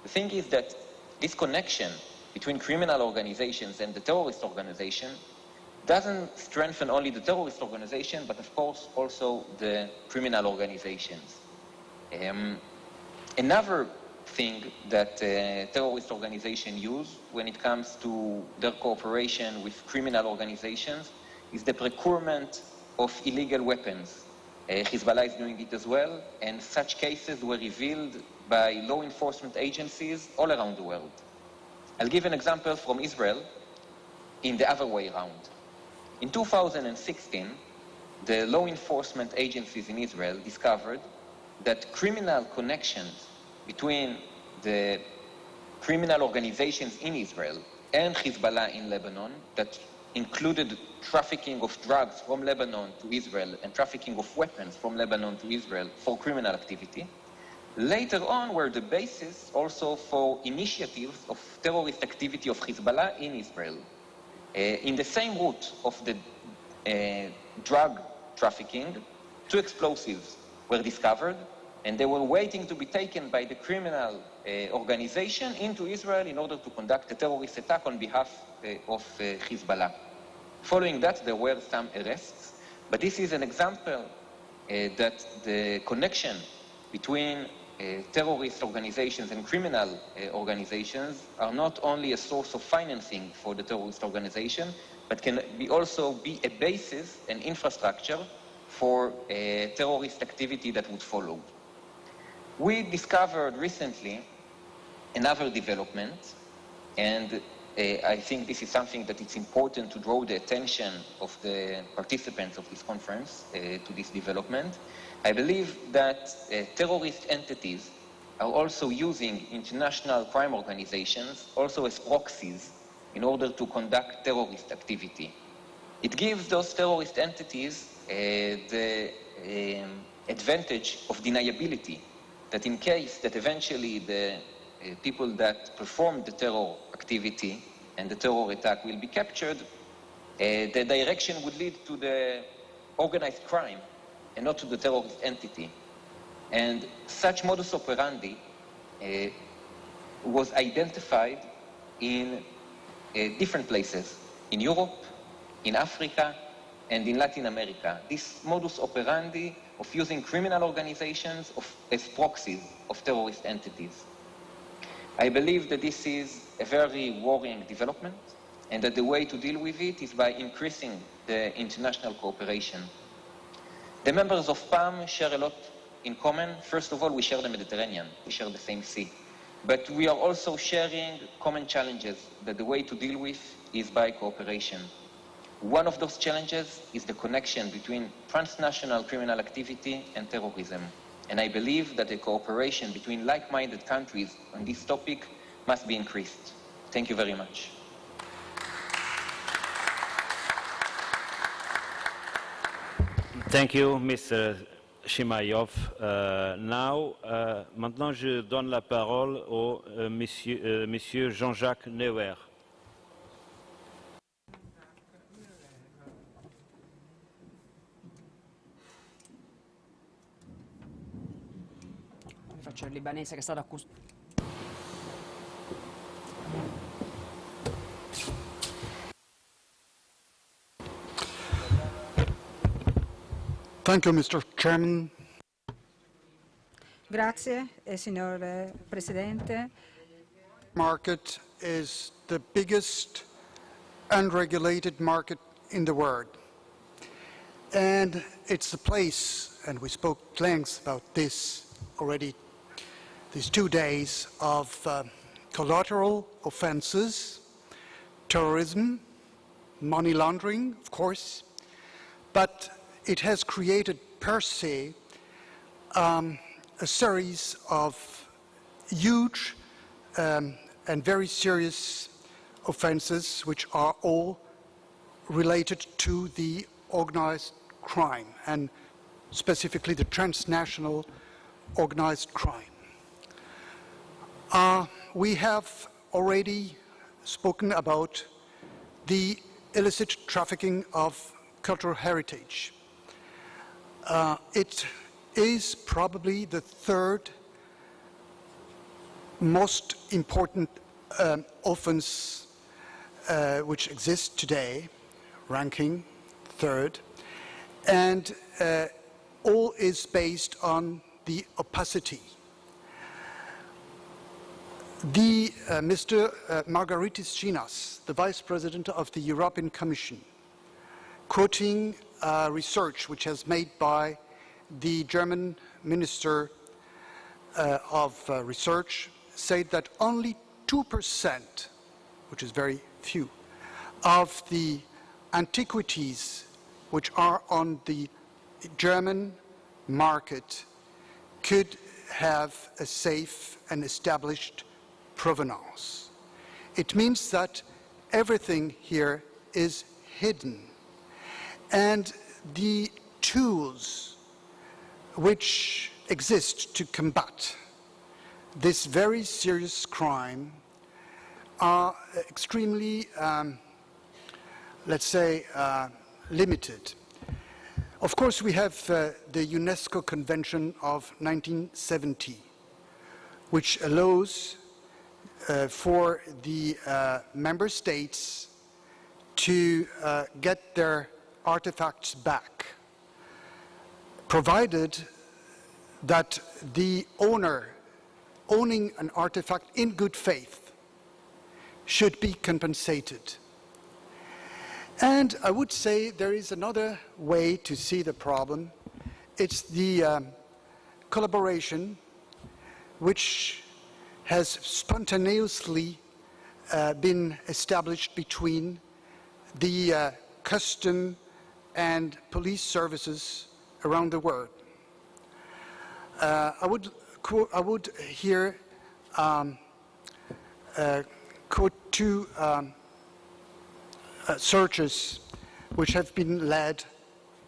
The thing is that this connection between criminal organizations and the terrorist organization doesn't strengthen only the terrorist organization, but of course also the criminal organizations. Another thing that terrorist organizations use when it comes to their cooperation with criminal organizations is the procurement of illegal weapons. Hezbollah is doing it as well, and such cases were revealed by law enforcement agencies all around the world. I'll give an example from Israel in the other way around. In 2016, the law enforcement agencies in Israel discovered that criminal connections between the criminal organizations in Israel and Hezbollah in Lebanon that included trafficking of drugs from Lebanon to Israel and trafficking of weapons from Lebanon to Israel for criminal activity, later on were the basis also for initiatives of terrorist activity of Hezbollah in Israel. In the same route of the drug trafficking, 2 explosives were discovered, and they were waiting to be taken by the criminal organization into Israel in order to conduct a terrorist attack on behalf of Hezbollah. Following that, there were some arrests, but this is an example that the connection between terrorist organizations and criminal organizations are not only a source of financing for the terrorist organization, but can also be a basis and infrastructure for terrorist activity that would follow. We discovered recently another development, and I think this is something that it's important to draw the attention of the participants of this conference to this development. I believe that terrorist entities are also using international crime organizations also as proxies in order to conduct terrorist activity. It gives those terrorist entities the advantage of deniability, that in case that eventually the people that performed the terror activity and the terror attack will be captured, the direction would lead to the organized crime and not to the terrorist entity. And such modus operandi was identified in different places, in Europe, in Africa, and in Latin America. This modus operandi of using criminal organizations as proxies of terrorist entities. I believe that this is a very worrying development, and that the way to deal with it is by increasing the international cooperation. The members of PAM share a lot in common. First of all, we share the Mediterranean, we share the same sea. But we are also sharing common challenges that the way to deal with is by cooperation. One of those challenges is the connection between transnational criminal activity and terrorism. And I believe that the cooperation between like-minded countries on this topic must be increased. Thank you very much. Thank you, Mr. Shimayov. Maintenant, je donne la parole au monsieur Jean-Jacques Neuer. Faccio il libanese che è stato accusato. Thank you, Mr. Chairman. Grazie, signor Presidente. Market is the biggest unregulated market in the world. And it's the place, and we spoke at length about this already these 2 days, of collateral offenses, terrorism, money laundering, of course, but it has created per se a series of huge and very serious offenses which are all related to the organized crime, and specifically the transnational organized crime. We have already spoken about the illicit trafficking of cultural heritage. It is probably the third most important offense which exists today, ranking third, and all is based on the opacity. Mr. Margaritis Chinas, the Vice President of the European Commission, quoting research which has made by the German Minister of Research, said that only 2%, which is very few, of the antiquities which are on the German market could have a safe and established provenance. It means that everything here is hidden, and the tools which exist to combat this very serious crime are extremely, let's say, limited. Of course, we have the UNESCO Convention of 1970, which allows for the member states to get their artifacts back, provided that the owner owning an artifact in good faith should be compensated. And I would say there is another way to see the problem. It's the collaboration which has spontaneously been established between the custom and police services around the world. I would here quote two searches which have been led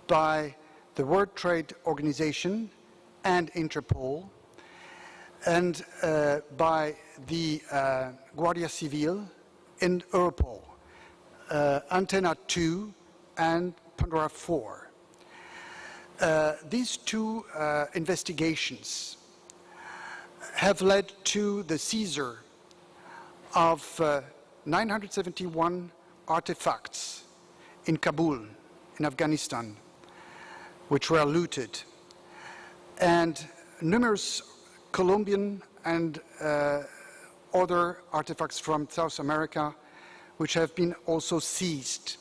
by the World Trade Organization and Interpol, and by the Guardia Civil and Europol, Antenna 2 and Pandora 4. These two investigations have led to the seizure of 971 artifacts in Kabul, in Afghanistan, which were looted, and numerous Colombian and other artifacts from South America, which have been also seized.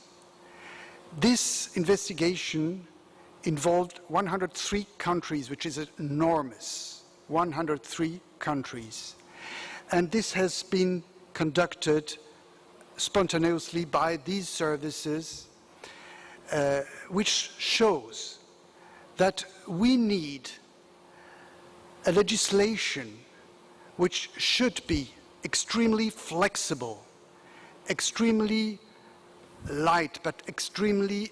This investigation involved 103 countries, which is enormous, 103 countries. And this has been conducted spontaneously by these services, which shows that we need a legislation which should be extremely flexible, extremely light, but extremely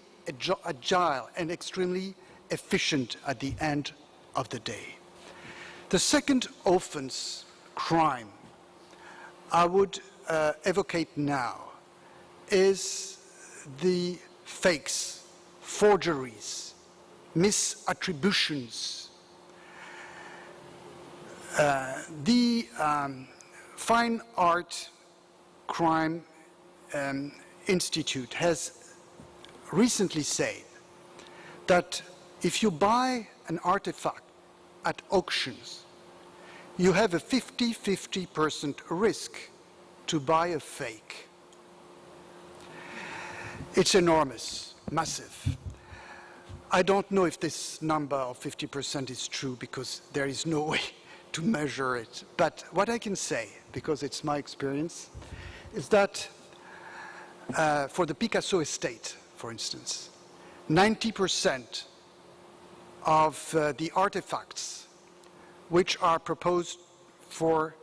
agile and extremely efficient at the end of the day. The second offense, crime, I would evocate now is the fakes, forgeries, misattributions. The Fine Art Crime Institute has recently said that if you buy an artifact at auctions, you have a 50-50% risk to buy a fake. It's enormous, massive. I don't know if this number of 50% is true because there is no way to measure it. But what I can say, because it's my experience, is that for the Picasso estate, for instance, 90% of the artifacts which are proposed for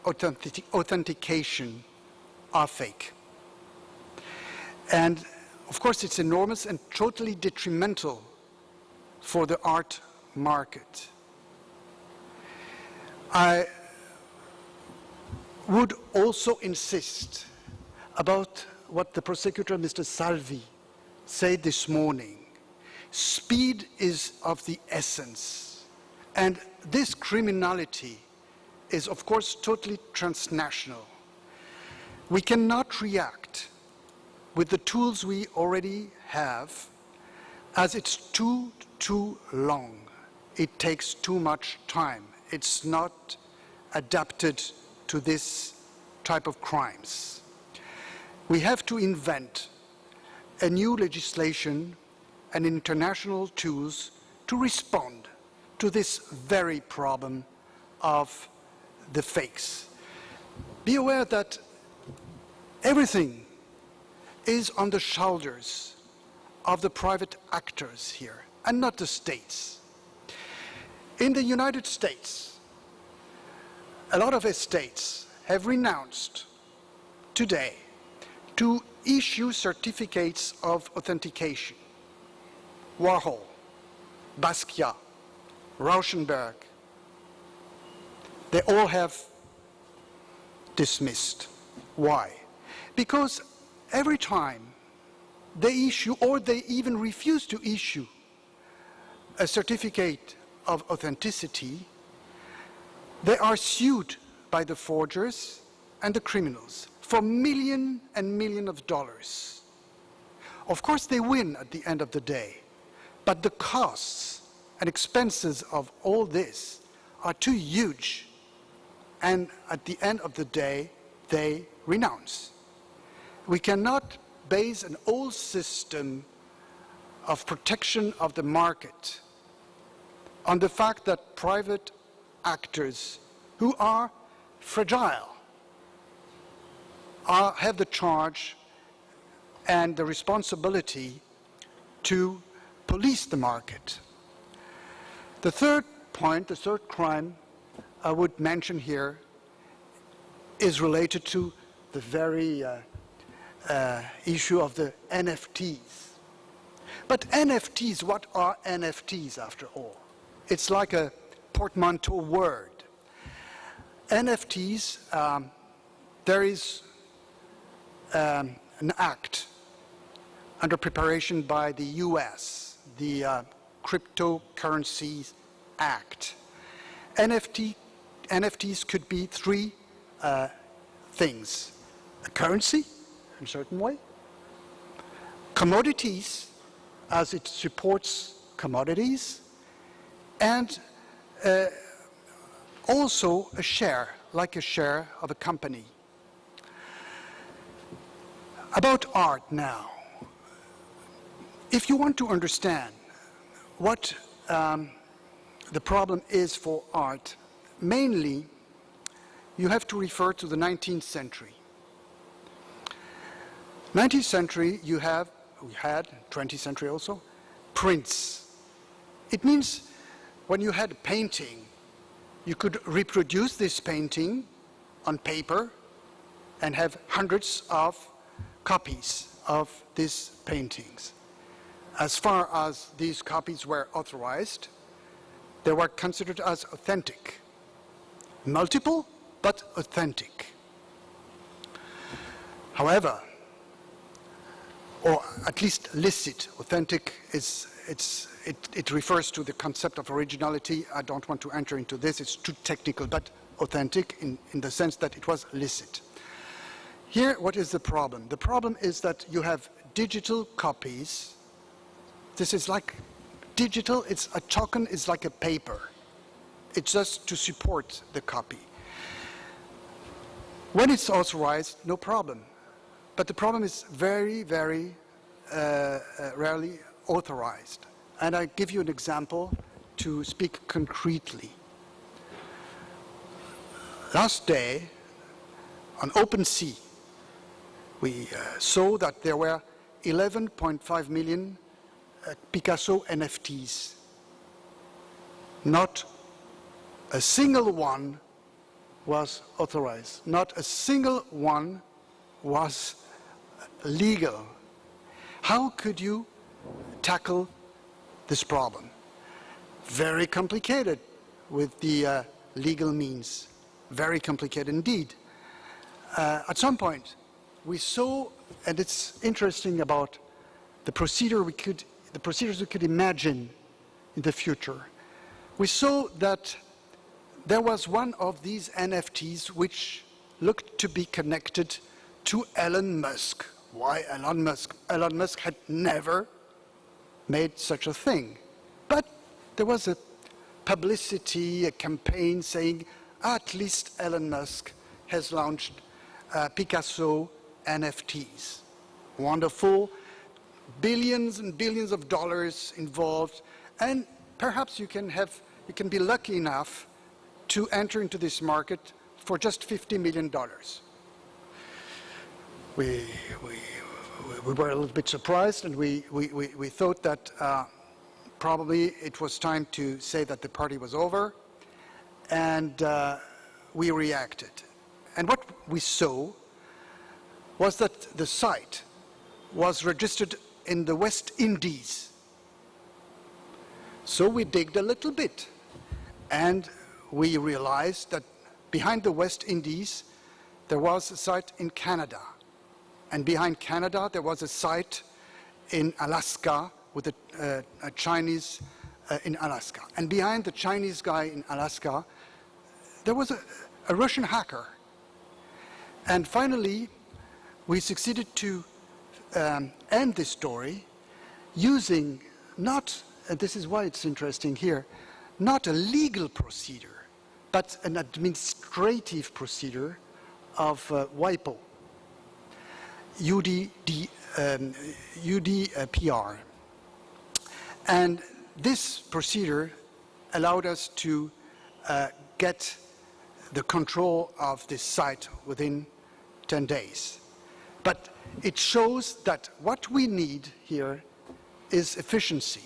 authentication are fake. And of course it's enormous and totally detrimental for the art market. I would also insist about what the prosecutor, Mr. Salvi, said this morning. Speed is of the essence. And this criminality is, of course, totally transnational. We cannot react with the tools we already have, as it's too long. It takes too much time. It's not adapted to this type of crimes. We have to invent a new legislation and international tools to respond to this very problem of the fakes. Be aware that everything is on the shoulders of the private actors here, and not the states. In the United States, a lot of estates have renounced today to issue certificates of authentication. Warhol, Basquiat, Rauschenberg, they all have dismissed. Why? Because every time they issue, or they even refuse to issue, a certificate of authenticity, they are sued by the forgers and the criminals for millions and millions of dollars. Of course, they win at the end of the day, but the costs and expenses of all this are too huge, and at the end of the day, they renounce. We cannot base an old system of protection of the market on the fact that private actors who are fragile have the charge and the responsibility to police the market. The third point, the third crime I would mention here is related to the very issue of the NFTs. But NFTs, what are NFTs after all? It's like a portmanteau word. NFTs, there is an act under preparation by the US, the Cryptocurrencies Act. NFTs could be three things. A currency, in a certain way. Commodities, as it supports commodities. And also a share, like a share of a company. About art now. If you want to understand what the problem is for art, mainly you have to refer to the 19th century. 19th century, we had, 20th century also, prints. It means when you had a painting, you could reproduce this painting on paper and have hundreds of copies of these paintings. As far as these copies were authorized, they were considered as authentic. Multiple, but authentic. However, or at least licit, authentic it refers to the concept of originality. I don't want to enter into this, it's too technical, but authentic in the sense that it was licit. Here, what is the problem? The problem is that you have digital copies. This is like digital, a token is like a paper. It's just to support the copy. When it's authorized, no problem. But the problem is very, very rarely authorized. And I give you an example to speak concretely. Last day, on OpenSea, We saw that there were 11.5 million Picasso NFTs. Not a single one was authorized. Not a single one was legal. How could you tackle this problem? Very complicated with the legal means. Very complicated indeed. At some point, we saw, and it's interesting about the procedures we could imagine in the future. We saw that there was one of these NFTs which looked to be connected to Elon Musk. Why Elon Musk? Elon Musk had never made such a thing. But there was a publicity, a campaign saying, at least Elon Musk has launched Picasso NFTs. Wonderful, billions and billions of dollars involved, and perhaps you can be lucky enough to enter into this market for just $50 million. We were a little bit surprised, and we thought that probably it was time to say that the party was over, and we reacted. And what we saw was that the site was registered in the West Indies. So we digged a little bit, and we realized that behind the West Indies, there was a site in Canada. And behind Canada, there was a site in Alaska with a Chinese in Alaska. And behind the Chinese guy in Alaska, there was a Russian hacker. And finally, we succeeded to end this story using not, and this is why it's interesting here, not a legal procedure, but an administrative procedure of WIPO, UDPR. And this procedure allowed us to get the control of this site within 10 days. But it shows that what we need here is efficiency.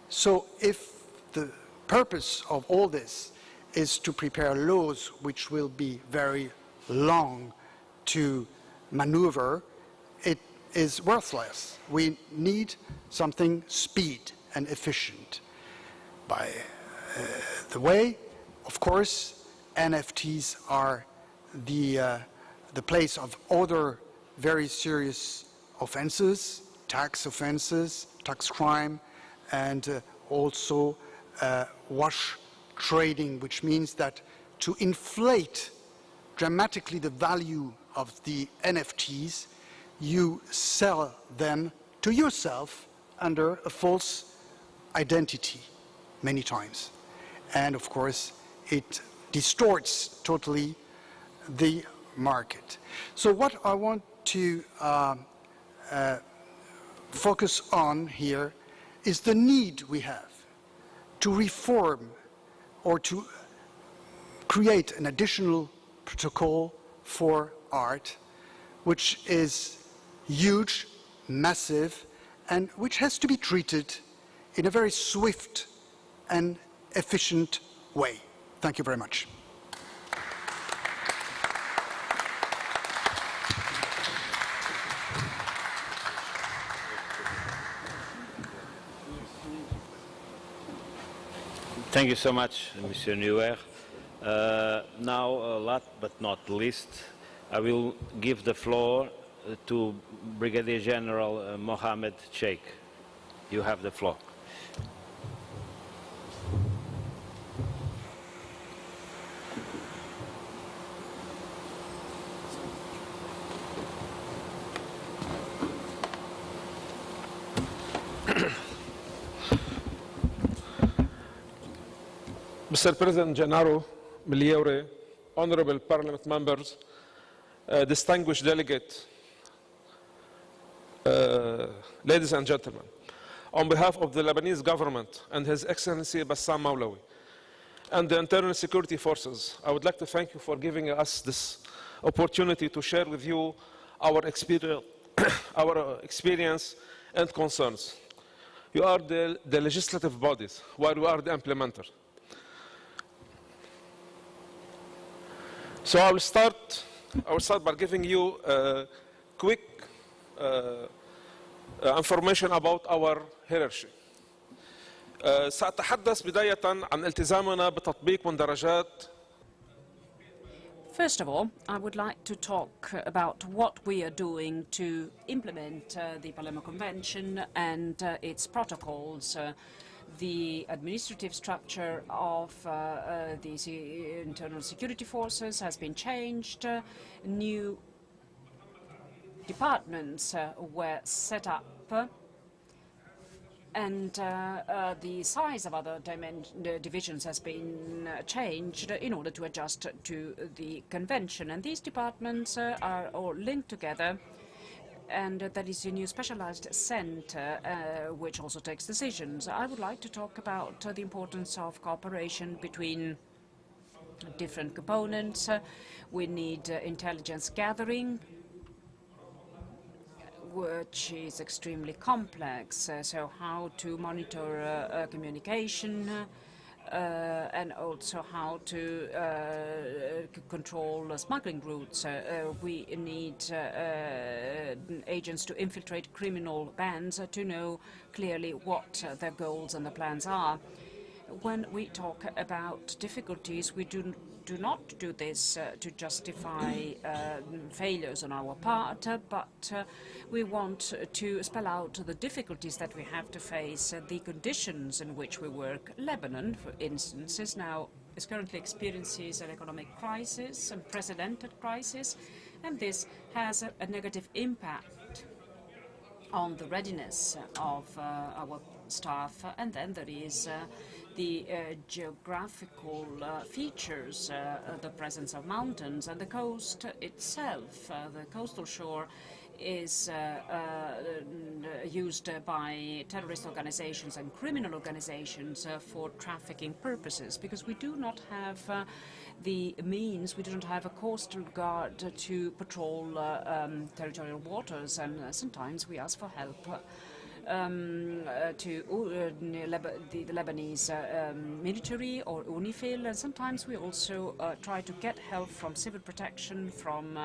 So if the purpose of all this is to prepare laws which will be very long to maneuver, it is worthless. We need something speed and efficient. By the way, of course, NFTs are the place of other very serious offenses, tax crime, and also wash trading, which means that to inflate dramatically the value of the NFTs, you sell them to yourself under a false identity many times. And of course, it distorts totally the market. So what I want to focus on here is the need we have to reform or to create an additional protocol for art, which is huge, massive, and which has to be treated in a very swift and efficient way. Thank you very much. Thank you so much, Monsieur Neuer. Now, last but not least, I will give the floor to Brigadier General Mohammed Sheikh. You have the floor. Mr. President Gennaro Migliore, honorable Parliament members, distinguished delegates, ladies and gentlemen, on behalf of the Lebanese government and His Excellency Bassam Maulawi and the Internal Security Forces, I would like to thank you for giving us this opportunity to share with you our experience and concerns. You are the legislative bodies, while we are the implementer. So I will start by giving you quick information about our hierarchy. سأتحدث بداية عن التزامنا بتطبيق مندرجات. First of all, I would like to talk about what we are doing to implement the Palermo Convention and its protocols. The administrative structure of the internal security forces has been changed. New departments were set up, and the size of other divisions has been changed in order to adjust to the convention. And these departments are all linked together, and that is a new specialized center which also takes decisions. I would like to talk about the importance of cooperation between different components. We need intelligence gathering, which is extremely complex, so how to monitor communication and also how to control smuggling routes. We need agents to infiltrate criminal bands to know clearly what their goals and the plans are. When we talk about difficulties, we do not do this to justify failures on our part, but we want to spell out the difficulties that we have to face, the conditions in which we work. Lebanon, for instance, is currently experiences an economic crisis, unprecedented crisis, and this has a negative impact on the readiness of our staff. And then there is the geographical features, the presence of mountains, and the coast itself. The coastal shore is used by terrorist organizations and criminal organizations for trafficking purposes, because we do not have the means, we do not have a coastal guard to patrol territorial waters, and sometimes we ask for help to the Lebanese military or UNIFIL, and sometimes we also try to get help from civil protection, from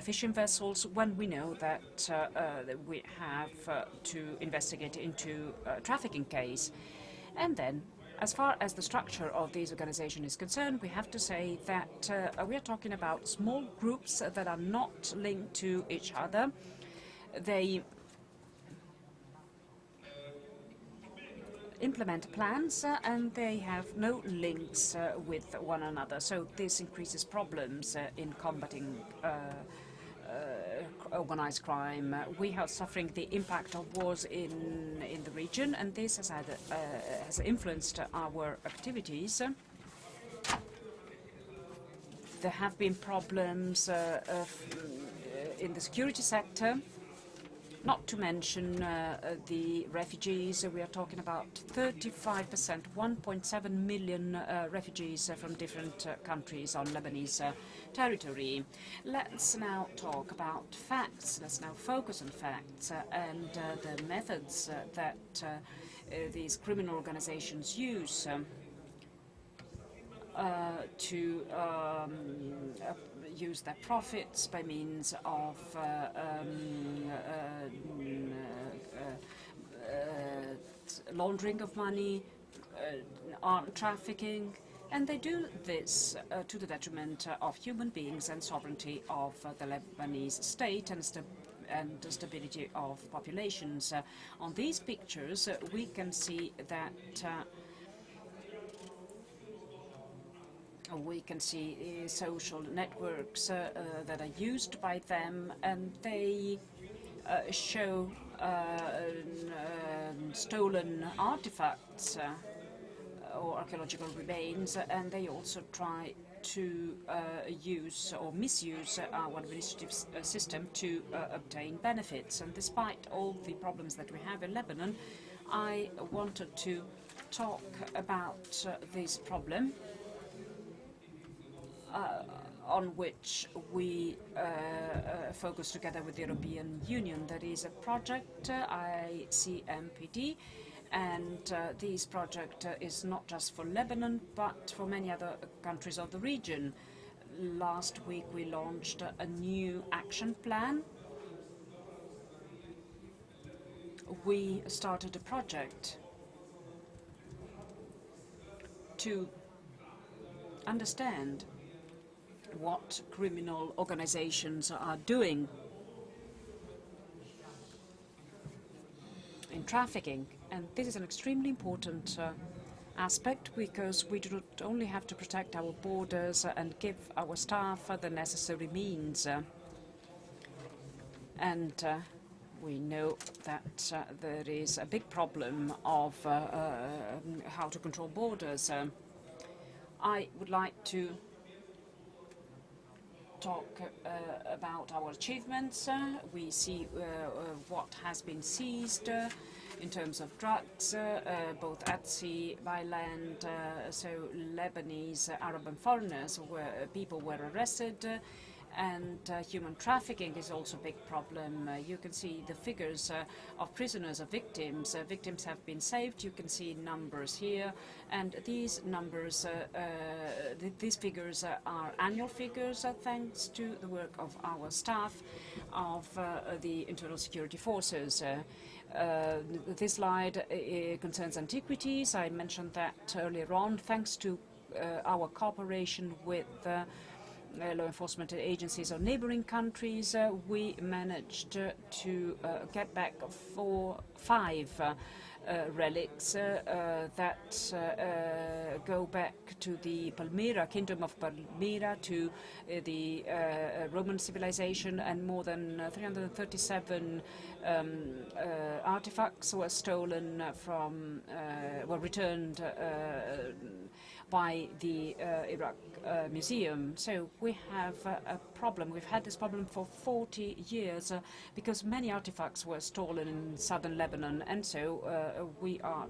fishing vessels, when we know that we have to investigate into a trafficking case. And then, as far as the structure of these organizations is concerned, we have to say that we are talking about small groups that are not linked to each other. They implement plans and they have no links with one another. So this increases problems in combating organized crime. We are suffering the impact of wars in the region, and this has influenced our activities. There have been problems in the security sector, not to mention the refugees. We are talking about 35%, 1.7 million refugees from different countries on Lebanese territory. Let's now talk about facts. Let's now focus on facts and the methods that these criminal organizations use to use their profits by means of laundering of money, armed trafficking, and they do this to the detriment of human beings and sovereignty of the Lebanese state and the stability of populations. On these pictures, we can see that social networks that are used by them, and they show stolen artifacts or archaeological remains, and they also try to use or misuse our administrative system to obtain benefits. And despite all the problems that we have in Lebanon, I wanted to talk about this problem. on which we focus together with the European Union. That is a project, ICMPD, and this project is not just for Lebanon, but for many other countries of the region. Last week we launched a new action plan. We started a project to understand what criminal organizations are doing in trafficking. And this is an extremely important aspect, because we do not only have to protect our borders and give our staff the necessary means. We know that there is a big problem of how to control borders. I would like to talk about our achievements. We see what has been seized in terms of drugs, both at sea, by land. So Lebanese, Arab and foreigners, people were arrested. And human trafficking is also a big problem. You can see the figures of prisoners, of victims. Victims have been saved. You can see numbers here. And these numbers, these figures are annual figures, thanks to the work of our staff, of the internal security forces. This slide concerns antiquities. I mentioned that earlier on. Thanks to our cooperation with law enforcement agencies of neighboring countries, we managed to get back 5 relics that go back to the Palmyra, Kingdom of Palmyra, to the Roman civilization, and more than 337 artifacts were stolen from, were returned by the Iraq Museum. So we have a problem. We've had this problem for 40 years because many artifacts were stolen in southern Lebanon, and so we are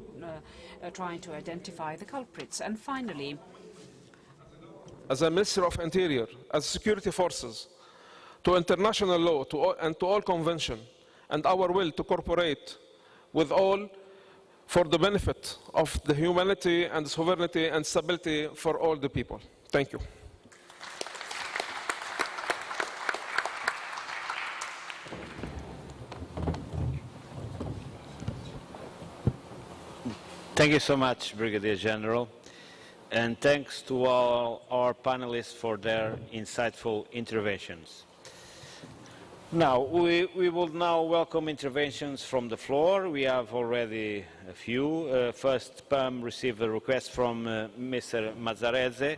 trying to identify the culprits. And finally, as a Minister of Interior, as security forces, to international law and to all convention, and our will to cooperate with all for the benefit of the humanity and sovereignty and stability for all the people. Thank you. Thank you so much, Brigadier General, and thanks to all our panelists for their insightful interventions. Now, we will now welcome interventions from the floor. We have already a few. First, PAM received a request from Mr. Mazzarese,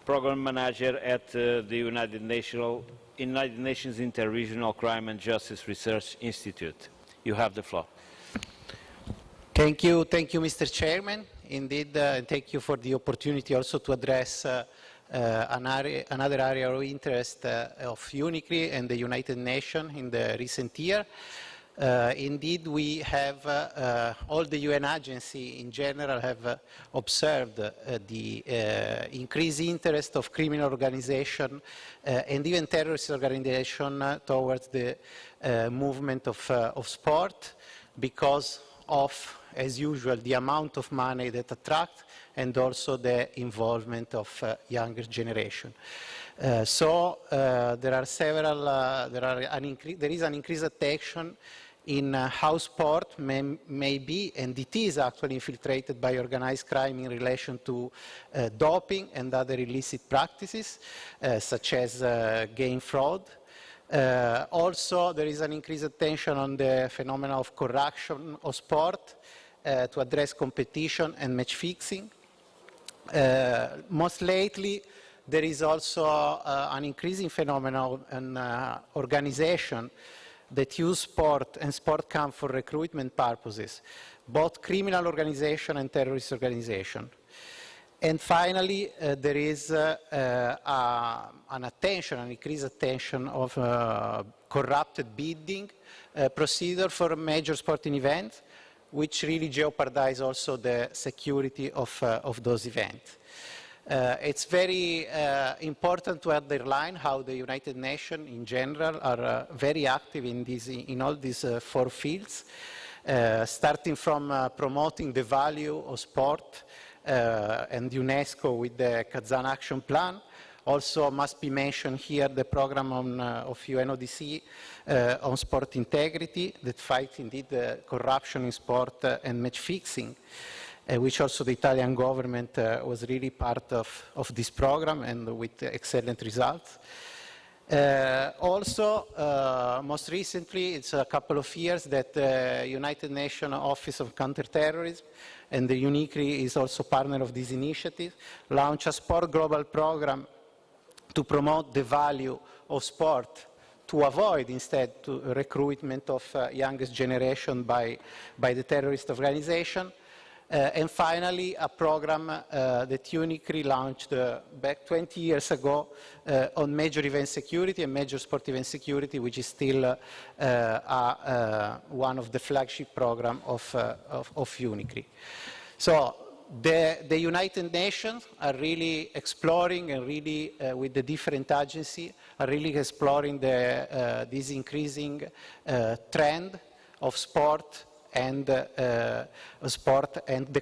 Program Manager at the United Nations Interregional Crime and Justice Research Institute. You have the floor. Thank you, Mr. Chairman. Indeed, and thank you for the opportunity also to address another area of interest of UNICRI and the United Nations in the recent year. Indeed, we have, all the UN agencies in general have observed the increased interest of criminal organizations and even terrorist organizations towards the movement of sport, because of, as usual, the amount of money that attract and also the involvement of younger generation. There is an increased attention in how sport may be, and it is actually infiltrated by organized crime in relation to doping and other illicit practices, such as game fraud. Also, there is an increased attention on the phenomenon of corruption of sport to address competition and match fixing. Most lately, there is also an increasing phenomenon in organization that use sport and sport camp for recruitment purposes, both criminal organization and terrorist organization. And finally, there is an increased attention of corrupted bidding procedure for major sporting events, which really jeopardize also the security of those events. It's very important to underline how the United Nations in general are very active in all these 4 fields, starting from promoting the value of sport and UNESCO with the Kazan Action Plan. Also must be mentioned here the program of UNODC on sport integrity that fights indeed corruption in sport and match fixing, which also the Italian government was really part of this program and with excellent results. Also, most recently, it's a couple of years that the United Nations Office of Counterterrorism and the UNICRI is also partner of this initiative, launched a sport global program to promote the value of sport, to avoid instead to recruitment of youngest generation by the terrorist organization. And finally, a program that UNICRI launched back 20 years ago on major event security and major sport event security, which is still one of the flagship programs of UNICRI. So the United Nations are really exploring and really, with the different agencies, are really exploring this increasing trend of sport and the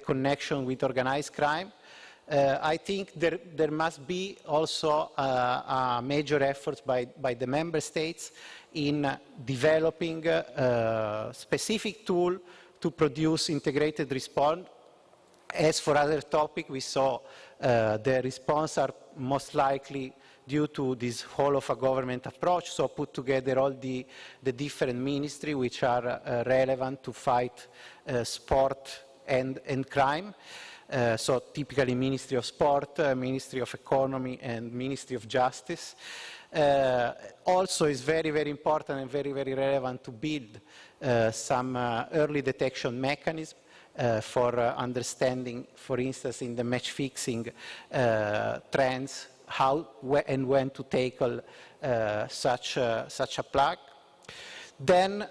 connection with organized crime. I think there must be also a major effort by the member states in developing a specific tool to produce integrated response. As for other topics, we saw the response are most likely due to this whole of a government approach, so put together all the different ministries which are relevant to fight sport and crime. So typically Ministry of Sport, Ministry of Economy and Ministry of Justice. Also is very, very important and very, very relevant to build some early detection mechanism for understanding, for instance, in the match fixing trends, how and when to tackle such a plague. Then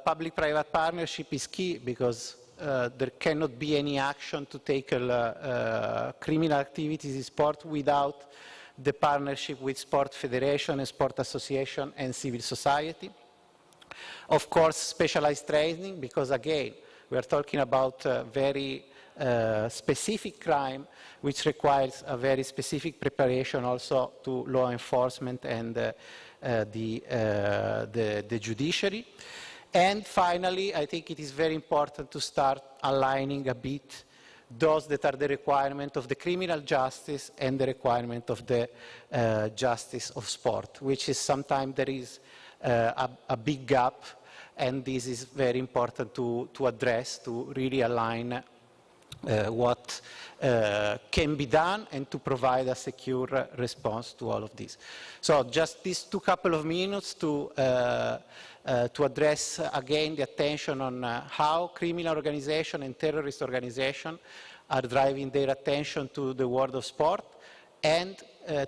public-private partnership is key because there cannot be any action to tackle criminal activities in sport without the partnership with sport federation and sport association and civil society. Of course, specialized training, because again, we are talking about very specific crime, which requires a very specific preparation also to law enforcement and the judiciary. And finally, I think it is very important to start aligning a bit those that are the requirement of the criminal justice and the requirement of the justice of sport, which is sometimes there is a big gap, and this is very important to address, to really align what can be done and to provide a secure response to all of this. So just these couple of minutes to address again the attention on how criminal organization and terrorist organization are driving their attention to the world of sport, and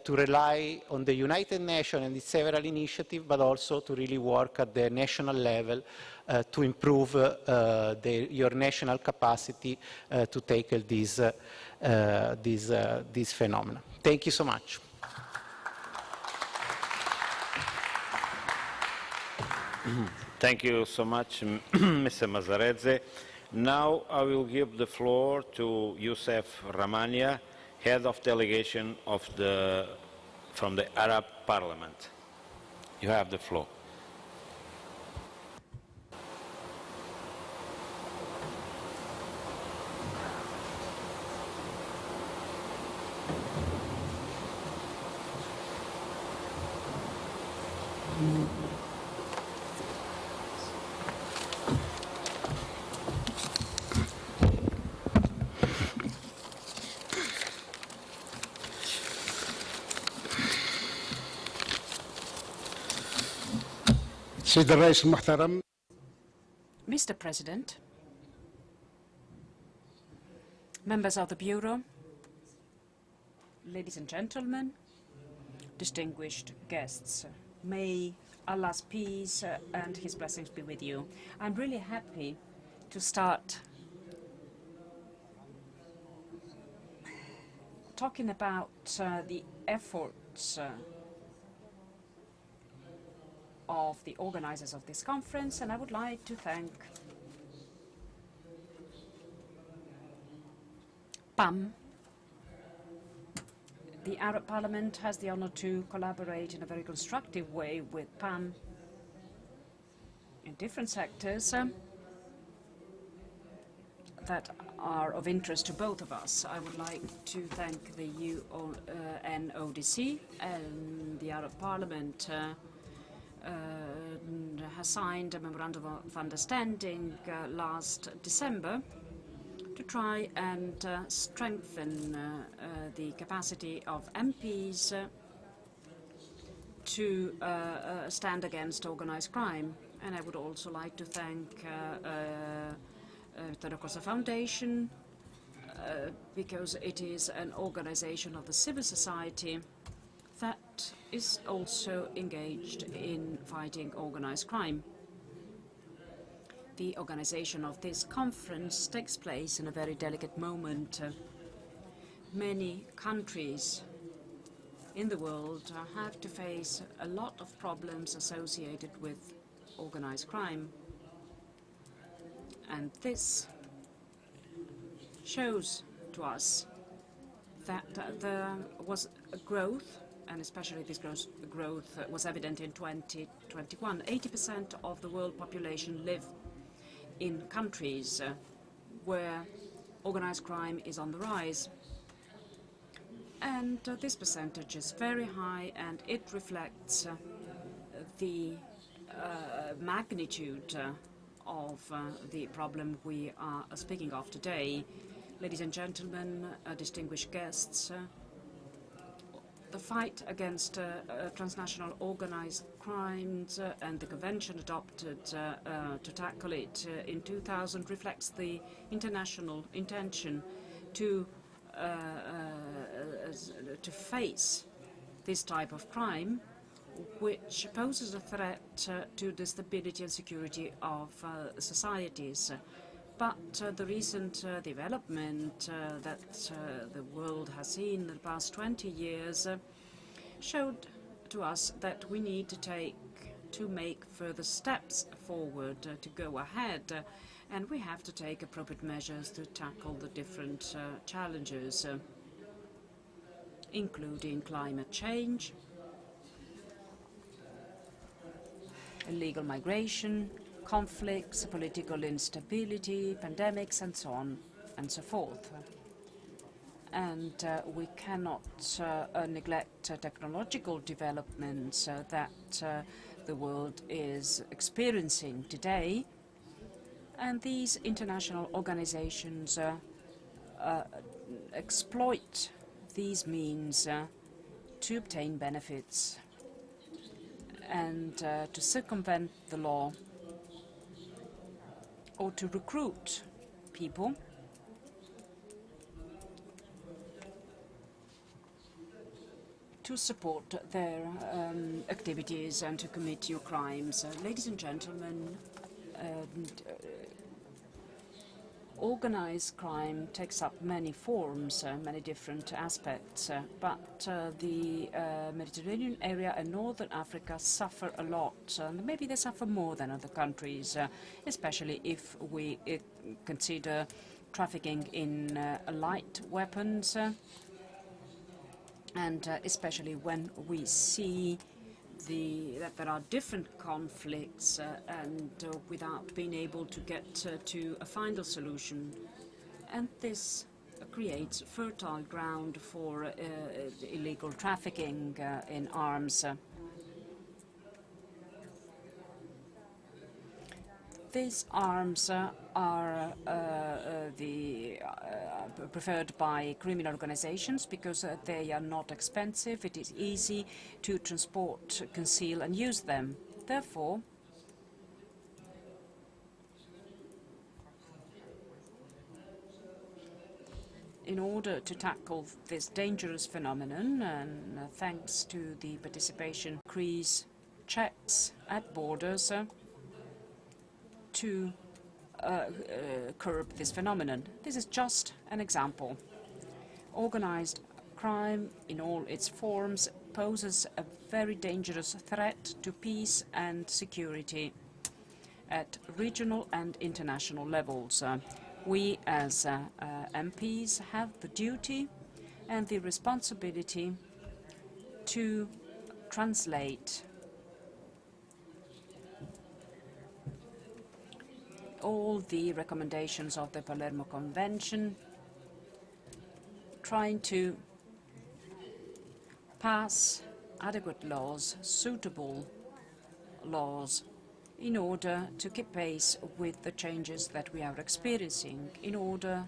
to rely on the United Nations and its several initiatives, but also to really work at the national level to improve your national capacity to tackle this phenomenon. Thank you so much. Thank you so much, Mr. Mazzarese. Now I will give the floor to Youssef Ramania, Head of Delegation from the Arab Parliament. You have the floor. Mr. President, members of the Bureau, ladies and gentlemen, distinguished guests, may Allah's peace and His blessings be with you. I'm really happy to start talking about the efforts of the organizers of this conference, and I would like to thank PAM. The Arab Parliament has the honor to collaborate in a very constructive way with PAM in different sectors that are of interest to both of us. I would like to thank the UNODC and the Arab Parliament has signed a memorandum of understanding last December to try and strengthen the capacity of MPs to stand against organized crime. And I would also like to thank the Rocosa Foundation because it is an organization of the civil society that is also engaged in fighting organized crime. The organization of this conference takes place in a very delicate moment. Many countries in the world have to face a lot of problems associated with organized crime. And this shows to us that there was a growth, and especially this growth was evident in 2021. 80% of the world population live in countries where organized crime is on the rise. And this percentage is very high, and it reflects the magnitude of the problem we are speaking of today. Ladies and gentlemen, distinguished guests, the fight against transnational organized crimes and the convention adopted to tackle it in 2000 reflects the international intention to face this type of crime, which poses a threat to the stability and security of societies. But the recent development that the world has seen in the past 20 years showed to us that we need to make further steps forward to go ahead, and we have to take appropriate measures to tackle the different challenges, including climate change, illegal migration, conflicts, political instability, pandemics, and so on and so forth. And we cannot neglect technological developments that the world is experiencing today. And these international organizations exploit these means to obtain benefits and to circumvent the law, or to recruit people to support their activities and to commit new crimes. Ladies and gentlemen, organized crime takes up many forms, many different aspects, but the Mediterranean area and Northern Africa suffer a lot. Maybe they suffer more than other countries, especially if we consider trafficking in light weapons, and especially when we see that there are different conflicts and without being able to get to a final solution. And this creates fertile ground for illegal trafficking in arms. These arms are preferred by criminal organizations because they are not expensive. It is easy to transport, conceal, and use them. Therefore, in order to tackle this dangerous phenomenon, and thanks to the participation, increase checks at borders to curb this phenomenon. This is just an example. Organized crime in all its forms poses a very dangerous threat to peace and security at regional and international levels. We as MPs have the duty and the responsibility to translate all the recommendations of the Palermo Convention, trying to pass adequate laws, suitable laws, in order to keep pace with the changes that we are experiencing, in order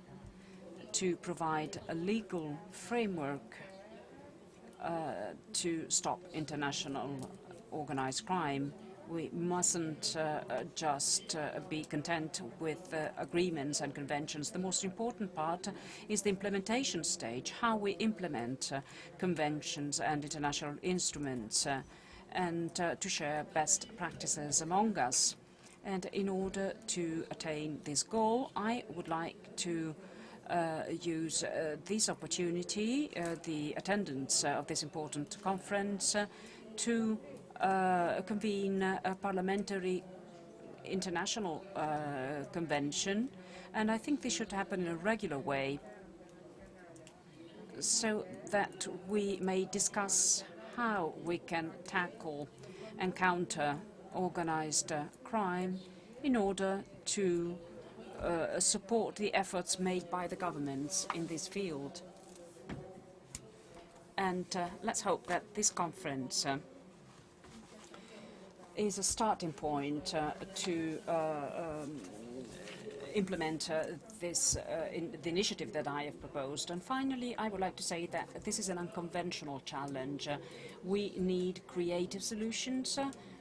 to provide a legal framework to stop international organized crime. We mustn't just be content with agreements and conventions. The most important part is the implementation stage, how we implement conventions and international instruments, and to share best practices among us. And in order to attain this goal, I would like to use this opportunity, the attendance of this important conference, to convene a parliamentary international convention, and I think this should happen in a regular way so that we may discuss how we can tackle and counter organized crime in order to support the efforts made by the governments in this field. And let's hope that this conference is a starting point to implement the initiative that I have proposed. And finally, I would like to say that this is an unconventional challenge. We need creative solutions.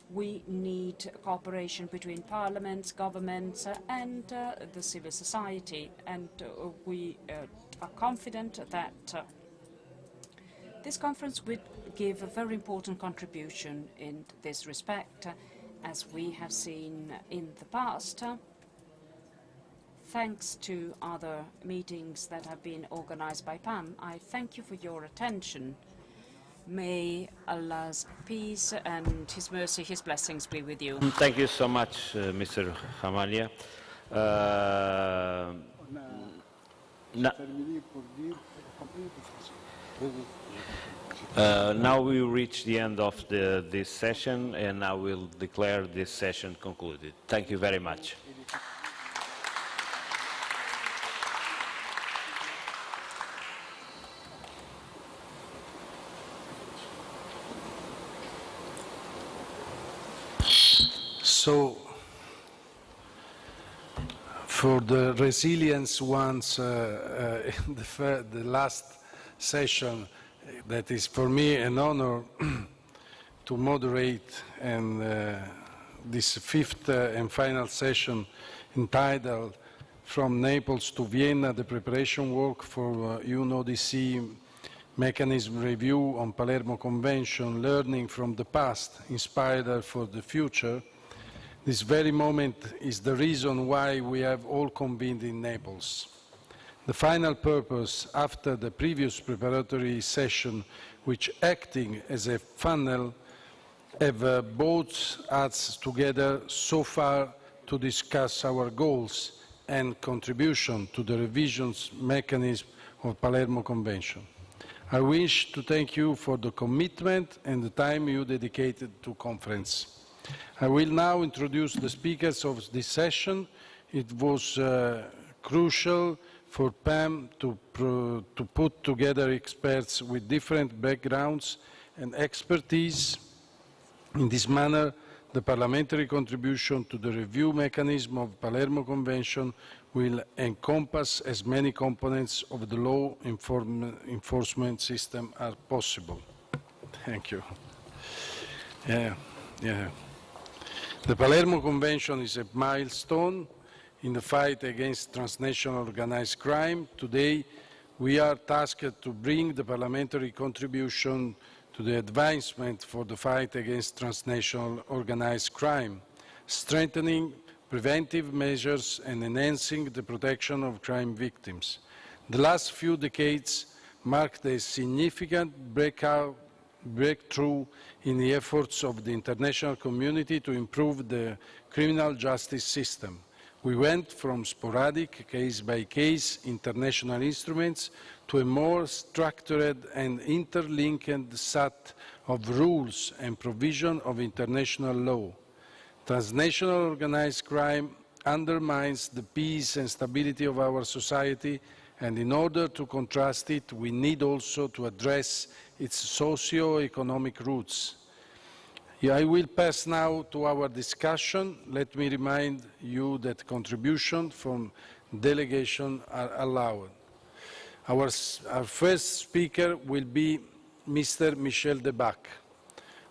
We need cooperation between parliaments, governments, and the civil society. And we are confident that this conference will give a very important contribution in this respect, as we have seen in the past, thanks to other meetings that have been organized by PAM. I thank you for your attention. May Allah's peace and His mercy, His blessings be with you. Thank you so much, Mr. Hamalia. Now we reach the end of this session, and I will declare this session concluded. Thank you very much. So, for the resilience ones, the last session, that is for me an honor to moderate and this fifth and final session entitled From Naples to Vienna, the preparation work for UNODC mechanism review on Palermo Convention, learning from the past, inspired for the future. This very moment is the reason why we have all convened in Naples. The final purpose, after the previous preparatory session, which acting as a funnel, have brought us together so far to discuss our goals and contribution to the revisions mechanism of Palermo Convention. I wish to thank you for the commitment and the time you dedicated to conference. I will now introduce the speakers of this session. It was crucial for PAM to put together experts with different backgrounds and expertise. In this manner, the parliamentary contribution to the review mechanism of Palermo Convention will encompass as many components of the law enforcement system as possible. Thank you. The Palermo Convention is a milestone in the fight against transnational organized crime. Today, we are tasked to bring the parliamentary contribution to the advancement for the fight against transnational organized crime, strengthening preventive measures and enhancing the protection of crime victims. The last few decades marked a significant breakthrough in the efforts of the international community to improve the criminal justice system. We went from sporadic, case-by-case international instruments to a more structured and interlinked set of rules and provision of international law. Transnational organized crime undermines the peace and stability of our society, and in order to contrast it, we need also to address its socio-economic roots. I will pass now to our discussion. Let me remind you that contributions from delegation are allowed. Our first speaker will be Mr. Michel Debac.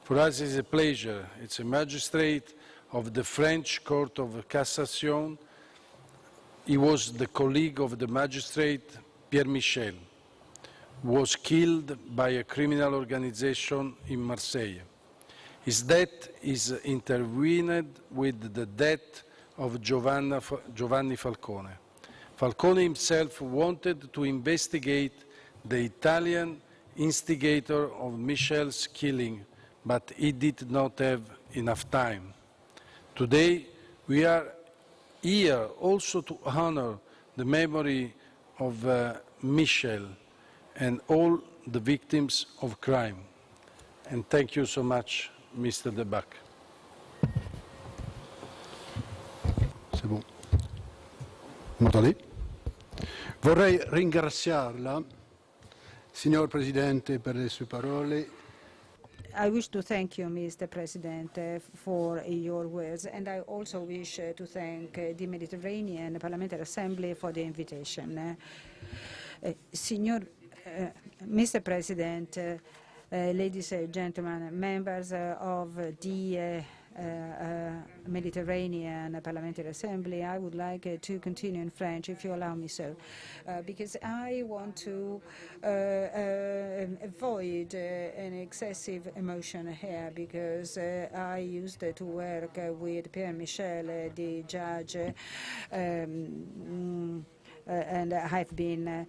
For us, it's a pleasure. It's a magistrate of the French Court of Cassation. He was the colleague of the magistrate Pierre Michel, who was killed by a criminal organization in Marseille. His death is intertwined with the death of Giovanni Falcone. Falcone himself wanted to investigate the Italian instigator of Michel's killing, but he did not have enough time. Today, we are here also to honor the memory of Michel and all the victims of crime. And thank you so much, Mr. Debac. C'est bon. Vous m'entendez? Vorrei ringraziarla, signor Presidente, per le sue parole. I wish to thank you, Mr. President, for your words, and I also wish to thank the Mediterranean Parliamentary Assembly for the invitation. Mr. President, ladies and gentlemen, members of the Mediterranean Parliamentary Assembly, I would like to continue in French, if you allow me so, because I want to avoid an excessive emotion here, because I used to work with Pierre Michel, the judge, and I have been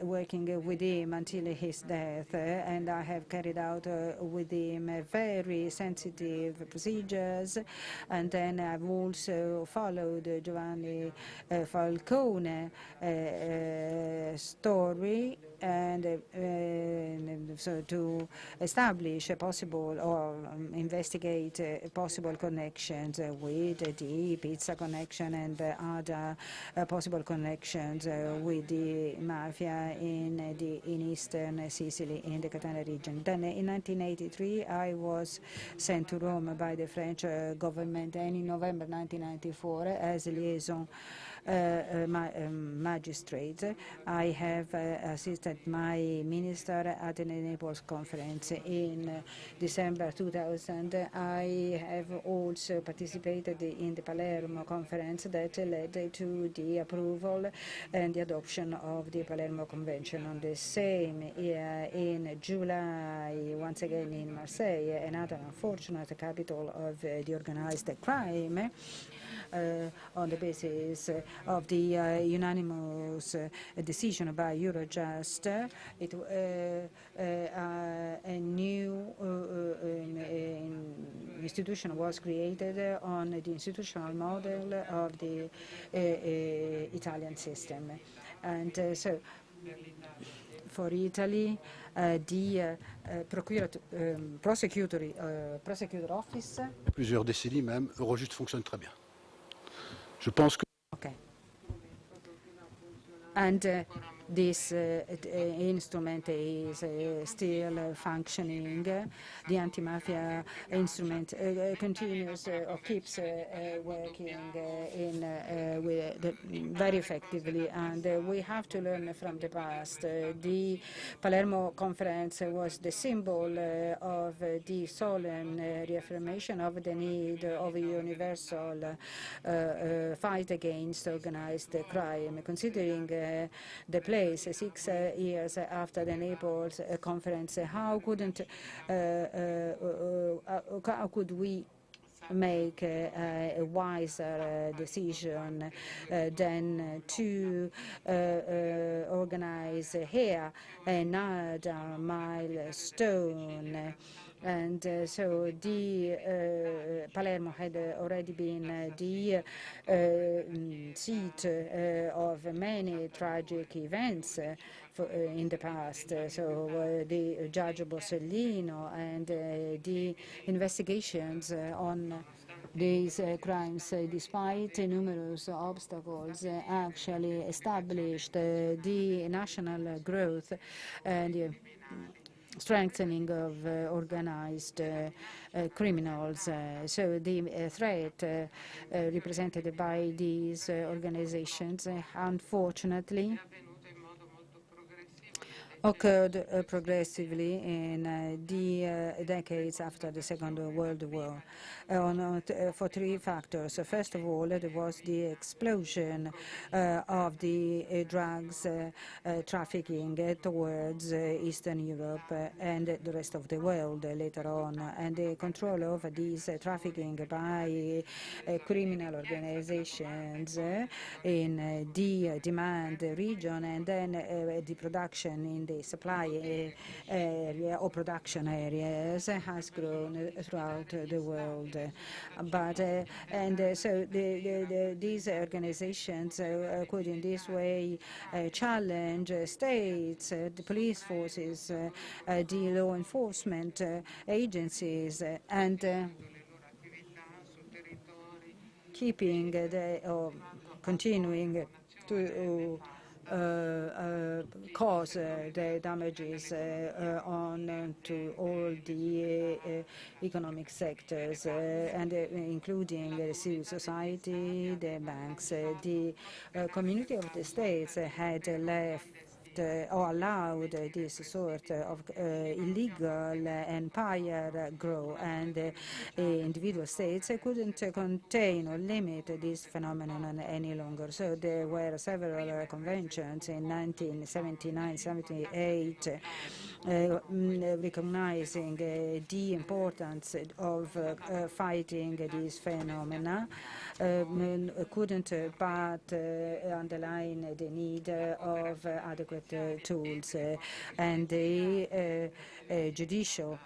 working with him until his death, and I have carried out with him very sensitive procedures, and then I've also followed Giovanni Falcone story, and so to establish a possible or investigate possible connections with the pizza connection and other possible connections with the mafia in eastern Sicily, in the Catania region. Then in 1983, I was sent to Rome by the French government, and in November 1994, as a liaison magistrate, I have assisted my minister at the Naples conference in December 2000. I have also participated in the Palermo conference that led to the approval and the adoption of the Palermo Convention. On the same year, in July, once again in Marseille, another unfortunate capital of the organized crime, on the basis of the unanimous decision by Eurojust, a new institution was created on the institutional model of the Italian system. And so for Italy, the prosecutor office. Plusieurs décennies même, Eurojust fonctionne très bien. Je pense que. Okay. And this instrument is still functioning. The anti-mafia instrument continues or keeps working very effectively, and we have to learn from the past. The Palermo Conference was the symbol of the solemn reaffirmation of the need of a universal fight against organized crime, considering the place 6 years after the Naples conference. How could we make a wiser decision than to organize here another milestone. And so the Palermo had already been the seat of many tragic events in the past. So the Judge Borsellino and the investigations on these crimes, despite numerous obstacles, actually established the national growth and the strengthening of organized criminals. So the threat represented by these organizations, unfortunately, occurred progressively in the decades after the Second World War for three factors. First of all, there was the explosion of the drugs trafficking towards Eastern Europe and the rest of the world later on, and the control over these trafficking by criminal organizations in the demand region, and then the production in the supply area or production areas has grown throughout the world. But so these organizations could in this way challenge states, the police forces, the law enforcement agencies, and keeping or continuing to cause the damages on to all the economic sectors, and including civil society, the banks. The community of the states had left or allowed this sort of illegal empire grow, and individual states couldn't contain or limit this phenomenon any longer. So there were several conventions in 1979-78 recognizing the importance of fighting these phenomena, couldn't but underline the need of adequate tools and the judicial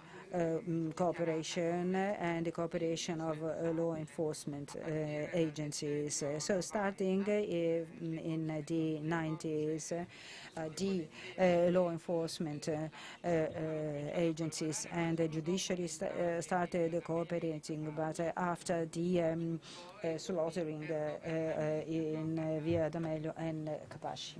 cooperation and the cooperation of law enforcement agencies. So starting in the 90s, the law enforcement agencies and the judiciary started cooperating, but after the slaughtering in Via D'Amelio and Capaci.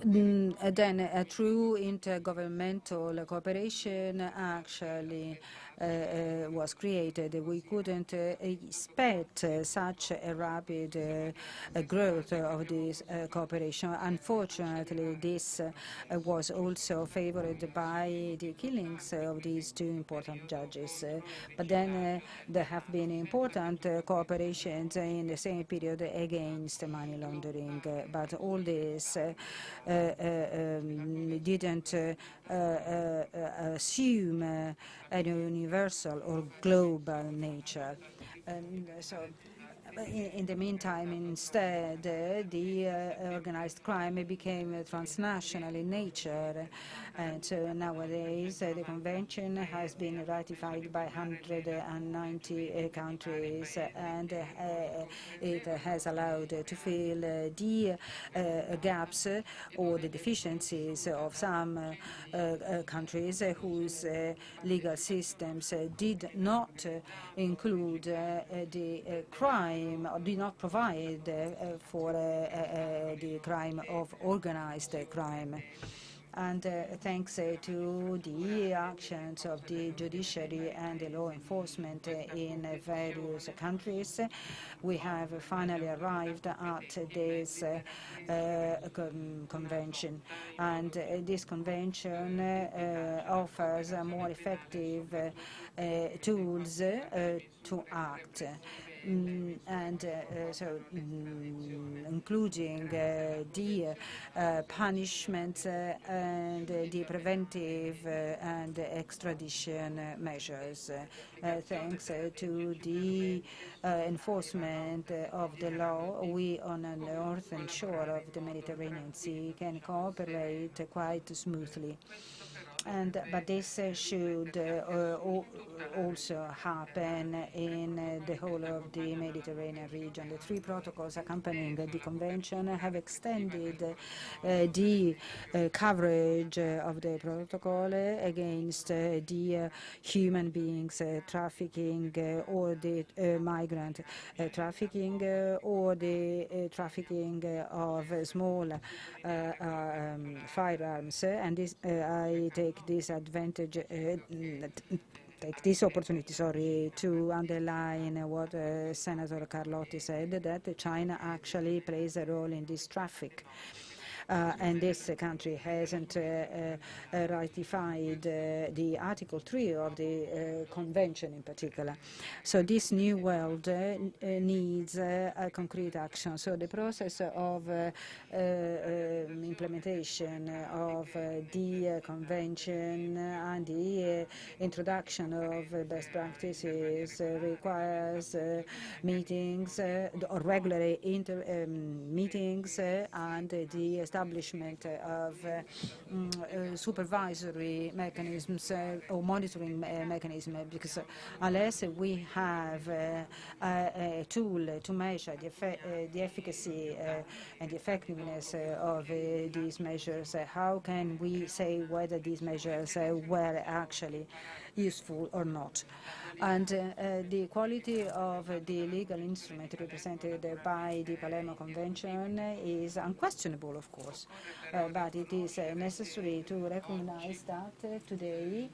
Then a true intergovernmental cooperation actually was created. We couldn't expect such a rapid growth of this cooperation. Unfortunately, this was also favored by the killings of these two important judges. But then there have been important cooperations in the same period against money laundering. But all this didn't assume a universal or global nature. So in the meantime, instead, the organized crime became transnational in nature. And so nowadays, the convention has been ratified by 190 countries, and it has allowed to fill the gaps or the deficiencies of some countries whose legal systems did not include the crime, or did not provide for the crime of organized crime. And thanks to the actions of the judiciary and the law enforcement in various countries, we have finally arrived at this convention. And this convention offers more effective tools to act. So including the punishment and the preventive and extradition measures. Thanks to the enforcement of the law, we on the northern shore of the Mediterranean Sea can cooperate quite smoothly. But this should also happen in the whole of the Mediterranean region. The 3 protocols accompanying the convention have extended the coverage of the protocol against the human beings trafficking or the migrant trafficking or the trafficking of small firearms. And this, I take this advantage, take this opportunity, to underline what Senator Carlotti said, that China actually plays a role in this traffic. And this country hasn't ratified the Article 3 of the convention in particular. So this new world needs a concrete action. So the process of implementation of the convention and the introduction of best practices requires meetings or regular meetings and the establishment of supervisory mechanisms or monitoring mechanisms, because unless we have a tool to measure the efficacy and the effectiveness of these measures, how can we say whether these measures were actually useful or not? And the quality of the legal instrument represented by the Palermo Convention is unquestionable, of course, but it is necessary to recognize that today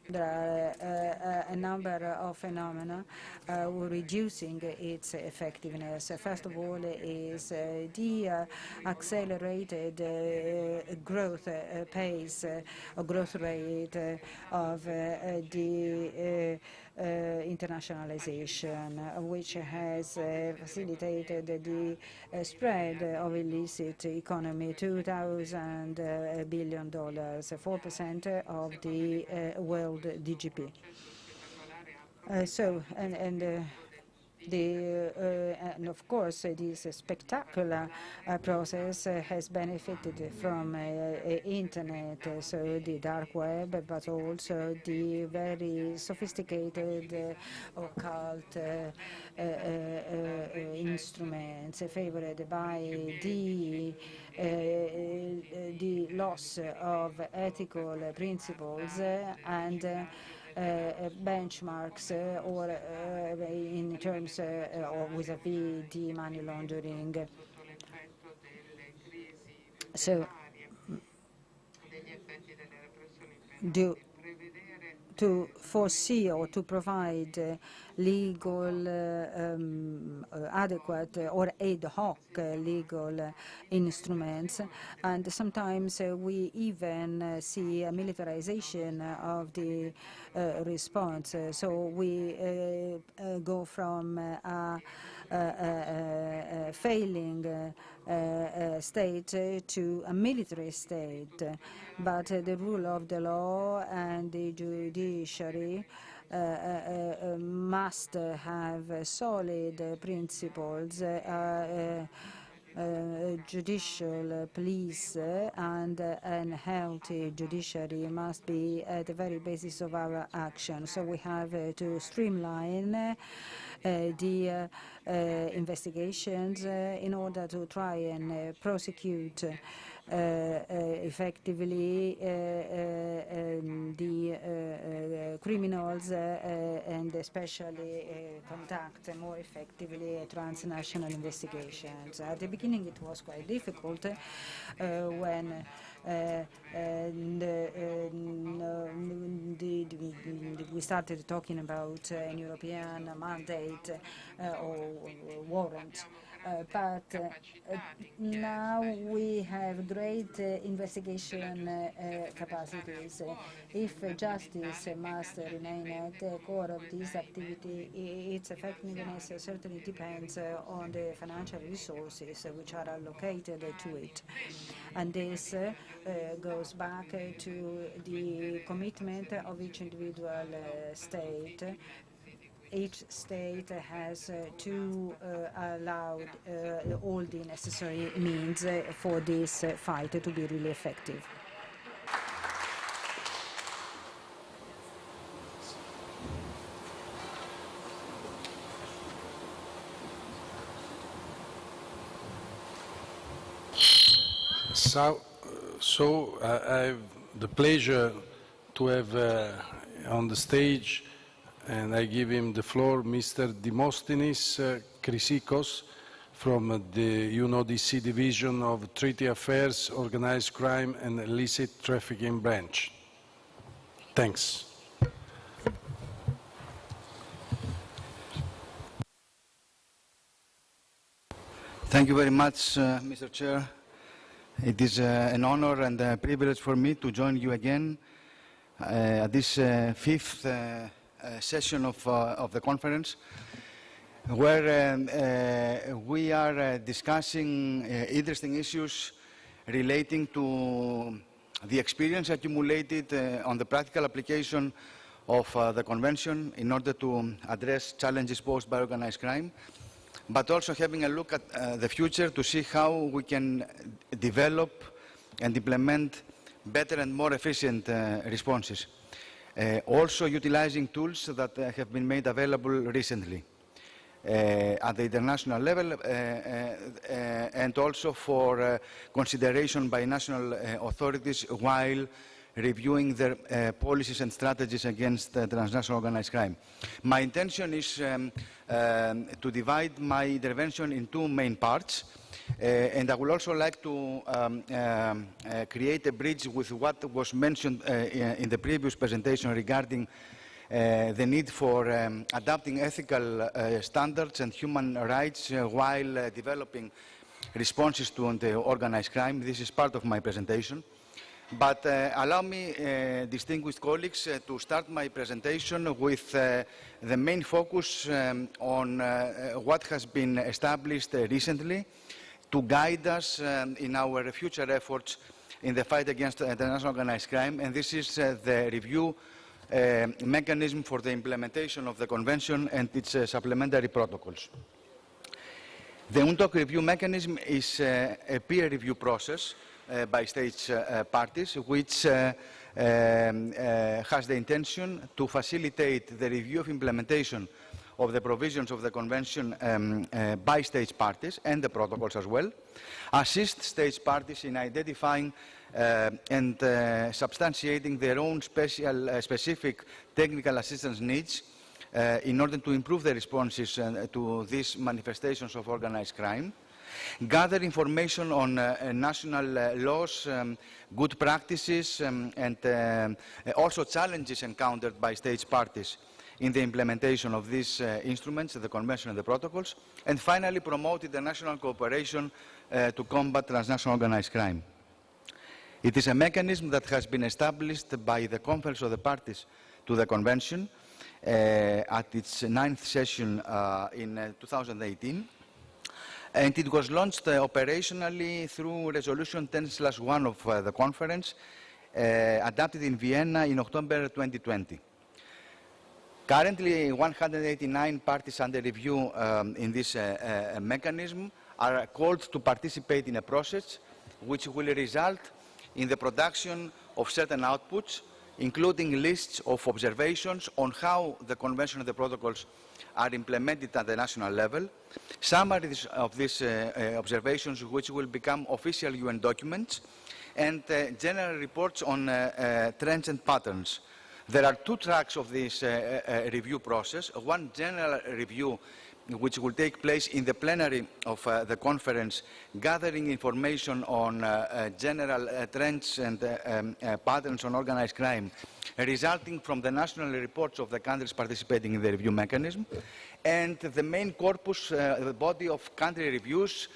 there are a number of phenomena reducing its effectiveness. First of all is the accelerated growth pace or growth rate of the internationalization, which has facilitated the spread of illicit economy, $2,000 billion, 4% of the world GDP. And of course, this spectacular process has benefited from internet, so the dark web, but also the very sophisticated occult instruments favored by the loss of ethical principles and benchmarks or in terms or vis-à-vis the money laundering. So to foresee or to provide legal, adequate or ad hoc legal instruments, and sometimes we even see a militarization of the response. So we go from a failing state to a military state, but the rule of the law and the judiciary must have solid principles. Judicial police and a healthy judiciary must be at the very basis of our action. So we have to streamline the investigations in order to try and prosecute effectively the criminals and especially conduct more effectively transnational investigations. At the beginning it was quite difficult when we started talking about a European mandate or warrant. but now we have great investigation capacities. If justice must remain at the core of this activity, its effectiveness certainly depends on the financial resources which are allocated to it. And this goes back to the commitment of each individual state. Each state has to allow all the necessary means for this fight to be really effective. So I have the pleasure to have on the stage, and I give him the floor, Mr. Demosthenes Chrysikos from the UNODC Division of Treaty Affairs, Organized Crime and Illicit Trafficking Branch. Thanks. Thank you very much, Mr. Chair. It is an honor and a privilege for me to join you again at this fifth session of the conference, where we are discussing interesting issues relating to the experience accumulated on the practical application of the Convention in order to address challenges posed by organized crime, but also having a look at the future to see how we can develop and implement better and more efficient responses. Also utilizing tools that have been made available recently at the international level and also for consideration by national authorities while reviewing their policies and strategies against transnational organized crime. My intention is to divide my intervention in two main parts, and I would also like to create a bridge with what was mentioned in the previous presentation regarding the need for adapting ethical standards and human rights while developing responses to the organized crime. This is part of my presentation. But allow me, distinguished colleagues, to start my presentation with the main focus on what has been established recently to guide us in our future efforts in the fight against international organized crime, and this is the review mechanism for the implementation of the Convention and its supplementary protocols. The UNTOC review mechanism is a peer review process by state parties, which has the intention to facilitate the review of implementation of the provisions of the Convention by state parties and the protocols as well, assist state parties in identifying and substantiating their own specific technical assistance needs in order to improve the responses to these manifestations of organized crime, gather information on national laws, good practices, and also challenges encountered by state parties in the implementation of these instruments, the Convention and the protocols, and finally promote international cooperation to combat transnational organized crime. It is a mechanism that has been established by the Conference of the Parties to the Convention at its 9th session in 2018. And it was launched operationally through Resolution 10/1 of the conference, adopted in Vienna in October 2020. Currently, 189 parties under review in this mechanism are called to participate in a process which will result in the production of certain outputs, including lists of observations on how the Convention and the protocols are implemented at the national level, summaries of these observations which will become official UN documents, and general reports on trends and patterns. There are two tracks of this review process, one general review which will take place in the plenary of the conference, gathering information on general trends and patterns on organized crime, resulting from the national reports of the countries participating in the review mechanism, and the main corpus, the body of country reviews,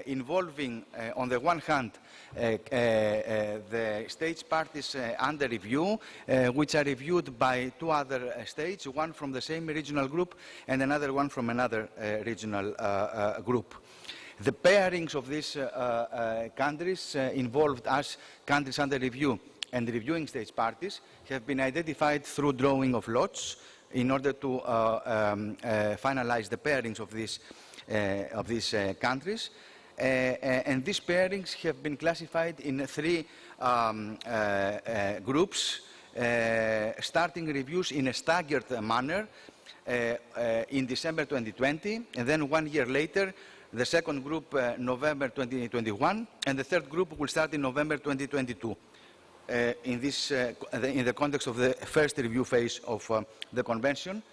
involving, on the one hand, the states parties under review, which are reviewed by two other states, one from the same regional group and another one from another regional group. The pairings of these countries involved as countries under review and reviewing states parties have been identified through drawing of lots in order to finalize the pairings of these countries. And these pairings have been classified in three groups, starting reviews in a staggered manner in December 2020, and then 1 year later, the second group November 2021, and the third group will start in November 2022. In the context of the first review phase of the Convention.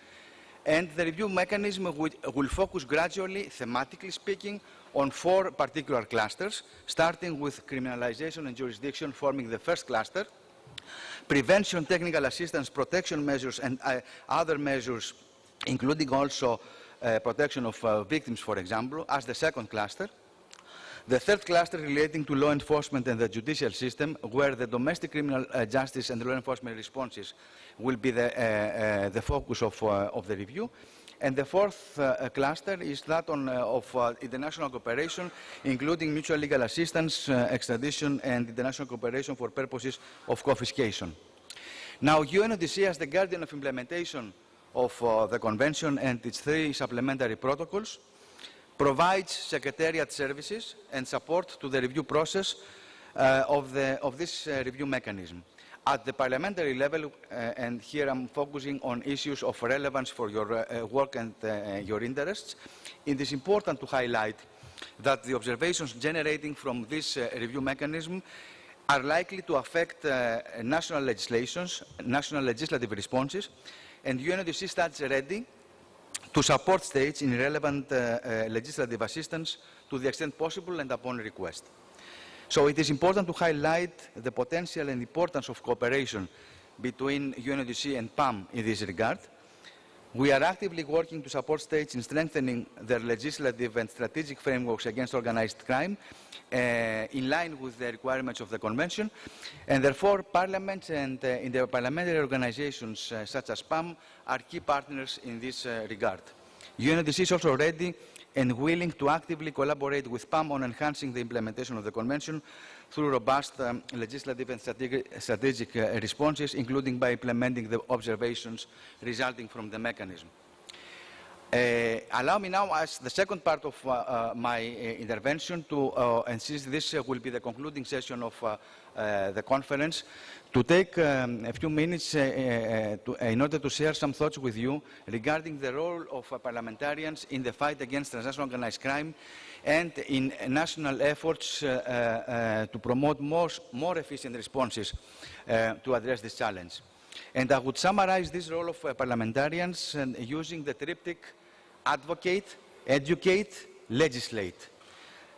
And the review mechanism will focus gradually, thematically speaking, on 4 particular clusters, starting with criminalization and jurisdiction forming the first cluster, prevention, technical assistance, protection measures, and other measures, including also protection of victims, for example, as the second cluster. The third cluster relating to law enforcement and the judicial system, where the domestic criminal justice and the law enforcement responses will be the focus of the review. And the fourth cluster is that of international cooperation, including mutual legal assistance, extradition, and international cooperation for purposes of confiscation. Now, UNODC, as the guardian of implementation of the Convention and its 3 supplementary protocols, provides secretariat services and support to the review process of this review mechanism. At the parliamentary level, and here I'm focusing on issues of relevance for your work and your interests, it is important to highlight that the observations generating from this review mechanism are likely to affect national legislations, national legislative responses, and UNODC stands ready to support states in relevant legislative assistance to the extent possible and upon request. So it is important to highlight the potential and importance of cooperation between UNODC and PAM in this regard. We are actively working to support states in strengthening their legislative and strategic frameworks against organized crime in line with the requirements of the Convention, and therefore parliaments and interparliamentary organizations such as PAM are key partners in this regard. UNODC is also ready and willing to actively collaborate with PAM on enhancing the implementation of the Convention through robust legislative and strategic responses, including by implementing the observations resulting from the mechanism. Allow me now, as the second part of my intervention, to, and since this will be the concluding session of the conference, to take a few minutes in order to share some thoughts with you regarding the role of parliamentarians in the fight against transnational organized crime and in national efforts to promote more efficient responses to address this challenge. And I would summarize this role of parliamentarians using the triptych advocate, educate, legislate.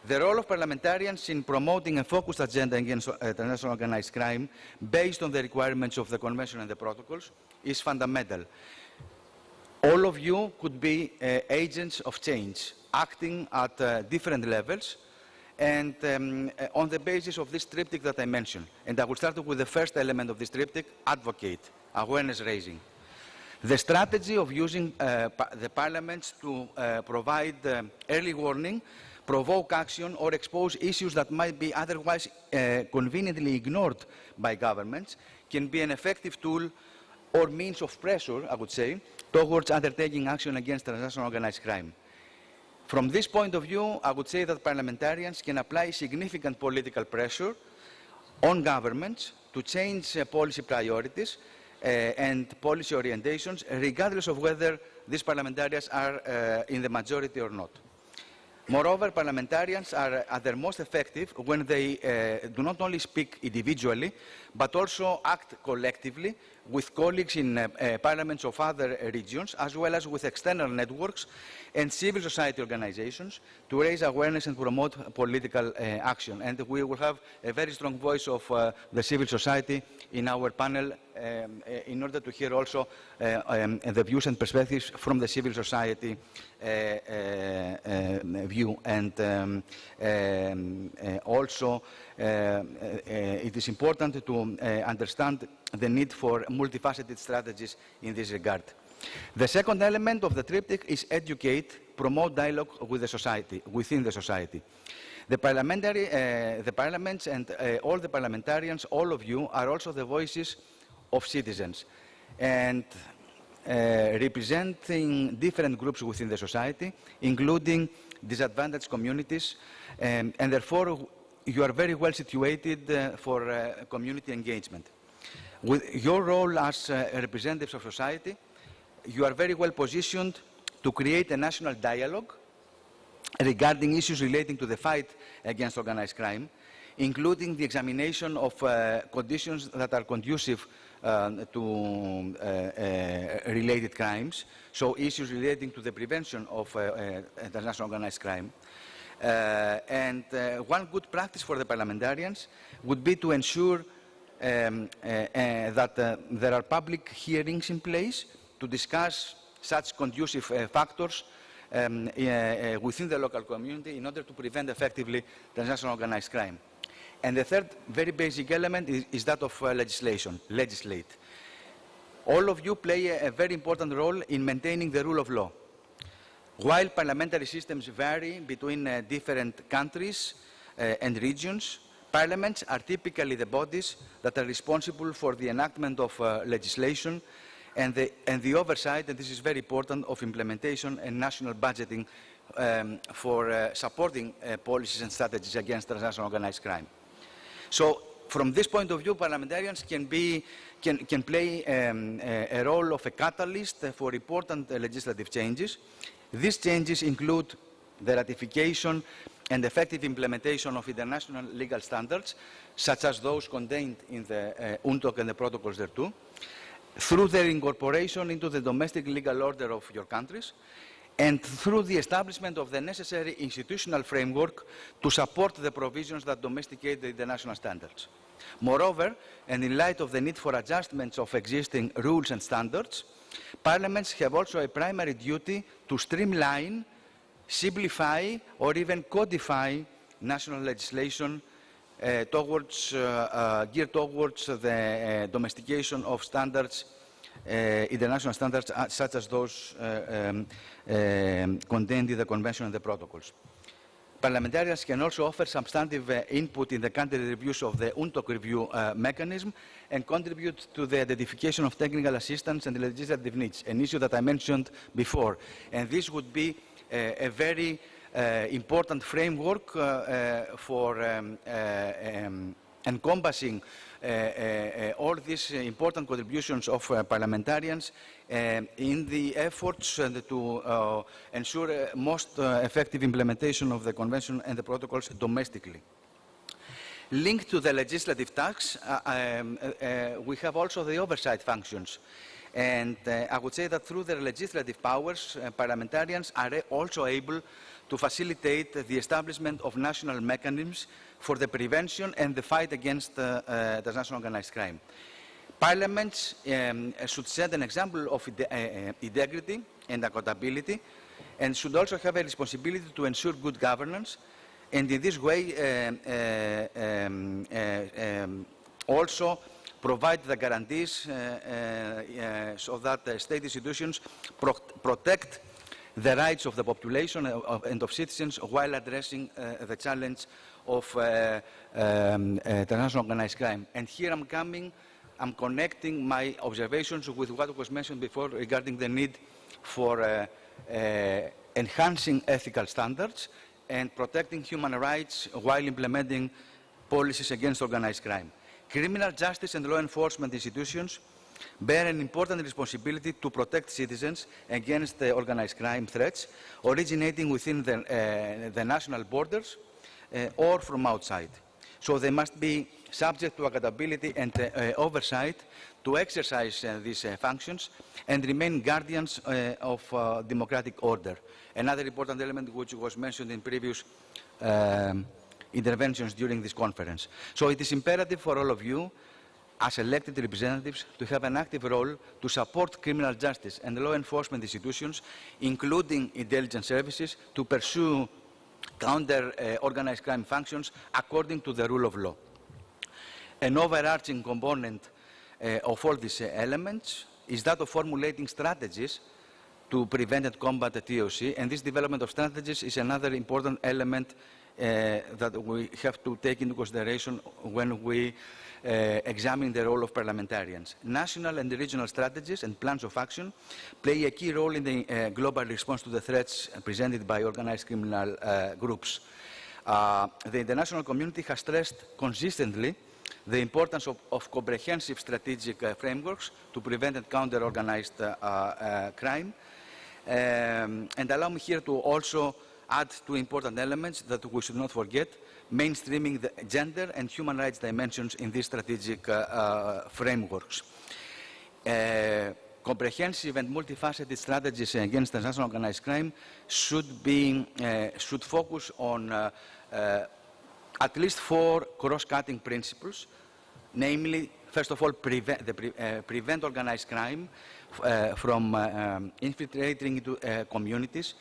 The role of parliamentarians in promoting a focused agenda against international organized crime based on the requirements of the Convention and the protocols is fundamental. All of you could be agents of change, acting at different levels and on the basis of this triptych that I mentioned. And I will start with the first element of this triptych, advocate, awareness raising. The strategy of using the parliaments to provide early warning, provoke action, or expose issues that might be otherwise conveniently ignored by governments can be an effective tool or means of pressure, I would say, towards undertaking action against transnational organized crime. From this point of view, I would say that parliamentarians can apply significant political pressure on governments to change policy priorities and policy orientations, regardless of whether these parliamentarians are in the majority or not. Moreover, parliamentarians are at their most effective when they do not only speak individually, but also act collectively with colleagues in parliaments of other regions, as well as with external networks and civil society organizations to raise awareness and promote political action. And we will have a very strong voice of the civil society in our panel in order to hear also the views and perspectives from the civil society view. And also it is important to understand the need for multifaceted strategies in this regard. The second element of the triptych is educate, promote dialogue with the society, within the society. The parliaments and all the parliamentarians, all of you, are also the voices of citizens and representing different groups within the society, including disadvantaged communities, and therefore you are very well situated for community engagement. With your role as representatives of society, you are very well positioned to create a national dialogue regarding issues relating to the fight against organized crime, including the examination of conditions that are conducive to related crimes, so issues relating to the prevention of international organized crime. One good practice for the parliamentarians would be to ensure that there are public hearings in place to discuss such conducive factors within the local community in order to prevent effectively transnational organized crime. And the third very basic element is that of legislation, legislate. All of you play a very important role in maintaining the rule of law. While parliamentary systems vary between different countries and regions, parliaments are typically the bodies that are responsible for the enactment of legislation and the oversight, and this is very important, of implementation and national budgeting for supporting policies and strategies against transnational organized crime. So, from this point of view, parliamentarians can play a role of a catalyst for important legislative changes. These changes include the ratification and effective implementation of international legal standards, such as those contained in the UNTOC and the protocols thereto, through their incorporation into the domestic legal order of your countries, and through the establishment of the necessary institutional framework to support the provisions that domesticate the international standards. Moreover, and in light of the need for adjustments of existing rules and standards, parliaments have also a primary duty to streamline, simplify, or even codify national legislation geared towards the domestication of standards, international standards such as those contained in the Convention and the protocols. Parliamentarians can also offer substantive input in the country reviews of the UNTOC review mechanism and contribute to the identification of technical assistance and legislative needs, an issue that I mentioned before. And this would be a very important framework for encompassing all these important contributions of parliamentarians in the efforts to ensure most effective implementation of the Convention and the protocols domestically. Linked to the legislative tasks, we have also the oversight functions. And I would say that through their legislative powers, parliamentarians are also able to facilitate the establishment of national mechanisms for the prevention and the fight against transnational organized crime. Parliaments should set an example of integrity and accountability, and should also have a responsibility to ensure good governance, and in this way also provide the guarantees so that state institutions protect the rights of the population and of citizens while addressing the challenge of transnational organized crime. And here I'm connecting my observations with what was mentioned before regarding the need for enhancing ethical standards and protecting human rights while implementing policies against organized crime. Criminal justice and law enforcement institutions bear an important responsibility to protect citizens against organized crime threats originating within the national borders or from outside. So they must be subject to accountability and oversight to exercise these functions and remain guardians of democratic order. Another important element which was mentioned in previous interventions during this conference. So it is imperative for all of you as elected representatives to have an active role to support criminal justice and law enforcement institutions, including intelligence services, to pursue counter-organized crime functions according to the rule of law. An overarching component of all these elements is that of formulating strategies to prevent and combat the TOC, and this development of strategies is another important element that we have to take into consideration when we examine the role of parliamentarians. National and regional strategies and plans of action play a key role in the global response to the threats presented by organized criminal groups. The international community has stressed consistently the importance of comprehensive strategic frameworks to prevent and counter organized crime. And allow me here to also add two important elements that we should not forget: mainstreaming the gender and human rights dimensions in these strategic frameworks. Comprehensive and multifaceted strategies against transnational organized crime should focus on at least 4 cross-cutting principles, namely, first of all, prevent organized crime from infiltrating into communities,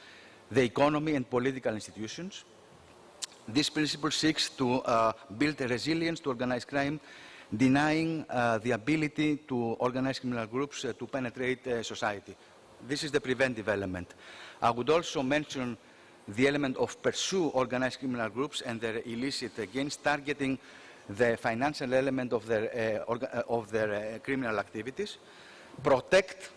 the economy and political institutions. This principle seeks to build a resilience to organized crime, denying the ability to organized criminal groups to penetrate society. This is the preventive element. I would also mention the element of pursue organized criminal groups and their illicit gains, targeting the financial element of their criminal activities, protect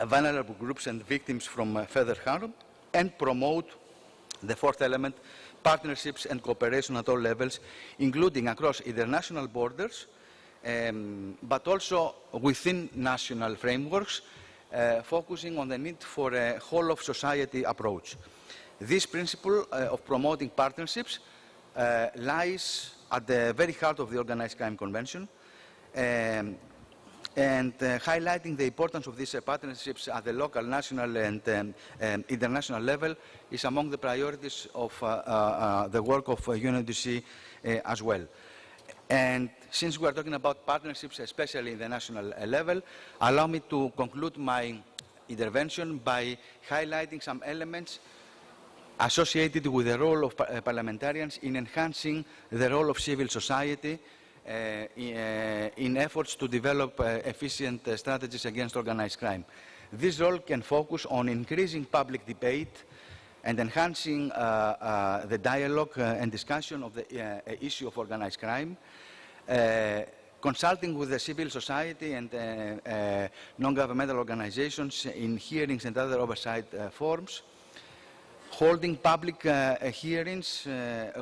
vulnerable groups and victims from further harm, and promote the fourth element, partnerships and cooperation at all levels, including across international borders, but also within national frameworks, focusing on the need for a whole-of-society approach. This principle of promoting partnerships lies at the very heart of the Organized Crime Convention, and highlighting the importance of these partnerships at the local, national and international level is among the priorities of the work of UNODC as well. And since we are talking about partnerships, especially in the national level, allow me to conclude my intervention by highlighting some elements associated with the role of parliamentarians in enhancing the role of civil society in efforts to develop efficient strategies against organized crime. This role can focus on increasing public debate and enhancing the dialogue and discussion of the issue of organized crime, consulting with the civil society and non-governmental organizations in hearings and other oversight forums, holding public hearings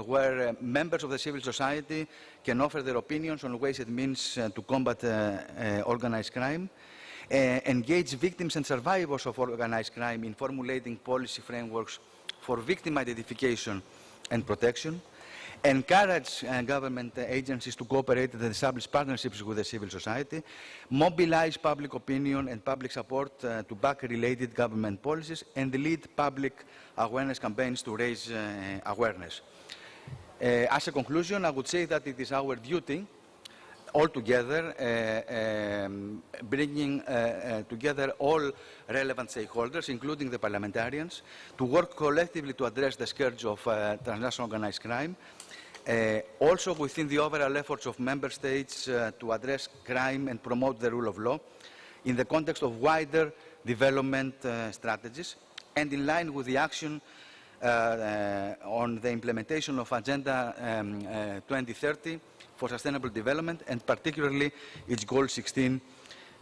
where members of the civil society can offer their opinions on ways and means to combat organized crime, engage victims and survivors of organized crime in formulating policy frameworks for victim identification and protection, encourage government agencies to cooperate and establish partnerships with the civil society, mobilize public opinion and public support to back related government policies, and lead public awareness campaigns to raise awareness. As a conclusion, I would say that it is our duty all together, bringing together all relevant stakeholders, including the parliamentarians, to work collectively to address the scourge of transnational organized crime, also within the overall efforts of member states to address crime and promote the rule of law in the context of wider development strategies, and in line with the action on the implementation of Agenda 2030 for Sustainable Development, and particularly its Goal 16,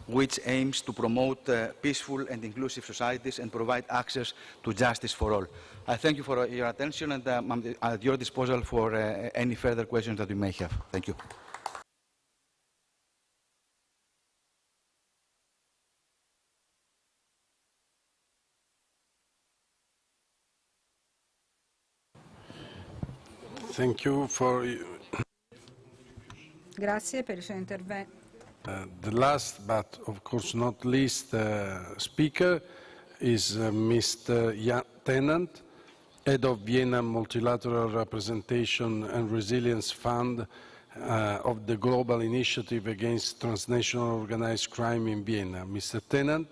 which aims to promote peaceful and inclusive societies and provide access to justice for all. I thank you for your attention, and I'm at your disposal for any further questions that you may have. Thank you. Thank you for Grazie per il suo intervento. the last, but of course not least, speaker is Mr. Jan Tennant, Head of Vienna Multilateral Representation and Resilience Fund of the Global Initiative Against Transnational Organized Crime in Vienna. Mr. Tennant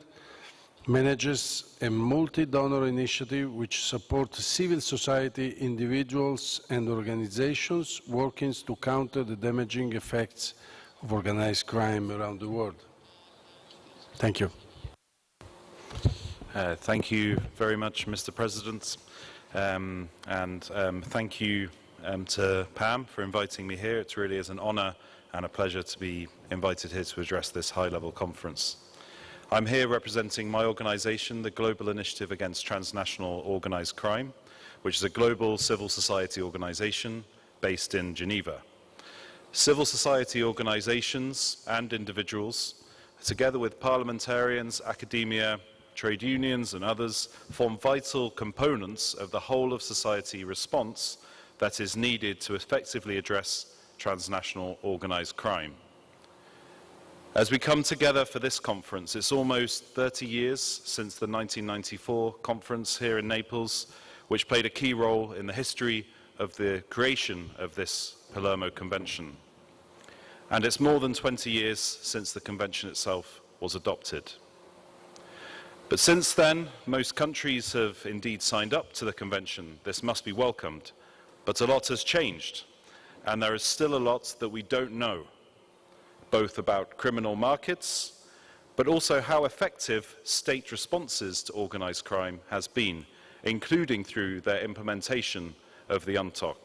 manages a multi-donor initiative which supports civil society individuals and organizations working to counter the damaging effects of organized crime around the world. Thank you. Thank you very much, Mr. President, and thank you to PAM for inviting me here. It really is an honor and a pleasure to be invited here to address this high-level conference. I'm here representing my organization, the Global Initiative Against Transnational Organized Crime, which is a global civil society organization based in Geneva. Civil society organizations and individuals, together with parliamentarians, academia, trade unions and others, form vital components of the whole of society response that is needed to effectively address transnational organized crime. As we come together for this conference, it's almost 30 years since the 1994 conference here in Naples, which played a key role in the history of the creation of this Palermo Convention. And it's more than 20 years since the convention itself was adopted. But since then, most countries have indeed signed up to the convention. This must be welcomed. But a lot has changed, and there is still a lot that we don't know, both about criminal markets, but also how effective state responses to organized crime has been, including through their implementation of the UNTOC.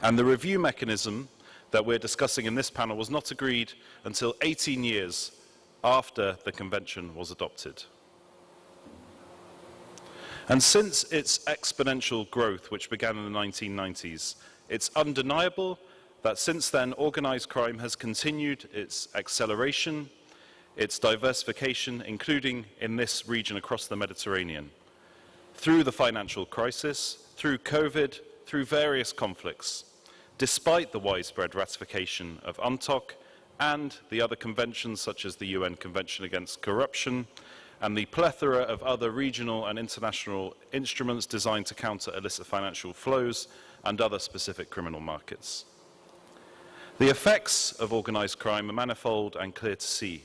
And the review mechanism that we're discussing in this panel was not agreed until 18 years after the convention was adopted. And since its exponential growth, which began in the 1990s, it's undeniable that since then, organized crime has continued its acceleration, its diversification, including in this region across the Mediterranean, through the financial crisis, through COVID, through various conflicts, despite the widespread ratification of UNTOC and the other conventions such as the UN Convention Against Corruption and the plethora of other regional and international instruments designed to counter illicit financial flows and other specific criminal markets. The effects of organized crime are manifold and clear to see.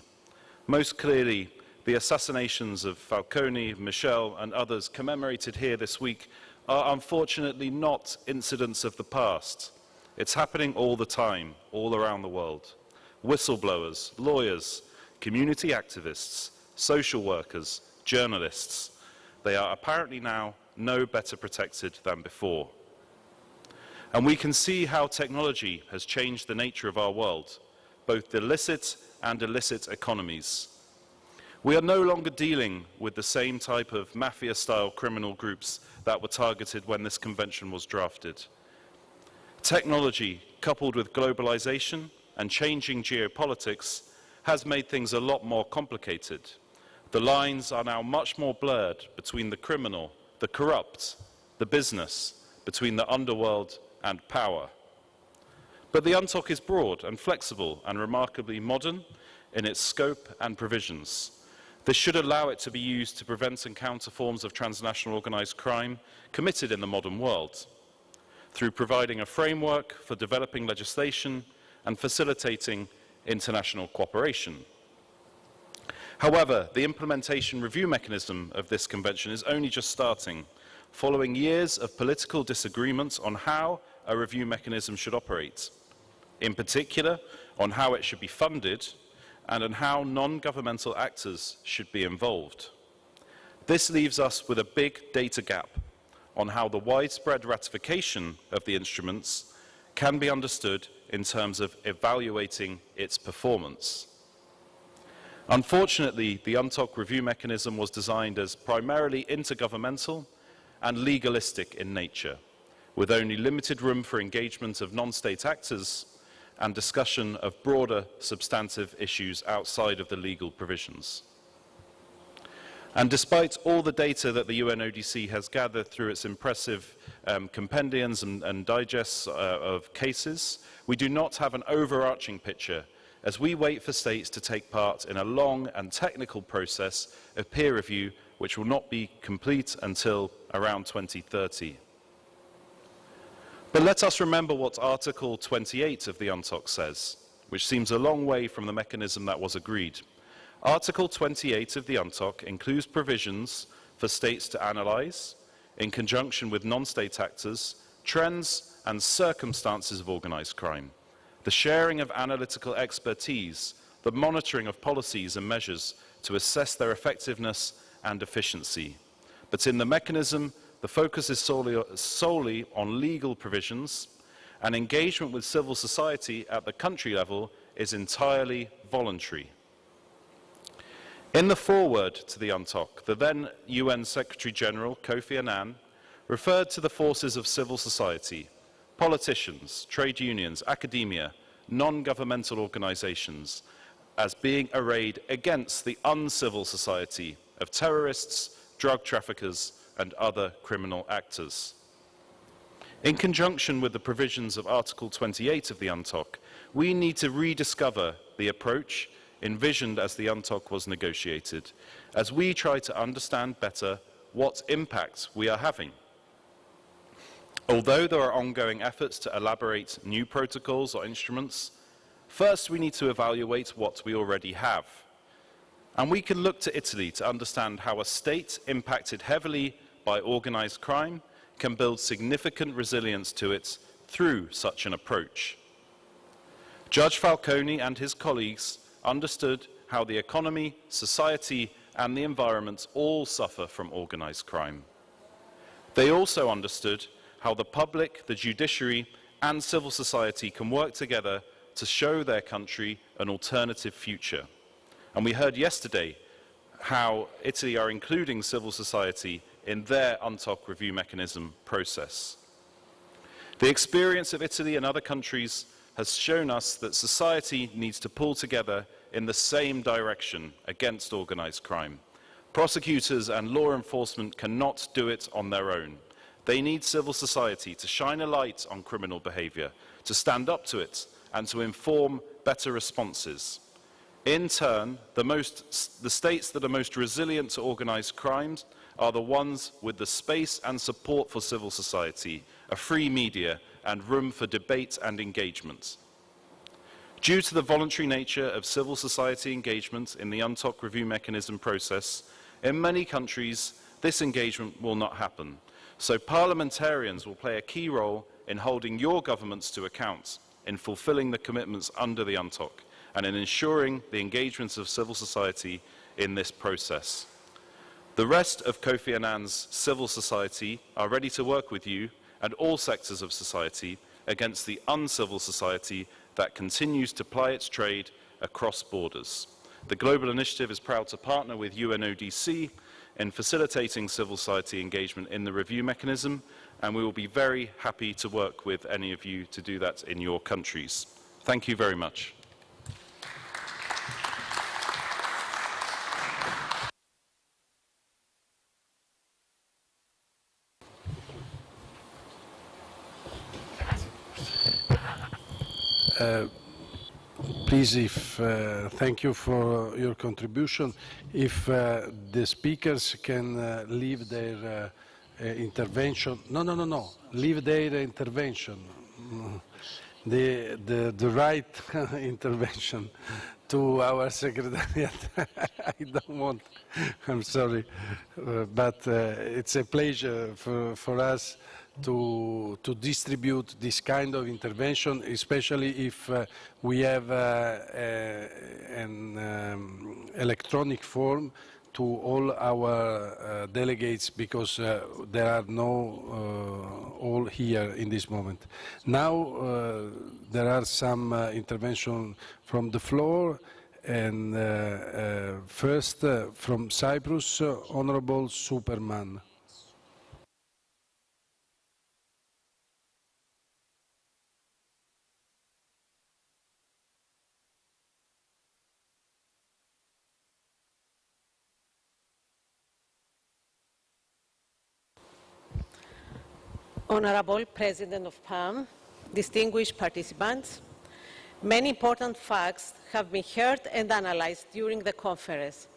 Most clearly, the assassinations of Falcone, Michel, and others commemorated here this week are unfortunately not incidents of the past. It's happening all the time, all around the world. Whistleblowers, lawyers, community activists, social workers, journalists, they are apparently now no better protected than before. And we can see how technology has changed the nature of our world, both the licit and illicit economies. We are no longer dealing with the same type of mafia-style criminal groups that were targeted when this convention was drafted. Technology, coupled with globalization and changing geopolitics, has made things a lot more complicated. The lines are now much more blurred between the criminal, the corrupt, the business, between the underworld and power. But the UNTOC is broad and flexible and remarkably modern in its scope and provisions. This should allow it to be used to prevent and counter forms of transnational organized crime committed in the modern world, through providing a framework for developing legislation and facilitating international cooperation. However, the implementation review mechanism of this convention is only just starting, following years of political disagreements on how a review mechanism should operate, in particular on how it should be funded and on how non-governmental actors should be involved. This leaves us with a big data gap on how the widespread ratification of the instruments can be understood in terms of evaluating its performance. Unfortunately, the UNTOC review mechanism was designed as primarily intergovernmental and legalistic in nature, with only limited room for engagement of non-state actors and discussion of broader substantive issues outside of the legal provisions. And despite all the data that the UNODC has gathered through its impressive compendiums and digests of cases. We do not have an overarching picture as we wait for states to take part in a long and technical process of peer review, which will not be complete until around 2030. But let us remember what Article 28 of the UNTOC says, which seems a long way from the mechanism that was agreed. Article 28 of the UNTOC includes provisions for states to analyse, in conjunction with non-state actors, trends and circumstances of organised crime, the sharing of analytical expertise, the monitoring of policies and measures to assess their effectiveness and efficiency. But in the mechanism, the focus is solely on legal provisions, and engagement with civil society at the country level is entirely voluntary. In the foreword to the UNTOC, the then UN Secretary-General, Kofi Annan, referred to the forces of civil society, politicians, trade unions, academia, non-governmental organisations, as being arrayed against the uncivil society of terrorists, drug traffickers, and other criminal actors. In conjunction with the provisions of Article 28 of the UNTOC, we need to rediscover the approach envisioned as the UNTOC was negotiated, as we try to understand better what impact we are having. Although there are ongoing efforts to elaborate new protocols or instruments, first we need to evaluate what we already have. And we can look to Italy to understand how a state impacted heavily by organised crime can build significant resilience to it through such an approach. Judge Falcone and his colleagues understood how the economy, society, and the environment all suffer from organised crime. They also understood how the public, the judiciary, and civil society can work together to show their country an alternative future. And we heard yesterday how Italy are including civil society in their UNTOC review mechanism process. The experience of Italy and other countries has shown us that society needs to pull together in the same direction against organised crime. Prosecutors and law enforcement cannot do it on their own. They need civil society to shine a light on criminal behaviour, to stand up to it, and to inform better responses. In turn, the states that are most resilient to organised crimes are the ones with the space and support for civil society, a free media, and room for debate and engagement. Due to the voluntary nature of civil society engagement in the UNTOC review mechanism process, in many countries this engagement will not happen. So parliamentarians will play a key role in holding your governments to account, in fulfilling the commitments under the UNTOC, and in ensuring the engagement of civil society in this process. The rest of Kofi Annan's civil society are ready to work with you and all sectors of society against the uncivil society that continues to ply its trade across borders. The Global Initiative is proud to partner with UNODC in facilitating civil society engagement in the review mechanism, and we will be very happy to work with any of you to do that in your countries. Thank you very much. Please, thank you for your contribution. If the speakers can leave their intervention, leave their intervention, the right intervention to our secretariat. I don't want, I'm sorry, but it's a pleasure for us to distribute this kind of intervention, especially if we have an electronic form to all our delegates, because there are no all here in this moment. Now there are some interventions from the floor, and first from Cyprus, Honourable Superman. Honorable President of PAM, distinguished participants, many important facts have been heard and analyzed during the conference.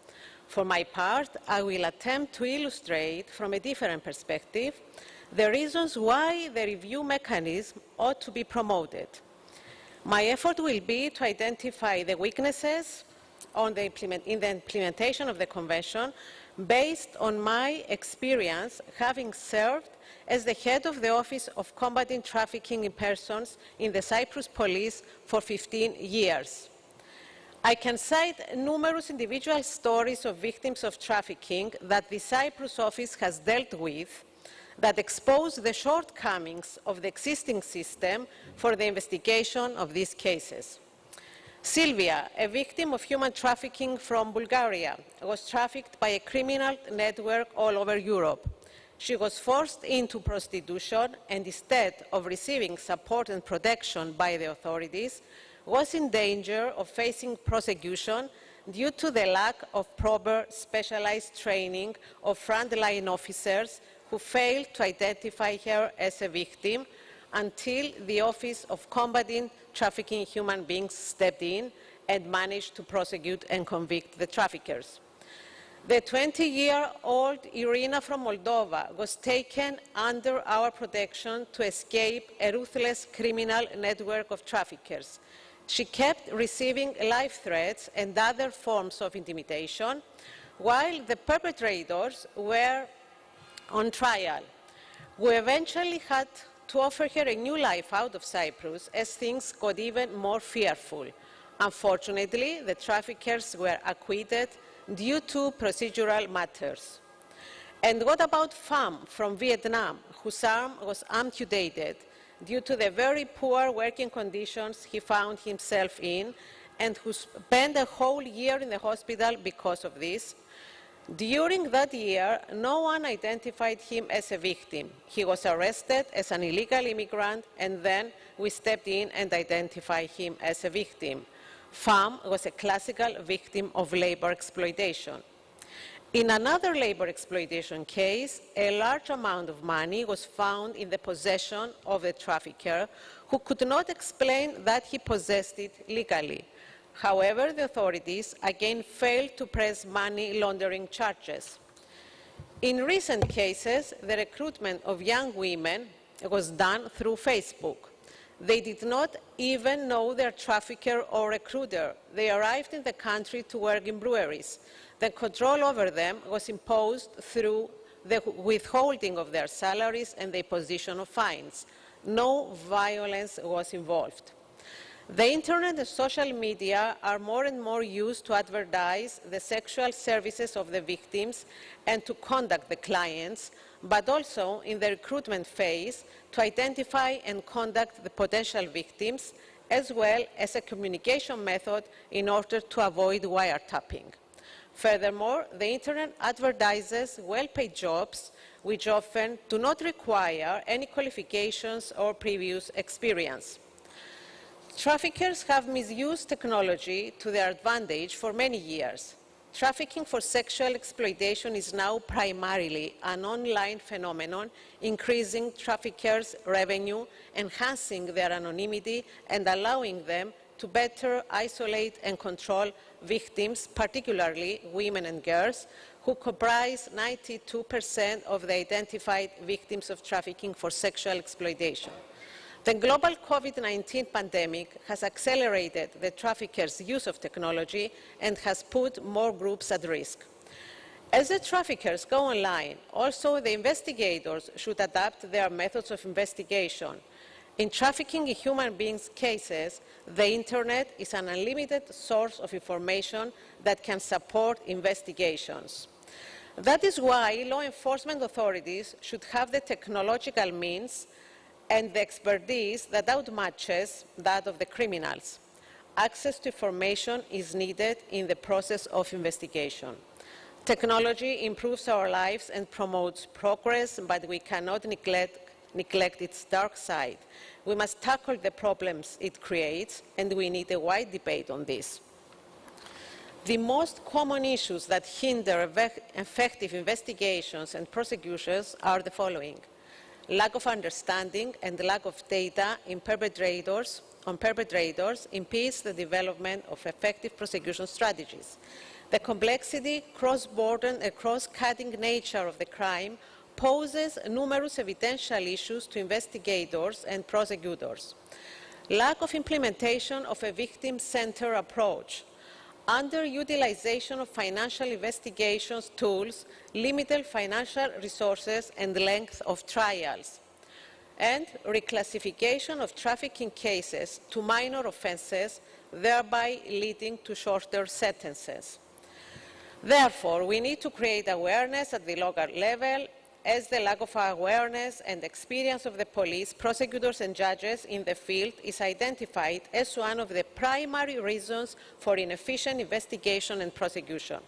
For my part, I will attempt to illustrate from a different perspective the reasons why the review mechanism ought to be promoted. My effort will be to identify the weaknesses in the implementation of the Convention based on my experience having served as the head of the Office of Combating Trafficking in Persons in the Cyprus Police for 15 years. I can cite numerous individual stories of victims of trafficking that the Cyprus office has dealt with that expose the shortcomings of the existing system for the investigation of these cases. Sylvia, a victim of human trafficking from Bulgaria, was trafficked by a criminal network all over Europe. She was forced into prostitution and instead of receiving support and protection by the authorities, was in danger of facing prosecution due to the lack of proper specialized training of frontline officers who failed to identify her as a victim until the Office of Combating Trafficking in Human Beings stepped in and managed to prosecute and convict the traffickers. The 20-year-old Irina from Moldova was taken under our protection to escape a ruthless criminal network of traffickers. She kept receiving life threats and other forms of intimidation, while the perpetrators were on trial. We eventually had to offer her a new life out of Cyprus as things got even more fearful. Unfortunately, the traffickers were acquitted due to procedural matters. And what about Pham from Vietnam, whose arm was amputated due to the very poor working conditions he found himself in, and who spent a whole year in the hospital because of this? During that year, no one identified him as a victim. He was arrested as an illegal immigrant, and then we stepped in and identified him as a victim. Pham was a classical victim of labor exploitation. In another labor exploitation case, a large amount of money was found in the possession of the trafficker, who could not explain that he possessed it legally. However, the authorities again failed to press money laundering charges. In recent cases, the recruitment of young women was done through Facebook. They did not even know their trafficker or recruiter. They arrived in the country to work in breweries. The control over them was imposed through the withholding of their salaries and the imposition of fines. No violence was involved. The internet and social media are more and more used to advertise the sexual services of the victims and to contact the clients, but also in the recruitment phase to identify and contact the potential victims, as well as a communication method in order to avoid wiretapping. Furthermore, the internet advertises well-paid jobs, which often do not require any qualifications or previous experience. Traffickers have misused technology to their advantage for many years. Trafficking for sexual exploitation is now primarily an online phenomenon, increasing traffickers' revenue, enhancing their anonymity, and allowing them to better isolate and control victims, particularly women and girls, who comprise 92% of the identified victims of trafficking for sexual exploitation. The global COVID-19 pandemic has accelerated the traffickers' use of technology and has put more groups at risk. As the traffickers go online, also the investigators should adapt their methods of investigation. In trafficking in human beings cases, the Internet is an unlimited source of information that can support investigations. That is why law enforcement authorities should have the technological means and the expertise that outmatches that of the criminals. Access to information is needed in the process of investigation. Technology improves our lives and promotes progress, but we cannot neglect its dark side. We must tackle the problems it creates, and we need a wide debate on this. The most common issues that hinder effective investigations and prosecutions are the following: lack of understanding and lack of data on perpetrators impedes the development of effective prosecution strategies. The complexity, cross-border and cross-cutting nature of the crime poses numerous evidential issues to investigators and prosecutors. Lack of implementation of a victim-centered approach, underutilization of financial investigations tools, limited financial resources and length of trials, and reclassification of trafficking cases to minor offences, thereby leading to shorter sentences. Therefore, we need to create awareness at the local level, as the lack of awareness and experience of the police, prosecutors and judges in the field is identified as one of the primary reasons for inefficient investigation and prosecution.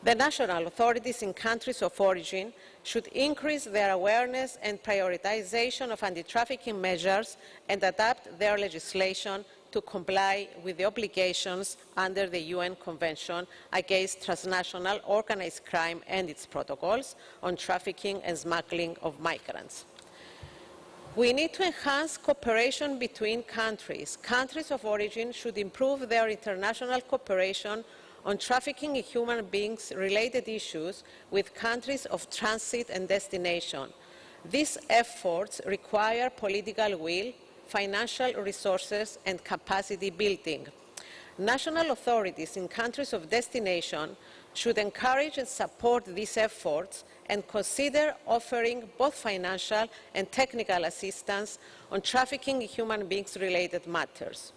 The national authorities in countries of origin should increase their awareness and prioritization of anti-trafficking measures and adapt their legislation to comply with the obligations under the UN Convention against transnational organized crime and its protocols on trafficking and smuggling of migrants. We need to enhance cooperation between countries. Countries of origin should improve their international cooperation on trafficking in human beings related issues with countries of transit and destination. These efforts require political will, financial resources and capacity building. National authorities in countries of destination should encourage and support these efforts and consider offering both financial and technical assistance on trafficking in human beings related matters.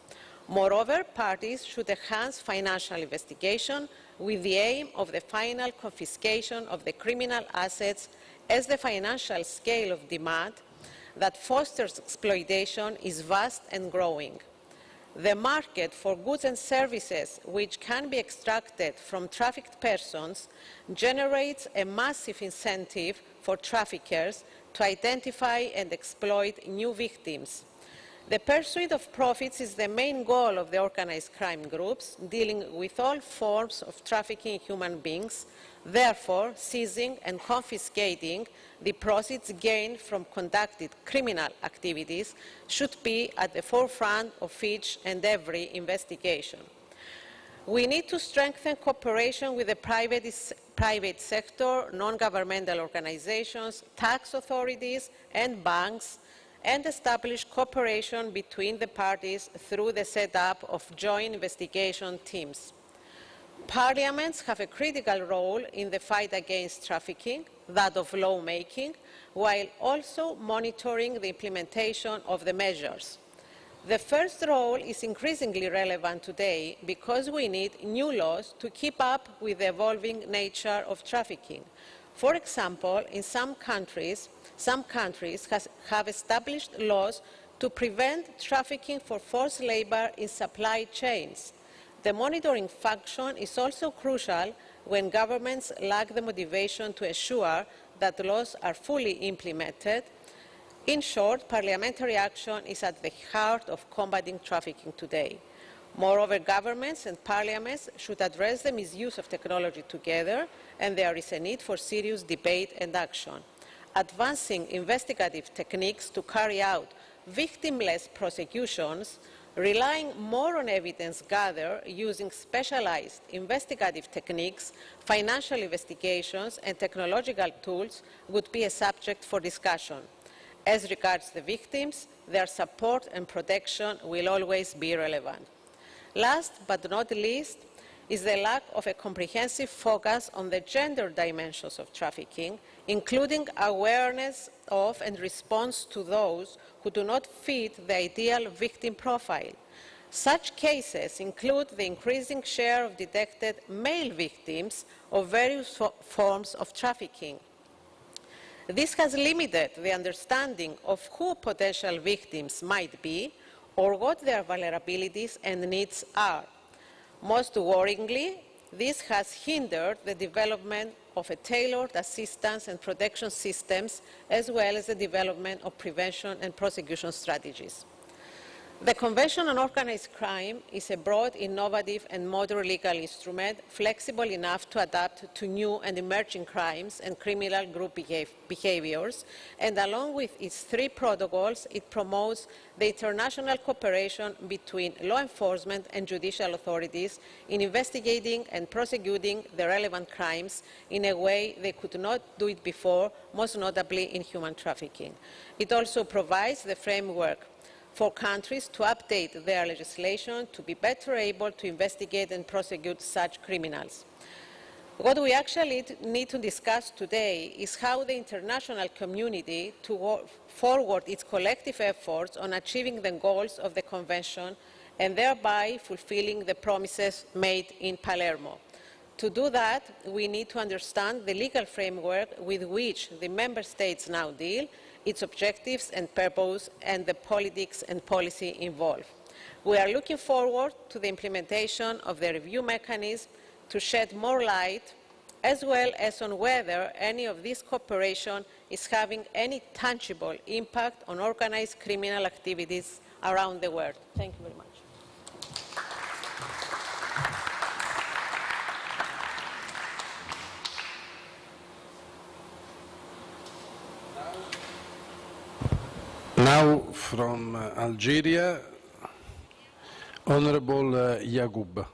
Moreover, parties should enhance financial investigation with the aim of the final confiscation of the criminal assets, as the financial scale of demand that fosters exploitation is vast and growing. The market for goods and services which can be extracted from trafficked persons generates a massive incentive for traffickers to identify and exploit new victims. The pursuit of profits is the main goal of the organized crime groups dealing with all forms of trafficking in human beings. Therefore, seizing and confiscating the proceeds gained from conducted criminal activities should be at the forefront of each and every investigation. We need to strengthen cooperation with the private sector, non-governmental organizations, tax authorities and banks, and establish cooperation between the parties through the setup of joint investigation teams. Parliaments have a critical role in the fight against trafficking, that of lawmaking, while also monitoring the implementation of the measures. The first role is increasingly relevant today because we need new laws to keep up with the evolving nature of trafficking. For example, in some countries have established laws to prevent trafficking for forced labor in supply chains. The monitoring function is also crucial when governments lack the motivation to ensure that laws are fully implemented. In short, parliamentary action is at the heart of combating trafficking today. Moreover, governments and parliaments should address the misuse of technology together, and there is a need for serious debate and action. Advancing investigative techniques to carry out victimless prosecutions, relying more on evidence gathered using specialized investigative techniques, financial investigations and technological tools would be a subject for discussion. As regards the victims, their support and protection will always be relevant. Last but not least is the lack of a comprehensive focus on the gender dimensions of trafficking, including awareness of and response to those who do not fit the ideal victim profile. Such cases include the increasing share of detected male victims of various forms of trafficking. This has limited the understanding of who potential victims might be or what their vulnerabilities and needs are. Most worryingly, this has hindered the development of a tailored assistance and protection systems, as well as the development of prevention and prosecution strategies. The Convention on Organized Crime is a broad, innovative and modern legal instrument, flexible enough to adapt to new and emerging crimes and criminal group behaviors, and along with its 3 protocols, it promotes the international cooperation between law enforcement and judicial authorities in investigating and prosecuting the relevant crimes in a way they could not do it before, most notably in human trafficking. It also provides the framework for countries to update their legislation to be better able to investigate and prosecute such criminals. What we actually need to discuss today is how the international community to forward its collective efforts on achieving the goals of the Convention and thereby fulfilling the promises made in Palermo. To do that, we need to understand the legal framework with which the Member States now deal, its objectives and purpose, and the politics and policy involved. We are looking forward to the implementation of the review mechanism to shed more light, as well as on whether any of this cooperation is having any tangible impact on organized criminal activities around the world. Thank you very much. Now from Algeria, Honorable Yagoub.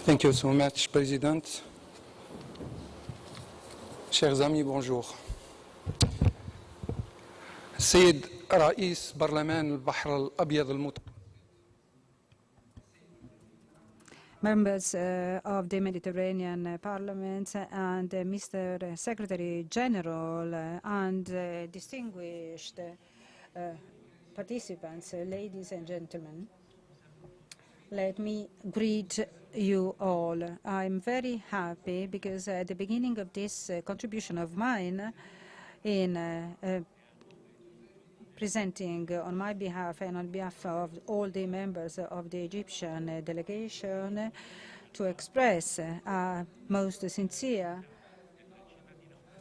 Thank you so much, President. Chers amis, bonjour. السيد رئيس برلمان البحر الأبيض المتوسط. Members of the Mediterranean Parliament and Mr. Secretary General and distinguished participants, ladies and gentlemen, let me greet you all. I'm very happy because at the beginning of this contribution of mine in presenting on my behalf and on behalf of all the members of the Egyptian delegation to express most sincere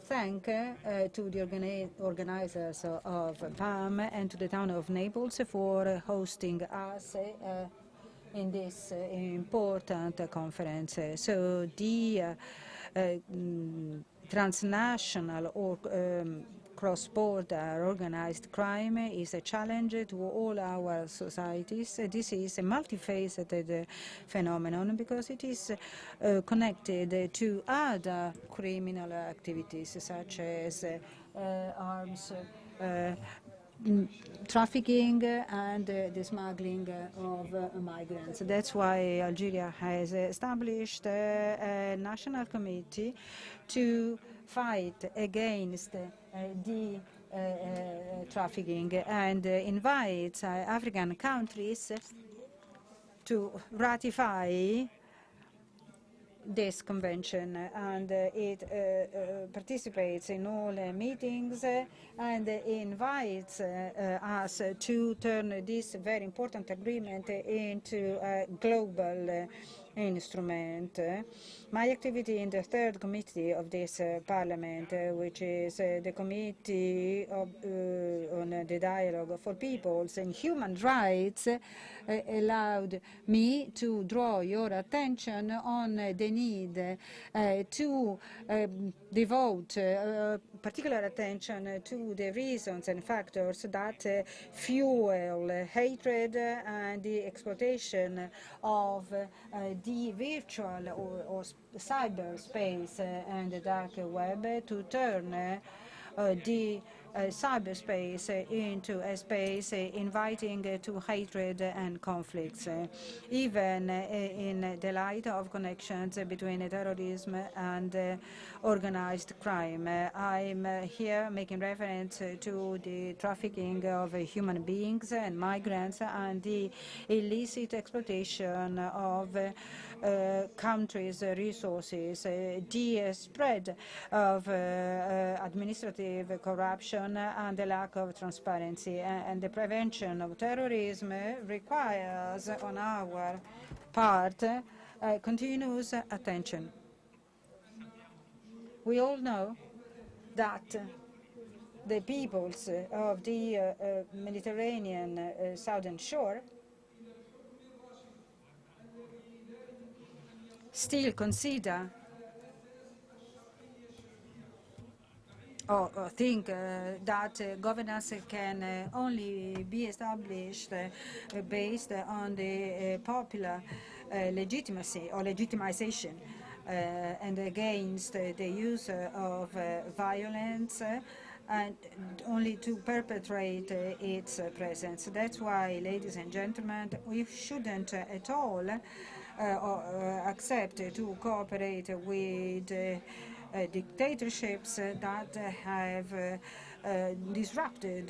thank to the organizers of PAM and to the town of Naples for hosting us in this important conference. So the transnational or cross-border organized crime is a challenge to all our societies. This is a multifaceted phenomenon because it is connected to other criminal activities such as arms trafficking and the smuggling of migrants. That's why Algeria has established a national committee to fight against the trafficking and invites African countries to ratify this convention, and it participates in all meetings and invites us to turn this very important agreement into a global instrument. My activity in the third committee of this parliament, which is the committee on the dialogue for peoples and human rights, allowed me to draw your attention on the need to devote particular attention to the reasons and factors that fuel hatred and the exploitation of the virtual or cyberspace and the dark web, to turn the cyberspace into a space inviting to hatred and conflicts, even in the light of connections between terrorism and organized crime. I'm here making reference to the trafficking of human beings and migrants and the illicit exploitation of countries' resources, the spread of administrative corruption corruption and the lack of transparency. And the prevention of terrorism requires, on our part, continuous attention. We all know that the peoples of the Mediterranean southern shore still consider or think that governance can only be established based on the popular legitimacy or legitimization and against the use of violence and only to perpetrate its presence. That's why, ladies and gentlemen, we shouldn't at all accept to cooperate with dictatorships that have disrupted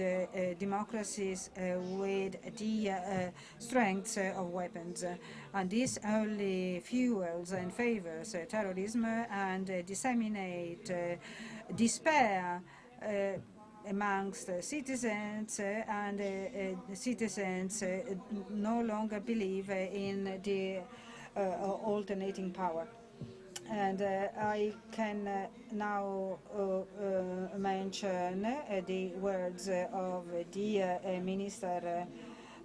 democracies with the strength of weapons. And this only fuels and favors terrorism and disseminate despair amongst citizens, and citizens no longer believe in the alternating power. And I can now mention the words of the Minister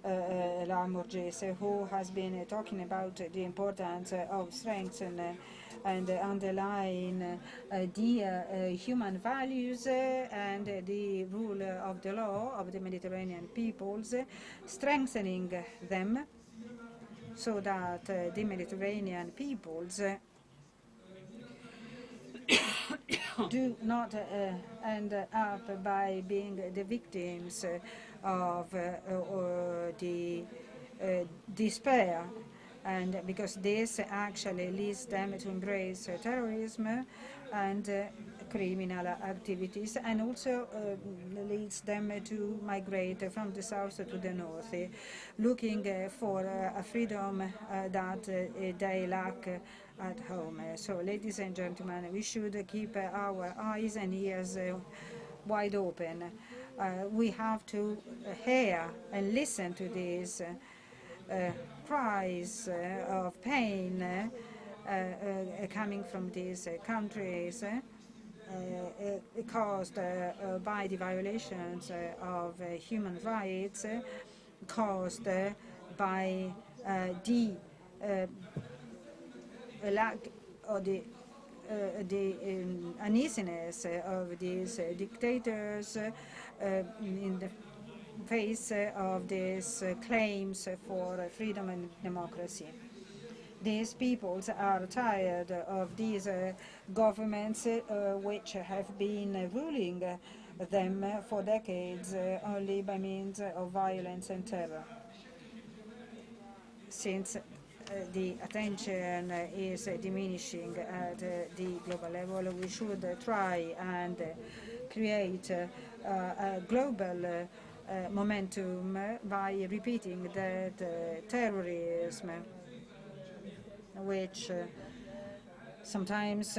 Lamorgese, who has been talking about the importance of strength and underline the human values and the rule of the law of the Mediterranean peoples, strengthening them so that the Mediterranean peoples do not end up by being the victims of the despair, and because this actually leads them to embrace terrorism and criminal activities, and also leads them to migrate from the south to the north, looking for a freedom that they lack at home. So, ladies and gentlemen, we should keep our eyes and ears wide open. We have to hear and listen to these cries of pain coming from these countries caused by the violations of human rights, caused by the lack or the uneasiness of these dictators in the face of these claims for freedom and democracy. These peoples are tired of these governments which have been ruling them for decades only by means of violence and terror. Since the attention is diminishing at the global level, we should try and create a global momentum by repeating that terrorism, which sometimes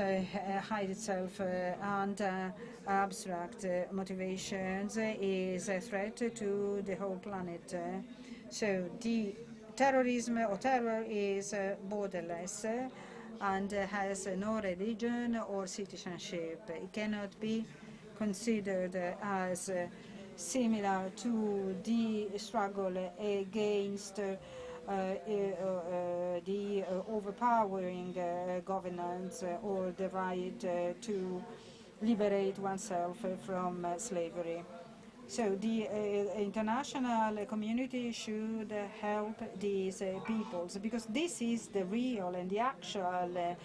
hides itself under abstract motivations, is a threat to the whole planet. So the terrorism or terror is borderless and has no religion or citizenship. It cannot be considered as similar to the struggle against the overpowering governance or the right to liberate oneself from slavery. So the international community should help these peoples, because this is the real and the actual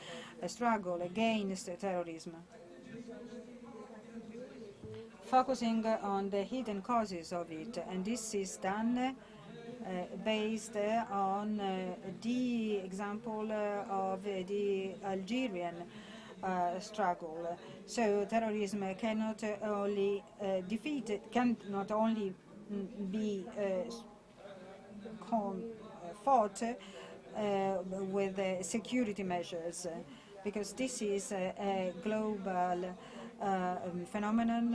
struggle against terrorism. Focusing on the hidden causes of it, and this is done based on the example of the Algerian struggle. So terrorism cannot only cannot only be fought with security measures, because this is a global phenomenon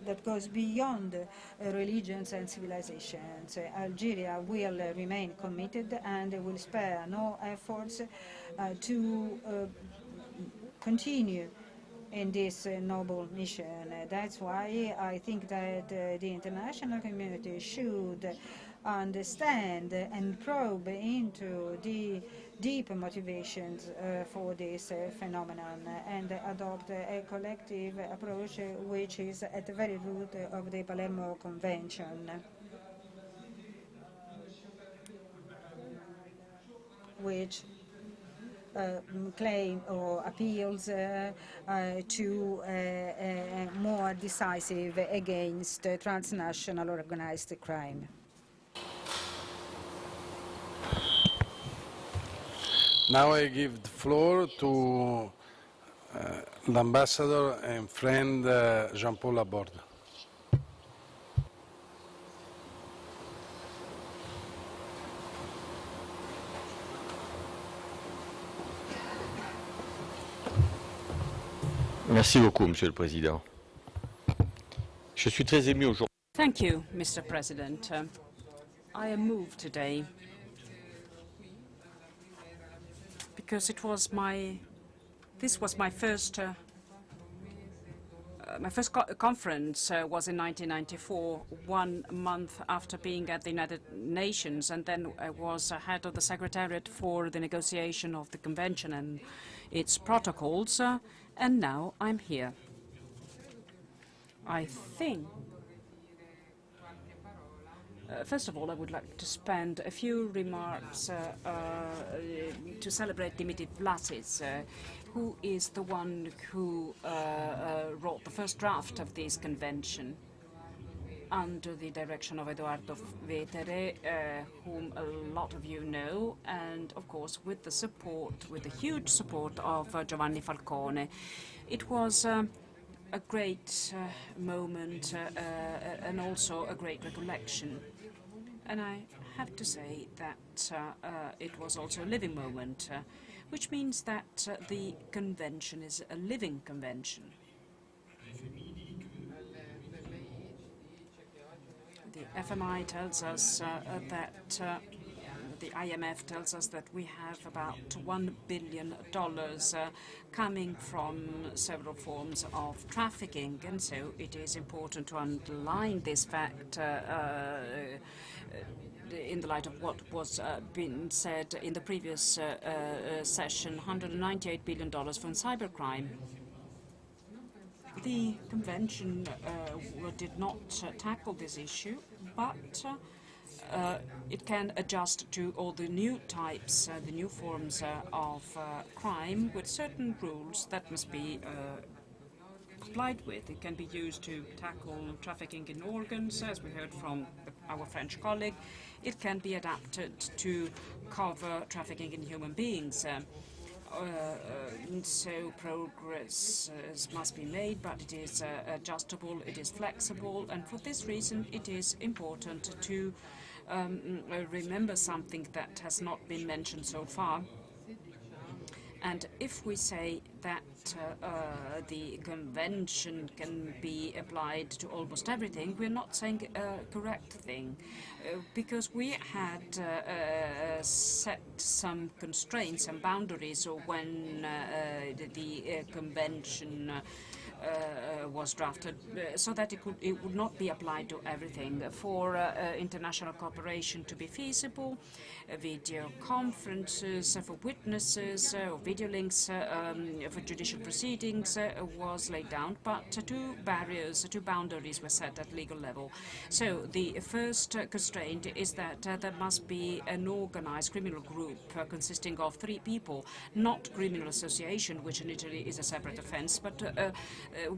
that goes beyond religions and civilizations. Algeria will remain committed and will spare no efforts to continue in this noble mission. That's why I think that the international community should understand and probe into the deep motivations for this phenomenon and adopt a collective approach which is at the very root of the Palermo Convention, which claim or appeals to more decisive against transnational organized crime. Now I give the floor to l'ambassador and friend Jean-Paul Laborde. Merci beaucoup, Monsieur le Président. Je suis très ému aujourd'hui. Thank you, Mr. President. I am moved today because this was my first conference was in 1994, 1 month after being at the United Nations, and then I was head of the Secretariat for the negotiation of the Convention and its protocols, and now I'm here. I think first of all, I would like to spend a few remarks to celebrate Dimitri Vlasic, who is the one who wrote the first draft of this convention under the direction of Edoardo Vetere, whom a lot of you know, and of course with the huge support of Giovanni Falcone. It was a great moment and also a great recollection. And I have to say that it was also a living moment, which means that the convention is a living convention. The FMI tells us that the IMF tells us that we have about $1 billion coming from several forms of trafficking, and so it is important to underline this fact in the light of what was been said in the previous session, $198 billion from cybercrime. The convention did not tackle this issue, but it can adjust to all the new types, the new forms of crime with certain rules that must be complied with. It can be used to tackle trafficking in organs, as we heard from our French colleague. It can be adapted to cover trafficking in human beings. So progress must be made, but it is adjustable, it is flexible, and for this reason it is important to remember something that has not been mentioned so far. And if we say that the convention can be applied to almost everything, we're not saying a correct thing, because we had set some constraints and boundaries when the convention was drafted, so that it would not be applied to everything. For international cooperation to be feasible, video conferences for witnesses or video links for judicial proceedings was laid down, but two boundaries were set at legal level. So the first constraint is that there must be an organized criminal group consisting of 3 people, not criminal association, which in Italy is a separate offense, but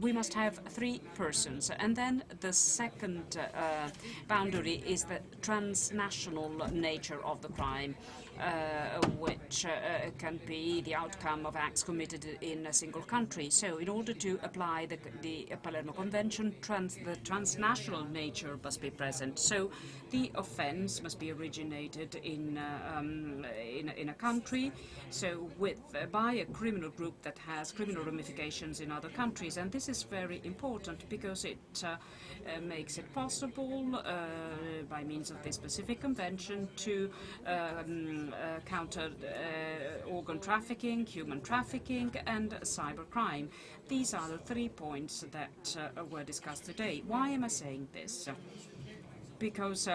we must have 3 persons. And then the second boundary is the transnational nature of the crime. which can be the outcome of acts committed in a single country. So in order to apply the Palermo Convention, the transnational nature must be present. So the offense must be originated in a country, so by a criminal group that has criminal ramifications in other countries. And this is very important because it makes it possible, by means of this specific convention, to counter organ trafficking, human trafficking, and cybercrime. These are the 3 points that were discussed today. Why am I saying this? Because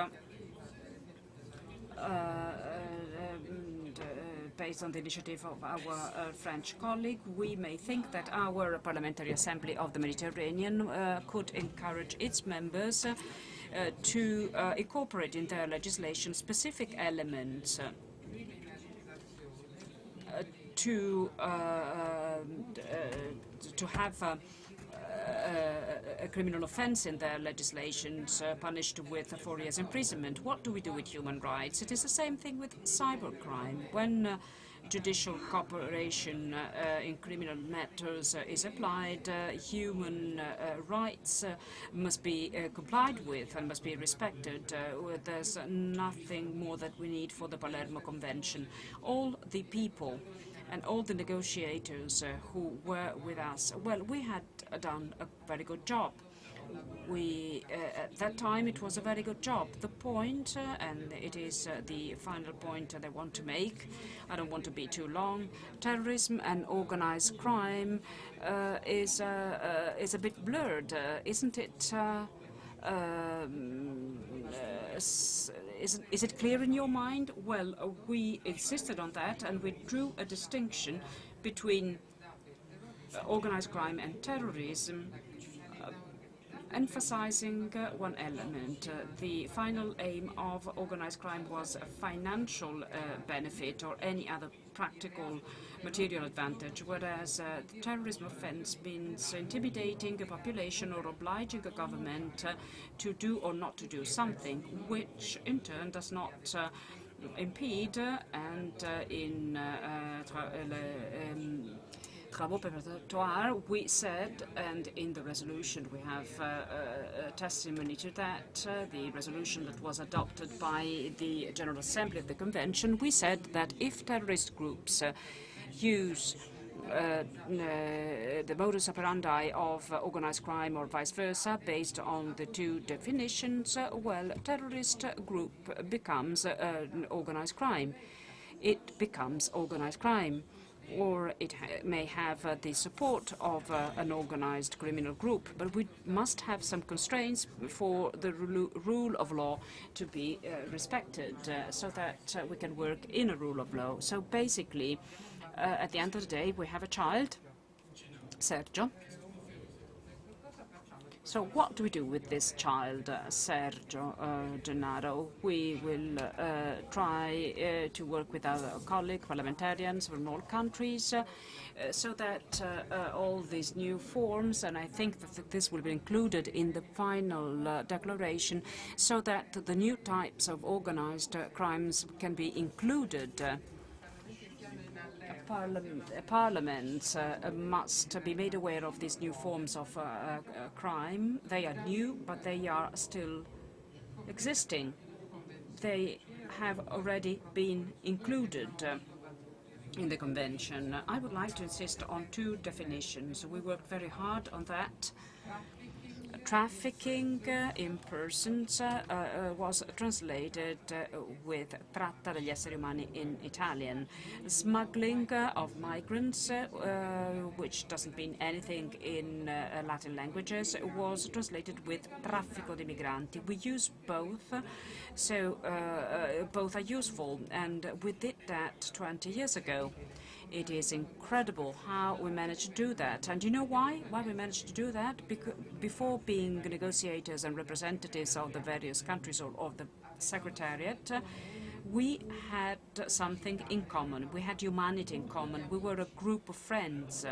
based on the initiative of our French colleague, we may think that our Parliamentary Assembly of the Mediterranean could encourage its members to incorporate in their legislation specific elements to have a criminal offense in their legislations punished with 4 years imprisonment. What do we do with human rights? It is the same thing with cybercrime. When judicial cooperation in criminal matters is applied, human rights must be complied with and must be respected. There's nothing more that we need for the Palermo Convention. All the people and all the negotiators who were with us, well, we had done a very good job. At that time, it was a very good job. The point, and it is the final point that I want to make, I don't want to be too long, terrorism and organized crime is a bit blurred, isn't it? Is it clear in your mind? Well, we insisted on that, and we drew a distinction between organized crime and terrorism, emphasizing one element. The final aim of organized crime was a financial benefit or any other practical material advantage, whereas the terrorism offense means intimidating a population or obliging a government to do or not to do something, which in turn does not impede, and in Travaux Préparatoires, we said, and in the resolution we have a testimony to that, the resolution that was adopted by the General Assembly of the Convention, we said that if terrorist groups use the modus operandi of organized crime or vice versa, based on the two definitions, well, terrorist group becomes organized crime. It becomes organized crime, or it may have the support of an organized criminal group. But we must have some constraints for the rule of law to be respected, so that we can work in a rule of law. So basically, at the end of the day, we have a child, Sergio. So what do we do with this child, Sergio Gennaro? We will try to work with our colleagues, parliamentarians from all countries, so that all these new forms, and I think that this will be included in the final declaration, so that the new types of organized crimes can be included. Parliaments must be made aware of these new forms of crime. They are new, but they are still existing. They have already been included in the Convention. I would like to insist on two definitions. We worked very hard on that. Trafficking in persons was translated with tratta degli esseri umani in Italian. Smuggling of migrants, which doesn't mean anything in Latin languages, was translated with traffico di migranti. We use both, so both are useful, and we did that 20 years ago. It is incredible how we managed to do that. And you know why? Why we managed to do that? Because before being negotiators and representatives of the various countries or of the Secretariat, we had something in common. We had humanity in common. We were a group of friends.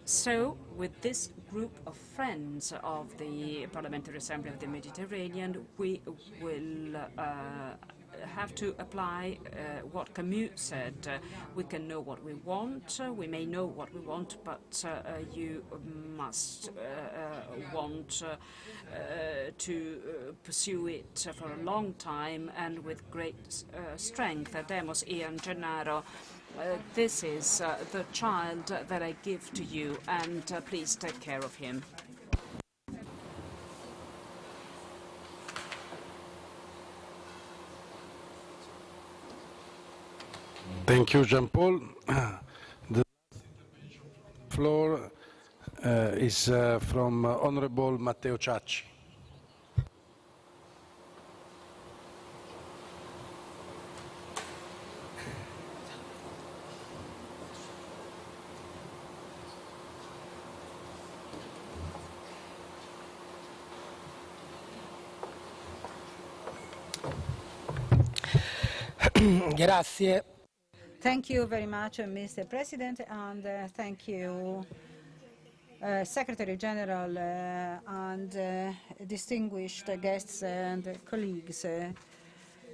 So, with this group of friends of the Parliamentary Assembly of the Mediterranean, we will have to apply what Camus said. We can know what we want, we may know what we want, but you must want to pursue it for a long time and with great strength. Demos Ian Gennaro, this is the child that I give to you, and please take care of him. Thank you, Jean-Paul. The floor is from Honorable Matteo Ciacci. Grazie. Thank you very much, Mr. President, and thank you, Secretary General and distinguished guests and colleagues.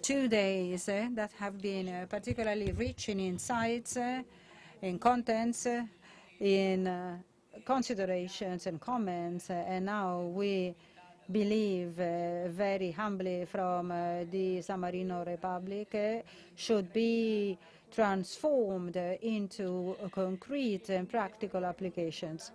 2 days that have been particularly rich in insights, in contents, in considerations and comments, and now we believe very humbly from the San Marino Republic should be transformed into concrete and practical applications.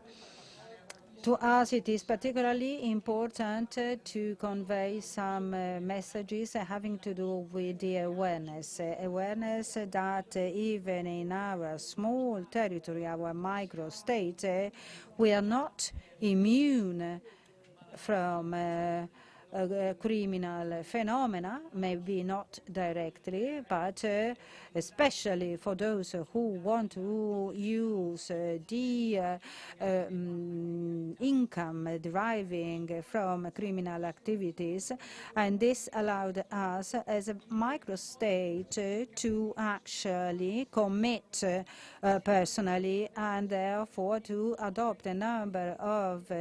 To us, it is particularly important to convey some messages having to do with the awareness that even in our small territory, our micro-state, we are not immune from criminal phenomena, maybe not directly, but especially for those who want to use the income deriving from criminal activities. And this allowed us as a microstate to actually commit personally and therefore to adopt a number of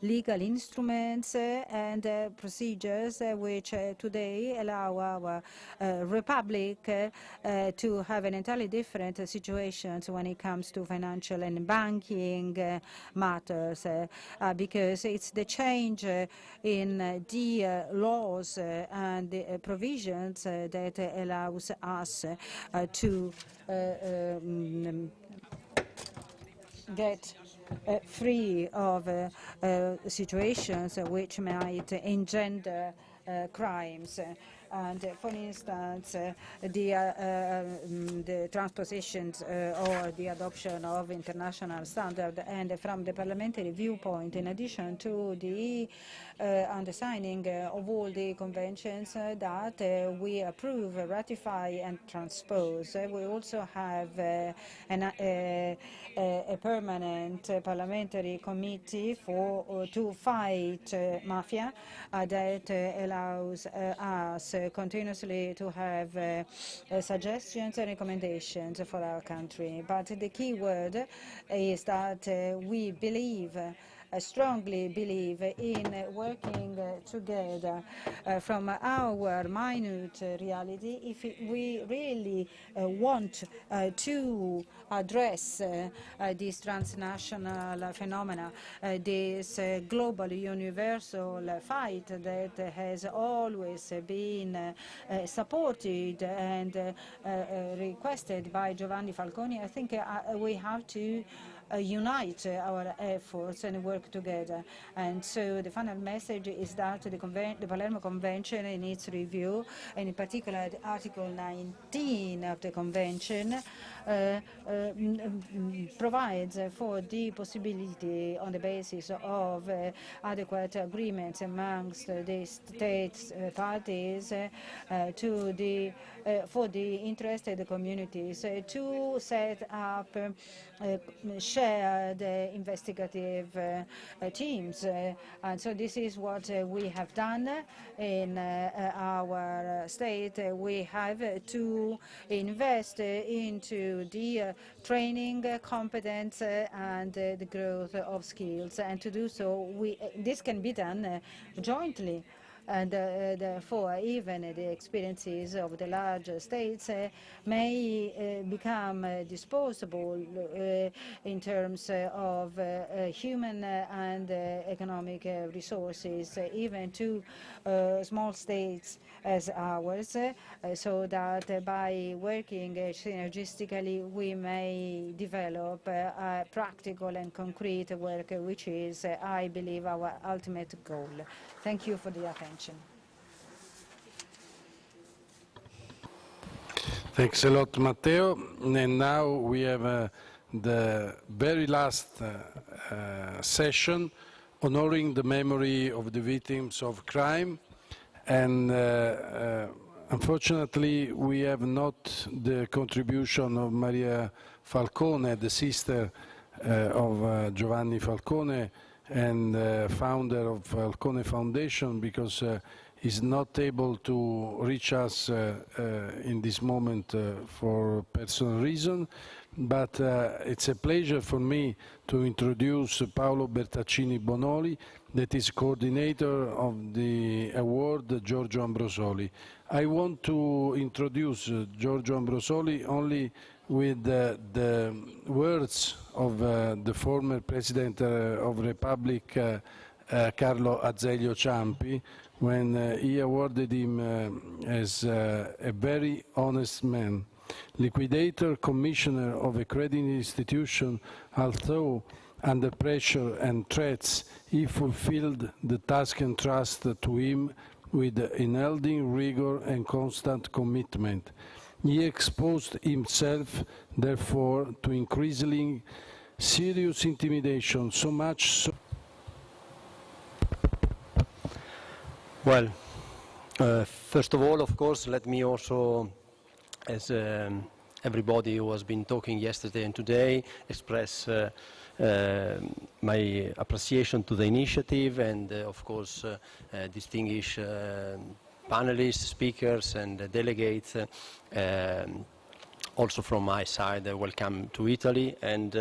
legal instruments and procedures which today allow our republic to have an entirely different situation when it comes to financial and banking matters, because it's the change in the laws and the provisions that allows us to get free of situations which might engender crimes. And for instance, the transpositions or the adoption of international standards, and from the parliamentary viewpoint, in addition to the undersigning of all the conventions that we approve, ratify, and transpose, we also have a permanent parliamentary committee to fight mafia that allows us continuously to have suggestions and recommendations for our country. But the key word is that we believe, strongly believe in working together from our minute reality if we really want to address this transnational phenomena, this global universal fight that has always been supported and requested by Giovanni Falcone. I think we have to unite our efforts and work together. And so the final message is that the Palermo Convention in its review, and in particular Article 19 of the Convention, provides for the possibility, on the basis of adequate agreements amongst the states parties for the interested communities to set up shared investigative teams. And so this is what we have done in our state. We have to invest into the training, competence, and the growth of skills. And to do so, this can be done jointly. And therefore, even the experiences of the larger states may become disposable in terms of human and economic resources, even to small states as ours, so that by working synergistically we may develop practical and concrete work, which is, I believe, our ultimate goal. Thank you for the attention. Thanks a lot, Matteo. And now we have the very last session honoring the memory of the victims of crime. And unfortunately, we have not the contribution of Maria Falcone, the sister of Giovanni Falcone and founder of Falcone Foundation, because he's not able to reach us in this moment for personal reason. But it's a pleasure for me to introduce Paolo Bertaccini Bonoli, that is coordinator of the award Giorgio Ambrosoli. I want to introduce Giorgio Ambrosoli only with the words of the former President of Republic, Carlo Azeglio Ciampi, when he awarded him as a very honest man. Liquidator, commissioner of a credit institution, although under pressure and threats, he fulfilled the task entrusted to him with unyielding rigor and constant commitment. He exposed himself, therefore, to increasingly serious intimidation, so much so. Well, first of all, of course, let me also, as everybody who has been talking yesterday and today, express my appreciation to the initiative and, of course, distinguished panelists, speakers, and delegates. Also from my side, welcome to Italy. And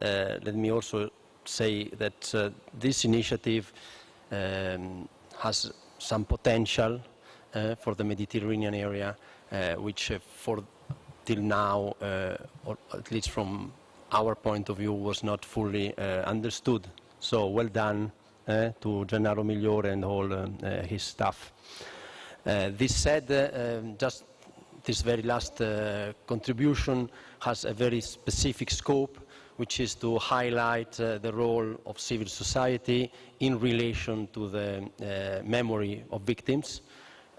let me also say that this initiative has some potential for the Mediterranean area, which till now, or at least from our point of view, was not fully understood. So well done to Gennaro Migliore and all his staff. This said, just this very last contribution has a very specific scope, which is to highlight the role of civil society in relation to the memory of victims.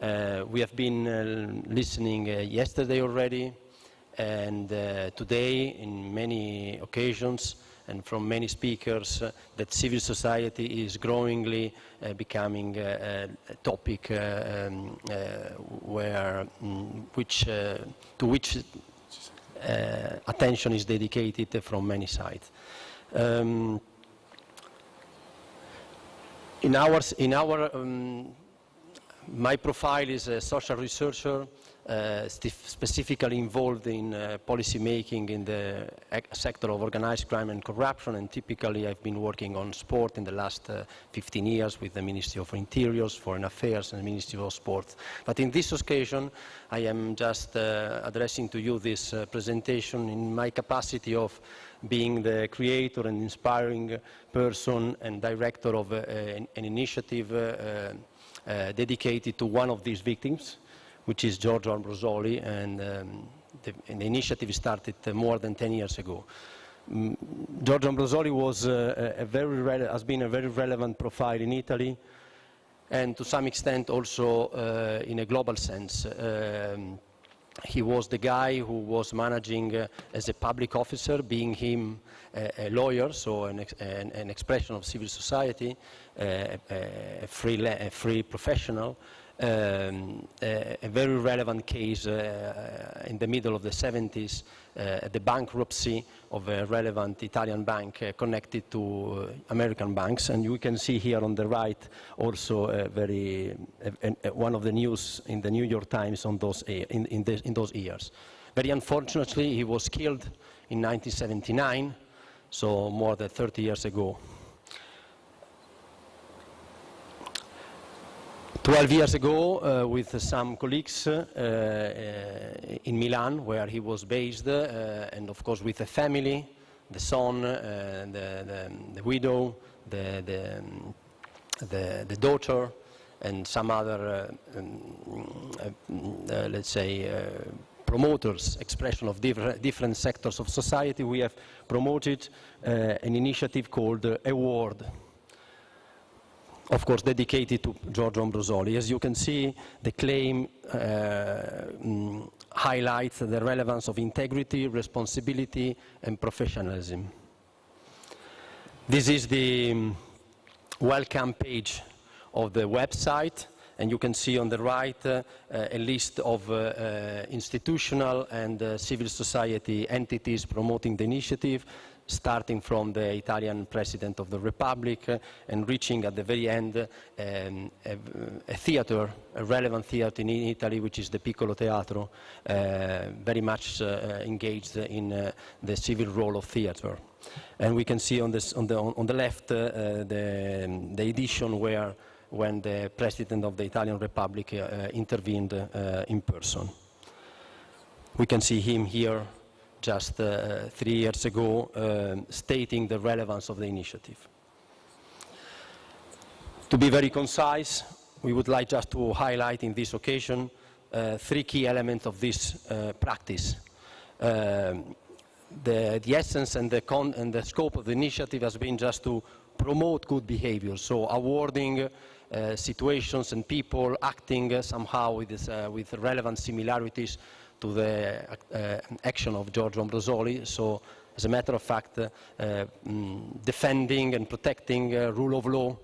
We have been listening yesterday already, and today in many occasions and from many speakers that civil society is growingly becoming a topic to which attention is dedicated from many sides. My profile is a social researcher, specifically involved in policy making in the sector of organized crime and corruption, and typically I've been working on sport in the last 15 years with the Ministry of Interiors, Foreign Affairs, and the Ministry of Sport. But in this occasion, I am just addressing to you this presentation in my capacity of being the creator and inspiring person and director of an initiative dedicated to one of these victims, which is Giorgio Ambrosoli, and the initiative started more than 10 years ago. Giorgio Ambrosoli was has been a very relevant profile in Italy, and to some extent also in a global sense. He was the guy who was managing as a public officer, being him a lawyer, so an expression of civil society, a free professional. A very relevant case in the middle of the 70s, the bankruptcy of a relevant Italian bank connected to American banks. And you can see here on the right also one of the news in the New York Times on those, in those years. Very unfortunately, he was killed in 1979, so more than 30 years ago. 12 years ago, with some colleagues in Milan, where he was based, and of course with the family, the son, the widow, the daughter, and some other, let's say, promoters, expression of different sectors of society, we have promoted an initiative called Award, of course dedicated to Giorgio Ambrosoli. As you can see, the claim highlights the relevance of integrity, responsibility, and professionalism. This is the welcome page of the website, and you can see on the right a list of institutional and civil society entities promoting the initiative, starting from the Italian President of the Republic and reaching at the very end a theater, a relevant theater in Italy, which is the Piccolo Teatro, very much engaged in the civil role of theater. And we can see on the left the edition when the President of the Italian Republic intervened in person. We can see him here just 3 years ago, stating the relevance of the initiative. To be very concise, we would like just to highlight in this occasion 3 key elements of this practice. The essence and the scope of the initiative has been just to promote good behavior, so awarding situations and people acting somehow with relevant similarities to the action of Giorgio Ambrosoli. So, as a matter of fact, defending and protecting rule of law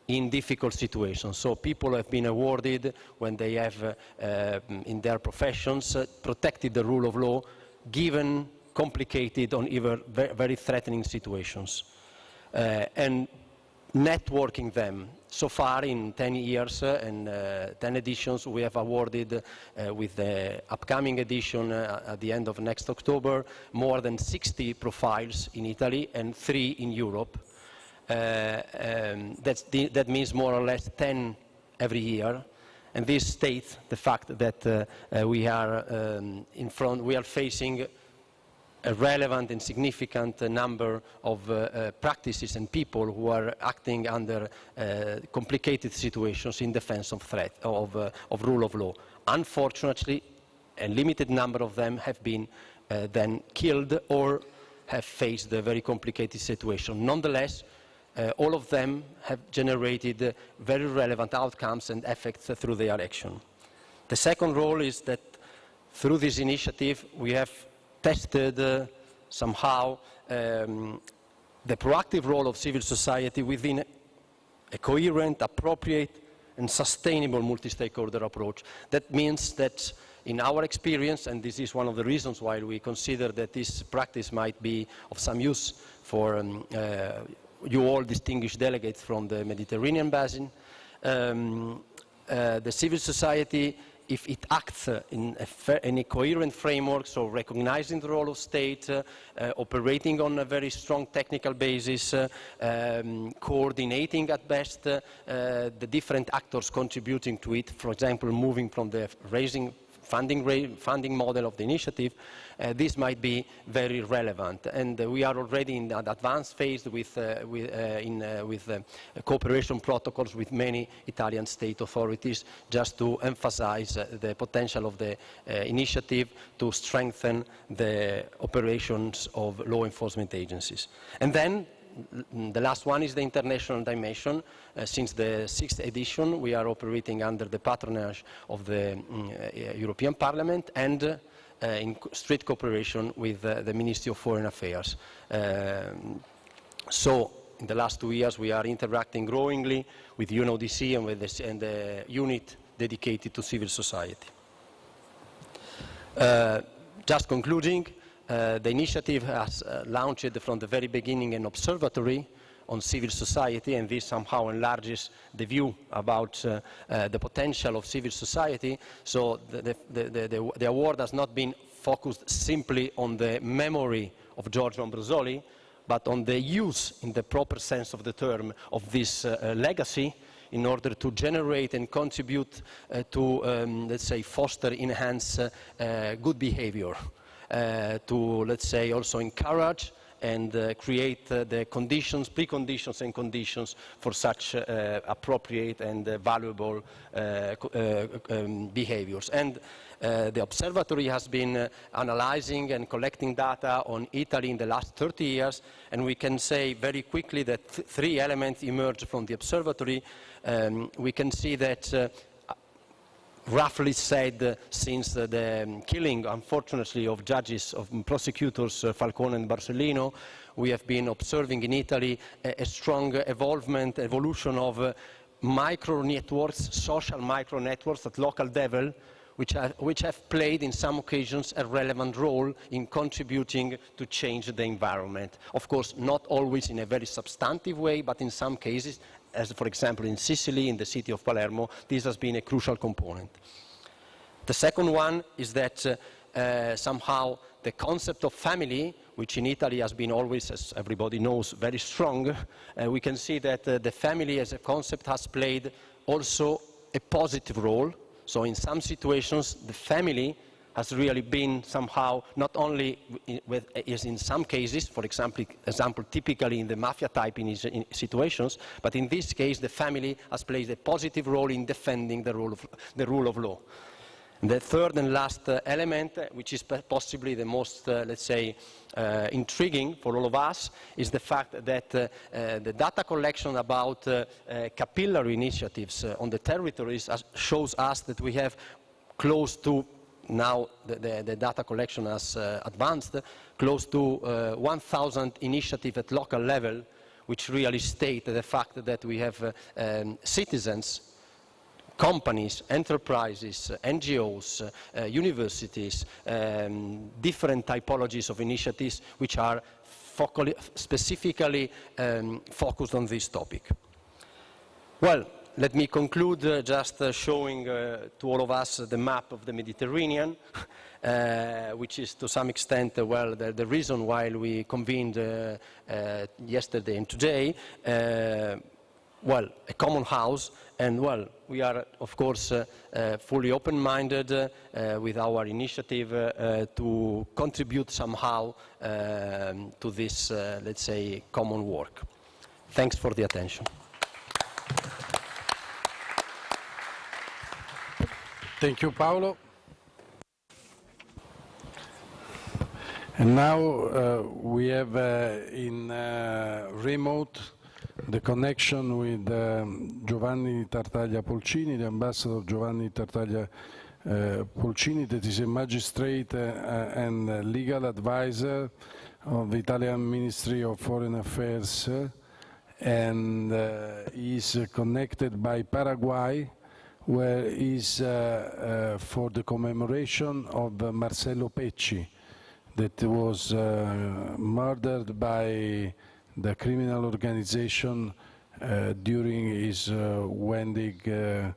in difficult situations. So people have been awarded when they have, in their professions, protected the rule of law, given complicated or even very threatening situations. And networking them. So far, in 10 years and 10 editions, we have awarded, with the upcoming edition at the end of next October, more than 60 profiles in Italy and 3 in Europe. That means more or less 10 every year. And this states the fact that we are facing a relevant and significant number of practices and people who are acting under complicated situations in defense of rule of law. Unfortunately, a limited number of them have been then killed or have faced a very complicated situation. Nonetheless, all of them have generated very relevant outcomes and effects through their action. The second role is that through this initiative we have tested somehow the proactive role of civil society within a coherent, appropriate, and sustainable multi-stakeholder approach. That means that in our experience, and this is one of the reasons why we consider that this practice might be of some use for you all distinguished delegates from the Mediterranean basin, the civil society, if it acts in a coherent framework, so recognizing the role of state, operating on a very strong technical basis, coordinating at best the different actors contributing to it, for example, moving from the funding model of the initiative, this might be very relevant. And we are already in an advanced phase with cooperation protocols with many Italian state authorities, just to emphasize the potential of the initiative to strengthen the operations of law enforcement agencies. And then the last one is the international dimension. Since the 6th edition, we are operating under the patronage of the European Parliament and in strict cooperation with the Ministry of Foreign Affairs. So, in the last 2 years, we are interacting growingly with UNODC and with the unit dedicated to civil society. Just concluding, the initiative has launched from the very beginning an observatory on civil society, and this somehow enlarges the view about the potential of civil society. So the award has not been focused simply on the memory of Giorgio Ambrosoli, but on the use, in the proper sense of the term, of this legacy in order to generate and contribute to, let's say, foster, enhance good behavior, to, let's say, also encourage and create the conditions, preconditions and conditions for such appropriate and valuable behaviors. And the observatory has been analyzing and collecting data on Italy in the last 30 years, and we can say very quickly that three elements emerge from the observatory. We can see that roughly said, since the killing, unfortunately, of judges, of prosecutors Falcone and Borsellino, we have been observing in Italy a strong evolution of micro networks, social micro networks at local level, which have played in some occasions a relevant role in contributing to change the environment. Of course, not always in a very substantive way, but in some cases, as for example in Sicily, in the city of Palermo, this has been a crucial component. The second one is that somehow the concept of family, which in Italy has been always, as everybody knows, very strong, we can see that the family as a concept has played also a positive role. So in some situations, the family has really been somehow not only is in some cases, for example, typically in the mafia type in situations, but in this case the family has played a positive role in defending the rule of law. And the third and last element, which is possibly the most, let's say, intriguing for all of us, is the fact that the data collection about capillary initiatives on the territories shows us that we have close to, now the data collection has advanced, close to 1,000 initiatives at local level, which really state the fact that we have citizens, companies, enterprises, NGOs, universities, different typologies of initiatives which are specifically focused on this topic. Well, let me conclude just showing to all of us the map of the Mediterranean, which is to some extent, well, the reason why we convened yesterday and today. Well, a common house, and well, we are, of course, fully open-minded with our initiative to contribute somehow to this, let's say, common work. Thanks for the attention. Thank you, Paolo. And now we have in remote the connection with Giovanni Tartaglia Polcini, the ambassador Giovanni Tartaglia Polcini, that is a magistrate and legal advisor of the Italian Ministry of Foreign Affairs, and is connected by Paraguay, where is for the commemoration of Marcello Pecci, that was murdered by the criminal organization during his Wendig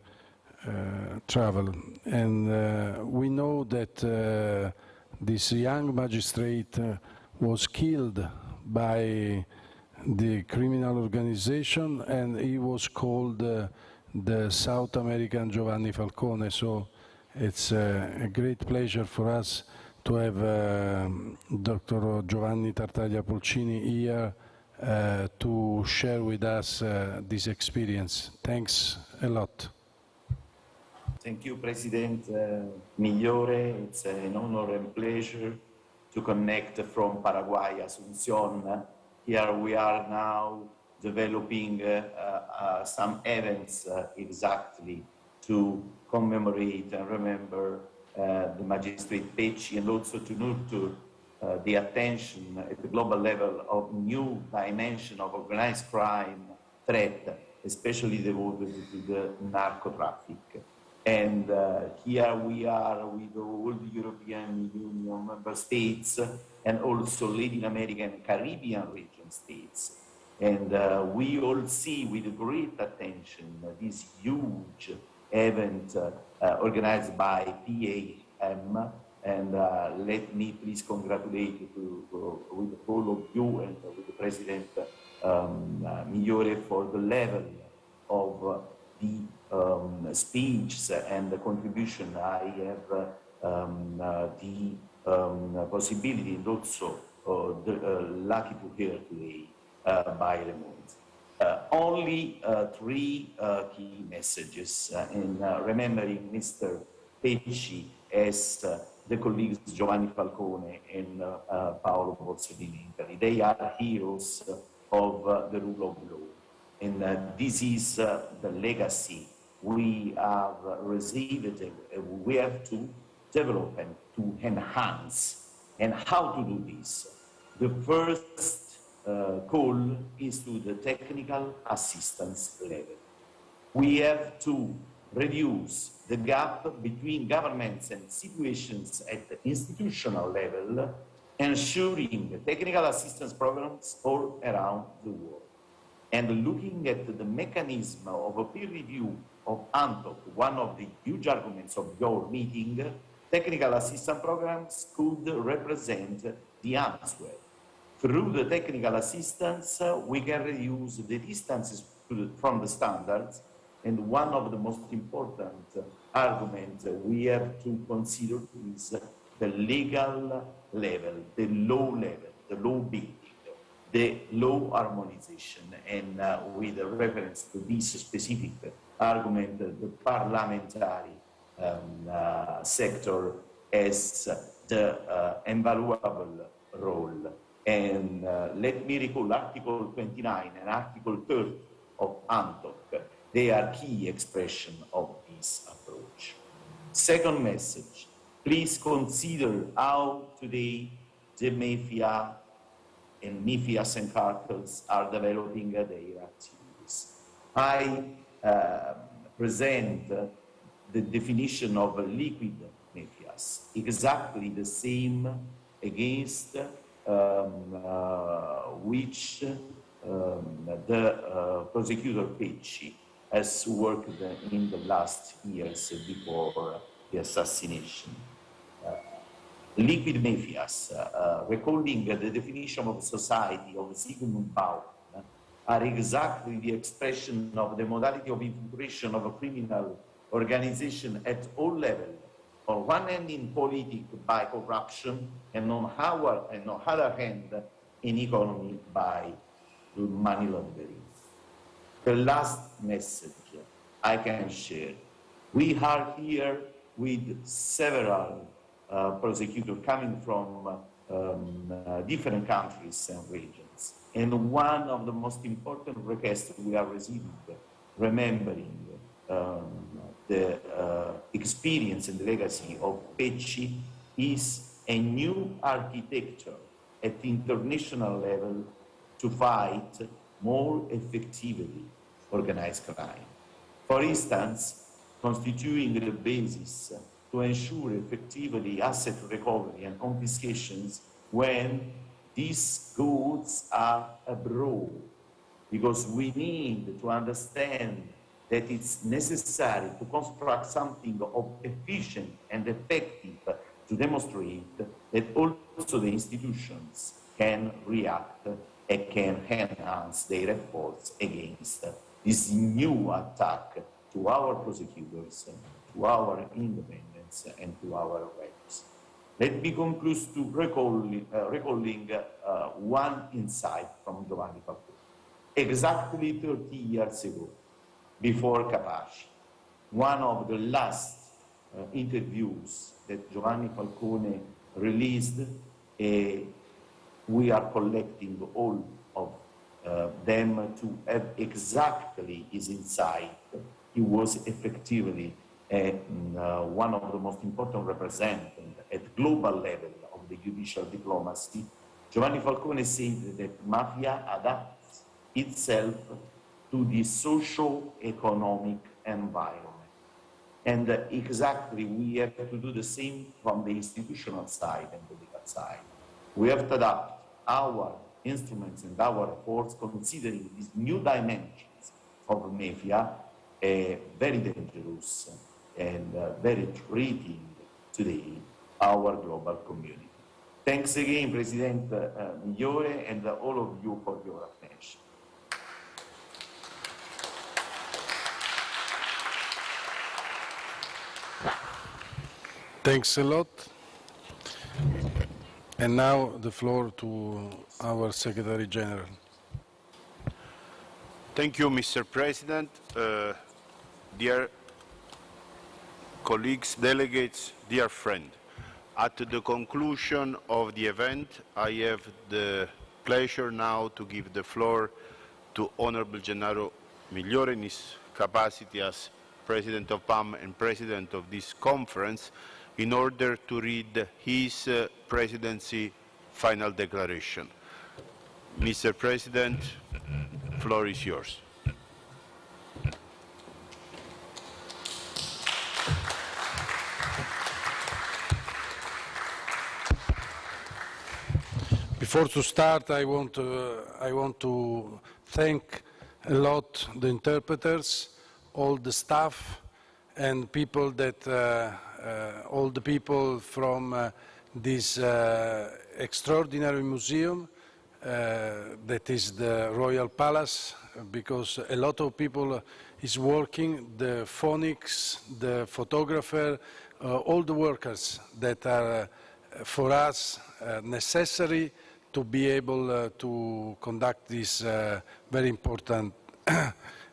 travel. And we know that this young magistrate was killed by the criminal organization, and he was called the South American Giovanni Falcone. So it's a great pleasure for us to have Dr. Giovanni Tartaglia Polcini here to share with us this experience. Thanks a lot. Thank you, President Migliore. It's an honor and pleasure to connect from Paraguay, Asunción. Here we are now developing some events exactly to commemorate and remember the magistrate Pecci, and also to nurture the attention at the global level of new dimension of organized crime threat, especially devoted to the narco traffic. And here we are with all the European Union member states and also Latin American and Caribbean region states. And we all see with great attention this huge event organized by PAM. And let me please congratulate with all of you and with the President Migliore for the level of the speeches and the contribution I have the possibility and also lucky to hear today by remote. Only three key messages in remembering Mr. Pecci as the colleagues Giovanni Falcone and Paolo Borsellino in Italy. They are heroes of the rule of law. And this is the legacy we have received. We have to develop and to enhance. And how to do this? The first call is to the technical assistance level. We have to reduce the gap between governments and situations at the institutional level, ensuring technical assistance programs all around the world. And looking at the mechanism of a peer review of ANTOC, one of the huge arguments of your meeting, technical assistance programs could represent the answer. Through the technical assistance, we can reduce the distances from the standards, and one of the most important arguments we have to consider is the legal level, the law level, the law building, the law harmonization, and with reference to this specific argument, the parliamentary sector has the invaluable role. And let me recall Article 29 and Article 30 of ANTOC. They are key expression of this approach. Second message, please consider how today the mafia and mafias and cartels are developing their activities. I present the definition of liquid mafias, exactly the same against which the prosecutor Pecci has worked in the last years before the assassination. Liquid mafias, recalling the definition of society of Sigmund Bauman, are exactly the expression of the modality of infiltration of a criminal organization at all levels. On one hand, in politics by corruption, and on the other hand, in economy by money laundering. The last message I can share. We are here with several prosecutors coming from different countries and regions. And one of the most important requests we are receiving, remembering the experience and the legacy of Pecci, is a new architecture at the international level to fight more effectively organized crime. For instance, constituting the basis to ensure effectively asset recovery and confiscations when these goods are abroad, because we need to understand that it's necessary to construct something of efficient and effective to demonstrate that also the institutions can react and can enhance their efforts against this new attack to our prosecutors, to our independence, and to our rights. Let me conclude to recalling one insight from Giovanni Falcone. Exactly 30 years ago, before Capaci, one of the last interviews that Giovanni Falcone released, we are collecting all of them to have exactly his insight. He was effectively one of the most important representatives at global level of the judicial diplomacy. Giovanni Falcone said that mafia adapts itself to the socio-economic environment. And exactly, we have to do the same from the institutional side and the legal side. We have to adapt our instruments and our efforts considering these new dimensions of mafia, very dangerous and very threatening today our global community. Thanks again, President Migliore, and all of you for your attention. Thanks a lot. And now the floor to our Secretary General. Thank you, Mr. President. Dear colleagues, delegates, dear friend. At the conclusion of the event, I have the pleasure now to give the floor to Honorable Gennaro Migliore in his capacity as President of PAM and President of this conference, in order to read his presidency final declaration. Mr. President, the floor is yours. Before to start, I want to thank a lot the interpreters, all the staff, and people that all the people from this extraordinary museum that is the Royal Palace, because a lot of people is working, the phonics, the photographer, all the workers that are for us necessary to be able to conduct this very important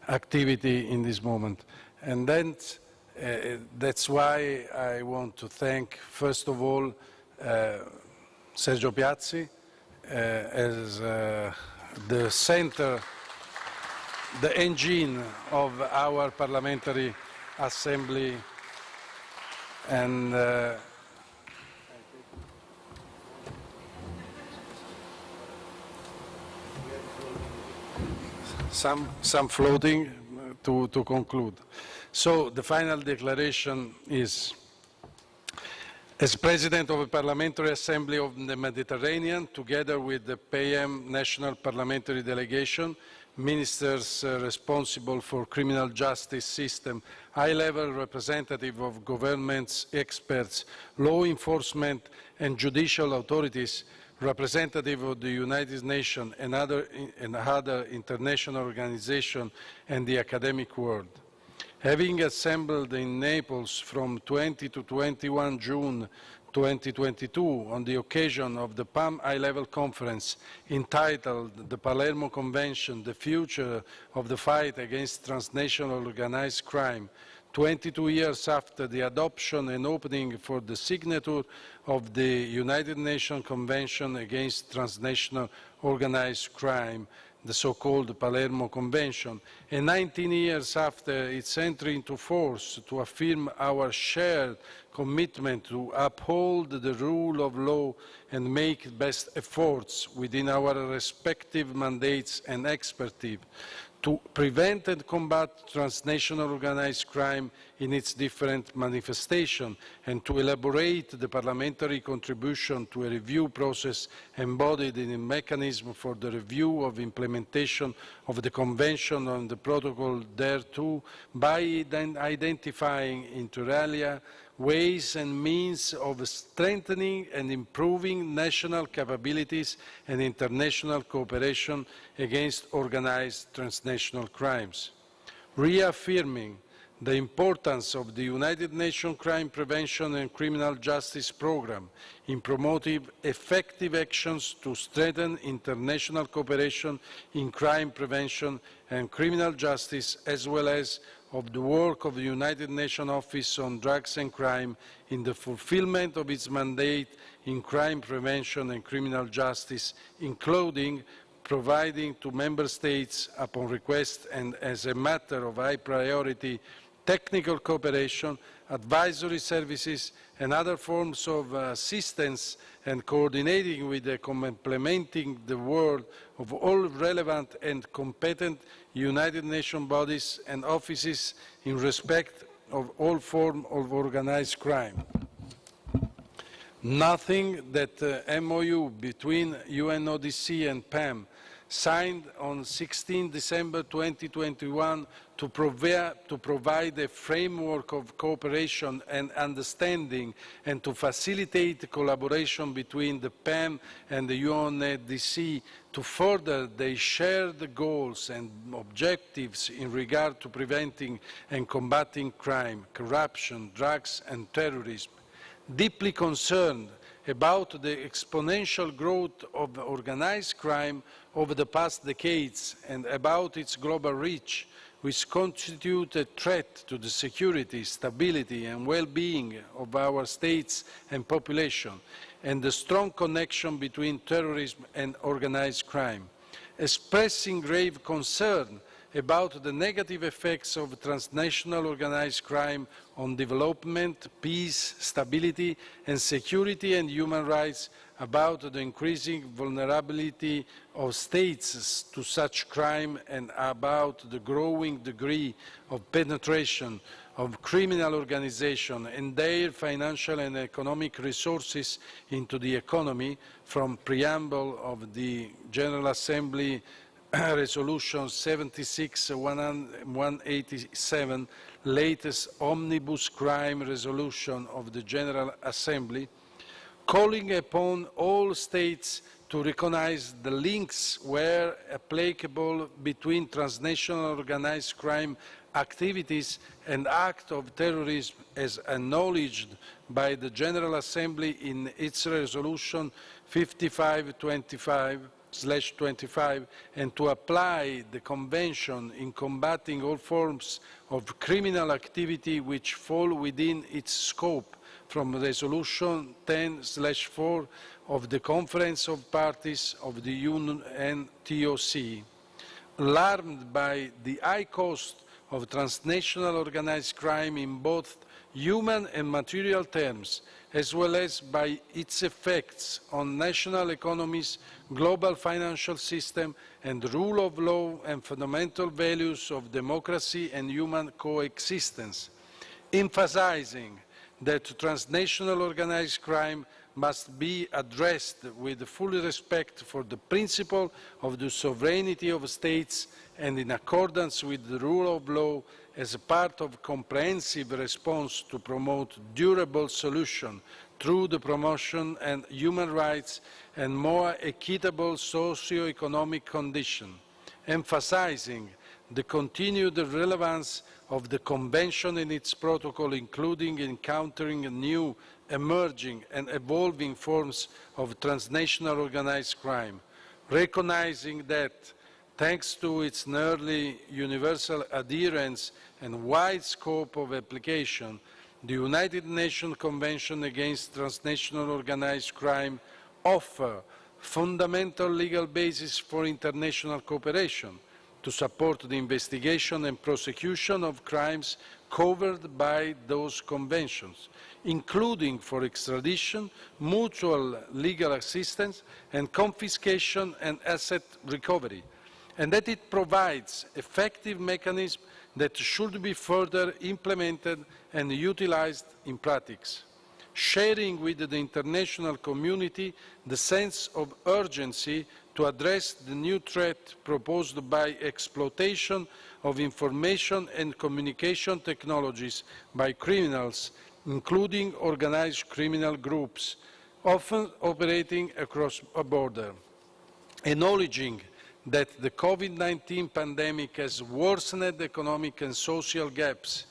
activity in this moment. And then that's why I want to thank, first of all, Sergio Piazzi as the center, the engine of our Parliamentary Assembly, and some floating to conclude. So the final declaration is, as President of the Parliamentary Assembly of the Mediterranean, together with the PAM National Parliamentary Delegation, ministers responsible for criminal justice system, high-level representative of governments, experts, law enforcement and judicial authorities, representative of the United Nations and other international organizations and the academic world. Having assembled in Naples from 20 to 21 June 2022 on the occasion of the PAM high-level conference entitled The Palermo Convention, The Future of the Fight Against Transnational Organized Crime, 22 years after the adoption and opening for the signature of the United Nations Convention Against Transnational Organized Crime, the so-called Palermo Convention, and 19 years after its entry into force, to affirm our shared commitment to uphold the rule of law and make best efforts within our respective mandates and expertise to prevent and combat transnational organized crime in its different manifestations, and to elaborate the parliamentary contribution to a review process embodied in a mechanism for the review of implementation of the Convention and the Protocol thereto, by identifying inter alia ways and means of strengthening and improving national capabilities and international cooperation against organized transnational crimes. Reaffirming the importance of the United Nations Crime Prevention and Criminal Justice Programme in promoting effective actions to strengthen international cooperation in crime prevention and criminal justice, as well as of the work of the United Nations Office on Drugs and Crime in the fulfillment of its mandate in crime prevention and criminal justice, including providing to Member States, upon request and as a matter of high priority, technical cooperation, advisory services and other forms of assistance, and coordinating with and complementing the work of all relevant and competent United Nations bodies and offices in respect of all forms of organized crime. Nothing that MOU between UNODC and PAM, signed on 16 December 2021 to provide a framework of cooperation and understanding and to facilitate collaboration between the PAM and the UNODC to further their shared goals and objectives in regard to preventing and combating crime, corruption, drugs and terrorism. deeply concerned about the exponential growth of organized crime over the past decades and about its global reach, which constitute a threat to the security, stability and well-being of our states and population, and the strong connection between terrorism and organized crime. Expressing grave concern about the negative effects of transnational organized crime on development, peace, stability and security and human rights, about the increasing vulnerability of states to such crime and about the growing degree of penetration of criminal organizations and their financial and economic resources into the economy, from preamble of the General Assembly Resolution 76-187, latest omnibus crime resolution of the General Assembly, calling upon all states to recognize the links where applicable between transnational organized crime activities and acts of terrorism as acknowledged by the General Assembly in its resolution 5525/25, and to apply the Convention in combating all forms of criminal activity which fall within its scope, from Resolution 10/4 of the Conference of Parties of the UNTOC. Alarmed by the high cost of transnational organized crime in both human and material terms, as well as by its effects on national economies, global financial system, and the rule of law and fundamental values of democracy and human coexistence, emphasizing that transnational organized crime must be addressed with full respect for the principle of the sovereignty of states and in accordance with the rule of law as a part of a comprehensive response to promote durable solutions through the promotion of human rights and more equitable socio-economic conditions, emphasizing the continued relevance of the Convention and its protocol, including encountering new, emerging and evolving forms of transnational organized crime, recognizing that, thanks to its nearly universal adherence and wide scope of application, the United Nations Convention against Transnational Organized Crime offers fundamental legal basis for international cooperation to support the investigation and prosecution of crimes covered by those conventions, including for extradition, mutual legal assistance, and confiscation and asset recovery, and that it provides effective mechanisms that should be further implemented and utilized in practice. Sharing with the international community the sense of urgency to address the new threat proposed by exploitation of information and communication technologies by criminals, including organized criminal groups, often operating across a border. Acknowledging that the COVID-19 pandemic has worsened economic and social gaps,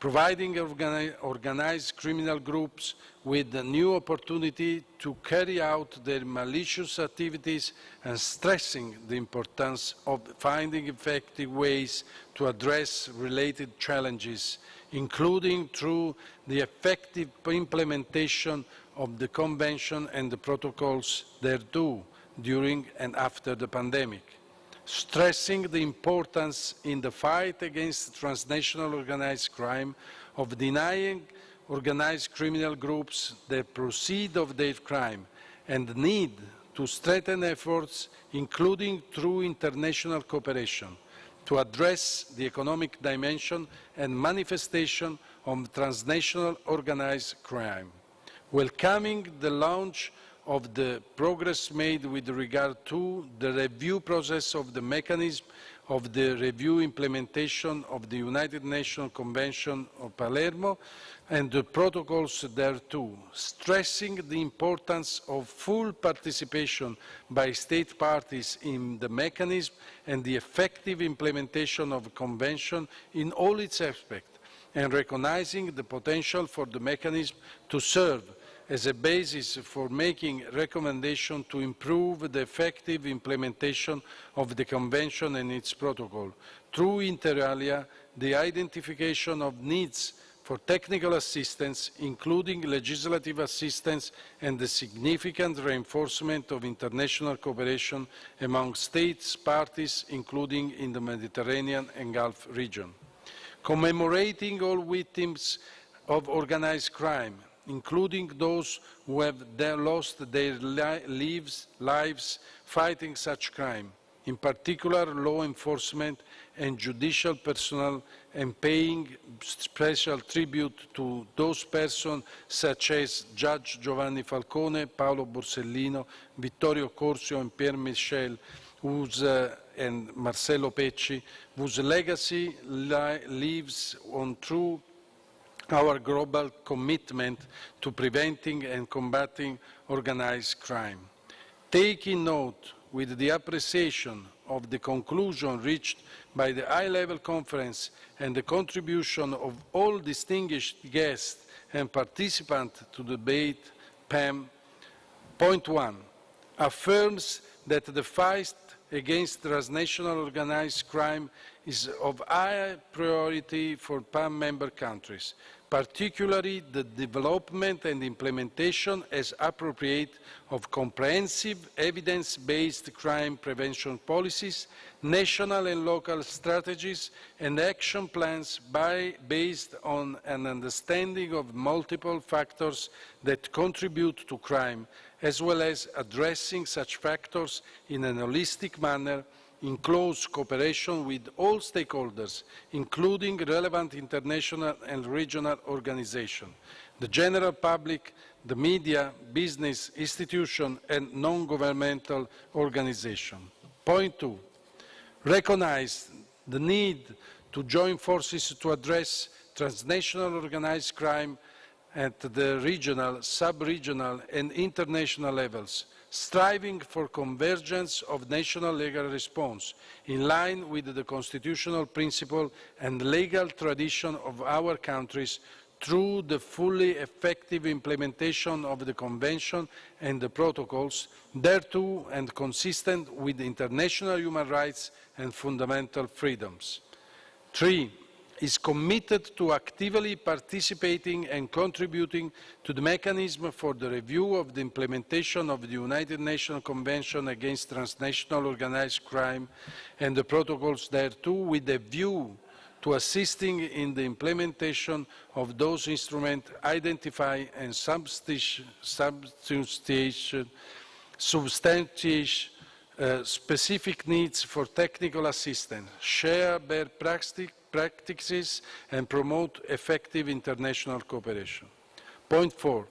providing organized criminal groups with a new opportunity to carry out their malicious activities, and stressing the importance of finding effective ways to address related challenges, including through the effective implementation of the Convention and the protocols thereto during and after the pandemic. Stressing the importance in the fight against transnational organized crime of denying organized criminal groups the proceeds of their crime, and the need to strengthen efforts, including through international cooperation, to address the economic dimension and manifestation of transnational organized crime. Welcoming the launch of the progress made with regard to the review process of the mechanism of the review implementation of the United Nations Convention of Palermo and the protocols thereto, stressing the importance of full participation by state parties in the mechanism and the effective implementation of the Convention in all its aspects, and recognizing the potential for the mechanism to serve as a basis for making recommendations to improve the effective implementation of the Convention and its protocol, through inter alia the identification of needs for technical assistance, including legislative assistance and the significant reinforcement of international cooperation among states parties, including in the Mediterranean and Gulf region. Commemorating all victims of organized crime, including those who have lost their lives fighting such crime, in particular law enforcement and judicial personnel, and paying special tribute to those persons such as Judge Giovanni Falcone, Paolo Borsellino, Vittorio Corsio and Pierre Michel, and Marcello Pecci, whose legacy lives on through our global commitment to preventing and combating organized crime. Taking note with the appreciation of the conclusion reached by the high-level conference and the contribution of all distinguished guests and participants to the debate, PAM, point 1, affirms that the fight against transnational organized crime is of high priority for PAM member countries, particularly the development and implementation as appropriate of comprehensive evidence-based crime prevention policies, national and local strategies and action plans based on an understanding of multiple factors that contribute to crime, as well as addressing such factors in a holistic manner in close cooperation with all stakeholders, including relevant international and regional organizations, the general public, the media, business, institutions, and non-governmental organizations. Point 2, recognize the need to join forces to address transnational organized crime at the regional, sub-regional, and international levels, striving for convergence of national legal response in line with the constitutional principle and legal tradition of our countries through the fully effective implementation of the Convention and the protocols thereto and consistent with international human rights and fundamental freedoms. 3, is committed to actively participating and contributing to the mechanism for the review of the implementation of the United Nations Convention against Transnational Organized Crime and the protocols thereto, with a view to assisting in the implementation of those instruments, identify and substantiate specific needs for technical assistance, share best practices and promote effective international cooperation. Point 4,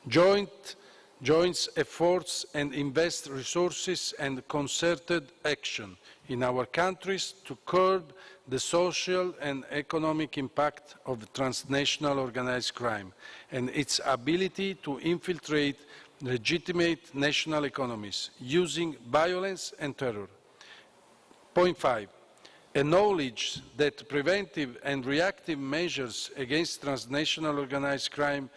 joins efforts and invest resources and concerted action in our countries to curb the social and economic impact of transnational organized crime and its ability to infiltrate legitimate national economies using violence and terror. Point 5, acknowledge that preventive and reactive measures against transnational organized crime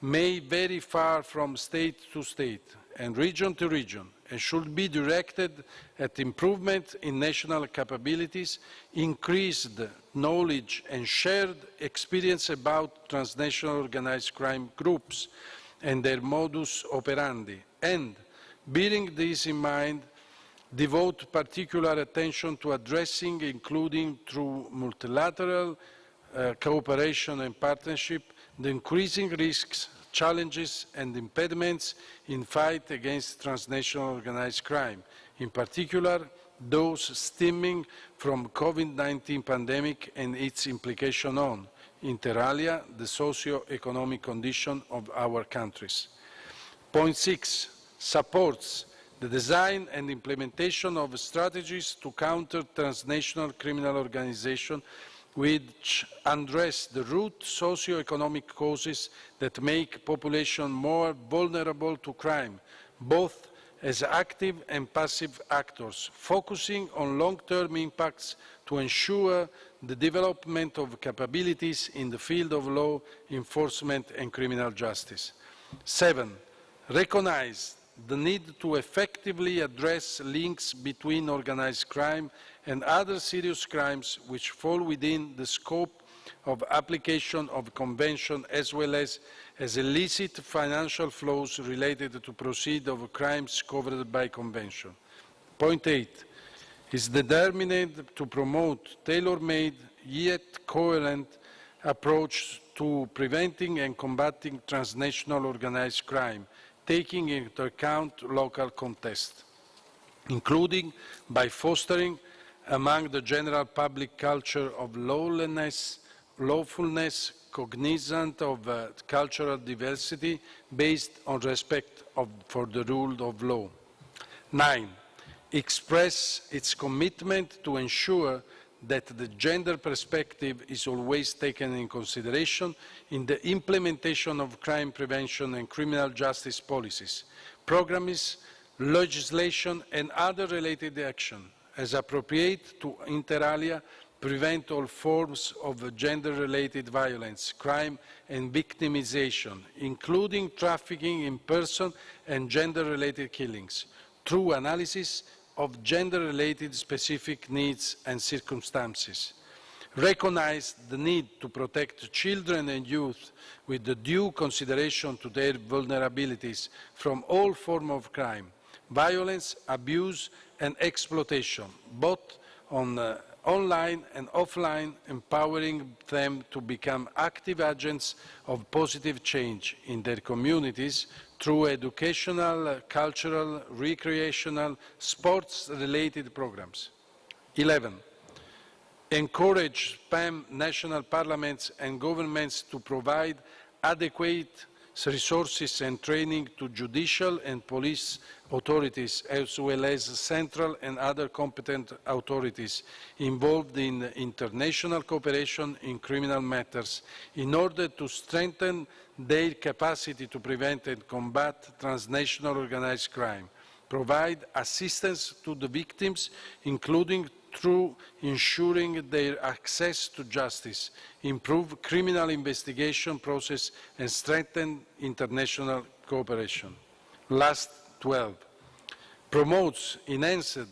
may vary far from state to state and region to region and should be directed at improvement in national capabilities, increased knowledge and shared experience about transnational organized crime groups and their modus operandi, and, bearing this in mind, devote particular attention to addressing, including through multilateral cooperation and partnership, the increasing risks, challenges and impediments in fight against transnational organized crime, in particular those stemming from COVID-19 pandemic and its implication on, inter alia, the socio-economic condition of our countries. Point 6, supports the design and implementation of strategies to counter transnational criminal organizations which address the root socio-economic causes that make population more vulnerable to crime, both as active and passive actors, focusing on long-term impacts to ensure the development of capabilities in the field of law enforcement and criminal justice. 7, recognize the need to effectively address links between organized crime and other serious crimes which fall within the scope of application of the Convention, as well as illicit financial flows related to proceeds of crimes covered by Convention. Point 8 is determined to promote tailor-made yet coherent approach to preventing and combating transnational organized crime, taking into account local context, including by fostering among the general public culture of lawfulness, cognizant of cultural diversity based on respect for the rule of law. 9, express its commitment to ensure that the gender perspective is always taken in consideration in the implementation of crime prevention and criminal justice policies, programs, legislation and other related action, as appropriate to inter alia prevent all forms of gender-related violence, crime and victimization, including trafficking in person and gender-related killings, through analysis of gender-related specific needs and circumstances. Recognize the need to protect children and youth with the due consideration to their vulnerabilities from all forms of crime, violence, abuse and exploitation, both online and offline, empowering them to become active agents of positive change in their communities through educational, cultural, recreational, sports-related programs. 11, encourage PAM national parliaments and governments to provide adequate resources and training to judicial and police authorities, as well as central and other competent authorities involved in international cooperation in criminal matters, in order to strengthen their capacity to prevent and combat transnational organized crime, provide assistance to the victims, including through ensuring their access to justice, improve criminal investigation process and strengthen international cooperation. Last 12, promotes enhanced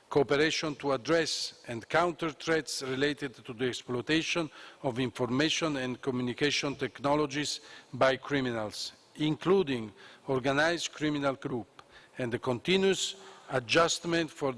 cooperation to address and counter threats related to the exploitation of information and communication technologies by criminals, including organized criminal groups, and the continuous adjustment for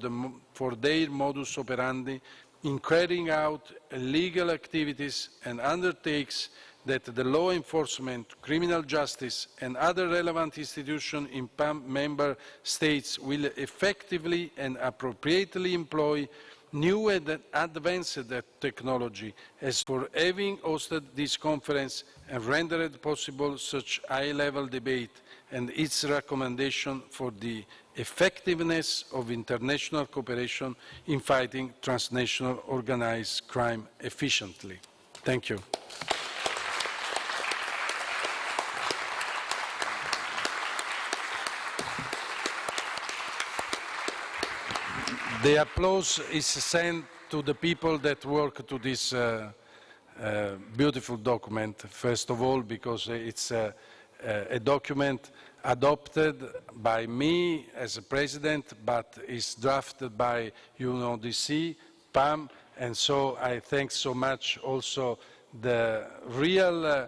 their modus operandi in carrying out illegal activities, and undertakes that the law enforcement, criminal justice and other relevant institutions in PAM member states will effectively and appropriately employ new and advanced technology, as for having hosted this conference and rendered possible such high-level debate and its recommendation for the effectiveness of international cooperation in fighting transnational organized crime efficiently. Thank you. The applause is sent to the people that work to this beautiful document, first of all, because it's a document adopted by me as a president, but is drafted by UNODC, PAM, and so I thank so much also the real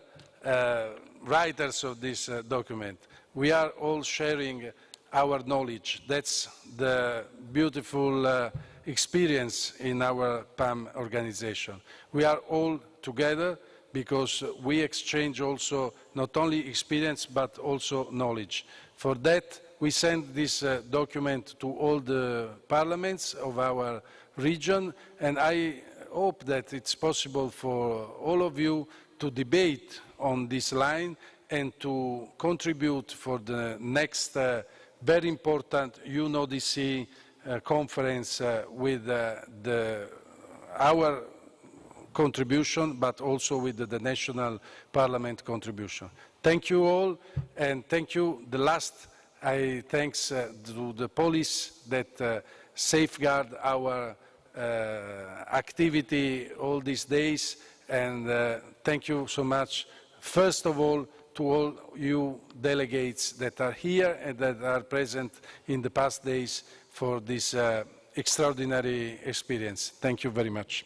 writers of this document. We are all sharing our knowledge. That's the beautiful experience in our PAM organization. We are all together because we exchange also not only experience but also knowledge. For that, we send this document to all the parliaments of our region, and I hope that it's possible for all of you to debate on this line and to contribute for the next very important UNODC conference with our contribution, but also with the national parliament contribution. Thank you all, and thank you. The last, I thanks to the police that safeguard our activity all these days, and thank you so much, first of all, to all you delegates that are here and that are present in the past days for this extraordinary experience. Thank you very much.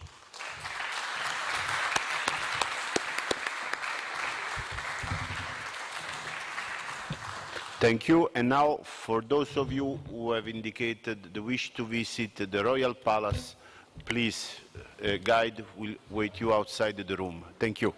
Thank you. And now, for those of you who have indicated the wish to visit the Royal Palace, please, a guide will wait you outside the room. Thank you.